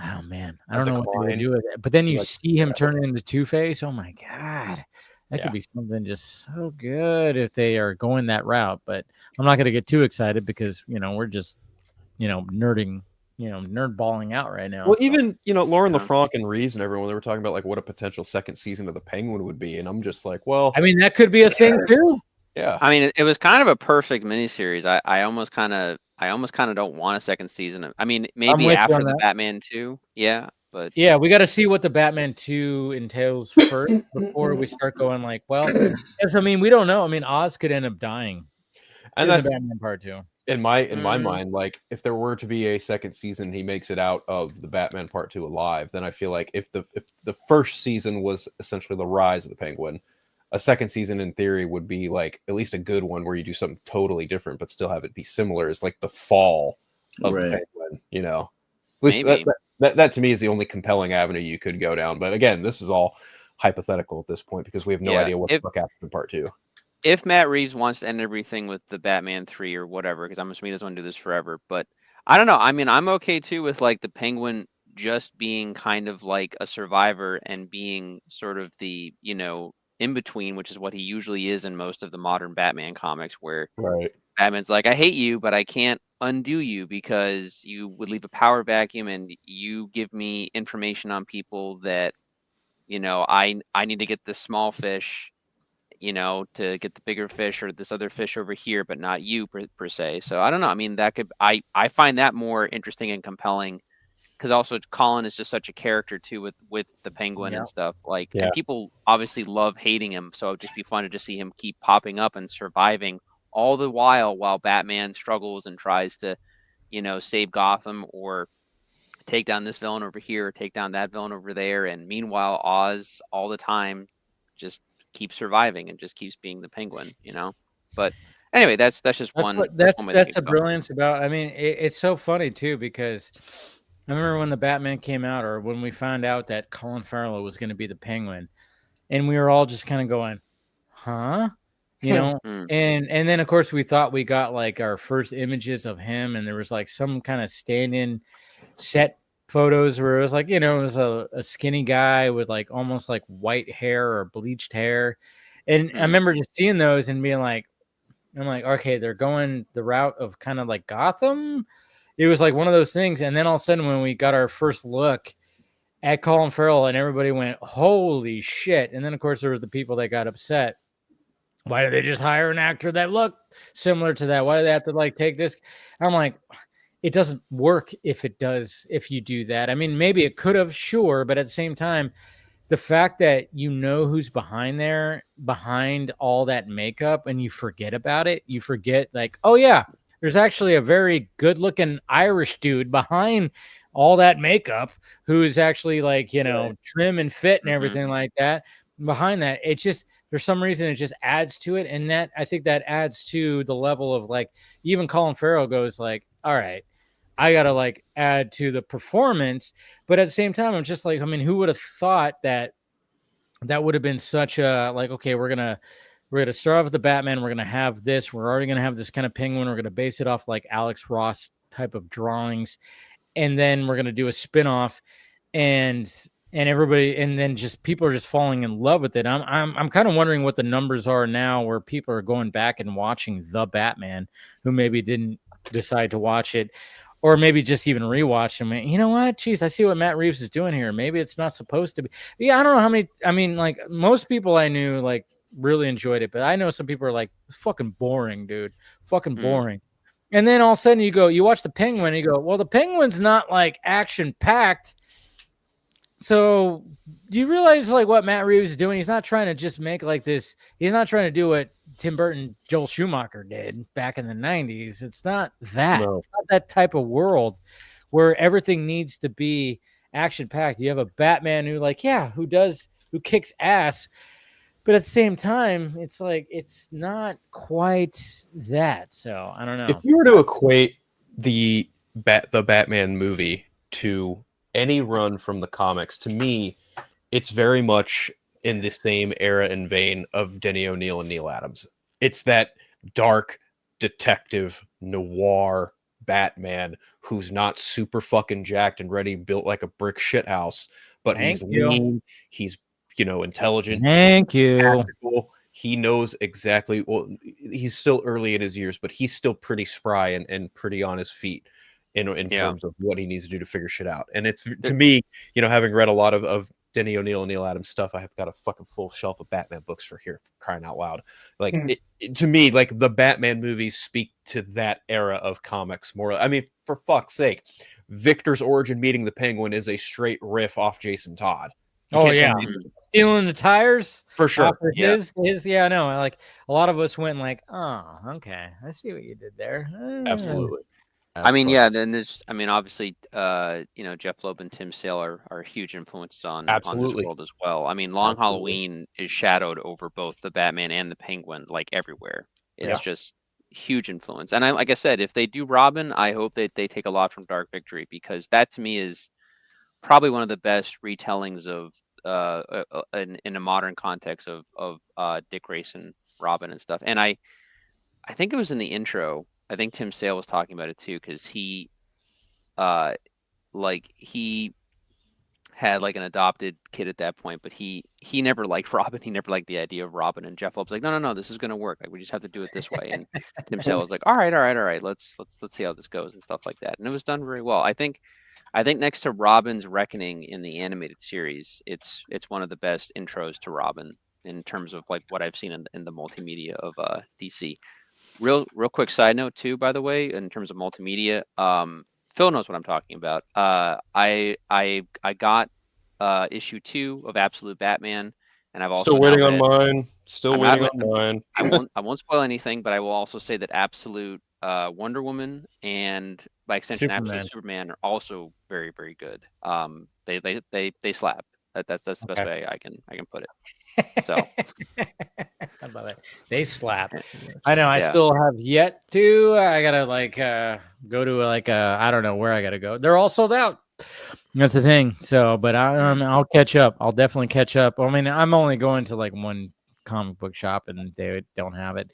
oh man, I don't know what they would do with it. But then you see him turn into Two-Face. Oh my god. That could be something just so good if they are going that route. But I'm not gonna get too excited because we're just nerding, nerd balling out right now. Well, even Lauren LaFranc and Reeves and everyone, they were talking about like what a potential second season of the Penguin would be, and I'm just like, well, I mean, that could be a thing too. Yeah, I mean, it was kind of a perfect miniseries. I almost kind of don't want a second season. I mean, maybe after the Batman 2, yeah, but yeah, we got to see what the Batman 2 entails first before we start going like, well, because I mean, we don't know. I mean, Oz could end up dying, and that's the Batman Part 2. In my mind, like if there were to be a second season, he makes it out of the Batman Part 2 alive, then I feel like if the first season was essentially the rise of the Penguin, a second season in theory would be like at least a good one where you do something totally different but still have it be similar. Is like the fall of the Penguin, At least that to me is the only compelling avenue you could go down. But again, this is all hypothetical at this point because we have no idea what the fuck happens in Part 2. If Matt Reeves wants to end everything with the Batman 3 or whatever, because I'm assuming he doesn't want to do this forever, but I don't know. I mean, I'm okay too with like the Penguin just being kind of like a survivor and being sort of the, in between, which is what he usually is in most of the modern Batman comics, where Batman's like, I hate you, but I can't undo you because you would leave a power vacuum and you give me information on people that, I need to get this small fish, to get the bigger fish or this other fish over here, but not you per se. So I don't know. I mean, that could, I find that more interesting and compelling because also Colin is just such a character too with the Penguin and stuff and people obviously love hating him. So it'd just be fun to just see him keep popping up and surviving all the while Batman struggles and tries to, save Gotham or take down this villain over here, or take down that villain over there. And meanwhile, Oz all the time just keeps surviving and just keeps being the Penguin, But anyway, that's just one. That's the brilliance about. I mean, it's so funny too because I remember when the Batman came out, or when we found out that Colin Farrell was going to be the Penguin, and we were all just kind of going, "Huh." And then of course we thought we got like our first images of him, and there was like some kind of stand-in set photos where it was like, it was a skinny guy with like almost like white hair or bleached hair. And I remember just seeing those and being like, I'm like, okay, they're going the route of kind of like Gotham. It was like one of those things. And then all of a sudden when we got our first look at Colin Farrell and everybody went, holy shit. And then of course there was the people that got upset. Why did they just hire an actor that looked similar to that? Why do they have to like take this? I'm like, it doesn't work if you do that. I mean, maybe it could have, sure. But at the same time, the fact that who's behind all that makeup and you forget about it, you forget like, oh yeah, there's actually a very good looking Irish dude behind all that makeup who's actually like, trim and fit and everything like that. Behind that, it just, for some reason, it just adds to it. And that, I think that adds to the level of like, even Colin Farrell goes like, all right, I got to like add to the performance. But at the same time, I'm just like, I mean, who would have thought that would have been such a, like, okay, we're going to start off with the Batman. We're going to have this, we're already going to have this kind of Penguin. We're going to base it off like Alex Ross type of drawings. And then we're going to do a spinoff and everybody, and then just people are just falling in love with it. I'm kind of wondering what the numbers are now where people are going back and watching the Batman who maybe didn't decide to watch it. Or maybe just even rewatch them. You know what? Jeez, I see what Matt Reeves is doing here. Maybe it's not supposed to be. Yeah, I don't know how many. I mean, like most people I knew, like really enjoyed it, but I know some people are like, fucking boring, dude. Fucking boring. And then all of a sudden you watch the Penguin, and you go, well, the Penguin's not like action packed. So do you realize like what Matt Reeves is doing? He's not trying to just make like this. He's not trying to do what Tim Burton, Joel Schumacher did back in the 90s. It's not that. No. It's not that type of world where everything needs to be action packed. You have a Batman who who kicks ass. But at the same time, it's like, it's not quite that. So I don't know. If you were to equate the Batman movie to any run from the comics, to me, it's very much in the same era and vein of Denny O'Neil and Neil Adams. It's that dark detective noir Batman who's not super fucking jacked and ready, built like a brick shithouse, but he's lean, he's intelligent. Thank you. Tactical. He knows exactly. Well, he's still early in his years, but he's still pretty spry and pretty on his feet in terms of what he needs to do to figure shit out. And it's, to me, having read a lot of Denny O'Neil and Neil Adams stuff, I have got a fucking full shelf of Batman books for here, for crying out loud. Like to me, like the Batman movies speak to that era of comics more. I mean, for fuck's sake, Victor's origin meeting the Penguin is a straight riff off Jason Todd. Stealing the tires for sure. His I know. Like a lot of us went like, oh, okay, I see what you did there. Absolutely. I mean, yeah. Then there's, I mean, obviously, Jeff Loeb and Tim Sale are huge influences on this world as well. I mean, Long Halloween is shadowed over both the Batman and the Penguin, like everywhere. It's just huge influence. And like I said, if they do Robin, I hope that they take a lot from Dark Victory, because that to me is probably one of the best retellings of in a modern context of Dick Grayson, Robin, and stuff. And I think it was in the intro. I think Tim Sale was talking about it too, because he had like an adopted kid at that point, but he never liked Robin. He never liked the idea of Robin. And Jeff Loeb's like, no, this is gonna work. Like, we just have to do it this way. And Tim Sale was like, all right, let's see how this goes and stuff like that. And it was done very well. I think next to Robin's Reckoning in the animated series, it's one of the best intros to Robin in terms of like what I've seen in the multimedia of DC. Real quick side note too, by the way, in terms of multimedia, Phil knows what I'm talking about. I got issue 2 of Absolute Batman, and I've also still waiting on mine. Still waiting on mine. I won't spoil anything, but I will also say that Absolute Wonder Woman and by extension Absolute Superman are also very, very good. They slap. That's the best way I can put it. So I love it. They slap. I know. I still have yet to. I gotta go to I don't know where I gotta go. They're all sold out. That's the thing. So, but I'll catch up. I'll definitely catch up. I mean, I'm only going to like one comic book shop and they don't have it.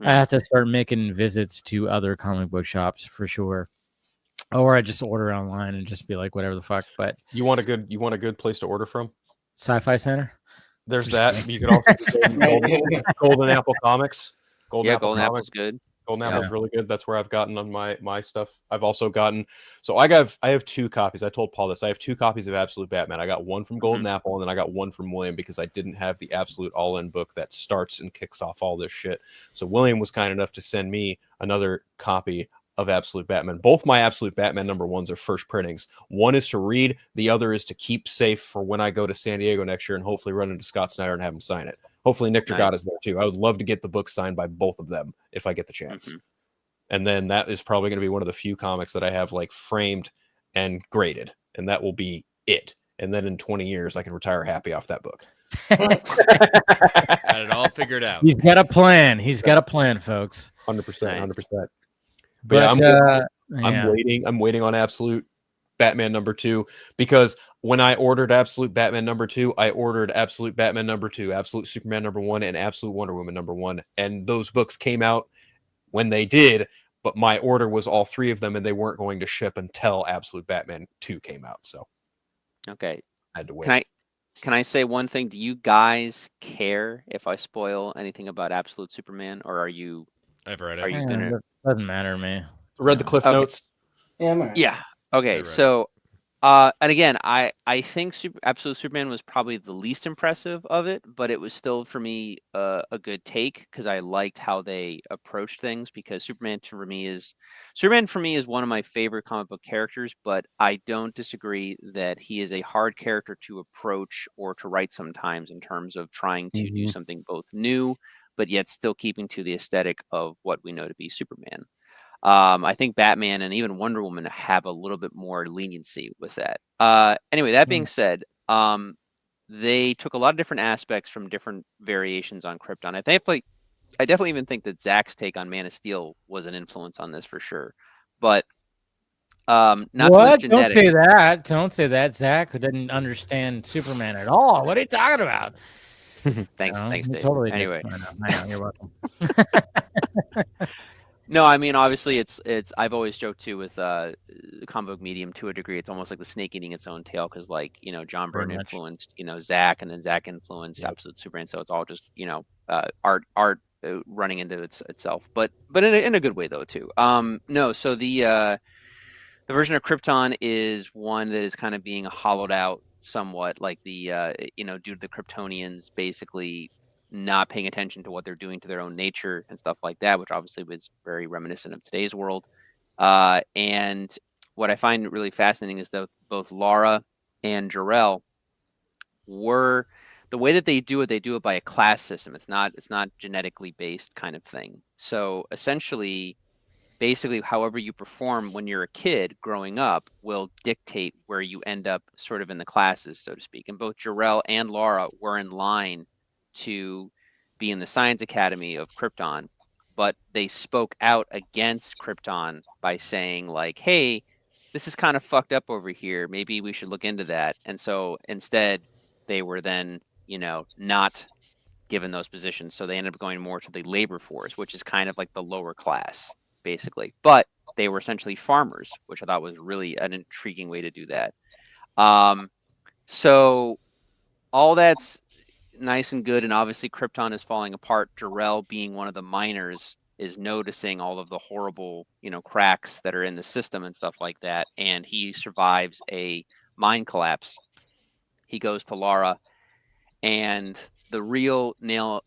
I have to start making visits to other comic book shops for sure. Or I just order online and just be like, whatever the fuck. But you want a good place to order from? Sci-Fi Center. There's that. You could also Golden Apple Comics. Golden Apple's good. Golden Apple's really good. That's where I've gotten on my stuff. I've also gotten. So I have 2 copies. I told Paul this. I have 2 copies of Absolute Batman. I got one from Golden Apple, and then I got one from William because I didn't have the Absolute All-In book that starts and kicks off all this shit. So William was kind enough to send me another copy of Absolute Batman. Both my Absolute Batman #1s are first printings. One is to read, the other is to keep safe for when I go to San Diego next year and hopefully run into Scott Snyder and have him sign it. Hopefully Nick Dragata's there too. I would love to get the book signed by both of them if I get the chance. And then that is probably going to be one of the few comics that I have like framed and graded, and that will be it. And then in 20 years I can retire happy off that book. Got it all figured out. He's got a plan. He's got a plan, folks. 100%. But yeah, I'm waiting on Absolute Batman #2 because when I ordered Absolute Batman #2, I ordered Absolute Batman #2, Absolute Superman #1, and Absolute Wonder Woman #1, and those books came out when they did, but my order was all 3 of them, and they weren't going to ship until Absolute Batman 2 came out. So, okay, I had to wait. Can I say one thing? Do you guys care if I spoil anything about Absolute Superman, or are you? I've read it. Are you gonna? Doesn't matter to me. Read the Cliff Notes. Yeah, I'm right. Yeah. Okay. So, and again, I think Absolute Superman was probably the least impressive of it, but it was still for me a good take because I liked how they approached things. Because Superman for me is one of my favorite comic book characters, but I don't disagree that he is a hard character to approach or to write sometimes in terms of trying to do something both new, but yet still keeping to the aesthetic of what we know to be Superman. I think Batman and even Wonder Woman have a little bit more leniency with that. Anyway, that being said, they took a lot of different aspects from different variations on Krypton. I definitely even think that Zack's take on Man of Steel was an influence on this for sure. But Not what? so much genetic. Don't say that. Don't say that. Zach, who didn't understand Superman at all. What are you talking about? Thanks, Dave. Totally anyway, I know. You're welcome. No, I mean, obviously, it's. I've always joked too with comic book medium to a degree. It's almost like the snake eating its own tail because, like, John Byrne influenced, Zach, and then Zach influenced Absolute Superman. So it's all just, art running into itself, but in a good way though too. No, so the version of Krypton is one that is kind of being hollowed out somewhat, like the due to the Kryptonians basically not paying attention to what they're doing to their own nature and stuff like that, which obviously was very reminiscent of today's world. And what I find really fascinating is that both Laura and Jor-El were the way that they do it by a class system. It's not genetically based kind of thing. So essentially, basically, however you perform when you're a kid growing up will dictate where you end up sort of in the classes, so to speak. And both Jor-El and Laura were in line to be in the Science Academy of Krypton, but they spoke out against Krypton by saying, like, hey, this is kind of fucked up over here. Maybe we should look into that. And so instead, they were then, not given those positions. So they ended up going more to the labor force, which is kind of like the lower class, basically. But they were essentially farmers, which I thought was really an intriguing way to do that. So all that's nice and good, and obviously Krypton is falling apart. Jor-El, being one of the miners, is noticing all of the horrible, cracks that are in the system and stuff like that, and he survives a mine collapse. He goes to Laura, and the real nail,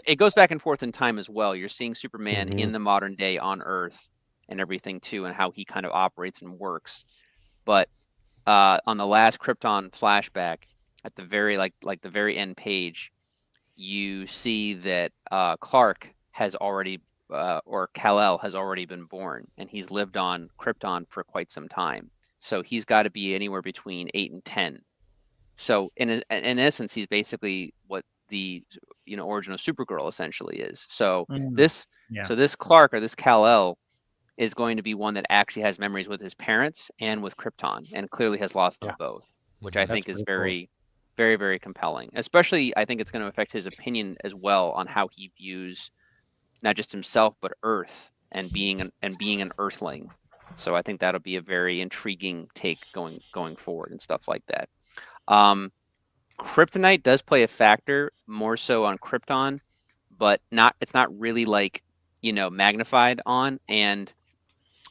it goes back and forth in time as well. You're seeing Superman in the modern day on Earth and everything too, and how he kind of operates and works. But on the last Krypton flashback, at the very the very end page, you see that Clark has already or Kal-El has already been born, and he's lived on Krypton for quite some time. So he's got to be anywhere between 8 and 10. So in essence, he's basically what the original Supergirl essentially is. So this Clark, or this Kal-El, is going to be one that actually has memories with his parents and with Krypton, and clearly has lost them both, which I think is very, very, very compelling. Especially, I think it's going to affect his opinion as well on how he views not just himself but Earth and being an Earthling. So I think that'll be a very intriguing take going forward and stuff like that. Kryptonite does play a factor more so on Krypton, but it's not really magnified on. And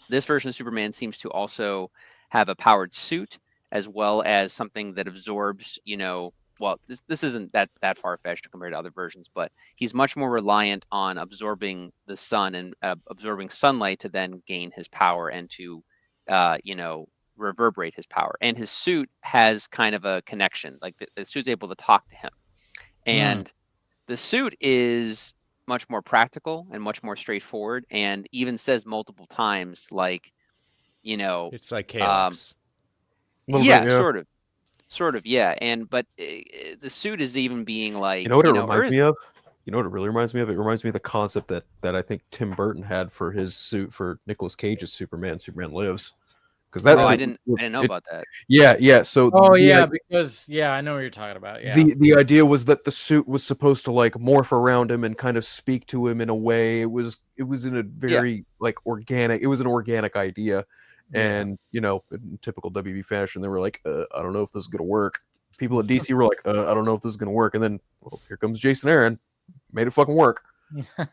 this version of Superman seems to also have a powered suit, as well as something that absorbs, well, this isn't that far-fetched compared to other versions, but he's much more reliant on absorbing the sun and absorbing sunlight to then gain his power and to, reverberate his power. And his suit has kind of a connection, like the suit's able to talk to him. And the suit is much more practical and much more straightforward, and even says multiple times, it's like chaos. Sort of, yeah. And but the suit is even being like, what it reminds me of? You know what it really reminds me of? It reminds me of the concept that I think Tim Burton had for his suit for Nicolas Cage's Superman Lives. Because that's I didn't know about that. Yeah. So because I know what you're talking about. Yeah. The idea was that the suit was supposed to morph around him and kind of speak to him in a way. It was in a very organic. It was an organic idea, and in typical WB fashion, they were like, I don't know if this is gonna work. People at DC were like, I don't know if this is gonna work, and then here comes Jason Aaron, made it fucking work.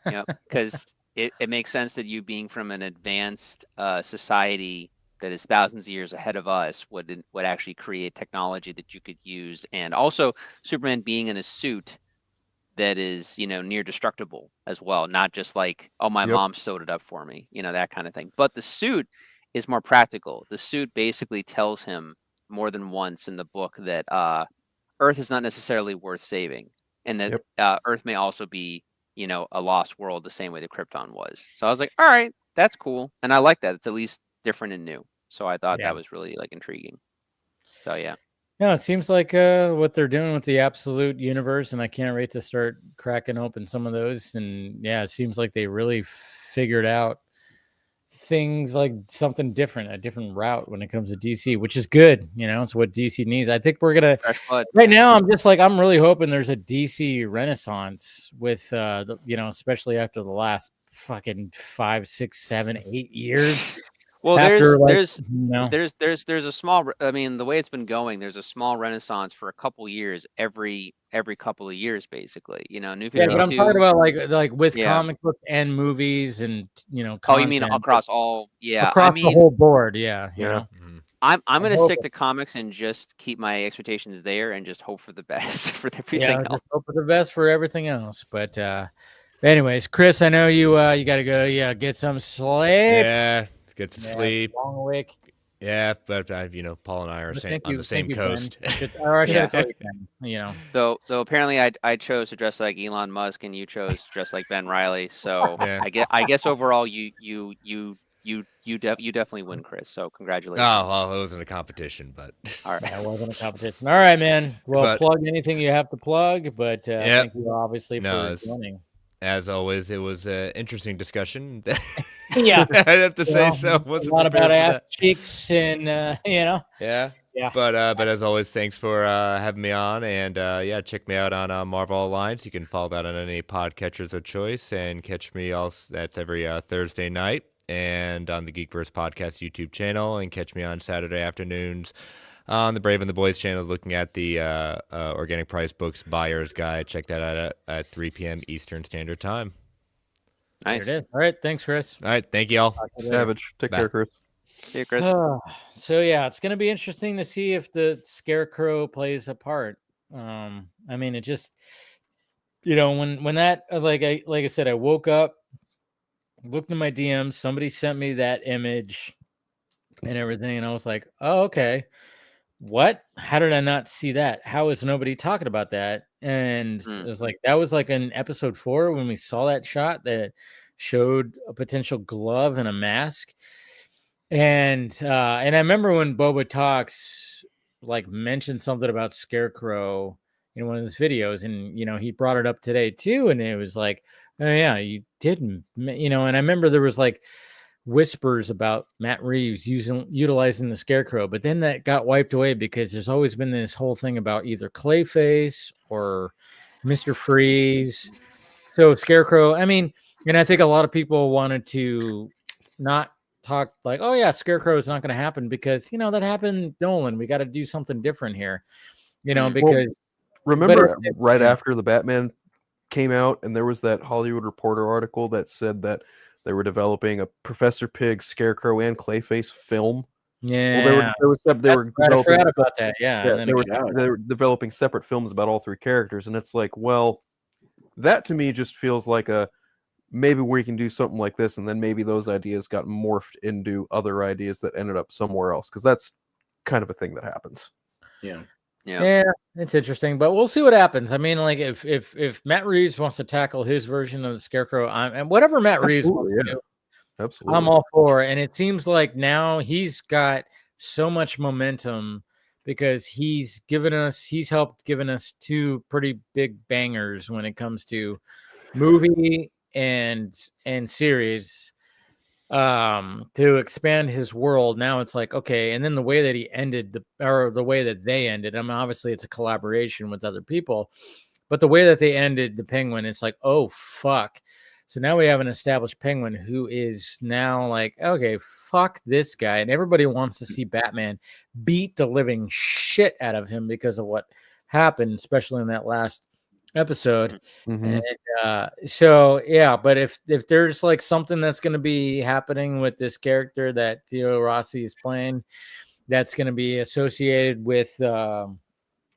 Yeah, because it makes sense that you, being from an advanced society that is thousands of years ahead of us, would actually create technology that you could use. And also Superman being in a suit that is, near destructible as well. Not just like, oh, my mom sewed it up for me, that kind of thing. But the suit is more practical. The suit basically tells him more than once in the book that Earth is not necessarily worth saving. And that Earth may also be, a lost world the same way that Krypton was. So I was like, all right, that's cool. And I like that. It's at least different and new. So I thought that was really intriguing. So yeah. No, it seems like what they're doing with the Absolute universe, and I can't wait to start cracking open some of those. And yeah, it seems like they really figured out things like something different, a different route when it comes to DC, which is good. It's what DC needs. I think we're gonna right now. I'm just like, I'm really hoping there's a DC renaissance with especially after the last fucking 5, 6, 7, 8 years. Well, there's a small. I mean, the way it's been going, there's a small renaissance for a couple years every couple of years, basically. New 52. Yeah, but I'm talking about like with comic books and movies and content. Oh, you mean across all? Yeah, across the whole board. Yeah, you know. Mm-hmm. I'm gonna stick to comics and just keep my expectations there and just hope for the best for everything else. Just hope for the best for everything else. But anyways, Chris, I know you got to go. Yeah, get some sleep. Yeah. Get to sleep. Long week. Yeah, but Paul and I are on the same coast. Though apparently I chose to dress like Elon Musk and you chose to dress like Ben Reilly. So I guess overall you definitely win, Chris. So congratulations. Oh, well, it wasn't a competition, but all right, it wasn't a competition. All right, man. Well, plug anything you have to plug, but thank you obviously for joining. As always, it was an interesting discussion. Yeah, I'd have to say so. A lot about ass cheeks and Yeah. But as always, thanks for having me on, and check me out on Marvel Alliance. You can follow that on any podcatchers of choice, and catch me also. That's every Thursday night, and on the Geekverse Podcast YouTube channel, and catch me on Saturday afternoons on the Brave and the Boys channel, looking at the Organic Price Books Buyer's Guide. Check that out at 3 p.m. Eastern Standard Time. Nice. There it is. All right. Thanks, Chris. All right. Thank you all. Savage. Take care, Chris. See you, Chris. So, it's going to be interesting to see if the Scarecrow plays a part. I mean, it just, when that, like I said, I woke up, looked in my DMs, somebody sent me that image and everything, and I was like, oh, okay. What? How did I not see that? How is nobody talking about that? And it was like, that was like in episode 4 when we saw that shot that showed a potential glove and a mask. And I remember when Boba Talks mentioned something about Scarecrow in one of his videos, and he brought it up today too, and it was like, oh yeah, you didn't, and I remember there was whispers about Matt Reeves utilizing the Scarecrow, but then that got wiped away because there's always been this whole thing about either Clayface or Mr. Freeze. So Scarecrow, I mean, and I think a lot of people wanted to not talk like, oh yeah, Scarecrow is not going to happen because that happened, Nolan. We got to do something different here, because remember right after the Batman came out, and there was that Hollywood Reporter article that said that they were developing a Professor Pig, Scarecrow, and Clayface film. Yeah, well, I forgot about that. Yeah, and they were developing separate films about all 3 characters, and it's like, well, that to me just feels like maybe we can do something like this, and then maybe those ideas got morphed into other ideas that ended up somewhere else, because that's kind of a thing that happens. Yeah, it's interesting, but we'll see what happens. I mean, if Matt Reeves wants to tackle his version of the Scarecrow, and whatever Matt Reeves wants to do, absolutely, I'm all for it. And it seems like now he's got so much momentum because he's helped giving us 2 pretty big bangers when it comes to movie and series. To expand his world. Now it's like, okay, and then the way that he ended the way that they ended, I mean, obviously it's a collaboration with other people, but the way that they ended the Penguin, it's like, oh fuck. So now we have an established Penguin who is now like, okay, fuck this guy, and everybody wants to see Batman beat the living shit out of him because of what happened, especially in that last episode. And so but if there's something that's going to be happening with this character that Theo Rossi is playing that's going to be associated with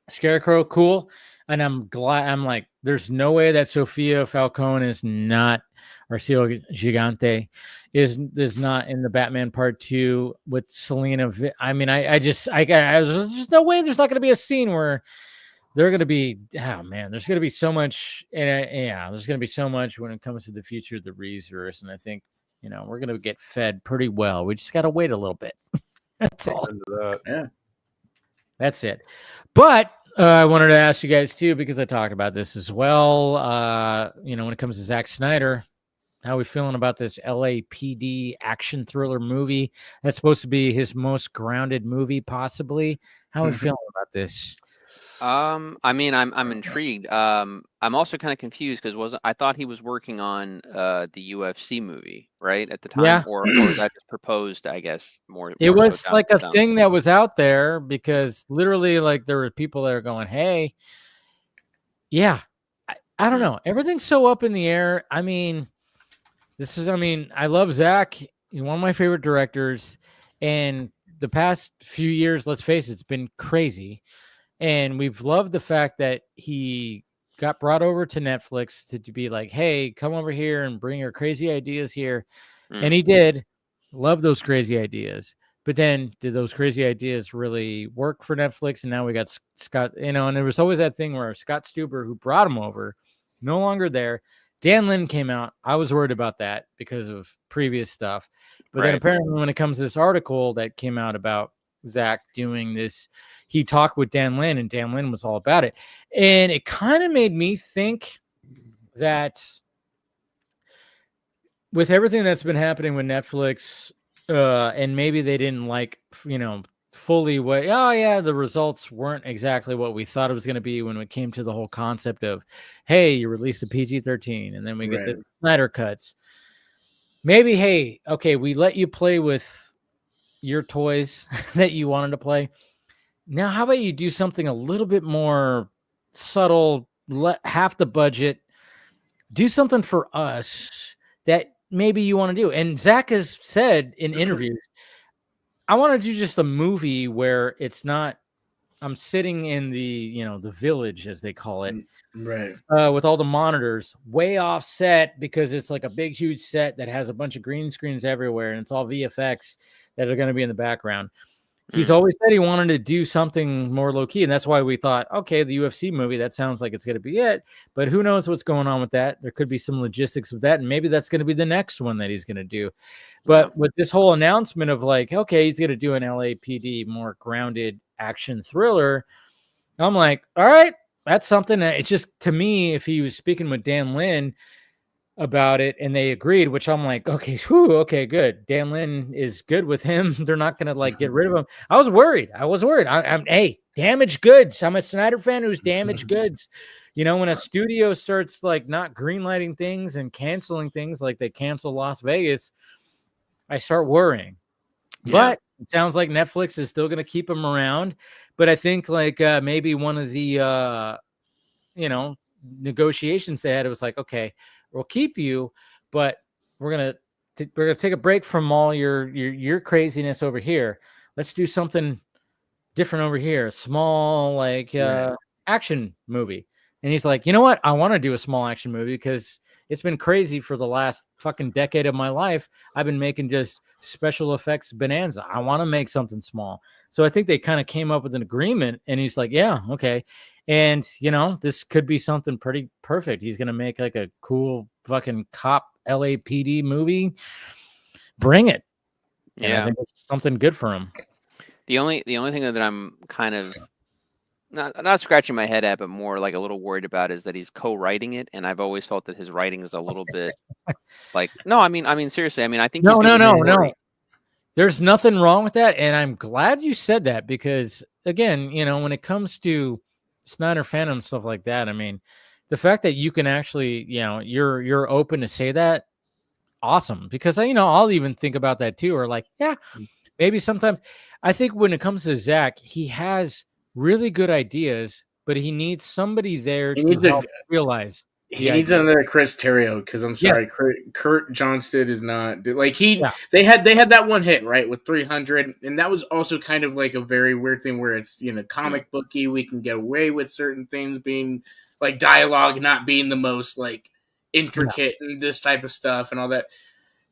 Scarecrow, cool. And I'm glad. I'm like, there's no way that Sofia Falcone is not, or Cielo Gigante is not in the Batman Part 2 with Selena. I mean, there's no way there's not going to be a scene where they're going to be, oh man, there's going to be so much. And there's going to be so much when it comes to the future of the Reeveverse. And I think, we're going to get fed pretty well. We just got to wait a little bit. That's all. Yeah. That's it. But I wanted to ask you guys too, because I talked about this as well. When it comes to Zack Snyder, How are we feeling about this LAPD action thriller movie? That's supposed to be his most grounded movie, possibly. How are we feeling about this? I mean, I'm intrigued. I'm also kind of confused because I thought he was working on the UFC movie, right, at the time, Yeah. or was that just proposed? I guess more. It More was so like a down. thing that was out there because literally, like, there were people that are going, "Hey, yeah, I don't know. Everything's so up in the air." I mean, I love Zach. He's one of my favorite directors, and the past few years, let's face it, it's been crazy. And we've loved the fact that he got brought over to Netflix to be like, hey, come over here and bring your crazy ideas here. And he did. Love those crazy ideas. But then did those crazy ideas really work for Netflix? And now we got Scott, and there was always that thing where Scott Stuber, who brought him over, no longer there. Dan Lin came out. I was worried about that because of previous stuff. But then apparently when it comes to this article that came out about Zach doing this, he talked with Dan Lin, and Dan Lin was all about it. And it kind of made me think that with everything that's been happening with Netflix, and maybe they didn't fully what, the results weren't exactly what we thought it was going to be when it came to the whole concept of, hey, you release a PG-13 and then we get the Snyder cuts. Maybe, hey, okay, we let you play with your toys that you wanted to play. Now, how about you do something a little bit more subtle, half the budget, do something for us that maybe you want to do. And Zach has said in interviews, I want to do just a movie where it's not, I'm sitting in the village, as they call it, right, with all the monitors way offset because it's like a big, huge set that has a bunch of green screens everywhere, and it's all VFX that are going to be in the background. He's always said he wanted to do something more low key, and that's why we thought, okay, the UFC movie, that sounds like it's going to be it. But who knows what's going on with that? There could be some logistics with that, and maybe that's going to be the next one that he's going to do. But with this whole announcement of like, okay, he's going to do an LAPD more grounded action thriller, I'm like, all right, that's something. It's just, to me, if he was speaking with Dan Lin about it and they agreed, which I'm like, okay, okay, good. Dan Lin is good with him. They're not gonna like get rid of him. I was worried. I'm hey, damaged goods. I'm a Snyder fan who's damaged goods. When a studio starts like not greenlighting things and canceling things, like they cancel Las Vegas, I start worrying. But it sounds like Netflix is still gonna keep him around. But I think like maybe one of the negotiations they had, it was like, okay, we'll keep you, but we're gonna take a break from all your craziness over here. Let's do something different over here, a small action movie. And he's like, you know what? I want to do a small action movie because it's been crazy for the last fucking decade of my life. I've been making just special effects bonanza. I want to make something small. So I think they kind of came up with an agreement, and he's like, yeah, okay. And, this could be something pretty perfect. He's going to make like a cool fucking cop LAPD movie. Bring it. And I think it's something good for him. The only thing that I'm kind of not scratching my head at, but more like a little worried about is that he's co-writing it. And I've always felt that his writing is a little bit like, no, I mean, seriously. I mean, I think no. There's nothing wrong with that. And I'm glad you said that because, again, when it comes to Snyder fandom and stuff like that, I mean, the fact that you can actually, you're open to say that, awesome. Because, I'll even think about that too. Or like, yeah, maybe sometimes. I think when it comes to Zach, he has really good ideas, but he needs somebody there to help realize. He needs another Chris Terrio because I'm sorry, Kurt Johnston is not like he. Yeah. They had that one hit right with 300, and that was also kind of like a very weird thing where it's comic booky. We can get away with certain things being like dialogue not being the most like intricate and this type of stuff and all that.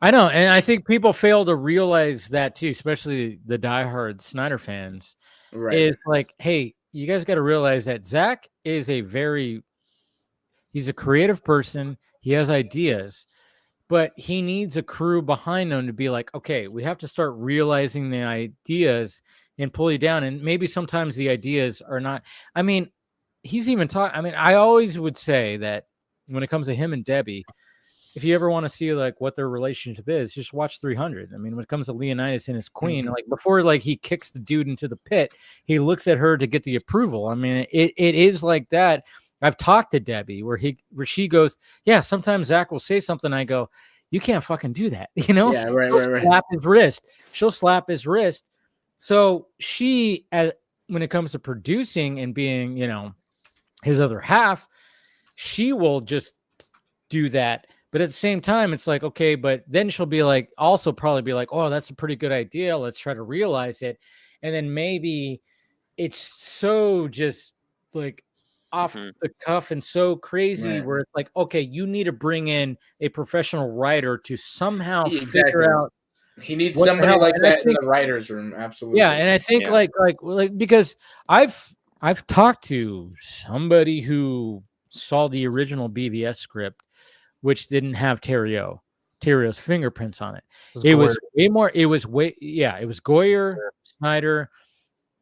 I know, and I think people fail to realize that too, especially the diehard Snyder fans. Right. Is like, hey, you guys got to realize that Zach is he's a creative person. He has ideas, but he needs a crew behind him to be like, okay, we have to start realizing the ideas and pull you down. And maybe sometimes the ideas are not, I mean, he's even talking. I mean, I always would say that when it comes to him and Debbie, if you ever want to see like what their relationship is, just watch 300. I mean, when it comes to Leonidas and his queen, like before, like he kicks the dude into the pit, he looks at her to get the approval. I mean, it is like that. I've talked to Debbie where she goes, yeah, sometimes Zach will say something. I go, you can't fucking do that. You know, yeah, right. Slap his wrist. She'll slap his wrist. So she, when it comes to producing and being, you know, his other half, she will just do that. But at the same time, it's like, okay, but then she'll be like, also probably be like, oh, that's a pretty good idea. Let's try to realize it. And then maybe it's so just like off the cuff and so crazy where it's like, okay, you need to bring in a professional writer to somehow figure out. He needs somebody like that in the writer's room. Absolutely. Yeah. And I think like, because I've talked to somebody who saw the original BVS script, which didn't have Terrio's fingerprints on it. It was way more. It was Goyer, Snyder.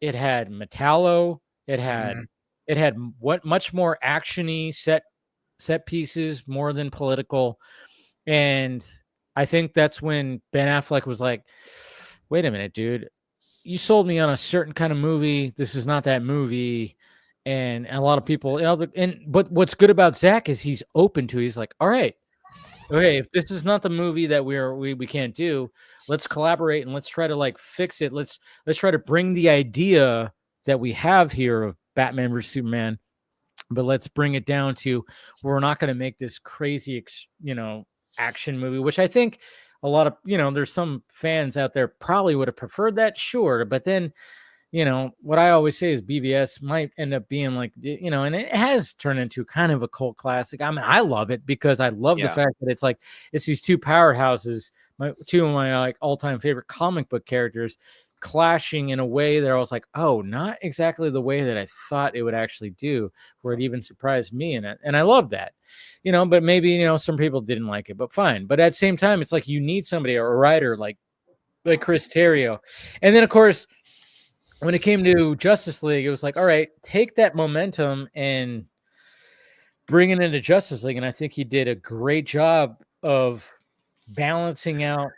It had Metallo. It had much more actiony set pieces, more than political. And I think that's when Ben Affleck was like, "Wait a minute, dude. You sold me on a certain kind of movie. This is not that movie." And a lot of people, but what's good about Zach is he's open to. He's like, all right, okay, if this is not the movie that we can't do, let's collaborate and let's try to like fix it. Let's try to bring the idea that we have here of Batman versus Superman, but let's bring it down to where we're not going to make this crazy, action movie, which I think a lot of, there's some fans out there probably would have preferred that, sure, but then. What I always say is BVS might end up being like, and it has turned into kind of a cult classic. I mean, I love it because I love the fact that it's these two powerhouses, two of my like all-time favorite comic book characters clashing in a way that I was like, oh, not exactly the way that I thought it would actually do, where it even surprised me in it. And I love that, but maybe, some people didn't like it, but fine. But at the same time, it's like you need somebody, or a writer like Chris Terrio. And then, of course, when it came to Justice League, it was like, all right, take that momentum and bring it into Justice League. And I think he did a great job of balancing out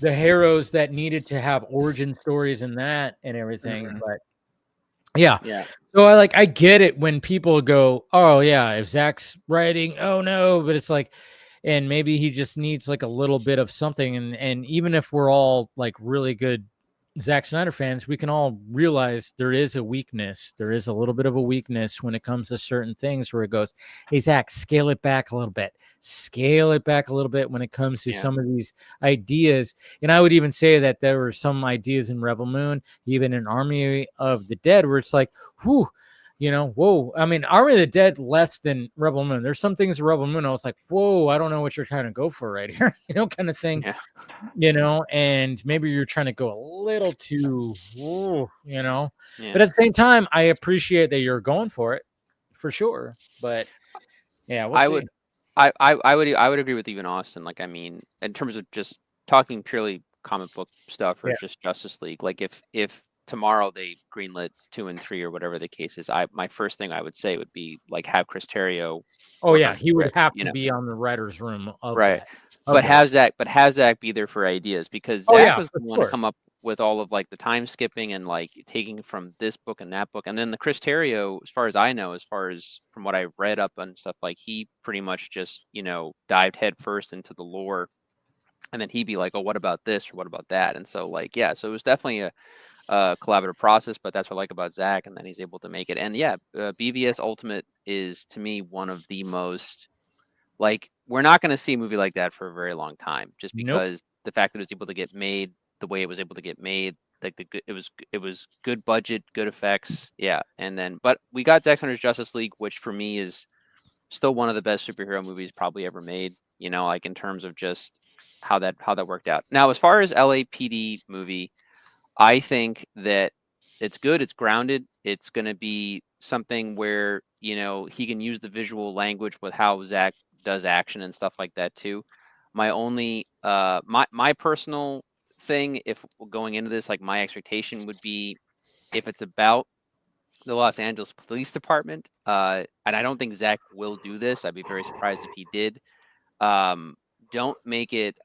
the heroes that needed to have origin stories and that and everything. But yeah. So I get it when people go, oh yeah, if Zach's writing, oh no, but it's like, and maybe he just needs like a little bit of something. And even if we're all like really good Zack Snyder fans, we can all realize there is a weakness. There is a little bit of a weakness when it comes to certain things where it goes, hey, Zach, scale it back a little bit. Scale it back a little bit when it comes to some of these ideas. And I would even say that there were some ideas in Rebel Moon, even in Army of the Dead, where it's like, whew, whoa. I mean, Army of the Dead less than Rebel Moon. There's some things in Rebel Moon I was like, whoa, I don't know what you're trying to go for right here, kind of thing. And maybe you're trying to go a little too, but at the same time, I appreciate that you're going for it for sure. But yeah, I would agree with even Austin. Like, I mean, in terms of just talking purely comic book stuff or just Justice League, like if tomorrow they greenlit 2 and 3 or whatever the case is, my first thing I would say would be like have Chris Terrio. Oh yeah, he would have to be on the writer's room of right. That. But have Zach be there for ideas, because Zach was the one to come up with all of like the time skipping and like taking from this book and that book. And then the Chris Terrio, as far as I know, as far as from what I've read up and stuff, like he pretty much just, dived head first into the lore, and then he'd be like, oh, what about this or what about that? And so like, so it was definitely a collaborative process, but that's what I like about Zach, and then he's able to make it. And BVS Ultimate is to me one of the most, like, we're not going to see a movie like that for a very long time, just because the fact that it was able to get made the way it was able to get made, like it was good budget, good effects, and then but we got Zack Snyder's Justice League, which for me is still one of the best superhero movies probably ever made, like in terms of just how that worked out. Now, as far as LAPD movie, I think that it's good. It's grounded. It's going to be something where, he can use the visual language with how Zach does action and stuff like that too. My only, my personal thing, if going into this, like my expectation would be if it's about the Los Angeles Police Department, and I don't think Zach will do this. I'd be very surprised if he did. Don't make it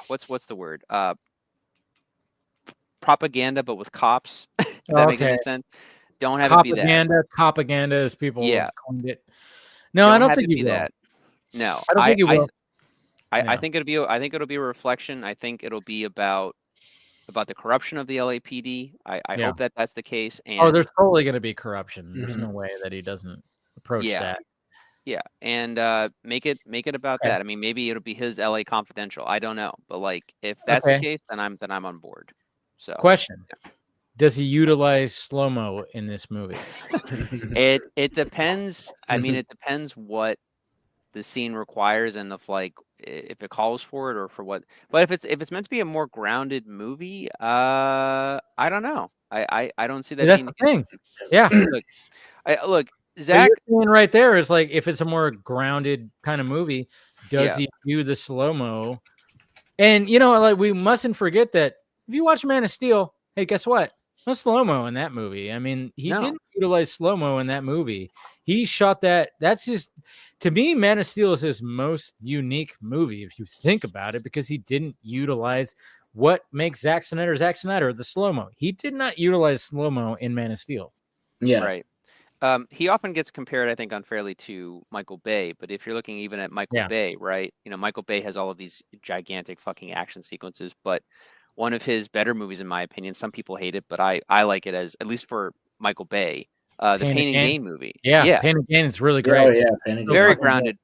what's the word? Propaganda, but with cops. If that makes any sense. Don't have it be that. Propaganda, as people have coined it. No, don't I don't have think it you be will. that. No, I don't think you will. I think it'll be. I think it'll be a reflection. I think it'll be about the corruption of the LAPD. I hope that that's the case. And there's totally going to be corruption. There's no way that he doesn't approach that. Yeah, and make it about that. I mean, maybe it'll be his LA Confidential. I don't know, but like if that's the case, then I'm on board. So question: does he utilize slow-mo in this movie? It depends. I mean, it depends what the scene requires and if it calls for it or for what. But if it's meant to be a more grounded movie, I don't know. I don't see that. That's the thing. Yeah. Look, Zach, what you're saying right there is like if it's a more grounded kind of movie, does he do the slow-mo? And like we mustn't forget that if you watch Man of Steel, hey, guess what? No slow-mo in that movie. I mean, he didn't utilize slow-mo in that movie. He shot that. That's just, to me, Man of Steel is his most unique movie, if you think about it, because he didn't utilize what makes Zack Snyder, the slow-mo. He did not utilize slow-mo in Man of Steel. Yeah. Right. He often gets compared, I think, unfairly to Michael Bay. But if you're looking even at Michael Bay, right? Michael Bay has all of these gigantic fucking action sequences, but one of his better movies, in my opinion. Some people hate it, but I like it, as at least for Michael Bay. The Pain and Gain movie. Yeah, Pain and Gain is really great. Oh yeah, Pain and Gain. Very grounded.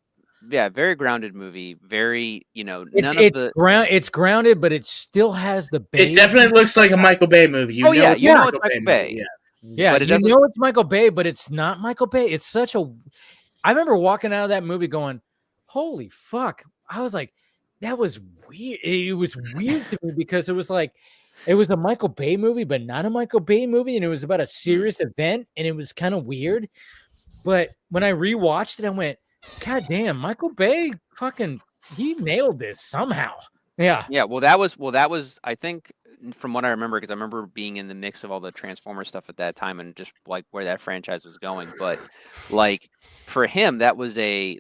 Yeah, very grounded movie. Very, it's grounded, but it still has the Bay. It definitely looks like a Michael Bay movie. You know it's Michael Bay. Yeah, but it's Michael Bay, but it's not Michael Bay. It's such a. I remember walking out of that movie going, "Holy fuck!" I was like, "That was weird." It was weird to me because it was like, it was a Michael Bay movie, but not a Michael Bay movie, and it was about a serious event, and it was kind of weird. But when I rewatched it, I went, "God damn, Michael Bay, he nailed this somehow." Yeah. Yeah. Well, that was, I think, from what I remember, because I remember being in the mix of all the Transformers stuff at that time and just like where that franchise was going. But like for him, that was a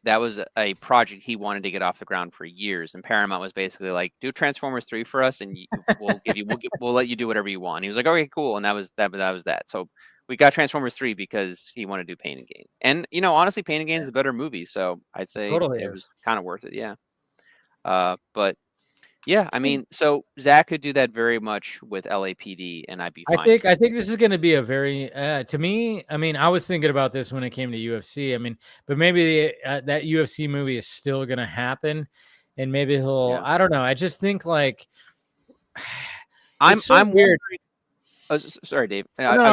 project he wanted to get off the ground for years. And Paramount was basically like, do Transformers 3 for us, and we'll let you do whatever you want. And he was like, okay, cool. And that was that. So we got Transformers 3 because he wanted to do Pain and Gain. And honestly, Pain and Gain is a better movie. So I'd say it was kind of worth it. Yeah. But yeah, I mean, so Zach could do that very much with LAPD, and I'd be fine. I think this is going to be a very, to me, I mean, I was thinking about this when it came to UFC. I mean, but maybe that UFC movie is still going to happen, and maybe he'll, I don't know. I just think like, I'm weird. Sorry, Dave. I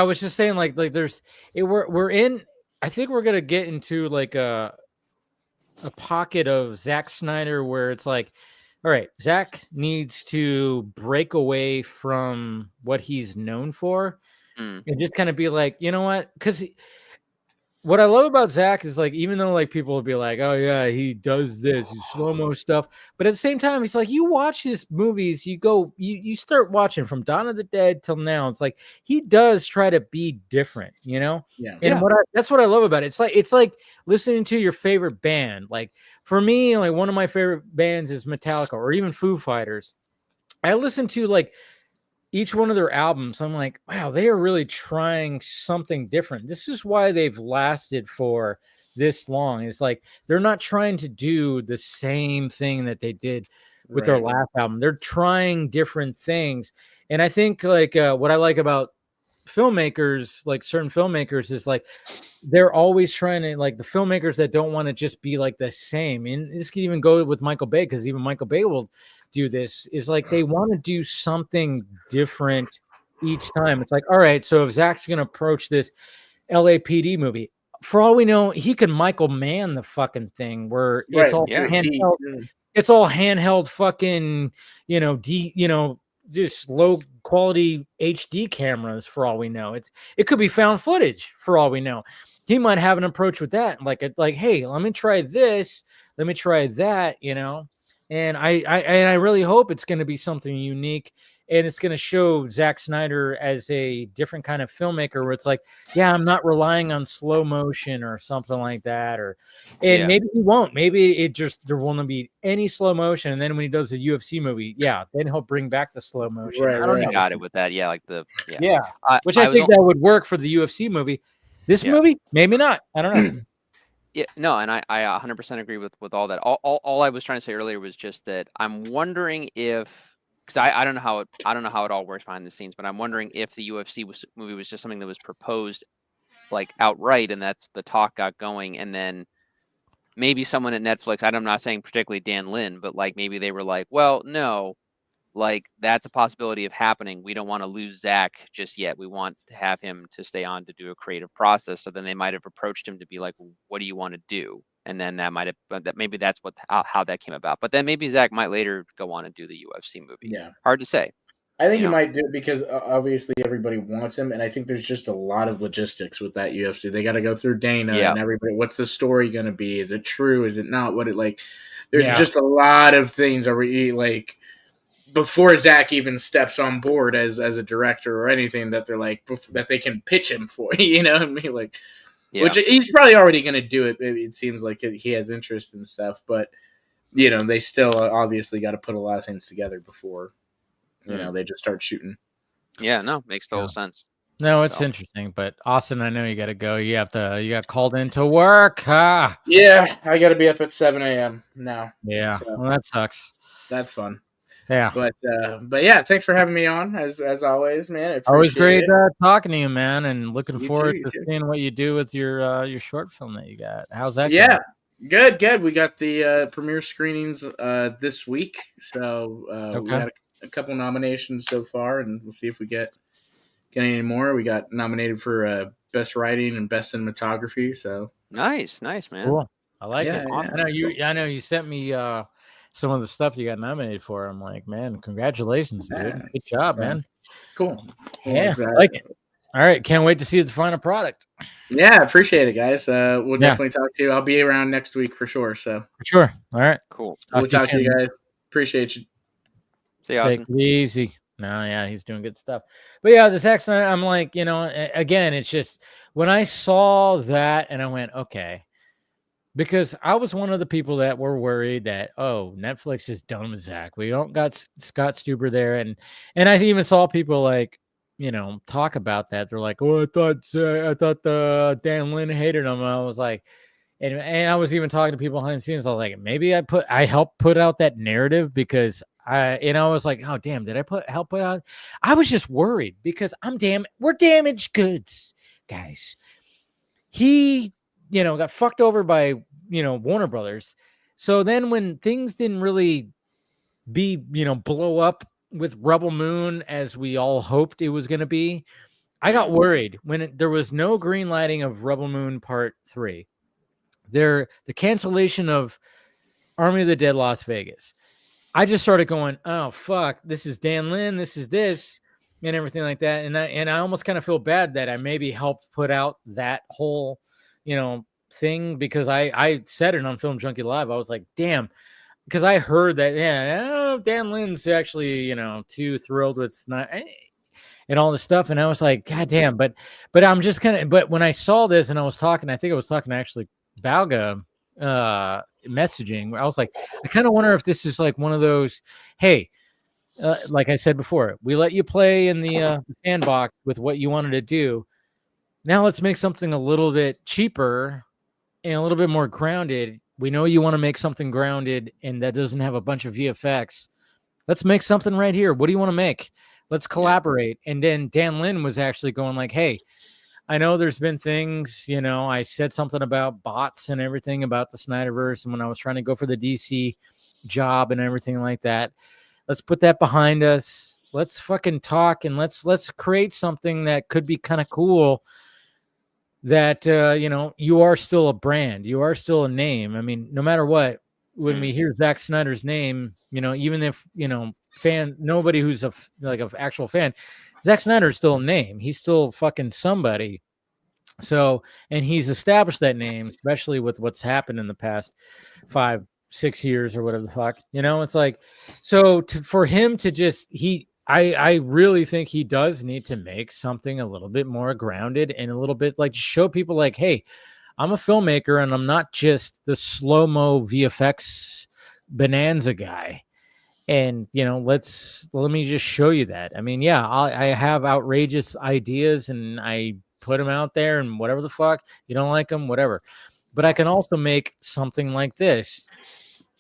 was just saying like there's, we're in, I think we're going to get into like a pocket of Zack Snyder where it's like, all right, Zach needs to break away from what he's known for and just kind of be like, you know what? Because what I love about Zach is like, even though like people will be like, oh yeah, he does this, slow-mo stuff, but at the same time, it's like you watch his movies, you start watching from Dawn of the Dead till now. It's like he does try to be different, Yeah. And that's what I love about it. It's like listening to your favorite band. Like for me, like one of my favorite bands is Metallica or even Foo Fighters. I listen to like each one of their albums, I'm like, wow, they are really trying something different. This is why they've lasted for this long. It's like they're not trying to do the same thing that they did with their last album. They're trying different things. And I think like what I like about filmmakers, like certain filmmakers, is like they're always trying to, like the filmmakers that don't want to just be like the same. And this can even go with Michael Bay, because even Michael Bay will do this, is like they want to do something different each time. It's like, all right, so if Zach's going to approach this LAPD movie, for all we know, he can Michael Mann the fucking thing where it's all handheld. It's all handheld fucking, just low quality HD cameras for all we know. It could be found footage for all we know. He might have an approach with that, like hey, let me try this, let me try that, And I really hope it's going to be something unique, and it's going to show Zack Snyder as a different kind of filmmaker where it's like, yeah, I'm not relying on slow motion or something like that. And maybe he won't. Maybe there won't be any slow motion. And then when he does the UFC movie, then he'll bring back the slow motion. Right, I don't know. Got it with that. Yeah, like which I think that would work for the UFC movie. This movie, maybe not. I don't know. Yeah, no, and I 100% agree with all that. All I was trying to say earlier was just that I'm wondering if, because I don't know how it all works behind the scenes, but I'm wondering if the UFC movie was just something that was proposed like outright, and that's the talk got going, and then maybe someone at Netflix, I'm not saying particularly Dan Lin, but like maybe they were like, well, no, like that's a possibility of happening. We don't want to lose Zach just yet. We want to have him to stay on to do a creative process. So then they might have approached him to be like, well, what do you want to do? And then maybe that's how that came about. But then maybe Zach might later go on and do the UFC movie. Yeah, hard to say. I think he might do it because obviously everybody wants him, and I think there's just a lot of logistics with that UFC. They got to go through Dana and everybody. What's the story going to be? Is it true? Is it not? What it like? There's just a lot of things. Are we like? Before Zach even steps on board as a director or anything that they're like that they can pitch him for, you know what I mean? Like, which he's probably already going to do it. It seems like he has interest in stuff, but you know, they still obviously got to put a lot of things together before, you know, they just start shooting. Yeah, no, makes total sense. No, it's interesting, but Austin, I know you got to go. You got called into work. Yeah, I got to be up at 7 a.m. now. Yeah, so, well, that sucks. That's fun. Yeah, but yeah, thanks for having me on as always, man. Always great talking to you, man, and looking forward to seeing what you do with your short film that you got. How's that? Yeah, going? Good. We got the premiere screenings this week, so we got a couple nominations so far, and we'll see if we get any more. We got nominated for best writing and best cinematography. So nice, man. Cool. I like it. Yeah, I know you sent me some of the stuff you got nominated for. I'm like, man, congratulations, dude. Good job, man. Cool. Yeah, I like it. All right, can't wait to see the final product. Yeah, appreciate it, guys. We'll definitely talk to you. I'll be around next week for sure. So for sure. All right, cool. We'll talk to you guys. Appreciate you. See you. Take it easy. No, yeah, he's doing good stuff. But yeah, this excellent. I'm like, you know, again, it's just when I saw that and I went, okay. Because I was one of the people that were worried that, Netflix is done with Zach. We don't got Scott Stuber there. And I even saw people like, you know, talk about that. They're like, I thought Dan Lin hated him. And I was like, and I was even talking to people behind the scenes. I was like, maybe I helped put out that narrative because I was like, oh, damn, did I help put out? I was just worried because we're damaged goods, guys. He, you know, got fucked over by, you know, Warner Brothers. So then when things didn't really blow up with Rebel Moon as we all hoped it was going to be, I got worried when there was no green lighting of Rebel Moon Part 3. The cancellation of Army of the Dead Las Vegas. I just started going, oh, fuck, this is Dan Lin, this is this, and everything like that. And I almost kind of feel bad that I maybe helped put out that whole, you know, thing because I said it on Film Junkee Live. I was like, damn, because I heard that, Dan Lin's actually, you know, too thrilled with Snyder and all this stuff. And I was like, God damn, but I'm just kind of, but when I saw this and I think I was talking to actually Balga messaging, I was like, I kind of wonder if this is like one of those, hey, like I said before, we let you play in the sandbox with what you wanted to do. Now let's make something a little bit cheaper and a little bit more grounded. We know you want to make something grounded and that doesn't have a bunch of VFX. Let's make something right here. What do you want to make? Let's collaborate. And then Dan Lin was actually going like, hey, I know there's been things, you know, I said something about bots and everything about the Snyderverse. And when I was trying to go for the DC job and everything like that, let's put that behind us. Let's fucking talk and let's create something that could be kind of cool. That, you know, you are still a brand. You are still a name. I mean, no matter what, when we hear Zack Snyder's name, you know, even if, you know, nobody who's an actual fan, Zack Snyder is still a name. He's still fucking somebody. So, and he's established that name, especially with what's happened in the past 5 6 years or whatever the fuck, it's like, so for him to just, I really think he does need to make something a little bit more grounded and a little bit like show people like, hey, I'm a filmmaker and I'm not just the slow-mo VFX bonanza guy. And, let me just show you that. I mean, yeah, I have outrageous ideas and I put them out there and whatever the fuck, you don't like them, whatever. But I can also make something like this,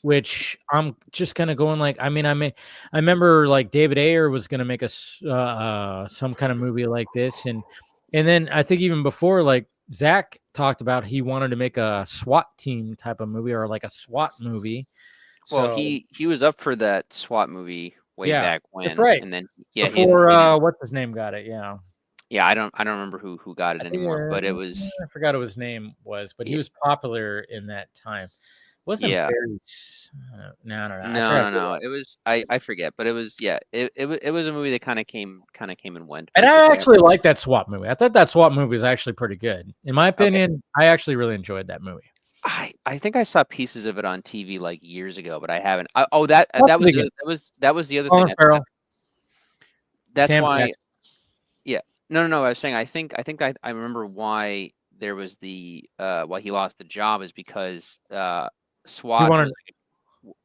which I'm just kind of going like, I remember like David Ayer was going to make some kind of movie like this. And then I think even before, like Zach talked about, he wanted to make a SWAT team type of movie or like a SWAT movie. Well, he was up for that SWAT movie way back when. That's right. And then before what's his name got it. Yeah. Yeah, I don't remember who got it anymore, but it was, I forgot what his name was, but he was popular in that time. Wasn't Barry's? No. It was I forget, but it was it was a movie that kind of came and went. And I actually like that SWAT movie. I thought that SWAT movie was actually pretty good. In my opinion, I actually really enjoyed that movie. I think I saw pieces of it on TV like years ago, but I haven't. That was the other thing. That's Sam why. Jackson. Yeah. No. I was saying I think I remember why there was why he lost the job is because SWAT.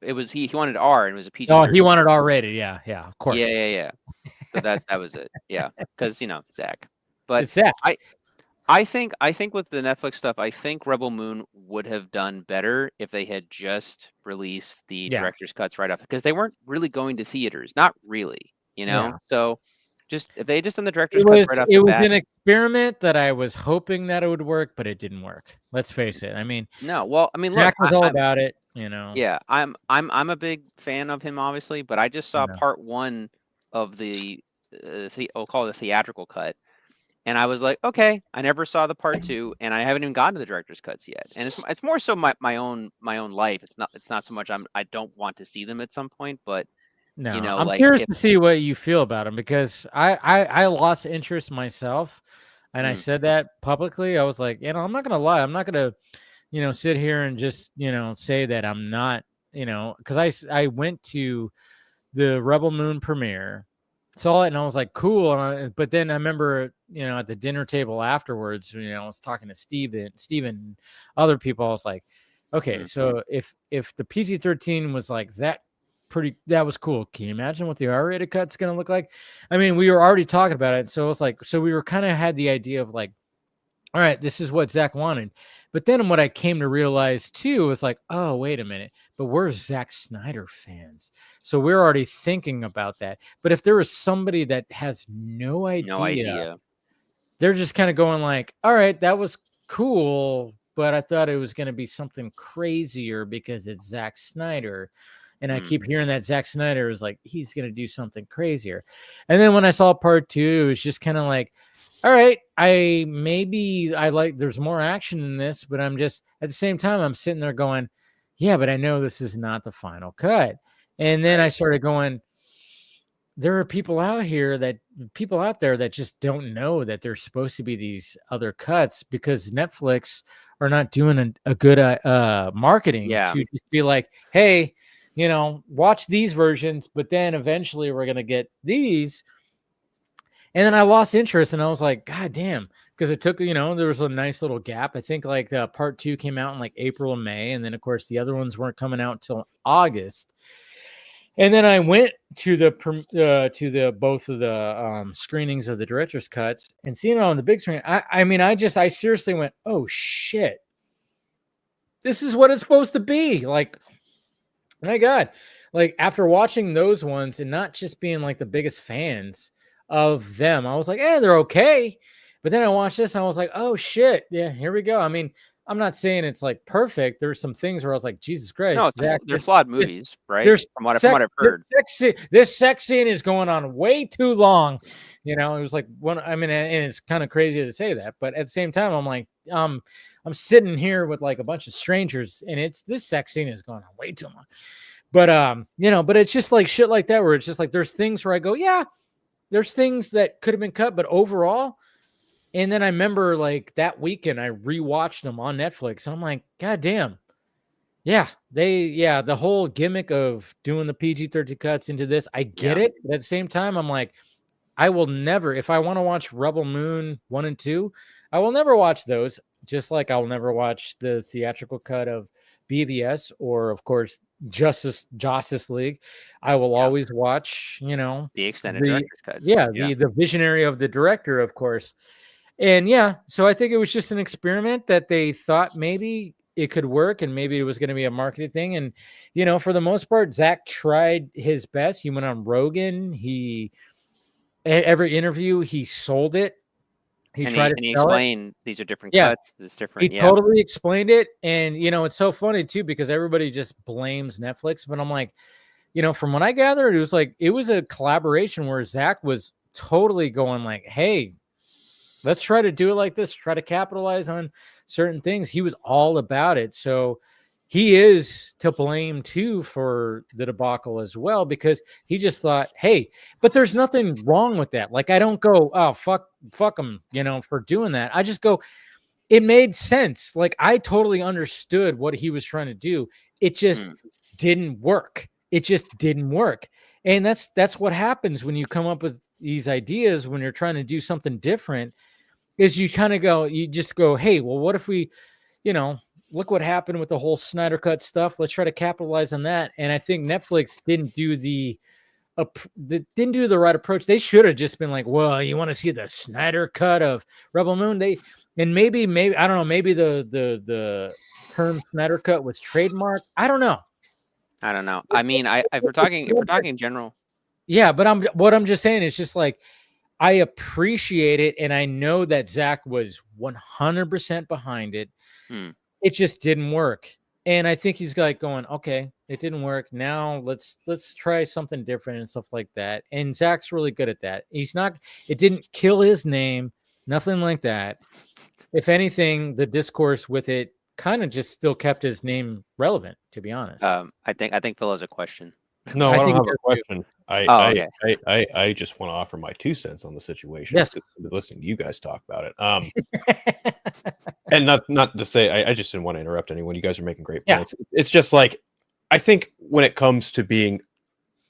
He wanted R and it was a PG. Oh, he wanted R rated. Yeah, of course. Yeah. So that was it. Yeah, because Zach. But it's Zach. I think with the Netflix stuff, I think Rebel Moon would have done better if they had just released the director's cuts right off, because they weren't really going to theaters, not really, So just if they had just done the director's cuts right off the bat. It was an experiment that I was hoping that it would work, but it didn't work. Let's face it. I mean, no. Well, I mean, Zach look, was all about it, Yeah, I'm a big fan of him, obviously, but I just saw part one of I'll call it the theatrical cut. And I was like, okay, I never saw the part two, and I haven't even gotten to the director's cuts yet. And it's more so my own life. It's not so much I don't want to see them at some point, but no, I'm curious to see what you feel about them, because I lost interest myself, and I said that publicly. I was like, I'm not gonna lie, I'm not gonna sit here and just say that I'm not, because I went to the Rebel Moon premiere, saw it, and I was like, cool. But then I remember, at the dinner table afterwards, I was talking to Steven, and other people. I was like, okay, so if the PG-13 was like that was cool. Can you imagine what the R-rated cut's going to look like? I mean, we were already talking about it. So it's like, we were kind of had the idea of like, all right, this is what Zach wanted. But then what I came to realize too was like, oh, wait a minute, but we're Zack Snyder fans. So we're already thinking about that. But if there was somebody that has no idea, they're just kind of going like, all right, that was cool, but I thought it was going to be something crazier because it's Zack Snyder. And I keep hearing that Zack Snyder is like, he's going to do something crazier. And then when I saw part two, it was just kind of like, all right, I like, there's more action in this, but I'm just, at the same time, I'm sitting there going, yeah, but I know this is not the final cut. And then I started going, there are people out there that just don't know that there's supposed to be these other cuts, because Netflix are not doing a good marketing to just be like, hey, watch these versions, but then eventually we're going to get these. And then I lost interest, and I was like, God damn, because it took, there was a nice little gap. I think like the part two came out in like April and May. And then of course the other ones weren't coming out till August. And then I went to both of the screenings of the director's cuts, and seeing it on the big screen. I seriously went, oh shit, this is what it's supposed to be. Like, my God, like after watching those ones and not just being like the biggest fans of them, I was like, they're okay. But then I watched this and I was like, oh shit, yeah, here we go. I mean, I'm not saying it's like perfect. There's some things where I was like, Jesus Christ. No, they're flawed movies, right? From what I've heard. This sex scene is going on way too long. It was like and it's kind of crazy to say that, but at the same time, I'm like, I'm sitting here with like a bunch of strangers, and this sex scene is going on way too long. But but it's just like shit like that, where it's just like there's things where I go, yeah, there's things that could have been cut, but overall. And then I remember like that weekend I rewatched them on Netflix. And I'm like, God damn, Yeah, the whole gimmick of doing the PG-13 cuts into this, I get it. But at the same time, I'm like, I will never, if I want to watch Rebel Moon 1 and 2, I will never watch those, just like I will never watch the theatrical cut of BVS or, of course, Justice League. I will always watch, the extended director's cuts. The visionary of the director, of course. And so I think it was just an experiment that they thought maybe it could work and maybe it was going to be a marketing thing. And, for the most part, Zack tried his best. He went on Rogan. Every interview, he sold it. He explained these are different cuts. This different. He totally explained it. And, it's so funny, too, because everybody just blames Netflix. But I'm like, from what I gathered, it was a collaboration where Zack was totally going like, hey, let's try to do it like this, try to capitalize on certain things. He was all about it. So he is to blame too for the debacle as well, because he just thought, hey, but there's nothing wrong with that. Like, I don't go, oh, fuck him, for doing that. I just go, it made sense. Like, I totally understood what he was trying to do. It just didn't work. It just didn't work. And that's what happens when you come up with these ideas, when you're trying to do something different, is you kind of go, you just go, hey, well, what if we, look what happened with the whole Snyder Cut stuff. Let's try to capitalize on that. And I think Netflix didn't do the right approach. They should have just been like, well, you want to see the Snyder Cut of Rebel Moon? Maybe I don't know. Maybe the term Snyder Cut was trademarked. I don't know. I mean, if we're talking in general. Yeah, but what I'm just saying is just like, I appreciate it, and I know that Zack was 100% behind it. It just didn't work, and I think he's like going, okay, it didn't work. Now let's try something different and stuff like that. And Zack's really good at that. It didn't kill his name, nothing like that. If anything, the discourse with it kind of just still kept his name relevant, to be honest. I think Phil has a question. No, I don't have a question. Okay. I just want to offer my 2 cents on the situation. Yes. Listening to you guys talk about it. And not to say, I just didn't want to interrupt anyone. You guys are making great points. It's just like, I think when it comes to being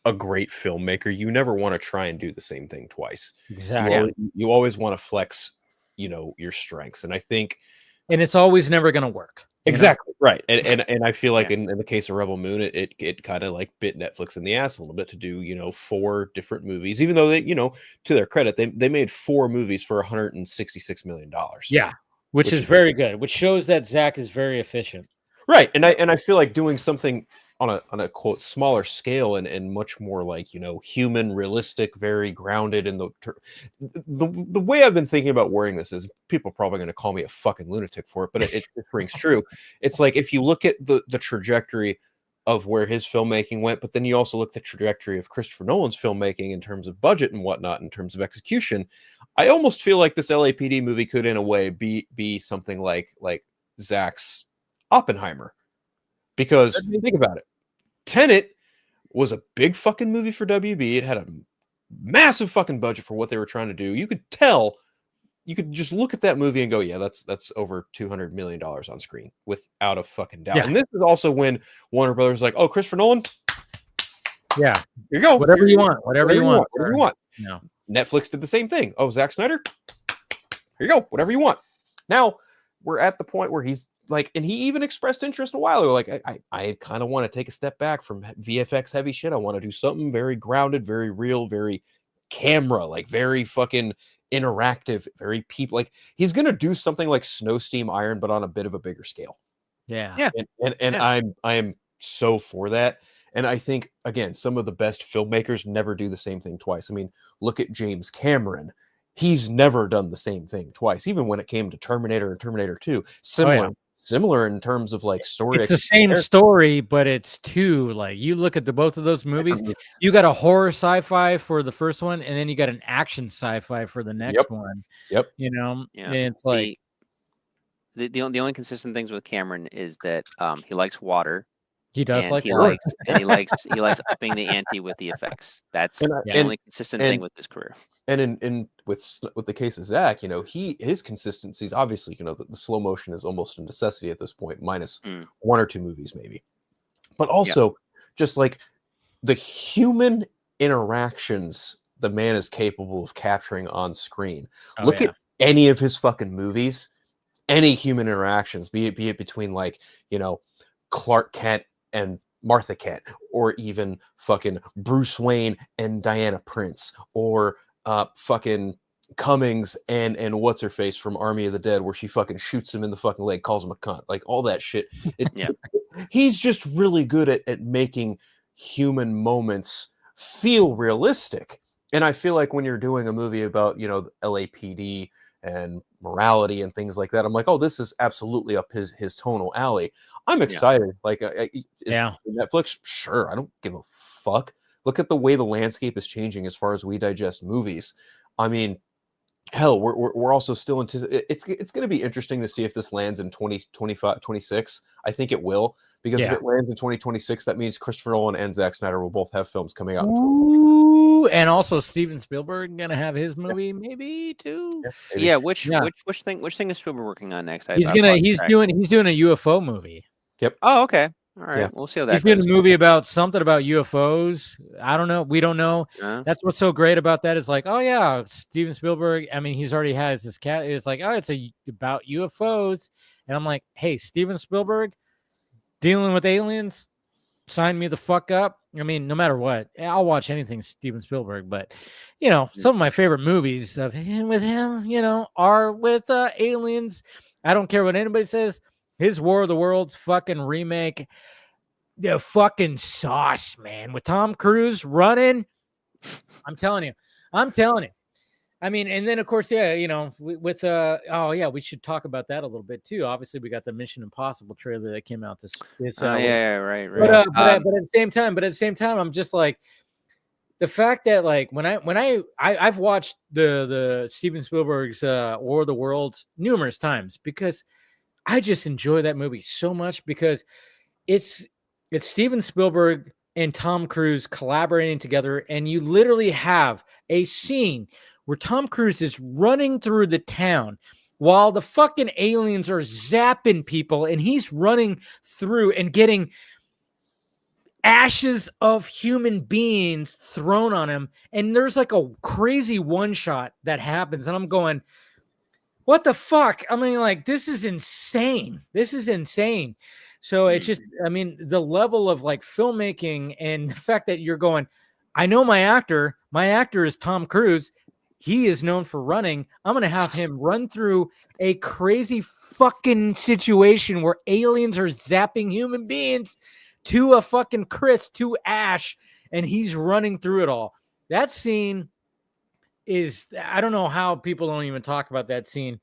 a great filmmaker, you never want to try and do the same thing twice. Exactly. You always want to flex, your strengths. And I think, and it's always never going to work. Exactly. Right. And I feel like in the case of Rebel Moon, it kind of like bit Netflix in the ass a little bit to do, 4 different movies, even though they, to their credit, they made 4 movies for $166 million. Yeah. Which is very good, which shows that Zack is very efficient. Right. And I feel like doing something on a quote smaller scale and much more like, human, realistic, very grounded in the way I've been thinking about wording this is, people are probably going to call me a fucking lunatic for it, but it rings true. It's like, if you look at the trajectory of where his filmmaking went, but then you also look at the trajectory of Christopher Nolan's filmmaking in terms of budget and whatnot, in terms of execution, I almost feel like this LAPD movie could, in a way, be something like Zack's Oppenheimer. Because think about it. Tenet was a big fucking movie for WB. It had a massive fucking budget for what they were trying to do. You could tell, you could just look at that movie and go, yeah, that's over $200 million on screen without a fucking doubt. Yeah. And this is also when Warner Brothers was like, oh, Christopher Nolan. Yeah. Here you go. Whatever you want. Whatever you want. Whatever you want. No. Netflix did the same thing. Oh, Zack Snyder. Here you go. Whatever you want. Now we're at the point where he's like, and he even expressed interest a while ago. Like, I kind of want to take a step back from VFX heavy shit. I want to do something very grounded, very real, very camera, like very fucking interactive, very people. Like, he's gonna do something like Snow Steam Iron, but on a bit of a bigger scale. Yeah. And I am so for that. And I think, again, some of the best filmmakers never do the same thing twice. I mean, look at James Cameron. He's never done the same thing twice, even when it came to Terminator and Terminator 2. Similar in terms of like story. It's the same story, but it's two. Like, you look at both of those movies, you got a horror sci-fi for the first one, and then you got an action sci-fi for the next one. Yep. And it's like the only consistent things with Cameron is that he likes water, He does like he that. likes upping the ante with the effects. That's the only consistent thing with his career. And with the case of Zack, his consistency is obviously, the slow motion is almost a necessity at this point, minus one or two movies maybe. But also just like the human interactions the man is capable of capturing on screen. Look at any of his fucking movies, any human interactions, be it between Clark Kent and Martha Kent, or even fucking Bruce Wayne and Diana Prince, or fucking Cummings and what's her face from Army of the Dead, where she fucking shoots him in the fucking leg, calls him a cunt, like all that shit. He's just really good at making human moments feel realistic. And I feel like when you're doing a movie about, LAPD and morality and things like that, I'm like, oh, this is absolutely up his tonal alley. I'm excited. Like, Netflix? Sure. I don't give a fuck. Look at the way the landscape is changing as far as we digest movies. I mean, hell, we're also still it's going to be interesting to see if this lands in 2025, 26. I think it will, because if it lands in 2026, that means Christopher Nolan and Zack Snyder will both have films coming out. Ooh, and also Steven Spielberg gonna have his movie maybe too. Which thing is Spielberg working on next? He's doing a UFO movie. Yep. Oh, okay. All right, we'll see how that goes. He's doing a movie about something about UFOs. I don't know. We don't know. That's what's so great about that. Is like, oh yeah, Steven Spielberg. I mean, he's already has this cat. It's like, oh, it's about UFOs, and I'm like, hey, Steven Spielberg, dealing with aliens, sign me the fuck up. I mean, no matter what, I'll watch anything Steven Spielberg. But some of my favorite movies with him, are with aliens. I don't care what anybody says. His War of the Worlds fucking remake, the fucking sauce, man, with Tom Cruise running. I'm telling you. I mean, and then of course, we should talk about that a little bit too. Obviously, we got the Mission Impossible trailer that came out this right. But at the same time, I'm just like, the fact that like when I've watched the Steven Spielberg's War of the Worlds numerous times, because I just enjoy that movie so much, because it's Steven Spielberg and Tom Cruise collaborating together, and you literally have a scene where Tom Cruise is running through the town while the fucking aliens are zapping people, and he's running through and getting ashes of human beings thrown on him, and there's like a crazy one shot that happens, and I'm going, what the fuck? I mean, like, this is insane. So it's just, I mean, the level of like filmmaking and the fact that you're going, I know my actor is Tom Cruise. He is known for running. I'm going to have him run through a crazy fucking situation where aliens are zapping human beings to a fucking crisp, to ash, and he's running through it all. That scene is, I don't know how people don't even talk about that scene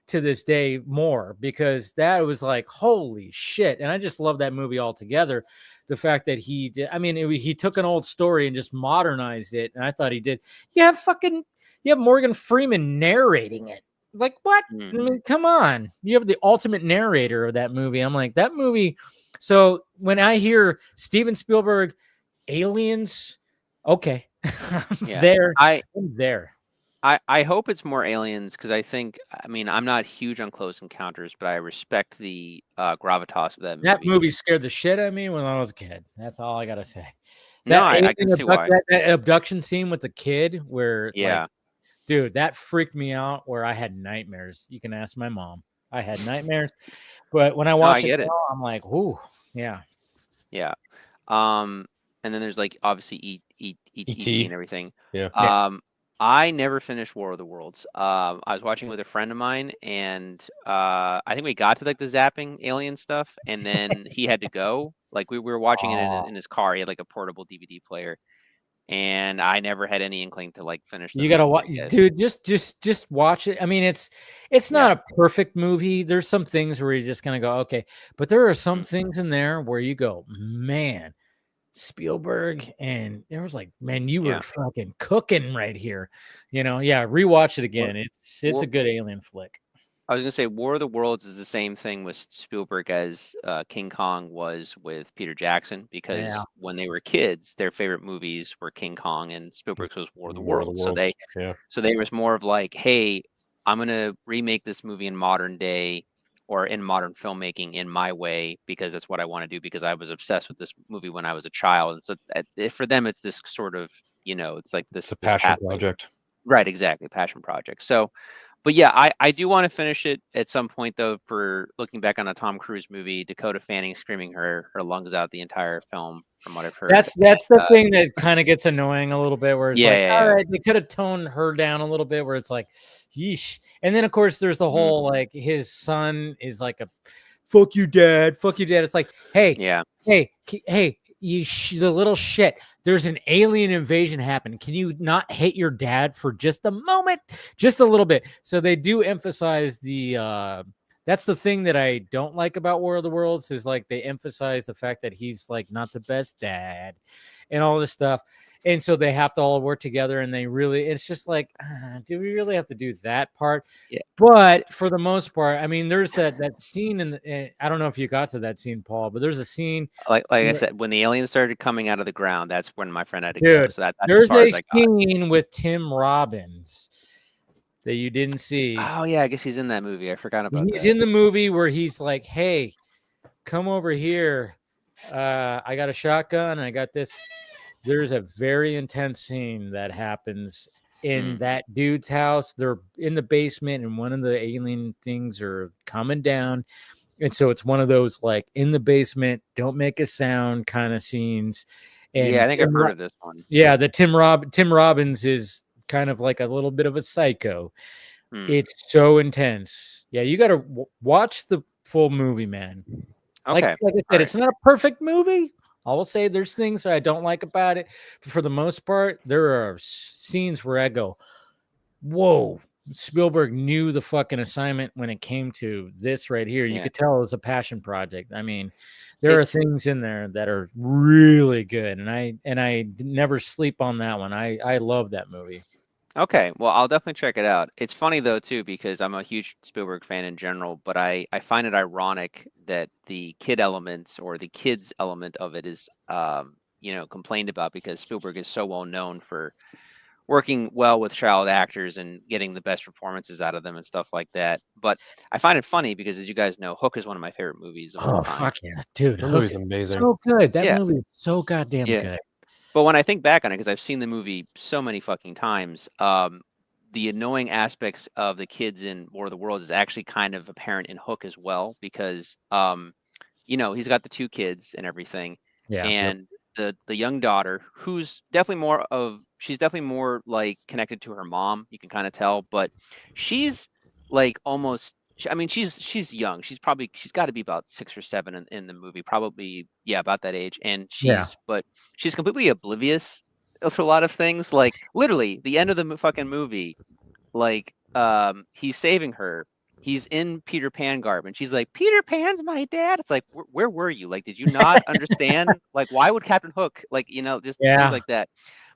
to this day more, because that was like, holy shit. And I just love that movie altogether. The fact that he did, I mean, he took an old story and just modernized it. And I thought he did. You have Morgan Freeman narrating it. Like, what? I mean, come on. You have the ultimate narrator of that movie. I'm like, that movie. So when I hear Steven Spielberg, aliens, okay. I'm there. I hope it's more aliens, because I mean, I'm not huge on Close Encounters, but I respect the gravitas of that movie. That movie scared the shit out of me when I was a kid. That's all I gotta say. I can see why. That abduction scene with the kid, where like, dude, that freaked me out, where I had nightmares. You can ask my mom. I had nightmares, but when I watched it, I'm like, ooh, yeah. And then there's like obviously E.T. and everything. Yeah. I never finished War of the Worlds. I was watching with a friend of mine, and I think we got to like the zapping alien stuff, and then he had to go. Like we were watching it in his car. He had like a portable DVD player, and I never had any inkling to like finish. You gotta watch, dude. Just watch it. I mean, it's not a perfect movie. There's some things where you're just gonna go, okay, but there are some things in there where you go, man, Spielberg, and there was like, man, you were fucking cooking right here. Rewatch it again. It's a good alien flick. I was gonna say War of the Worlds is the same thing with Spielberg as King Kong was with Peter Jackson, because when they were kids, their favorite movies were King Kong, and Spielberg's was War of the Worlds. So they was more of like, hey, I'm gonna remake this movie in modern day or in modern filmmaking in my way, because that's what I want to do, because I was obsessed with this movie when I was a child. And so for them, it's this sort of, it's like this. It's a passion project. Right, exactly, passion project. So. But yeah, I do want to finish it at some point, though, for looking back on a Tom Cruise movie, Dakota Fanning screaming her lungs out the entire film, from what I've heard. That's the thing that kind of gets annoying a little bit, where it's all right, they could have toned her down a little bit, where it's like, yeesh. And then, of course, there's the whole, like, his son is like a, fuck you, dad. It's like, hey, you the little shit. There's an alien invasion happening. Can you not hate your dad for just a moment? Just a little bit. So they do emphasize that's the thing that I don't like about War of the Worlds, is like they emphasize the fact that he's like not the best dad and all this stuff. And so they have to all work together, and it's just like, do we really have to do that part? Yeah. But for the most part, I mean, there's that scene I don't know if you got to that scene, Paul, but there's a scene. Like I said, when the aliens started coming out of the ground, that's when my friend had to go. So that's there's as far as a scene with Tim Robbins that you didn't see. Oh, yeah, I guess he's in that movie. I forgot about that. He's in the movie where he's like, hey, come over here. I got a shotgun. I got this. There's a very intense scene that happens in that dude's house. They're in the basement, and one of the alien things are coming down. And so it's one of those like in the basement, don't make a sound kind of scenes. And yeah, I think I've heard of this one. Yeah, the Tim Robbins is kind of like a little bit of a psycho. It's so intense. Yeah, you got to watch the full movie, man. Okay. Like I said, it's not a perfect movie. I will say there's things that I don't like about it, but for the most part, there are scenes where I go, whoa, Spielberg knew the fucking assignment when it came to this right here. You could tell it was a passion project. I mean, there are things in there that are really good, and I never sleep on that one. I love that movie. Okay, well, I'll definitely check it out. It's funny, though, too, because I'm a huge Spielberg fan in general, but I find it ironic that the kid elements or the kids element of it is, complained about, because Spielberg is so well known for working well with child actors and getting the best performances out of them and stuff like that. But I find it funny because, as you guys know, Hook is one of my favorite movies of all time. Fuck yeah, dude. That movie's amazing. So good. That movie is so goddamn good. But when I think back on it, because I've seen the movie so many fucking times, the annoying aspects of the kids in War of the Worlds is actually kind of apparent in Hook as well, because, he's got the two kids and everything. Yeah. And the young daughter, who's definitely more like connected to her mom, you can kind of tell, but she's like almost, I mean, she's young. She's got to be about 6 or 7 in the movie, probably, about that age. And but she's completely oblivious to a lot of things. Like literally the end of the fucking movie, like he's saving her. He's in Peter Pan garb, and she's like, Peter Pan's my dad. It's like, where were you? Like, did you not understand? Like, why would Captain Hook, like, just things like that?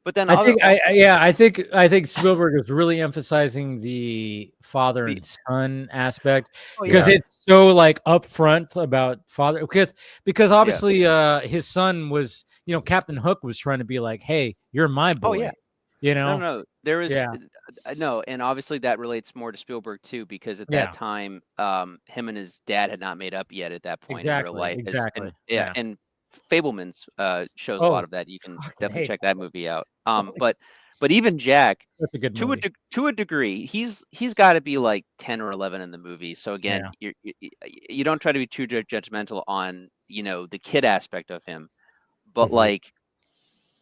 But then I think Spielberg is really emphasizing the father and son aspect, because it's so like upfront about father, because obviously his son was, Captain Hook was trying to be like, hey, you're my boy. No, there is no, and obviously that relates more to Spielberg too, because at that time, him and his dad had not made up yet at that point in real life. And Fableman's shows a lot of that. You can definitely check that movie out. But even Jack, to a degree, he's got to be like 10 or 11 in the movie. So again, you don't try to be too judgmental on the kid aspect of him, but like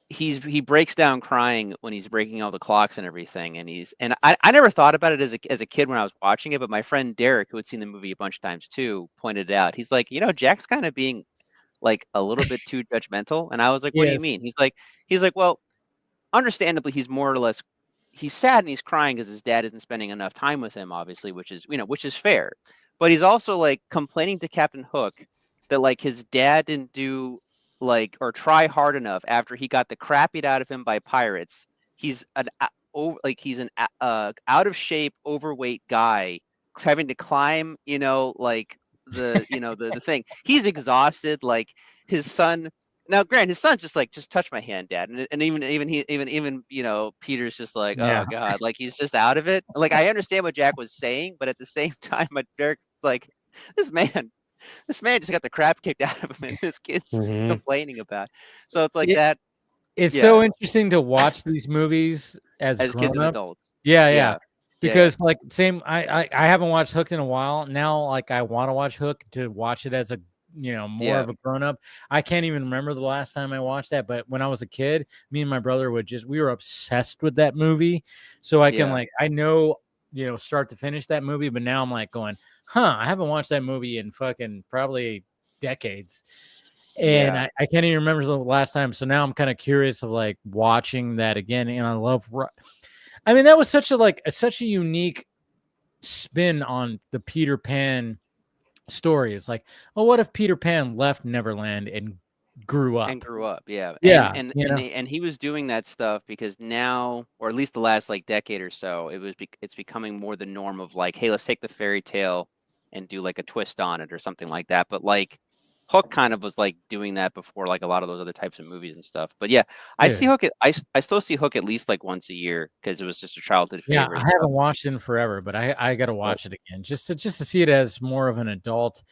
he breaks down crying when he's breaking all the clocks and everything, and I never thought about it as a kid when I was watching it, but my friend Derek, who had seen the movie a bunch of times too, pointed it out. He's like, Jack's kind of being like a little bit too judgmental. And I was like, what do you mean? He's like, well, understandably, he's more or less, he's sad and he's crying because his dad isn't spending enough time with him, obviously, which is fair. But he's also like complaining to Captain Hook that like his dad didn't do like, or try hard enough after he got the crap beat out of him by pirates. He's an out of shape, overweight guy having to climb, like the thing. He's exhausted. Like his son. Now, Grant, his son's just like, just touch my hand, Dad, and even Peter's just like, oh God, like he's just out of it. Like I understand what Jack was saying, but at the same time, Derek's like, this man just got the crap kicked out of him, and this kid's complaining about. So it's like that. It's so interesting to watch these movies as kids and adults. Yeah. Because like I haven't watched Hook in a while. Now like I want to watch Hook to watch it as a more of a grown up. I can't even remember the last time I watched that, but when I was a kid, me and my brother we were obsessed with that movie. So I can like I know start to finish that movie, but now I'm like going, I haven't watched that movie in fucking probably decades. And I can't even remember the last time. So now I'm kind of curious of like watching that again. And I love, I mean, that was such a unique spin on the Peter Pan story. It's like, oh, what if Peter Pan left Neverland and grew up? Yeah. And he was doing that stuff because now, or at least the last like decade or so, it's becoming more the norm of like, hey, let's take the fairy tale and do like a twist on it or something like that. But like Hook kind of was like doing that before, like a lot of those other types of movies and stuff. But I see Hook. I still see Hook at least like once a year because it was just a childhood favorite. Yeah, I haven't watched it in forever, but I got to watch it again just to see it as more of an adult.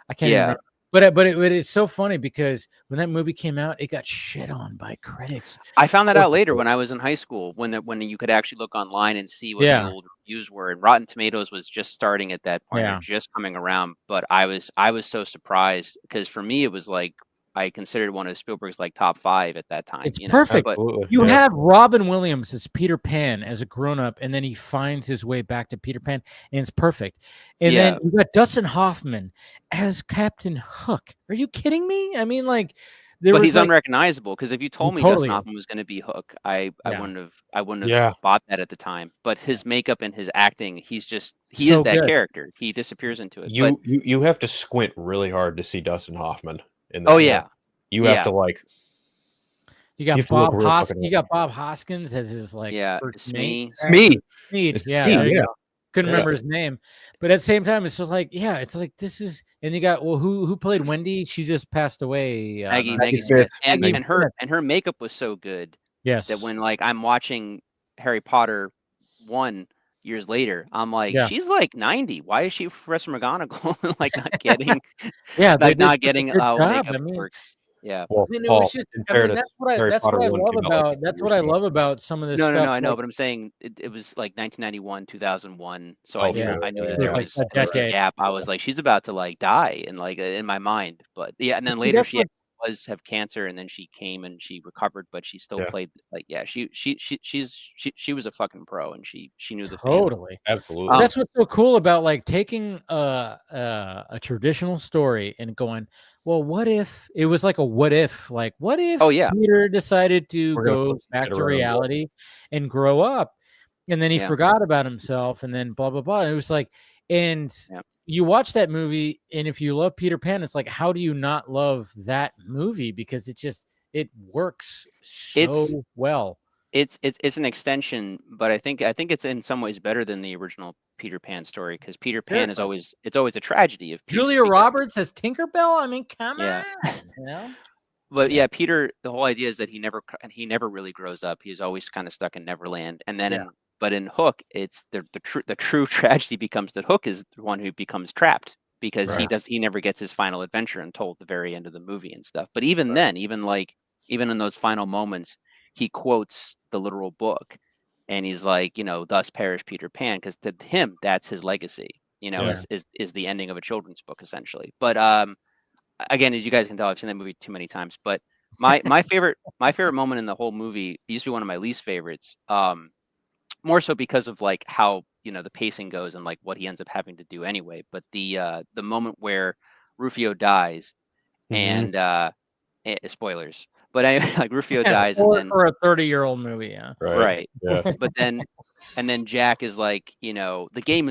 I can't even remember. But it's so funny because when that movie came out, it got shit on by critics. I found that out later when I was in high school, when you could actually look online and see what the old reviews were. And Rotten Tomatoes was just starting at that point, or just coming around. But I was so surprised because for me it was like I considered one of Spielberg's like top 5 at that time. It's perfect. But you have Robin Williams as Peter Pan as a grown-up, and then he finds his way back to Peter Pan, and it's perfect. And then you got Dustin Hoffman as Captain Hook. Are you kidding me? I mean, like, but he's unrecognizable because if you told me Dustin Hoffman was going to be Hook, I wouldn't have bought that at the time. But his makeup and his acting, he is that character. He disappears into it. You have to squint really hard to see Dustin Hoffman. You have to like. You got Bob Hoskins. You got Bob Hoskins as his like first Smee. Yeah. Couldn't remember his name, but at the same time, it's just like it's like this is. And you got who played Wendy? She just passed away. Maggie Smith. And her makeup was so good. Yes. That when like I'm watching Harry Potter 1 years later, I'm like, she's like 90. Why is she Professor McGonagall like not getting not getting makeup works? Yeah. Well, that's what I love about some of this stuff. No, I know, but I'm saying it was like 1991, 2001. So I knew that there was a gap. I was like, she's about to like die in my mind. But and then later she was have cancer, and then she came and she recovered, but she still played like she was a fucking pro, and she knew the totally fans. Absolutely. That's what's so cool about like taking a traditional story and going, well, what if it was like a what if Peter decided to go back to reality and grow up, and then he forgot about himself, and then blah blah blah. And it was like, you watch that movie, and if you love Peter Pan, it's like, how do you not love that movie? Because it works so well. It's an extension, but I think it's in some ways better than the original Peter Pan story because Peter Pan is always a tragedy. Of Julia Roberts as Tinkerbell. I mean, come on. But Peter, the whole idea is that he never really grows up. He's always kind of stuck in Neverland, and then in Hook, it's the true tragedy becomes that Hook is the one who becomes trapped because he never gets his final adventure until the very end of the movie and stuff. But even then, even in those final moments, he quotes the literal book, and he's like, thus perish Peter Pan, because to him that's his legacy. Is the ending of a children's book essentially. But again, as you guys can tell, I've seen that movie too many times. But my favorite moment in the whole movie used to be one of my least favorites. More so because of like how the pacing goes and like what he ends up having to do anyway. But the moment where Rufio dies, and spoilers, but like Rufio dies, and then for a 30-year-old movie, right. But then Jack is like, the game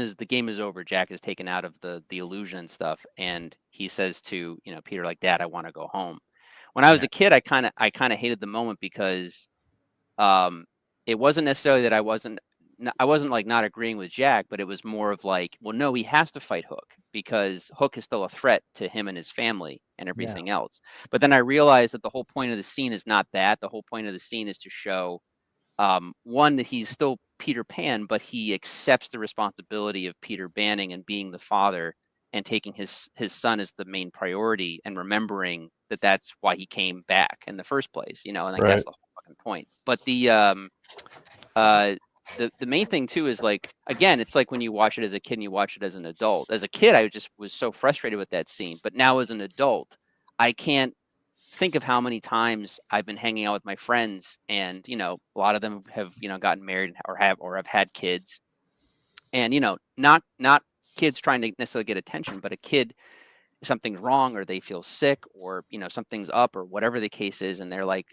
is over. Jack is taken out of the illusion and stuff, and he says to Peter like, Dad, I want to go home. When I was a kid, I kind of hated the moment because it wasn't necessarily that I wasn't I wasn't like not agreeing with Jack, but it was more of like, well, no, he has to fight Hook because Hook is still a threat to him and his family and everything else. But then I realized that the whole point of the scene is not that. The whole point of the scene is to show one, that he's still Peter Pan, but he accepts the responsibility of Peter Banning and being the father and taking his son as the main priority and remembering that that's why he came back in the first place, you know, and like that's the whole fucking point. But the main thing too is like, again, it's like when you watch it as a kid and you watch it as an adult. As a kid, I just was so frustrated with that scene, but now as an adult, I can't think of how many times I've been hanging out with my friends, and you know, a lot of them have, you know, gotten married or have had kids, and you know, not kids trying to necessarily get attention, but a kid, something's wrong or they feel sick or you know something's up or whatever the case is, and they're like,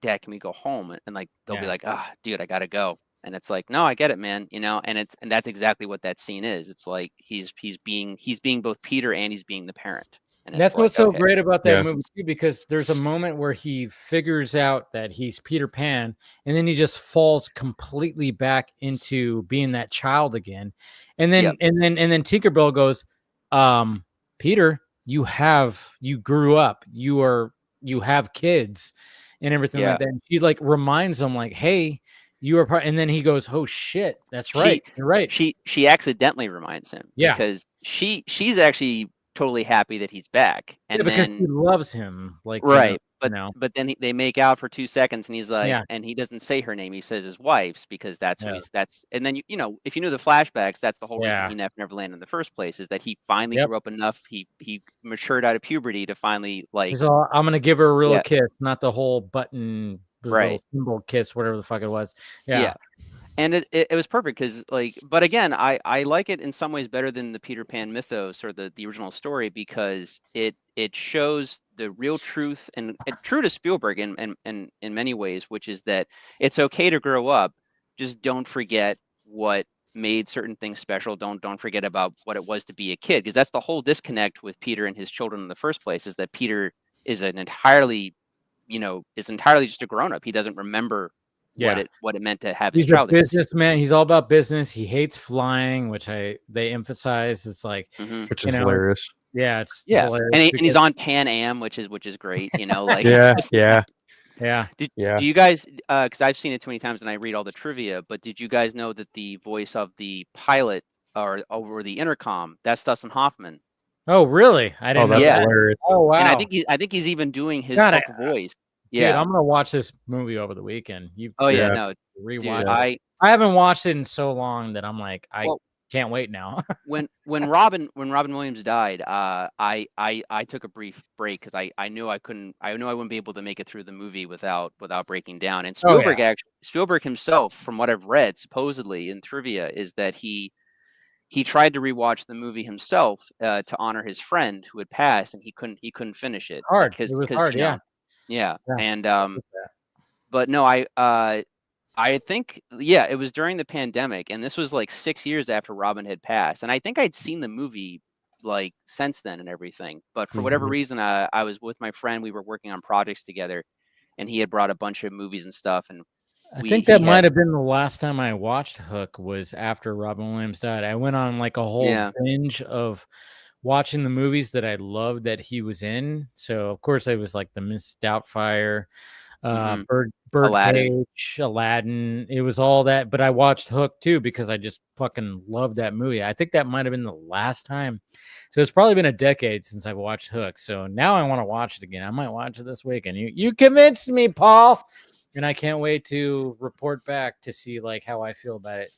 Dad, can we go home? And like they'll be like, dude, I gotta go. And it's like, no, I get it, man, you know. And that's exactly what that scene is. It's like he's being both Peter and he's being the parent. And that's like, what's so great about that movie too, because there's a moment where he figures out that he's Peter Pan, and then he just falls completely back into being that child again. And then and then Tinkerbell goes, Peter, you grew up, you have kids and everything like that. And she like reminds him like, hey, you are part. And then he goes, oh shit, that's right. You're right. She accidentally reminds him because she's actually totally happy that he's back, and then he loves him, like but then they make out for 2 seconds, and he's like, and he doesn't say her name, he says his wife's, because that's who and then you know, if you knew the flashbacks, that's the whole reason he never landed in the first place, is that he finally grew up enough, he matured out of puberty to finally like, I'm gonna give her a real kiss, not the whole button little symbol kiss, whatever the fuck it was. And it was perfect because, like, but again, I like it in some ways better than the Peter Pan mythos or the original story, because it shows the real truth and true to Spielberg in many ways, which is that it's okay to grow up, just don't forget what made certain things special. Don't forget about what it was to be a kid, because that's the whole disconnect with Peter and his children in the first place, is that Peter is entirely just a grown up. He doesn't remember what it meant to have his child. He's a businessman. He's all about business. He hates flying, which they emphasize. It's like, which is hilarious. Yeah, it's hilarious. And he's on Pan Am, which is great. You know, like Do you guys? Because I've seen it too many times and I read all the trivia. But did you guys know that the voice of the pilot or over the intercom, that's Dustin Hoffman? Oh, really? I didn't know that. Hilarious. Oh, wow. And I think he's even doing his voice. Yeah, dude, I'm gonna watch this movie over the weekend. Rewatch. I haven't watched it in so long that I'm like, I can't wait now. when Robin Williams died, I took a brief break because I knew I wouldn't be able to make it through the movie without breaking down. And Spielberg himself, from what I've read, supposedly in trivia, is that he tried to rewatch the movie himself to honor his friend who had passed, and he couldn't finish it. It was hard, Yeah. And but no, I think it was during the pandemic, and this was like 6 years after Robin had passed, and I think I'd seen the movie like since then and everything, but for whatever reason, I was with my friend, we were working on projects together, and he had brought a bunch of movies and stuff, and I think that might have been the last time I watched Hook, was after Robin Williams died. I went on like a whole binge of watching the movies that I loved that he was in. So of course it was like the Miss Doubtfire, Birdcage, Aladdin. It was all that, but I watched Hook too because I just fucking loved that movie. I think that might have been the last time. So it's probably been a decade since I've watched Hook. So now I want to watch it again. I might watch it this weekend. You convinced me, Paul, and I can't wait to report back to see like how I feel about it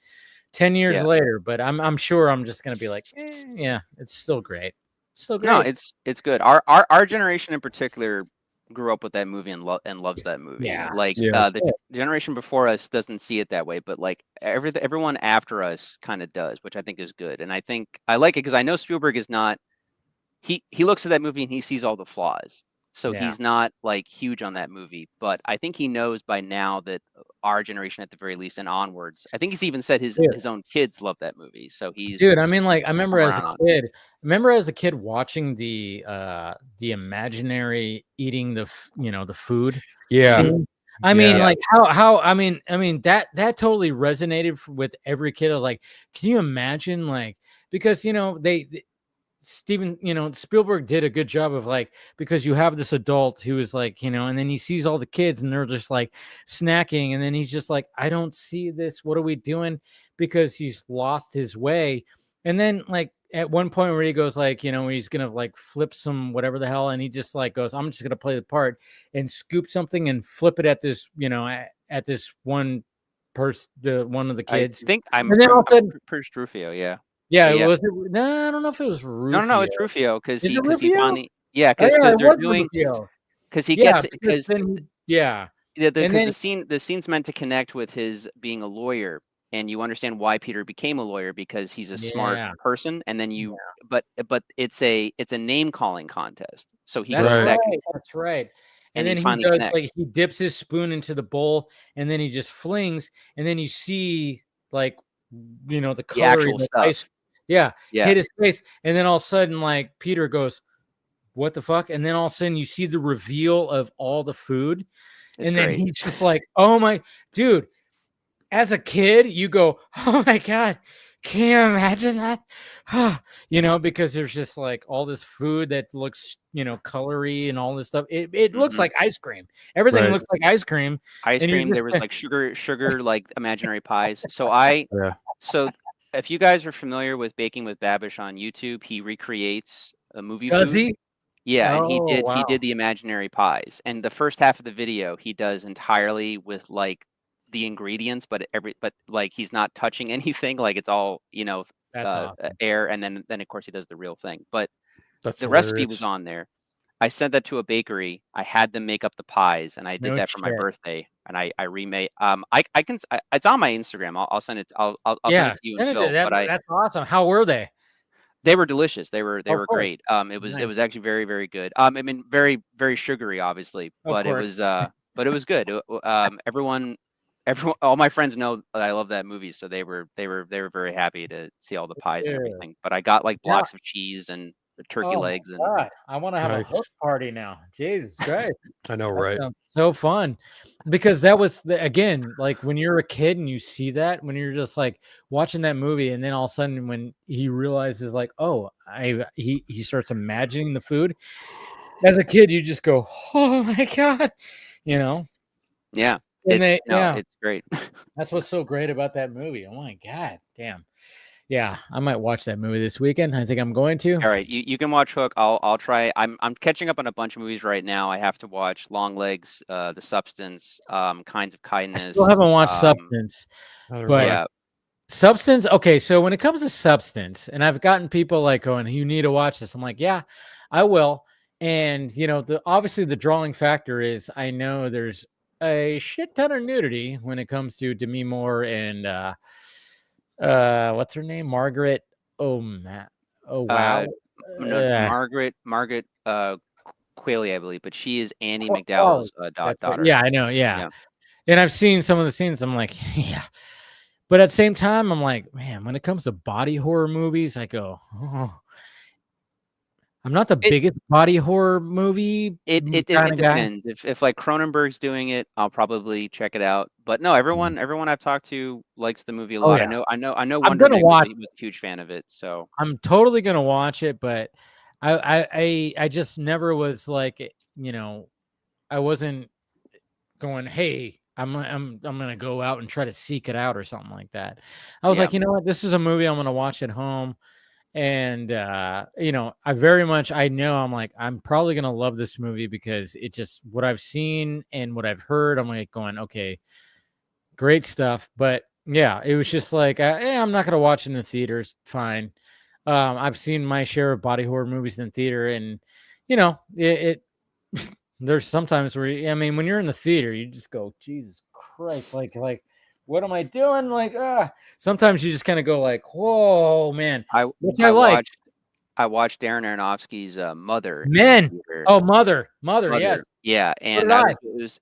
10 years later. But I'm sure I'm just gonna be like, it's still great. Still great. No, it's good. Our generation in particular grew up with that movie and loves that movie. The generation before us doesn't see it that way, but like everyone after us kind of does, which I think is good. And I think I like it because I know Spielberg is not, he looks at that movie and he sees all the flaws. So he's not like huge on that movie, but I think he knows by now that our generation, at the very least, and onwards, I think he's even said his own kids love that movie. So he's I mean, like I remember as a kid watching the imaginary eating the food. Yeah. Scene. I mean, like how I mean that totally resonated with every kid. I was like, can you imagine, like, because Steven, Spielberg did a good job of, like, because you have this adult who is like, and then he sees all the kids and they're just like snacking, and then he's just like, I don't see this. What are we doing? Because he's lost his way. And then, like, at one point where he goes, like, he's gonna like flip some whatever the hell, and he just like goes, I'm just gonna play the part and scoop something and flip it at this, at this one person, one of the kids. I think I'm pretty Rufio, yeah. Yeah, it was. No, I don't know if it was Rufio. No, it's Rufio because he finally, because they're doing Rufio. because he gets it because the scene's meant to connect with his being a lawyer, and you understand why Peter became a lawyer because he's a smart person, and then but it's a name calling contest, so he goes back. That's right. And then he does, like, he dips his spoon into the bowl, and then he just flings, and then you see, like, the color, actual stuff. Hit his face, and then all of a sudden, like, Peter goes, what the fuck? And then all of a sudden you see the reveal of all the food. Then he's just like, oh my dude, as a kid you go, oh my god, can you imagine that? Because there's just like all this food that looks, colory and all this stuff. It looks like ice cream. Everything looks like ice cream. There was like sugar like imaginary pies. So so if you guys are familiar with Baking with Babish on YouTube, he recreates a movie. Does he? Yeah, and he did the imaginary pies. And the first half of the video he does entirely with like the ingredients, but like he's not touching anything. Like it's all awesome. Air, and then of course he does the real thing. But the recipe was on there. I sent that to a bakery. I had them make up the pies, and I did that for my birthday. And I remade. It's on my Instagram. I'll send it. I'll send it to you and Phil. That's awesome. How were they? They were delicious. They were great. It was actually very, very good. I mean, very, very sugary, obviously, but it was good. Everyone, all my friends know that I love that movie, so they were very happy to see all the pies and everything. But I got like blocks of cheese and the turkey legs. And God, I want to have a hook party now. Jesus Christ. I know, right? So fun, because that was again, like when you're a kid and you see that, when you're just like watching that movie, and then all of a sudden when he realizes, like, oh, he starts imagining the food. As a kid, you just go, oh my god, Yeah, it's great. That's what's so great about that movie. Oh my god, damn. Yeah, I might watch that movie this weekend. I think I'm going to. All right, you can watch Hook. I'll try. I'm catching up on a bunch of movies right now. I have to watch Longlegs, The Substance, Kinds of Kindness. I still haven't watched Substance, but Substance. Okay, so when it comes to Substance, and I've gotten people like going, "You need to watch this." I'm like, "Yeah, I will." And obviously the drawing factor is I know there's a shit ton of nudity when it comes to Demi Moore and what's her name? Margaret. Oh wow. Margaret Qualley, I believe, but she is Andy McDowell's daughter. Yeah, I know. Yeah. And I've seen some of the scenes. I'm like, yeah. But at the same time, I'm like, man, when it comes to body horror movies, I go, oh. I'm not the biggest body horror movie. It depends. If like Cronenberg's doing it, I'll probably check it out. But no, everyone I've talked to likes the movie a lot. Yeah. I know. I'm gonna watch. Was a huge fan of it, so I'm totally gonna watch it. But I just never was like, I wasn't going, hey, I'm gonna go out and try to seek it out or something like that. I was like, you know what, this is a movie I'm gonna watch at home. And I know I'm like, I'm probably gonna love this movie because it just, what I've seen and what I've heard, I'm like going, okay, great stuff. But yeah, it was just like, I'm not gonna watch it in the theaters. Fine. I've seen my share of body horror movies in theater, and it there's sometimes where when you're in the theater, you just go, Jesus Christ, like what am I doing? Like, sometimes you just kind of go like, whoa, man. I watched Darren Aronofsky's Mother. Mother, yes. Yeah, and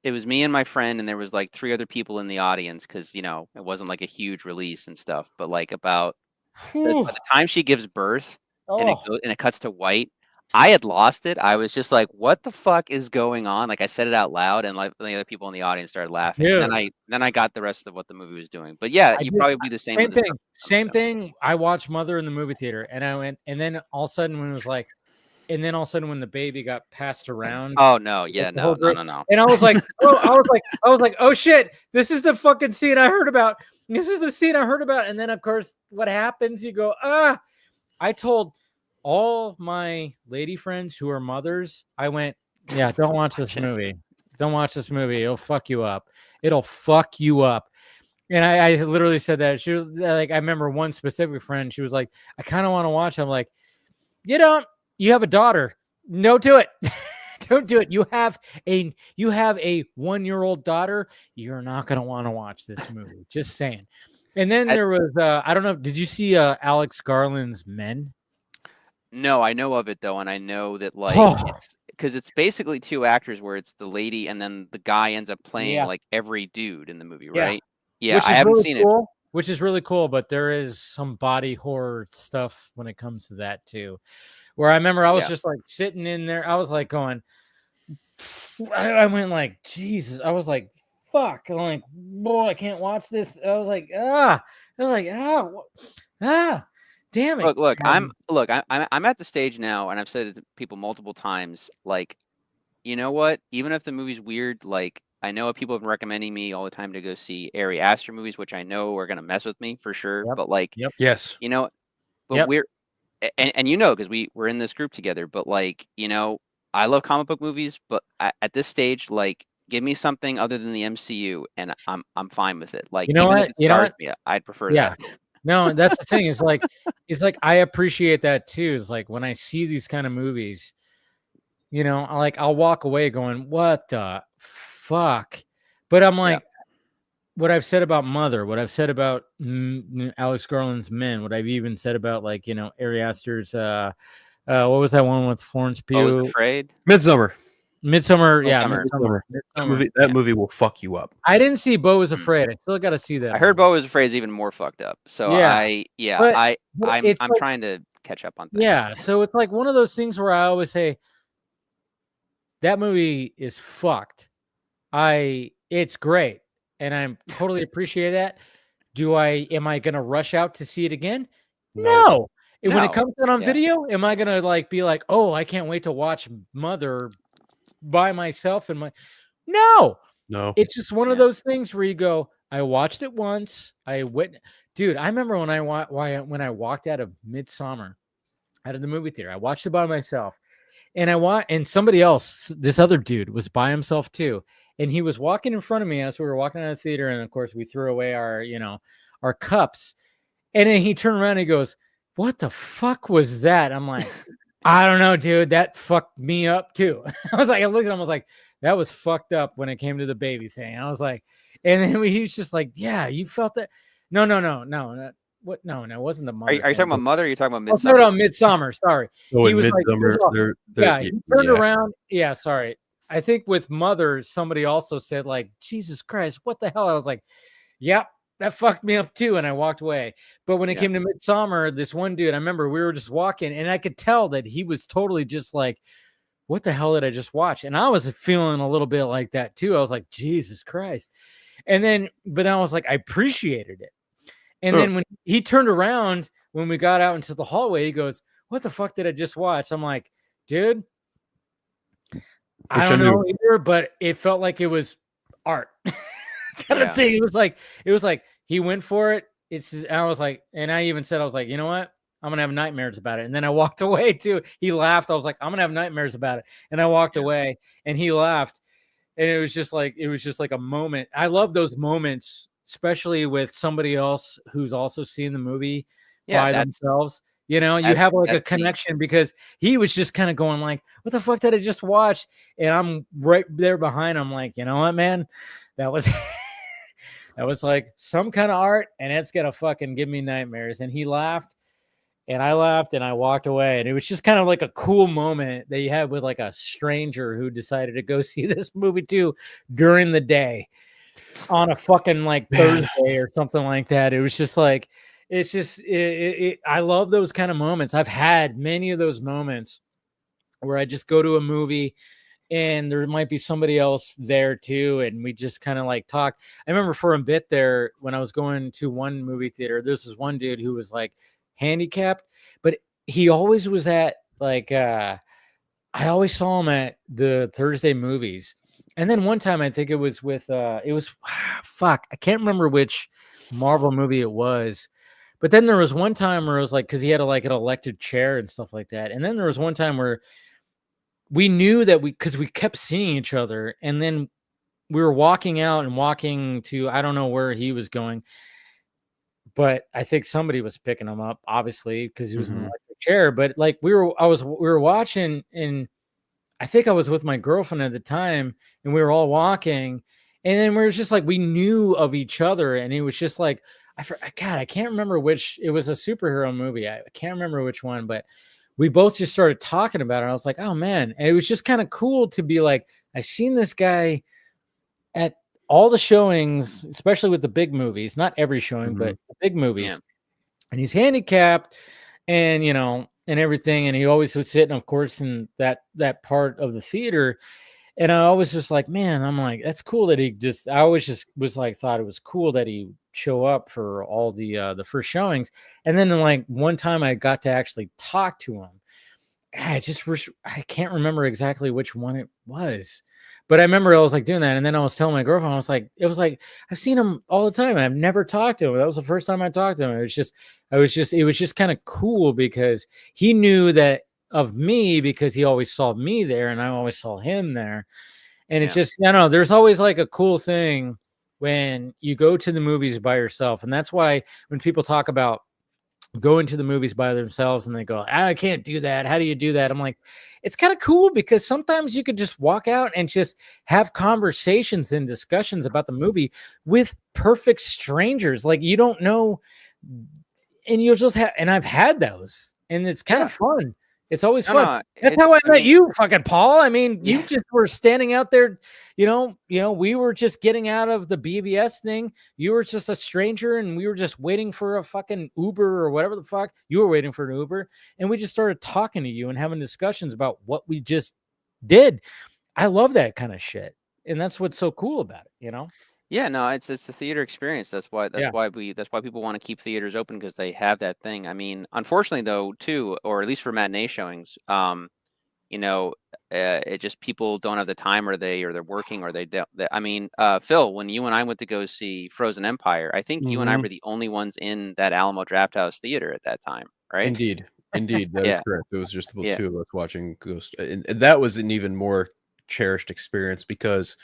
it was me and my friend, and there was like 3 other people in the audience because it wasn't like a huge release and stuff. But like by the time she gives birth and it cuts to white, I had lost it. I was just like, "What the fuck is going on?" Like I said it out loud, and like the other people in the audience started laughing. And then I got the rest of what the movie was doing. But yeah, you probably be the same. Same thing. Same thing. I watched Mother in the movie theater, and I went, and then all of a sudden when it was like, and then all of a sudden when the baby got passed around. Oh no! Yeah, no. And I was like, oh shit! This is the fucking scene I heard about. This is the scene I heard about. And then of course, what happens? You go, I told all my lady friends who are mothers, I went, yeah, don't watch this movie. Don't watch this movie. It'll fuck you up. It'll fuck you up. And I literally said that. She was like, I remember one specific friend. She was like, I kind of want to watch. I'm like, you don't. You have a daughter. No, do it. Don't do it. You have a 1-year-old daughter. You're not gonna want to watch this movie. Just saying. And then there was I don't know. Did you see Alex Garland's Men? No, I know of it though, and I know that like it's basically two actors where it's the lady and then the guy ends up playing like every dude in the movie, right? Yeah, I haven't seen it. Which is really cool, but there is some body horror stuff when it comes to that too. Where I remember I was just like sitting in there, I was like going, I went like, Jesus, I was like, fuck, I'm like, boy, I can't watch this. I was like, damn it. Look, I'm at the stage now, and I've said it to people multiple times. Like, you know what? Even if the movie's weird, like I know people have been recommending me all the time to go see Ari Aster movies, which I know are gonna mess with me for sure. But like, yes, you know, but we're and you know, because we're in this group together. But like, you know, I love comic book movies, but at this stage, like, give me something other than the MCU, and I'm fine with it. Like, you know what? You know what? Yeah, I'd prefer that. No, that's the thing. It's like I appreciate that too. It's like when I see these kind of movies, you know, I'll walk away going, "What the fuck?" But I'm like, what I've said about Mother, what I've said about Alex Garland's Men, what I've even said about like, you know, Ari Aster's what was that one with Florence Pugh? I Was Afraid. Midsummer. Midsummer. That movie will fuck you up. I didn't see Beau Was Afraid. I still got to see that. I heard Beau Was Afraid is even more fucked up. So I'm trying to catch up on things. Yeah, so it's like one of those things where I always say that movie is fucked. It's great, and I'm totally appreciate that. Am I gonna rush out to see it again? No. When it comes out on video, am I gonna like be like, oh, I can't wait to watch Mother by myself and no. It's just one of those things where you go, I watched it once. Dude, I remember when I walked out of Midsommar, out of the movie theater, I watched it by myself, and somebody else, this other dude, was by himself too, and he was walking in front of me as we were walking out of the theater, and of course we threw away our cups, and then he turned around and he goes, "What the fuck was that?" I'm like, I don't know, dude. That fucked me up too. I was like, I looked at him, I was like, that was fucked up when it came to the baby thing. I was like, and then he was just like, yeah, you felt that. No. What? No, it wasn't the Mother. Are you talking about Mother? Or are you talking about Midsummer? Oh, no, Midsummer. Sorry. He was Midsummer, like, he turned around. Yeah, sorry. I think with Mother, somebody also said like, Jesus Christ, what the hell? I was like, yep. That fucked me up too, and I walked away. But when it came to Midsommar, this one dude, I remember we were just walking, and I could tell that he was totally just like, what the hell did I just watch? And I was feeling a little bit like that too. I was like, Jesus Christ. But I was like, I appreciated it. And then when he turned around, when we got out into the hallway, he goes, what the fuck did I just watch? I'm like, dude, I don't know either, but it felt like it was art. Kind of thing. It was like he went for it. I was like, and I even said, I was like, you know what? I'm gonna have nightmares about it. And then I walked away too. He laughed. I was like, I'm gonna have nightmares about it. And I walked away, and he laughed. And it was just like a moment. I love those moments, especially with somebody else who's also seen the movie by themselves. You know, you have like a connection because he was just kind of going like, what the fuck did I just watch? And I'm right there behind him, like, you know what, man? That was that was like some kind of art, and it's gonna fucking give me nightmares. And he laughed, and I laughed, and I walked away. And it was just kind of like a cool moment that you had with like a stranger who decided to go see this movie too during the day on a fucking like Thursday or something like that. It was just like, it's just I love those kind of moments. I've had many of those moments where I just go to a movie and there might be somebody else there too, and we just kind of like talk. I remember for a bit there when I was going to one movie theater, this was one dude who was like handicapped, but he always was at like I always saw him at the Thursday movies. And then one time I think it was with fuck, I can't remember which Marvel movie it was. But then there was one time where it was like, because he had like an electric chair and stuff like that. And then there was one time where we knew that because we kept seeing each other, and then we were walking out and walking to, I don't know where he was going, but I think somebody was picking him up, obviously, because he was in an electric chair. But like we were watching, and I think I was with my girlfriend at the time, and we were all walking, and then we were just like, we knew of each other, and it was just like, God, I can't remember which. It was a superhero movie. I can't remember which one, but we both just started talking about it. I was like, oh man. And it was just kind of cool to be like, I've seen this guy at all the showings, especially with the big movies, not every showing, but the big movies. Yeah. And he's handicapped and, you know, and everything. And he always would sit, and of course, in that part of the theater. And I always just like, man, I'm like, that's cool that I always just was like, thought it was cool that he show up for all the first showings. And then like one time I got to actually talk to him. I can't remember exactly which one it was, but I remember I was like doing that. And then I was telling my girlfriend, I was like, it was like, I've seen him all the time and I've never talked to him. That was the first time I talked to him. It was just kind of cool because he knew that of me because he always saw me there and I always saw him there. And it's just, I don't know, there's always like a cool thing when you go to the movies by yourself. And that's why when people talk about going to the movies by themselves and they go, I can't do that. How do you do that? I'm like, it's kind of cool because sometimes you could just walk out and just have conversations and discussions about the movie with perfect strangers. Like you don't know. And you'll just have, and I've had those and it's kind of fun. It's always fun. No, that's how I met you, fucking Paul. I mean, you just were standing out there, you know, we were just getting out of the BVS thing. You were just a stranger and we were just waiting for a fucking Uber or whatever the fuck. You were waiting for an Uber. And we just started talking to you and having discussions about what we just did. I love that kind of shit. And that's what's so cool about it, you know? Yeah, no, it's the theater experience. That's why people want to keep theaters open because they have that thing. I mean, unfortunately though, too, or at least for matinee showings, you know, it just people don't have the time, or they're working, or they don't. I mean, Phil, when you and I went to go see Frozen Empire, I think you and I were the only ones in that Alamo Drafthouse theater at that time, right? Indeed, that is correct. It was just about two of us watching Ghost, and that was an even more cherished experience because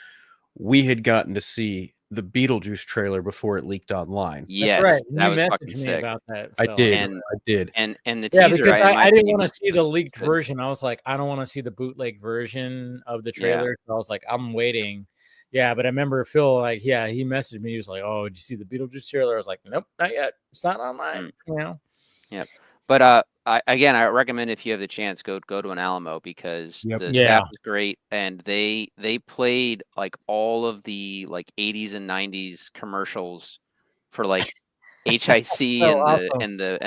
we had gotten to see the Beetlejuice trailer before it leaked online. Yes, that's right. That you was fucking sick. About that, Phil. I did. And the teaser, I didn't want to see the leaked version. I was like, I don't want to see the bootleg version of the trailer. Yeah. So I was like, I'm waiting. Yeah, but I remember Phil, like, he messaged me. He was like, "Oh, did you see the Beetlejuice trailer?" I was like, "Nope, not yet. It's not online." You know. Yep. But I recommend if you have the chance, go to an Alamo because the staff is great, and they played like all of the like 80s and 90s commercials for like HIC and the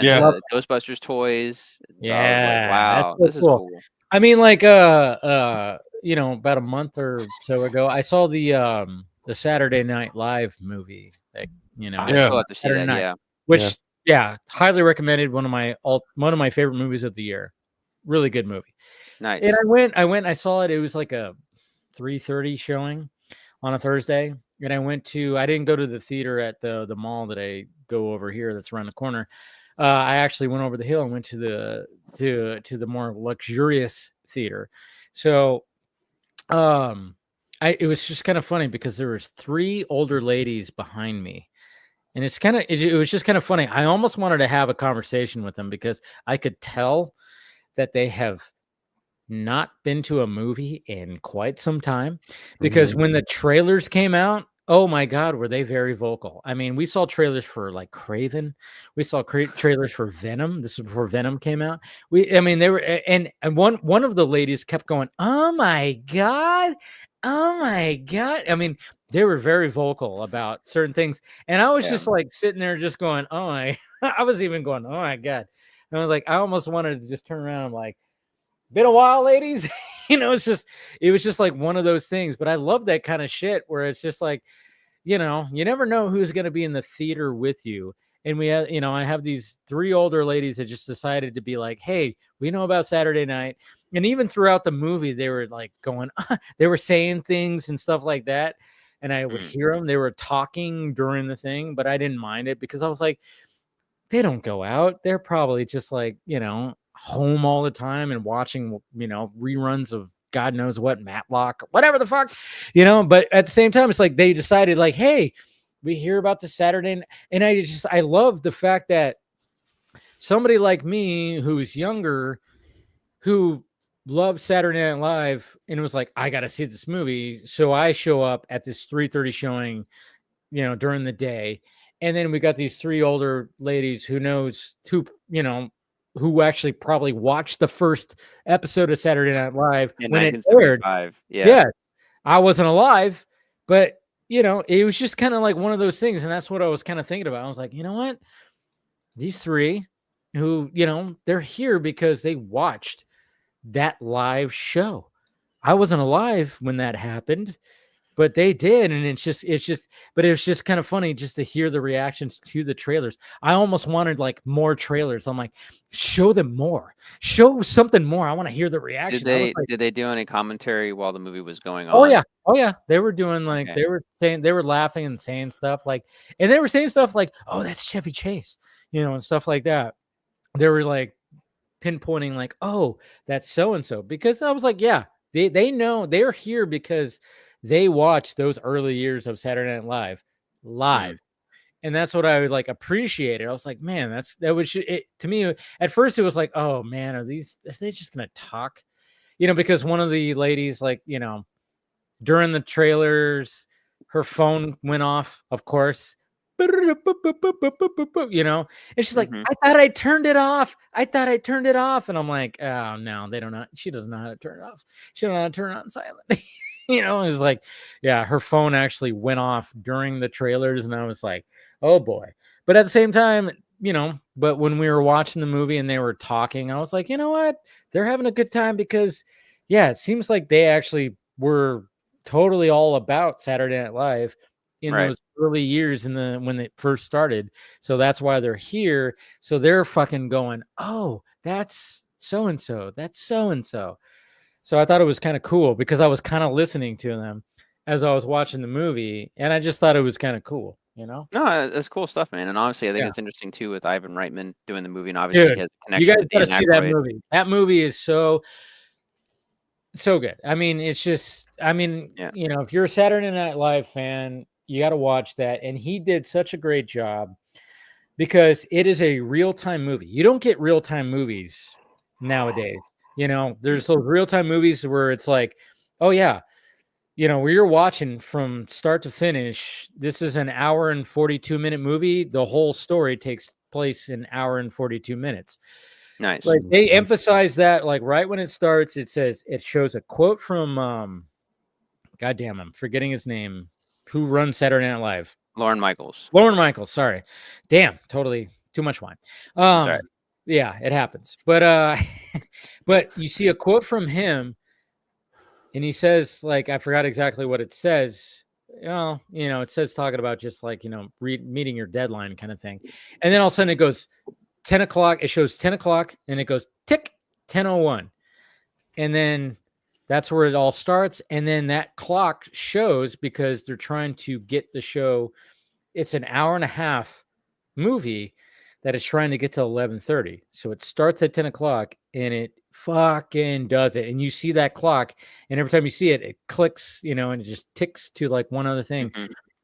Ghostbusters toys. So I was like, wow, this is cool. I mean, like you know, about a month or so ago, I saw the Saturday Night Live movie. Like, you know, I still have to see that. Night, which. Yeah, highly recommended. One of my favorite movies of the year. Really good movie. Nice. And I saw it. It was like a 3:30 showing on a Thursday. And I didn't go to the theater at the mall that I go over here that's around the corner. I actually went over the hill and went to the more luxurious theater. So it was just kind of funny because there was 3 older ladies behind me. And it was just kind of funny. I almost wanted to have a conversation with them because I could tell that they have not been to a movie in quite some time. Because when the trailers came out, oh my God, were they very vocal. I mean, we saw trailers for like Craven. We saw trailers for Venom. This is before Venom came out. They were, and one of the ladies kept going, "Oh my God. Oh my God." I mean, they were very vocal about certain things. And I was just like sitting there just going, I was even going, "Oh my God." And I was like, I almost wanted to just turn around and like, been a while, ladies. You know, it was just like one of those things. But I love that kind of shit where it's just like, you know, you never know who's going to be in the theater with you. And we have, you know, I have these 3 older ladies that just decided to be like, hey, we know about Saturday night. And even throughout the movie, they were like going, they were saying things and stuff like that. And I would hear them. They were talking during the thing, but I didn't mind it because I was like, they don't go out. They're probably just like, you know, home all the time and watching, you know, reruns of God knows what, Matlock, whatever the fuck, you know. But at the same time, it's like they decided, like, hey, we hear about the Saturday, and I love the fact that somebody like me who's younger, who loved Saturday Night Live, and was like, I gotta see this movie, so I show up at this 3:30 showing, you know, during the day, and then we got these 3 older ladies who knows who, you know, who actually probably watched the first episode of Saturday Night Live in when it aired. 1975. Yeah, I wasn't alive, but you know, it was just kind of like one of those things, and that's what I was kind of thinking about. I was like, you know what, these 3 who, you know, they're here because they watched that live show. I wasn't alive when that happened, but they did. And but it was just kind of funny just to hear the reactions to the trailers. I almost wanted like more trailers. I'm like, show them more, show something more. I want to hear the reaction. Did they do any commentary while the movie was going on? Oh yeah. They were doing like, they were saying, they were laughing and saying stuff like, and they were saying stuff like, oh, that's Chevy Chase, you know, and stuff like that. They were like pinpointing like, oh, that's so-and-so, because I was like, yeah, they know they're here because they watched those early years of Saturday Night Live. And that's what I would like appreciate it. I was like, man, that was it to me. At first it was like, oh man, are they just gonna talk? You know, because one of the ladies, like, you know, during the trailers, her phone went off, of course. You know, and she's like, I thought I turned it off. And I'm like, oh no, they don't know. She doesn't know how to turn it off. She don't know how to turn it on silent. You know, it was like, yeah, her phone actually went off during the trailers, and I was like, oh boy. But at the same time, you know, but when we were watching the movie and they were talking, I was like, you know what? They're having a good time because, yeah, it seems like they actually were totally all about Saturday Night Live in those early years when it first started. So that's why they're here. So they're fucking going, oh, that's so-and-so. That's so-and-so. So I thought it was kind of cool because I was kind of listening to them as I was watching the movie, and I just thought it was kind of cool, you know? No, that's cool stuff, man. And honestly, I think it's interesting too with Ivan Reitman doing the movie, and obviously he has a connection. You guys to gotta Dan see that Aykroyd. movie. That movie is so good. I mean, it's just, you know, if you're a Saturday Night Live fan, you got to watch that. And he did such a great job because it is a real-time movie. You don't get real-time movies nowadays. You know, there's those real-time movies where it's like, oh yeah, you know, where you're watching from start to finish. This is an hour and 42-minute movie. The whole story takes place in an hour and 42 minutes. Nice. Like they emphasize that, like right when it starts, it shows a quote from goddamn, I'm forgetting his name. Who runs Saturday Night Live? Lorne Michaels. Sorry. Damn, totally too much wine. Right. Yeah, it happens. But but you see a quote from him, and he says, like, I forgot exactly what it says. Well, you know, it says talking about just like, you know, meeting your deadline kind of thing. And then all of a sudden it goes 10 o'clock. It shows 10 o'clock and it goes tick 10:01. And then that's where it all starts. And then that clock shows because they're trying to get the show. It's an hour and a half movie that is trying to get to 11:30. So it starts at 10 o'clock and it fucking does it. And you see that clock, and every time you see it, it clicks, you know, and it just ticks to like one other thing.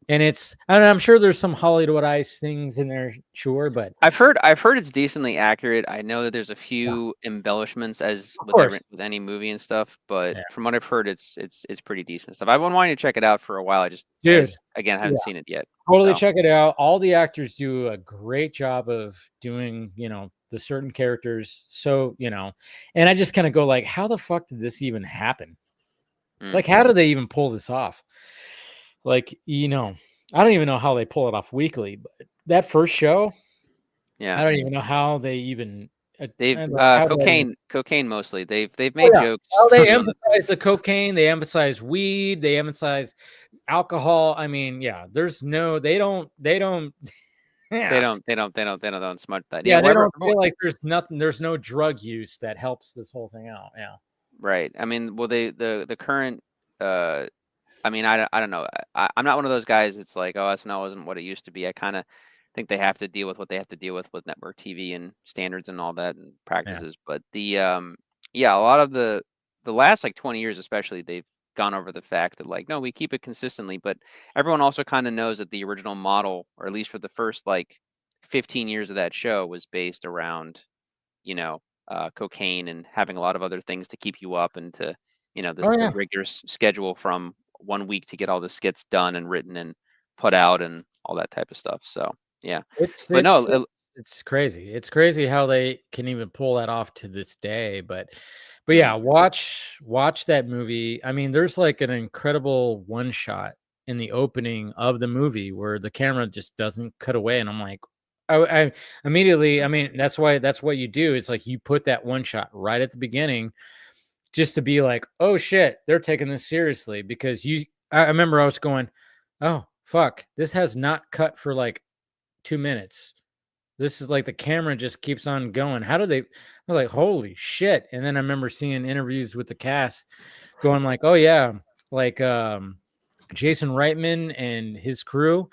And I'm sure there's some Hollywood Eyes things in there, sure, but I've heard it's decently accurate. I know that there's a few embellishments as with any movie and stuff, but from what I've heard, it's pretty decent stuff. I've been wanting to check it out for a while. I just haven't seen it yet. Totally check it out. All the actors do a great job of doing, you know, the certain characters. So, you know, and I just kind of go like, how the fuck did this even happen? Like, how do they even pull this off? Like, you know, I don't even know how they pull it off weekly, but that first show, I don't even know how they even They've cocaine mostly. They've made jokes. Well, they emphasize the cocaine. They emphasize weed. They emphasize alcohol. I mean, yeah. There's no. They don't. Yeah. They don't smudge that. Yeah, they don't feel like there's nothing. There's no drug use that helps this whole thing out. Yeah. Right. I mean, well, the current. I mean, I don't know. I'm not one of those guys. It's like, oh, SNL isn't what it used to be. I kind of think they have to deal with what they have to deal with network TV and standards and all that and practices. Yeah. But a lot of the last like 20 years, especially, they've gone over the fact that like, no, we keep it consistently, but everyone also kind of knows that the original model, or at least for the first like 15 years of that show, was based around, cocaine and having a lot of other things to keep you up and to, the rigorous schedule from 1 week to get all the skits done and written and put out and all that type of stuff. So yeah, it's crazy. It's crazy how they can even pull that off to this day. But yeah, watch that movie. I mean, there's like an incredible one shot in the opening of the movie where the camera just doesn't cut away, and I'm like, I immediately. I mean, that's what you do. It's like you put that one shot right at the beginning, just to be like, oh shit, they're taking this seriously. Because I remember I was going, oh fuck, this has not cut for like 2 minutes. This is like the camera just keeps on going. How do they? I was like, holy shit. And then I remember seeing interviews with the cast going like, oh yeah, like Jason Reitman and his crew,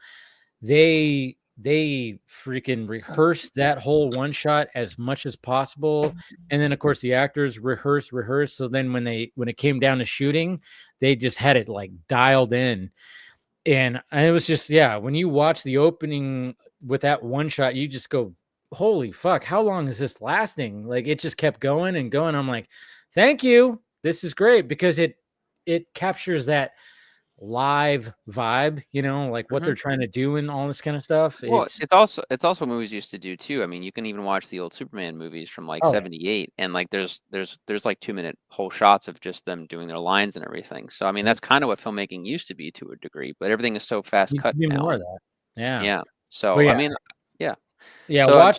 they freaking rehearsed that whole one shot as much as possible. And then of course the actors rehearse. So then when it came down to shooting, they just had it like dialed in. And it was just, when you watch the opening with that one shot, you just go, holy fuck, how long is this lasting? Like it just kept going and going. I'm like, thank you. This is great, because it captures that live vibe, like what they're trying to do and all this kind of stuff. Well, it's also what movies used to do too. I mean, you can even watch the old Superman movies from like 78, and like there's like 2-minute whole shots of just them doing their lines and everything. So I mean, that's kind of what filmmaking used to be to a degree, but everything is so fast cut now. More of that. Yeah. So I mean, so, watch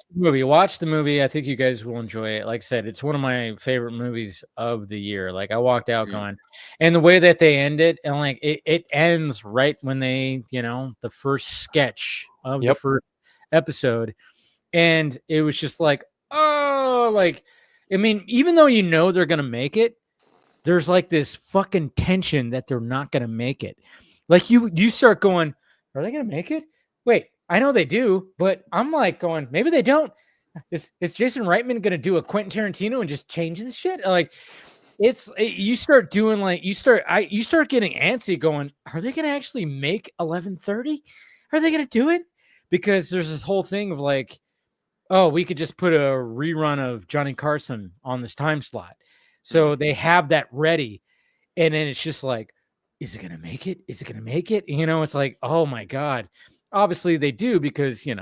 the movie. I think you guys will enjoy it. Like I said, it's one of my favorite movies of the year. Like I walked out going, and the way that they end it, and like it ends right when they, the first sketch of the first episode. And it was just like, oh, like, I mean, even though they're going to make it, there's like this fucking tension that they're not going to make it. Like you start going, are they going to make it? Wait, I know they do, but I'm like going, maybe they don't. Is Jason Reitman going to do a Quentin Tarantino and just change this shit? Like you start getting antsy going, are they going to actually make 11:30? Are they going to do it? Because there's this whole thing of like, oh, we could just put a rerun of Johnny Carson on this time slot. So they have that ready. And then it's just like, is it going to make it? Is it going to make it? It's like, oh my God. Obviously they do, because, it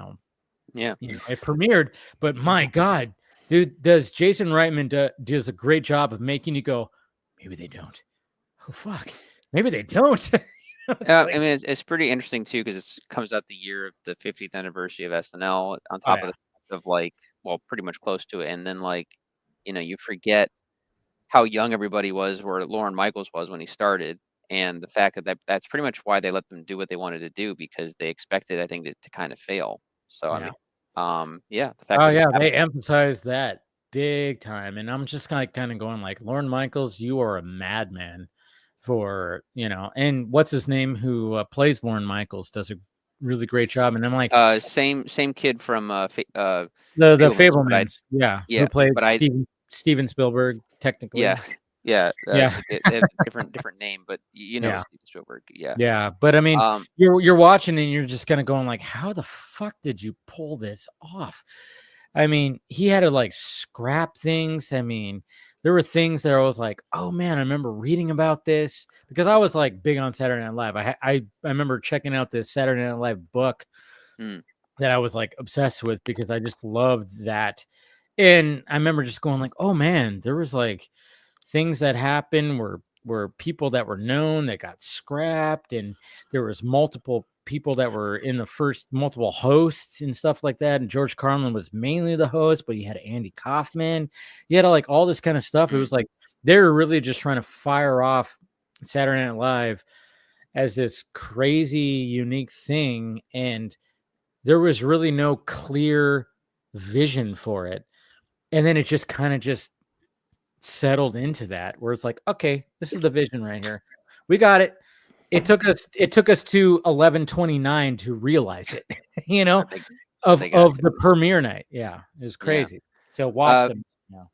premiered, but my God, dude, does Jason Reitman does a great job of making you go, maybe they don't. Oh, fuck. Maybe they don't. I mean, it's pretty interesting too, because it comes out the year of the 50th anniversary of SNL on top of like, well, pretty much close to it. And then like, you forget how young everybody was, where Lorne Michaels was when he started. And the fact that's pretty much why they let them do what they wanted to do, because they expected, I think, to kind of fail. So, I mean, the fact they emphasized that big time. And I'm just kind of going like, Lorne Michaels, you are a madman for, and what's his name who plays Lorne Michaels does a really great job. And I'm like, same kid from the Fablemans. Who played Steven Spielberg, technically. Different name, but Steven Spielberg. But I mean, you're watching and you're just kind of going like, how the fuck did you pull this off? I mean, he had to like scrap things. I mean, there were things that I was like, oh man, I remember reading about this, because I was like big on Saturday Night Live. I remember checking out this Saturday Night Live book that I was like obsessed with, because I just loved that. And I remember just going like, oh man, there was like things that happened were people that were known that got scrapped, and there was multiple people that were in the first multiple hosts and stuff like that. And George Carlin was mainly the host, but you had Andy Kaufman. You had like all this kind of stuff. It was like they were really just trying to fire off Saturday Night Live as this crazy, unique thing. And there was really no clear vision for it. And then it just kind of just settled into that where it's like, okay, this is the vision right here. We got it. It took us to 11/29 to realize it, you know, of the premiere night. Yeah, it was crazy. Yeah. So watch them now.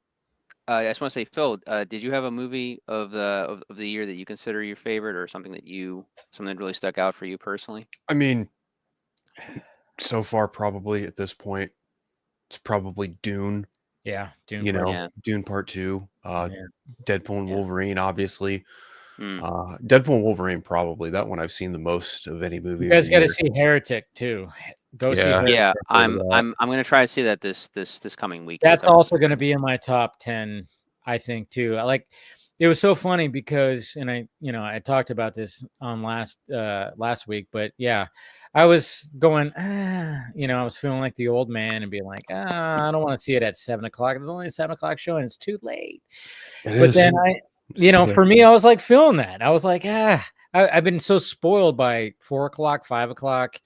I just want to say, Phil, did you have a movie of the year that you consider your favorite, or something that really stuck out for you personally? I mean, so far, probably at this point, it's probably Dune. Yeah, Dune. Dune Part 2, Deadpool and Wolverine, obviously. Deadpool and Wolverine, probably that one I've seen the most of any movie. You guys got to see Heretic too. Go see Heretic. Yeah, I'm going to try to see that this coming week. That's also going to be in my top 10, I think, too. It was so funny because, and I talked about this on last week, but yeah, I was going, I was feeling like the old man and being like, I don't want to see it at 7:00. It's only a 7:00 show and it's too late. Then for me, I was like feeling that. I was like, I've been so spoiled by 4:00, 5:00,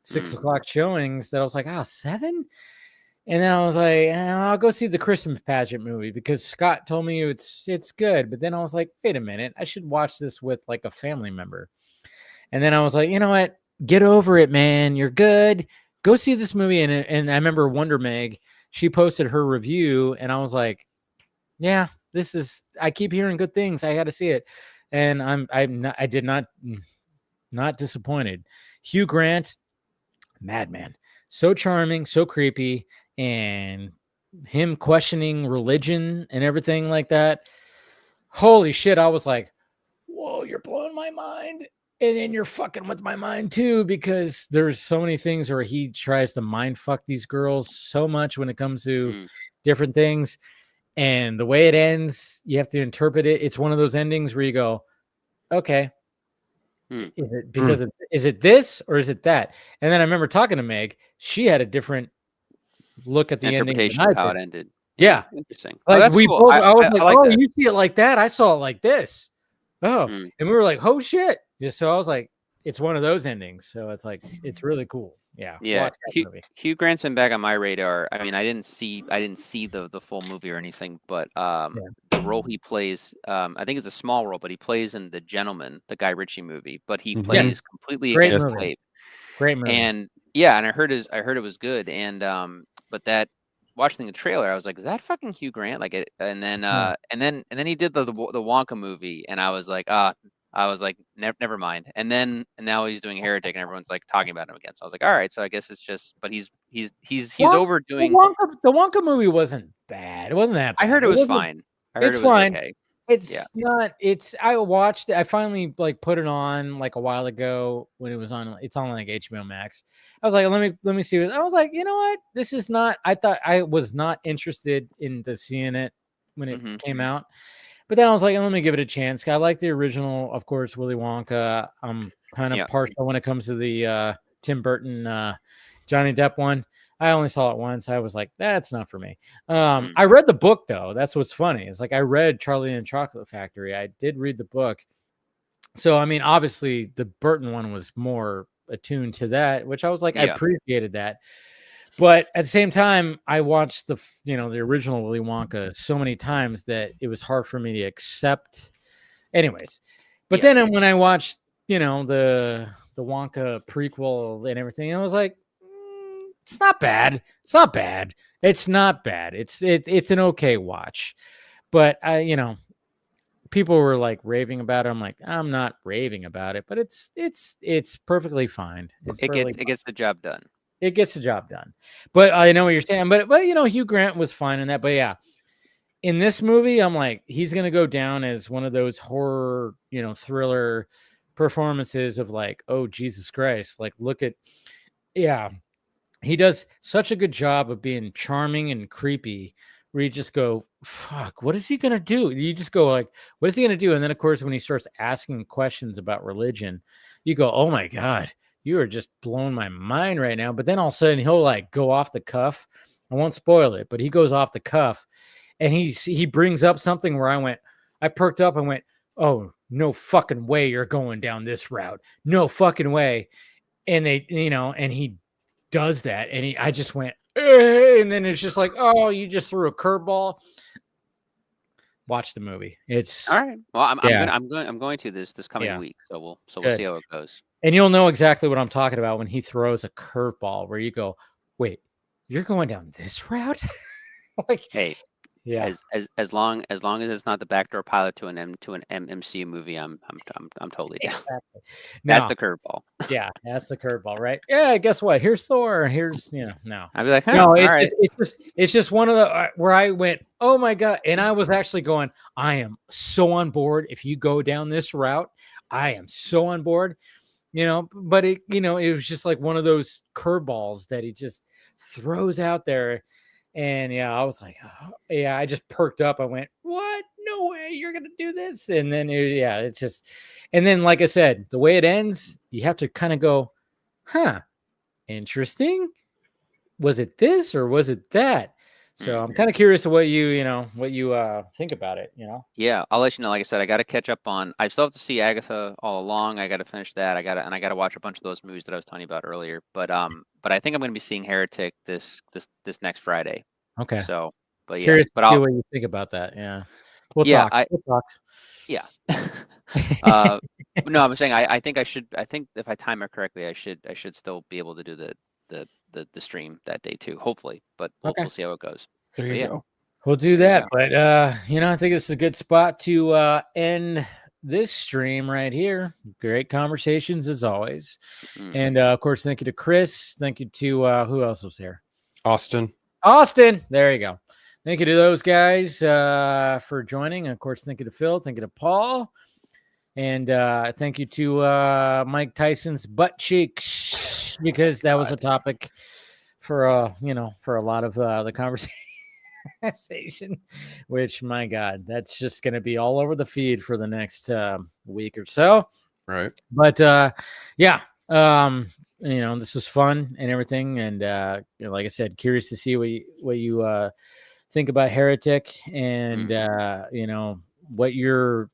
6:00 showings that I was like, 7? And then I was like, I'll go see the Christmas pageant movie because Scott told me it's good. But then I was like, wait a minute, I should watch this with like a family member. And then I was like, you know what? Get over it, man. You're good. Go see this movie. And I remember Wonder Meg, she posted her review, and I was like, yeah, I keep hearing good things. I got to see it. And I did not disappointed. Hugh Grant, madman, so charming, so creepy. And him questioning religion and everything like that. Holy shit. I was like, whoa, you're blowing my mind. And then you're fucking with my mind too, because there's so many things where he tries to mind fuck these girls so much when it comes to different things. And the way it ends, you have to interpret it. It's one of those endings where you go, okay, is it because is it this or is it that? And then I remember talking to Meg. She had a different look at the interpretation of how it ended. Yeah, interesting. Like that's cool. Both, I was like, you see it like that? I saw it like this. And we were like, oh shit. So I was like, it's one of those endings. So it's like, it's really cool. Yeah. Hugh Grant's been back on my radar. I mean, I didn't see the full movie or anything, but the role he plays, I think it's a small role, but he plays in The Gentleman, the Guy Ritchie movie, but he plays completely against type. Great movie. And and I heard it was good. And but that watching the trailer, I was like, is that fucking Hugh Grant? Like it, and then he did the Wonka movie, and I was like, never mind. And now he's doing Heretic, and everyone's like talking about him again. So I was like, all right. So I guess it's just, but he's overdoing. The Wonka movie wasn't bad. It wasn't that bad. I heard it was fine. It's fine. Okay. It's not. I watched it. I finally put it on like a while ago when it was on. It's on like HBO Max. I was like, let me see it. I was like, you know what? This is not. I thought I was not interested into seeing it when it came out. But then I was like, let me give it a chance. I like the original, of course, Willy Wonka. I'm kind of partial when it comes to the Tim Burton, Johnny Depp one. I only saw it once. I was like, that's not for me. I read the book, though. That's what's funny. It's like I read Charlie and the Chocolate Factory. I did read the book. So, I mean, obviously, the Burton one was more attuned to that, which I was like, I appreciated that. But at the same time, I watched the original Willy Wonka so many times that it was hard for me to accept. Anyways, but then when I watched, the Wonka prequel and everything, I was like, it's not bad. It's not bad. It's not bad. It's an okay watch. But people were like raving about it. I'm like, I'm not raving about it, but it's perfectly fine. It gets the job done. It gets the job done. But I know what you're saying. But Hugh Grant was fine in that. But yeah, in this movie, I'm like, he's gonna go down as one of those horror, thriller performances of like, oh Jesus Christ, like look at, he does such a good job of being charming and creepy. Where you just go, fuck, what is he gonna do? You just go like, what is he gonna do? And then of course, when he starts asking questions about religion, you go, oh my God. you are just blowing my mind right now. But then all of a sudden he'll like go off the cuff. I won't spoil it, but he goes off the cuff and he brings up something where I perked up and went, oh, no fucking way you're going down this route. No fucking way. And they, and he does that. And I just went, and then it's just like, oh, you just threw a curveball. Watch the movie. It's all right. Well, I'm going to this coming week. So we'll see how it goes. And you'll know exactly what I'm talking about when he throws a curveball where you go, wait, you're going down this route? Like, hey, yeah. As long as it's not the backdoor pilot to an MCU movie, I'm totally down. Exactly. That's the curveball. Yeah, that's the curveball, right? Yeah, guess what? Here's Thor. Here's no. I'd be like, no, it's just one of the where I went, oh my god, and I was actually going, I am so on board. If you go down this route, I am so on board. But it was just like one of those curveballs that he just throws out there. And yeah, I was like, oh, yeah, I just perked up. I went, what? No way you're going to do this. And then, it's just, and then, like I said, the way it ends, you have to kind of go, huh, interesting. Was it this or was it that? So I'm kind of curious of what you think about it, Yeah, I'll let you know. Like I said, I got to catch up on, I still have to see Agatha all along. I got to finish that. I got to watch a bunch of those movies that I was telling you about earlier. But I think I'm going to be seeing Heretic this next Friday. Okay. So, but yeah, curious to see what you think about that. Yeah. We'll talk. Yeah. No, I'm saying I think if I time it correctly, I should still be able to do the stream that day too, hopefully, but we'll see how it goes. There you go. We'll do that. But I think it's a good spot to end this stream right here. Great conversations as always. And of course, thank you to Chris. Thank you to who else was here? Austin. There you go. Thank you to those guys for joining. And of course, thank you to Phil. Thank you to Paul. And thank you to Mike Tyson's butt cheeks, because that was a topic for a lot of the conversation, which, my God, that's just going to be all over the feed for the next week or so. Right. But this was fun and everything. And like I said, curious to see what you think about Heretic and what your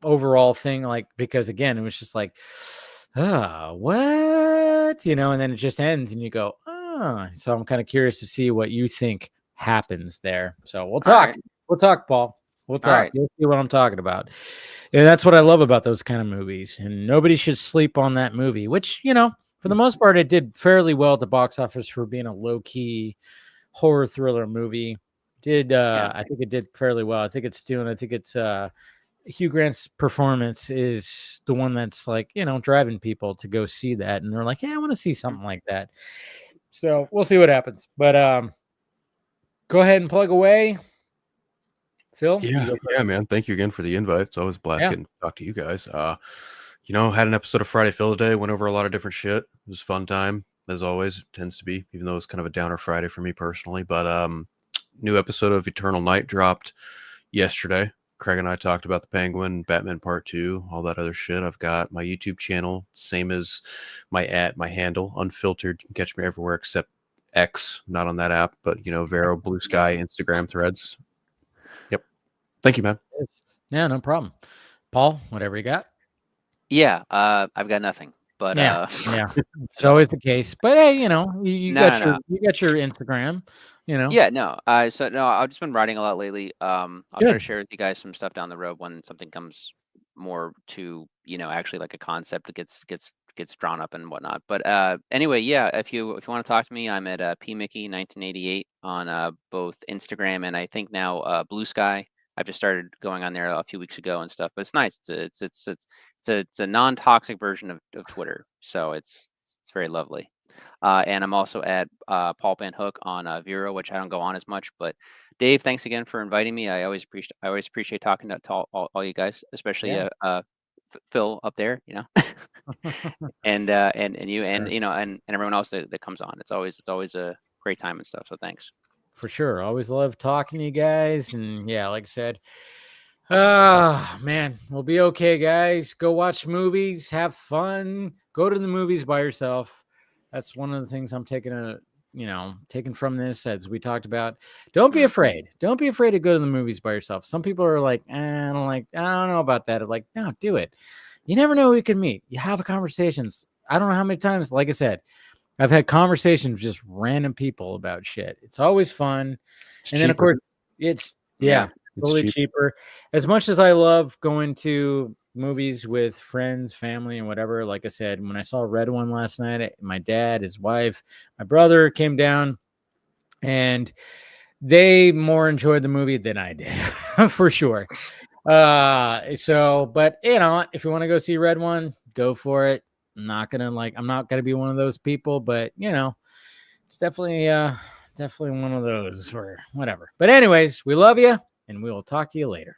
overall thing, like, because again, it was just like, what, and then it just ends and you go, so I'm kind of curious to see what you think happens there. So we'll talk. Right. We'll talk, Paul. We'll talk. Right. You'll see what I'm talking about. And that's what I love about those kind of movies. And nobody should sleep on that movie, which, for the most part, it did fairly well at the box office for being a low-key horror thriller movie. I think it did fairly well. I think it's Hugh Grant's performance is the one that's like, driving people to go see that. And they're like, yeah, I want to see something like that. So we'll see what happens. But go ahead and plug away. Phil? Yeah, man. Thank you again for the invite. It's always a blast getting to talk to you guys. Had an episode of Friday Phil today, went over a lot of different shit. It was a fun time, as always. It tends to be, even though it's kind of a downer Friday for me personally. But new episode of Eternal Night dropped yesterday. Craig and I talked about the Penguin, Batman Part 2, all that other shit. I've got my YouTube channel, same as my handle, Unfiltered. You can catch me everywhere except X, not on that app, but Vero, Blue Sky, Instagram, Threads. Yep. Thank you, man. Yeah, no problem. Paul, whatever you got. Yeah, I've got nothing. But yeah, it's always the case. But hey, you got your Instagram. Yeah, no. I've just been writing a lot lately. I'll try to share with you guys some stuff down the road when something comes more to actually like a concept that gets drawn up and whatnot. But anyway, yeah. If you want to talk to me, I'm at pmickey1988 on both Instagram and I think now Blue Sky. I've just started going on there a few weeks ago and stuff. But it's nice. It's a non-toxic version of Twitter, so it's very lovely. And I'm also at Paul Van Hook on Vero, which I don't go on as much. But Dave, thanks again for inviting me. I always appreciate talking to all you guys, especially Phil up there, and you and everyone else that comes on. It's always a great time and stuff. So thanks. For sure, always love talking to you guys, and yeah, like I said. Oh, man. We'll be okay, guys. Go watch movies. Have fun. Go to the movies by yourself. That's one of the things I'm taking from this, as we talked about. Don't be afraid. Don't be afraid to go to the movies by yourself. Some people are like, I don't know about that. I'm like, no, do it. You never know who you can meet. You have conversations. I don't know how many times, like I said, I've had conversations with just random people about shit. It's always fun. It's and then, of cheaper. course, it's totally cheaper. As much as I love going to movies with friends, family, and whatever, like I said, when I saw Red One last night, my dad, his wife, my brother came down, and they more enjoyed the movie than I did, for sure. But if you want to go see Red One, go for it. I'm not gonna be one of those people, but it's definitely one of those or whatever. But anyways, we love you, and we will talk to you later.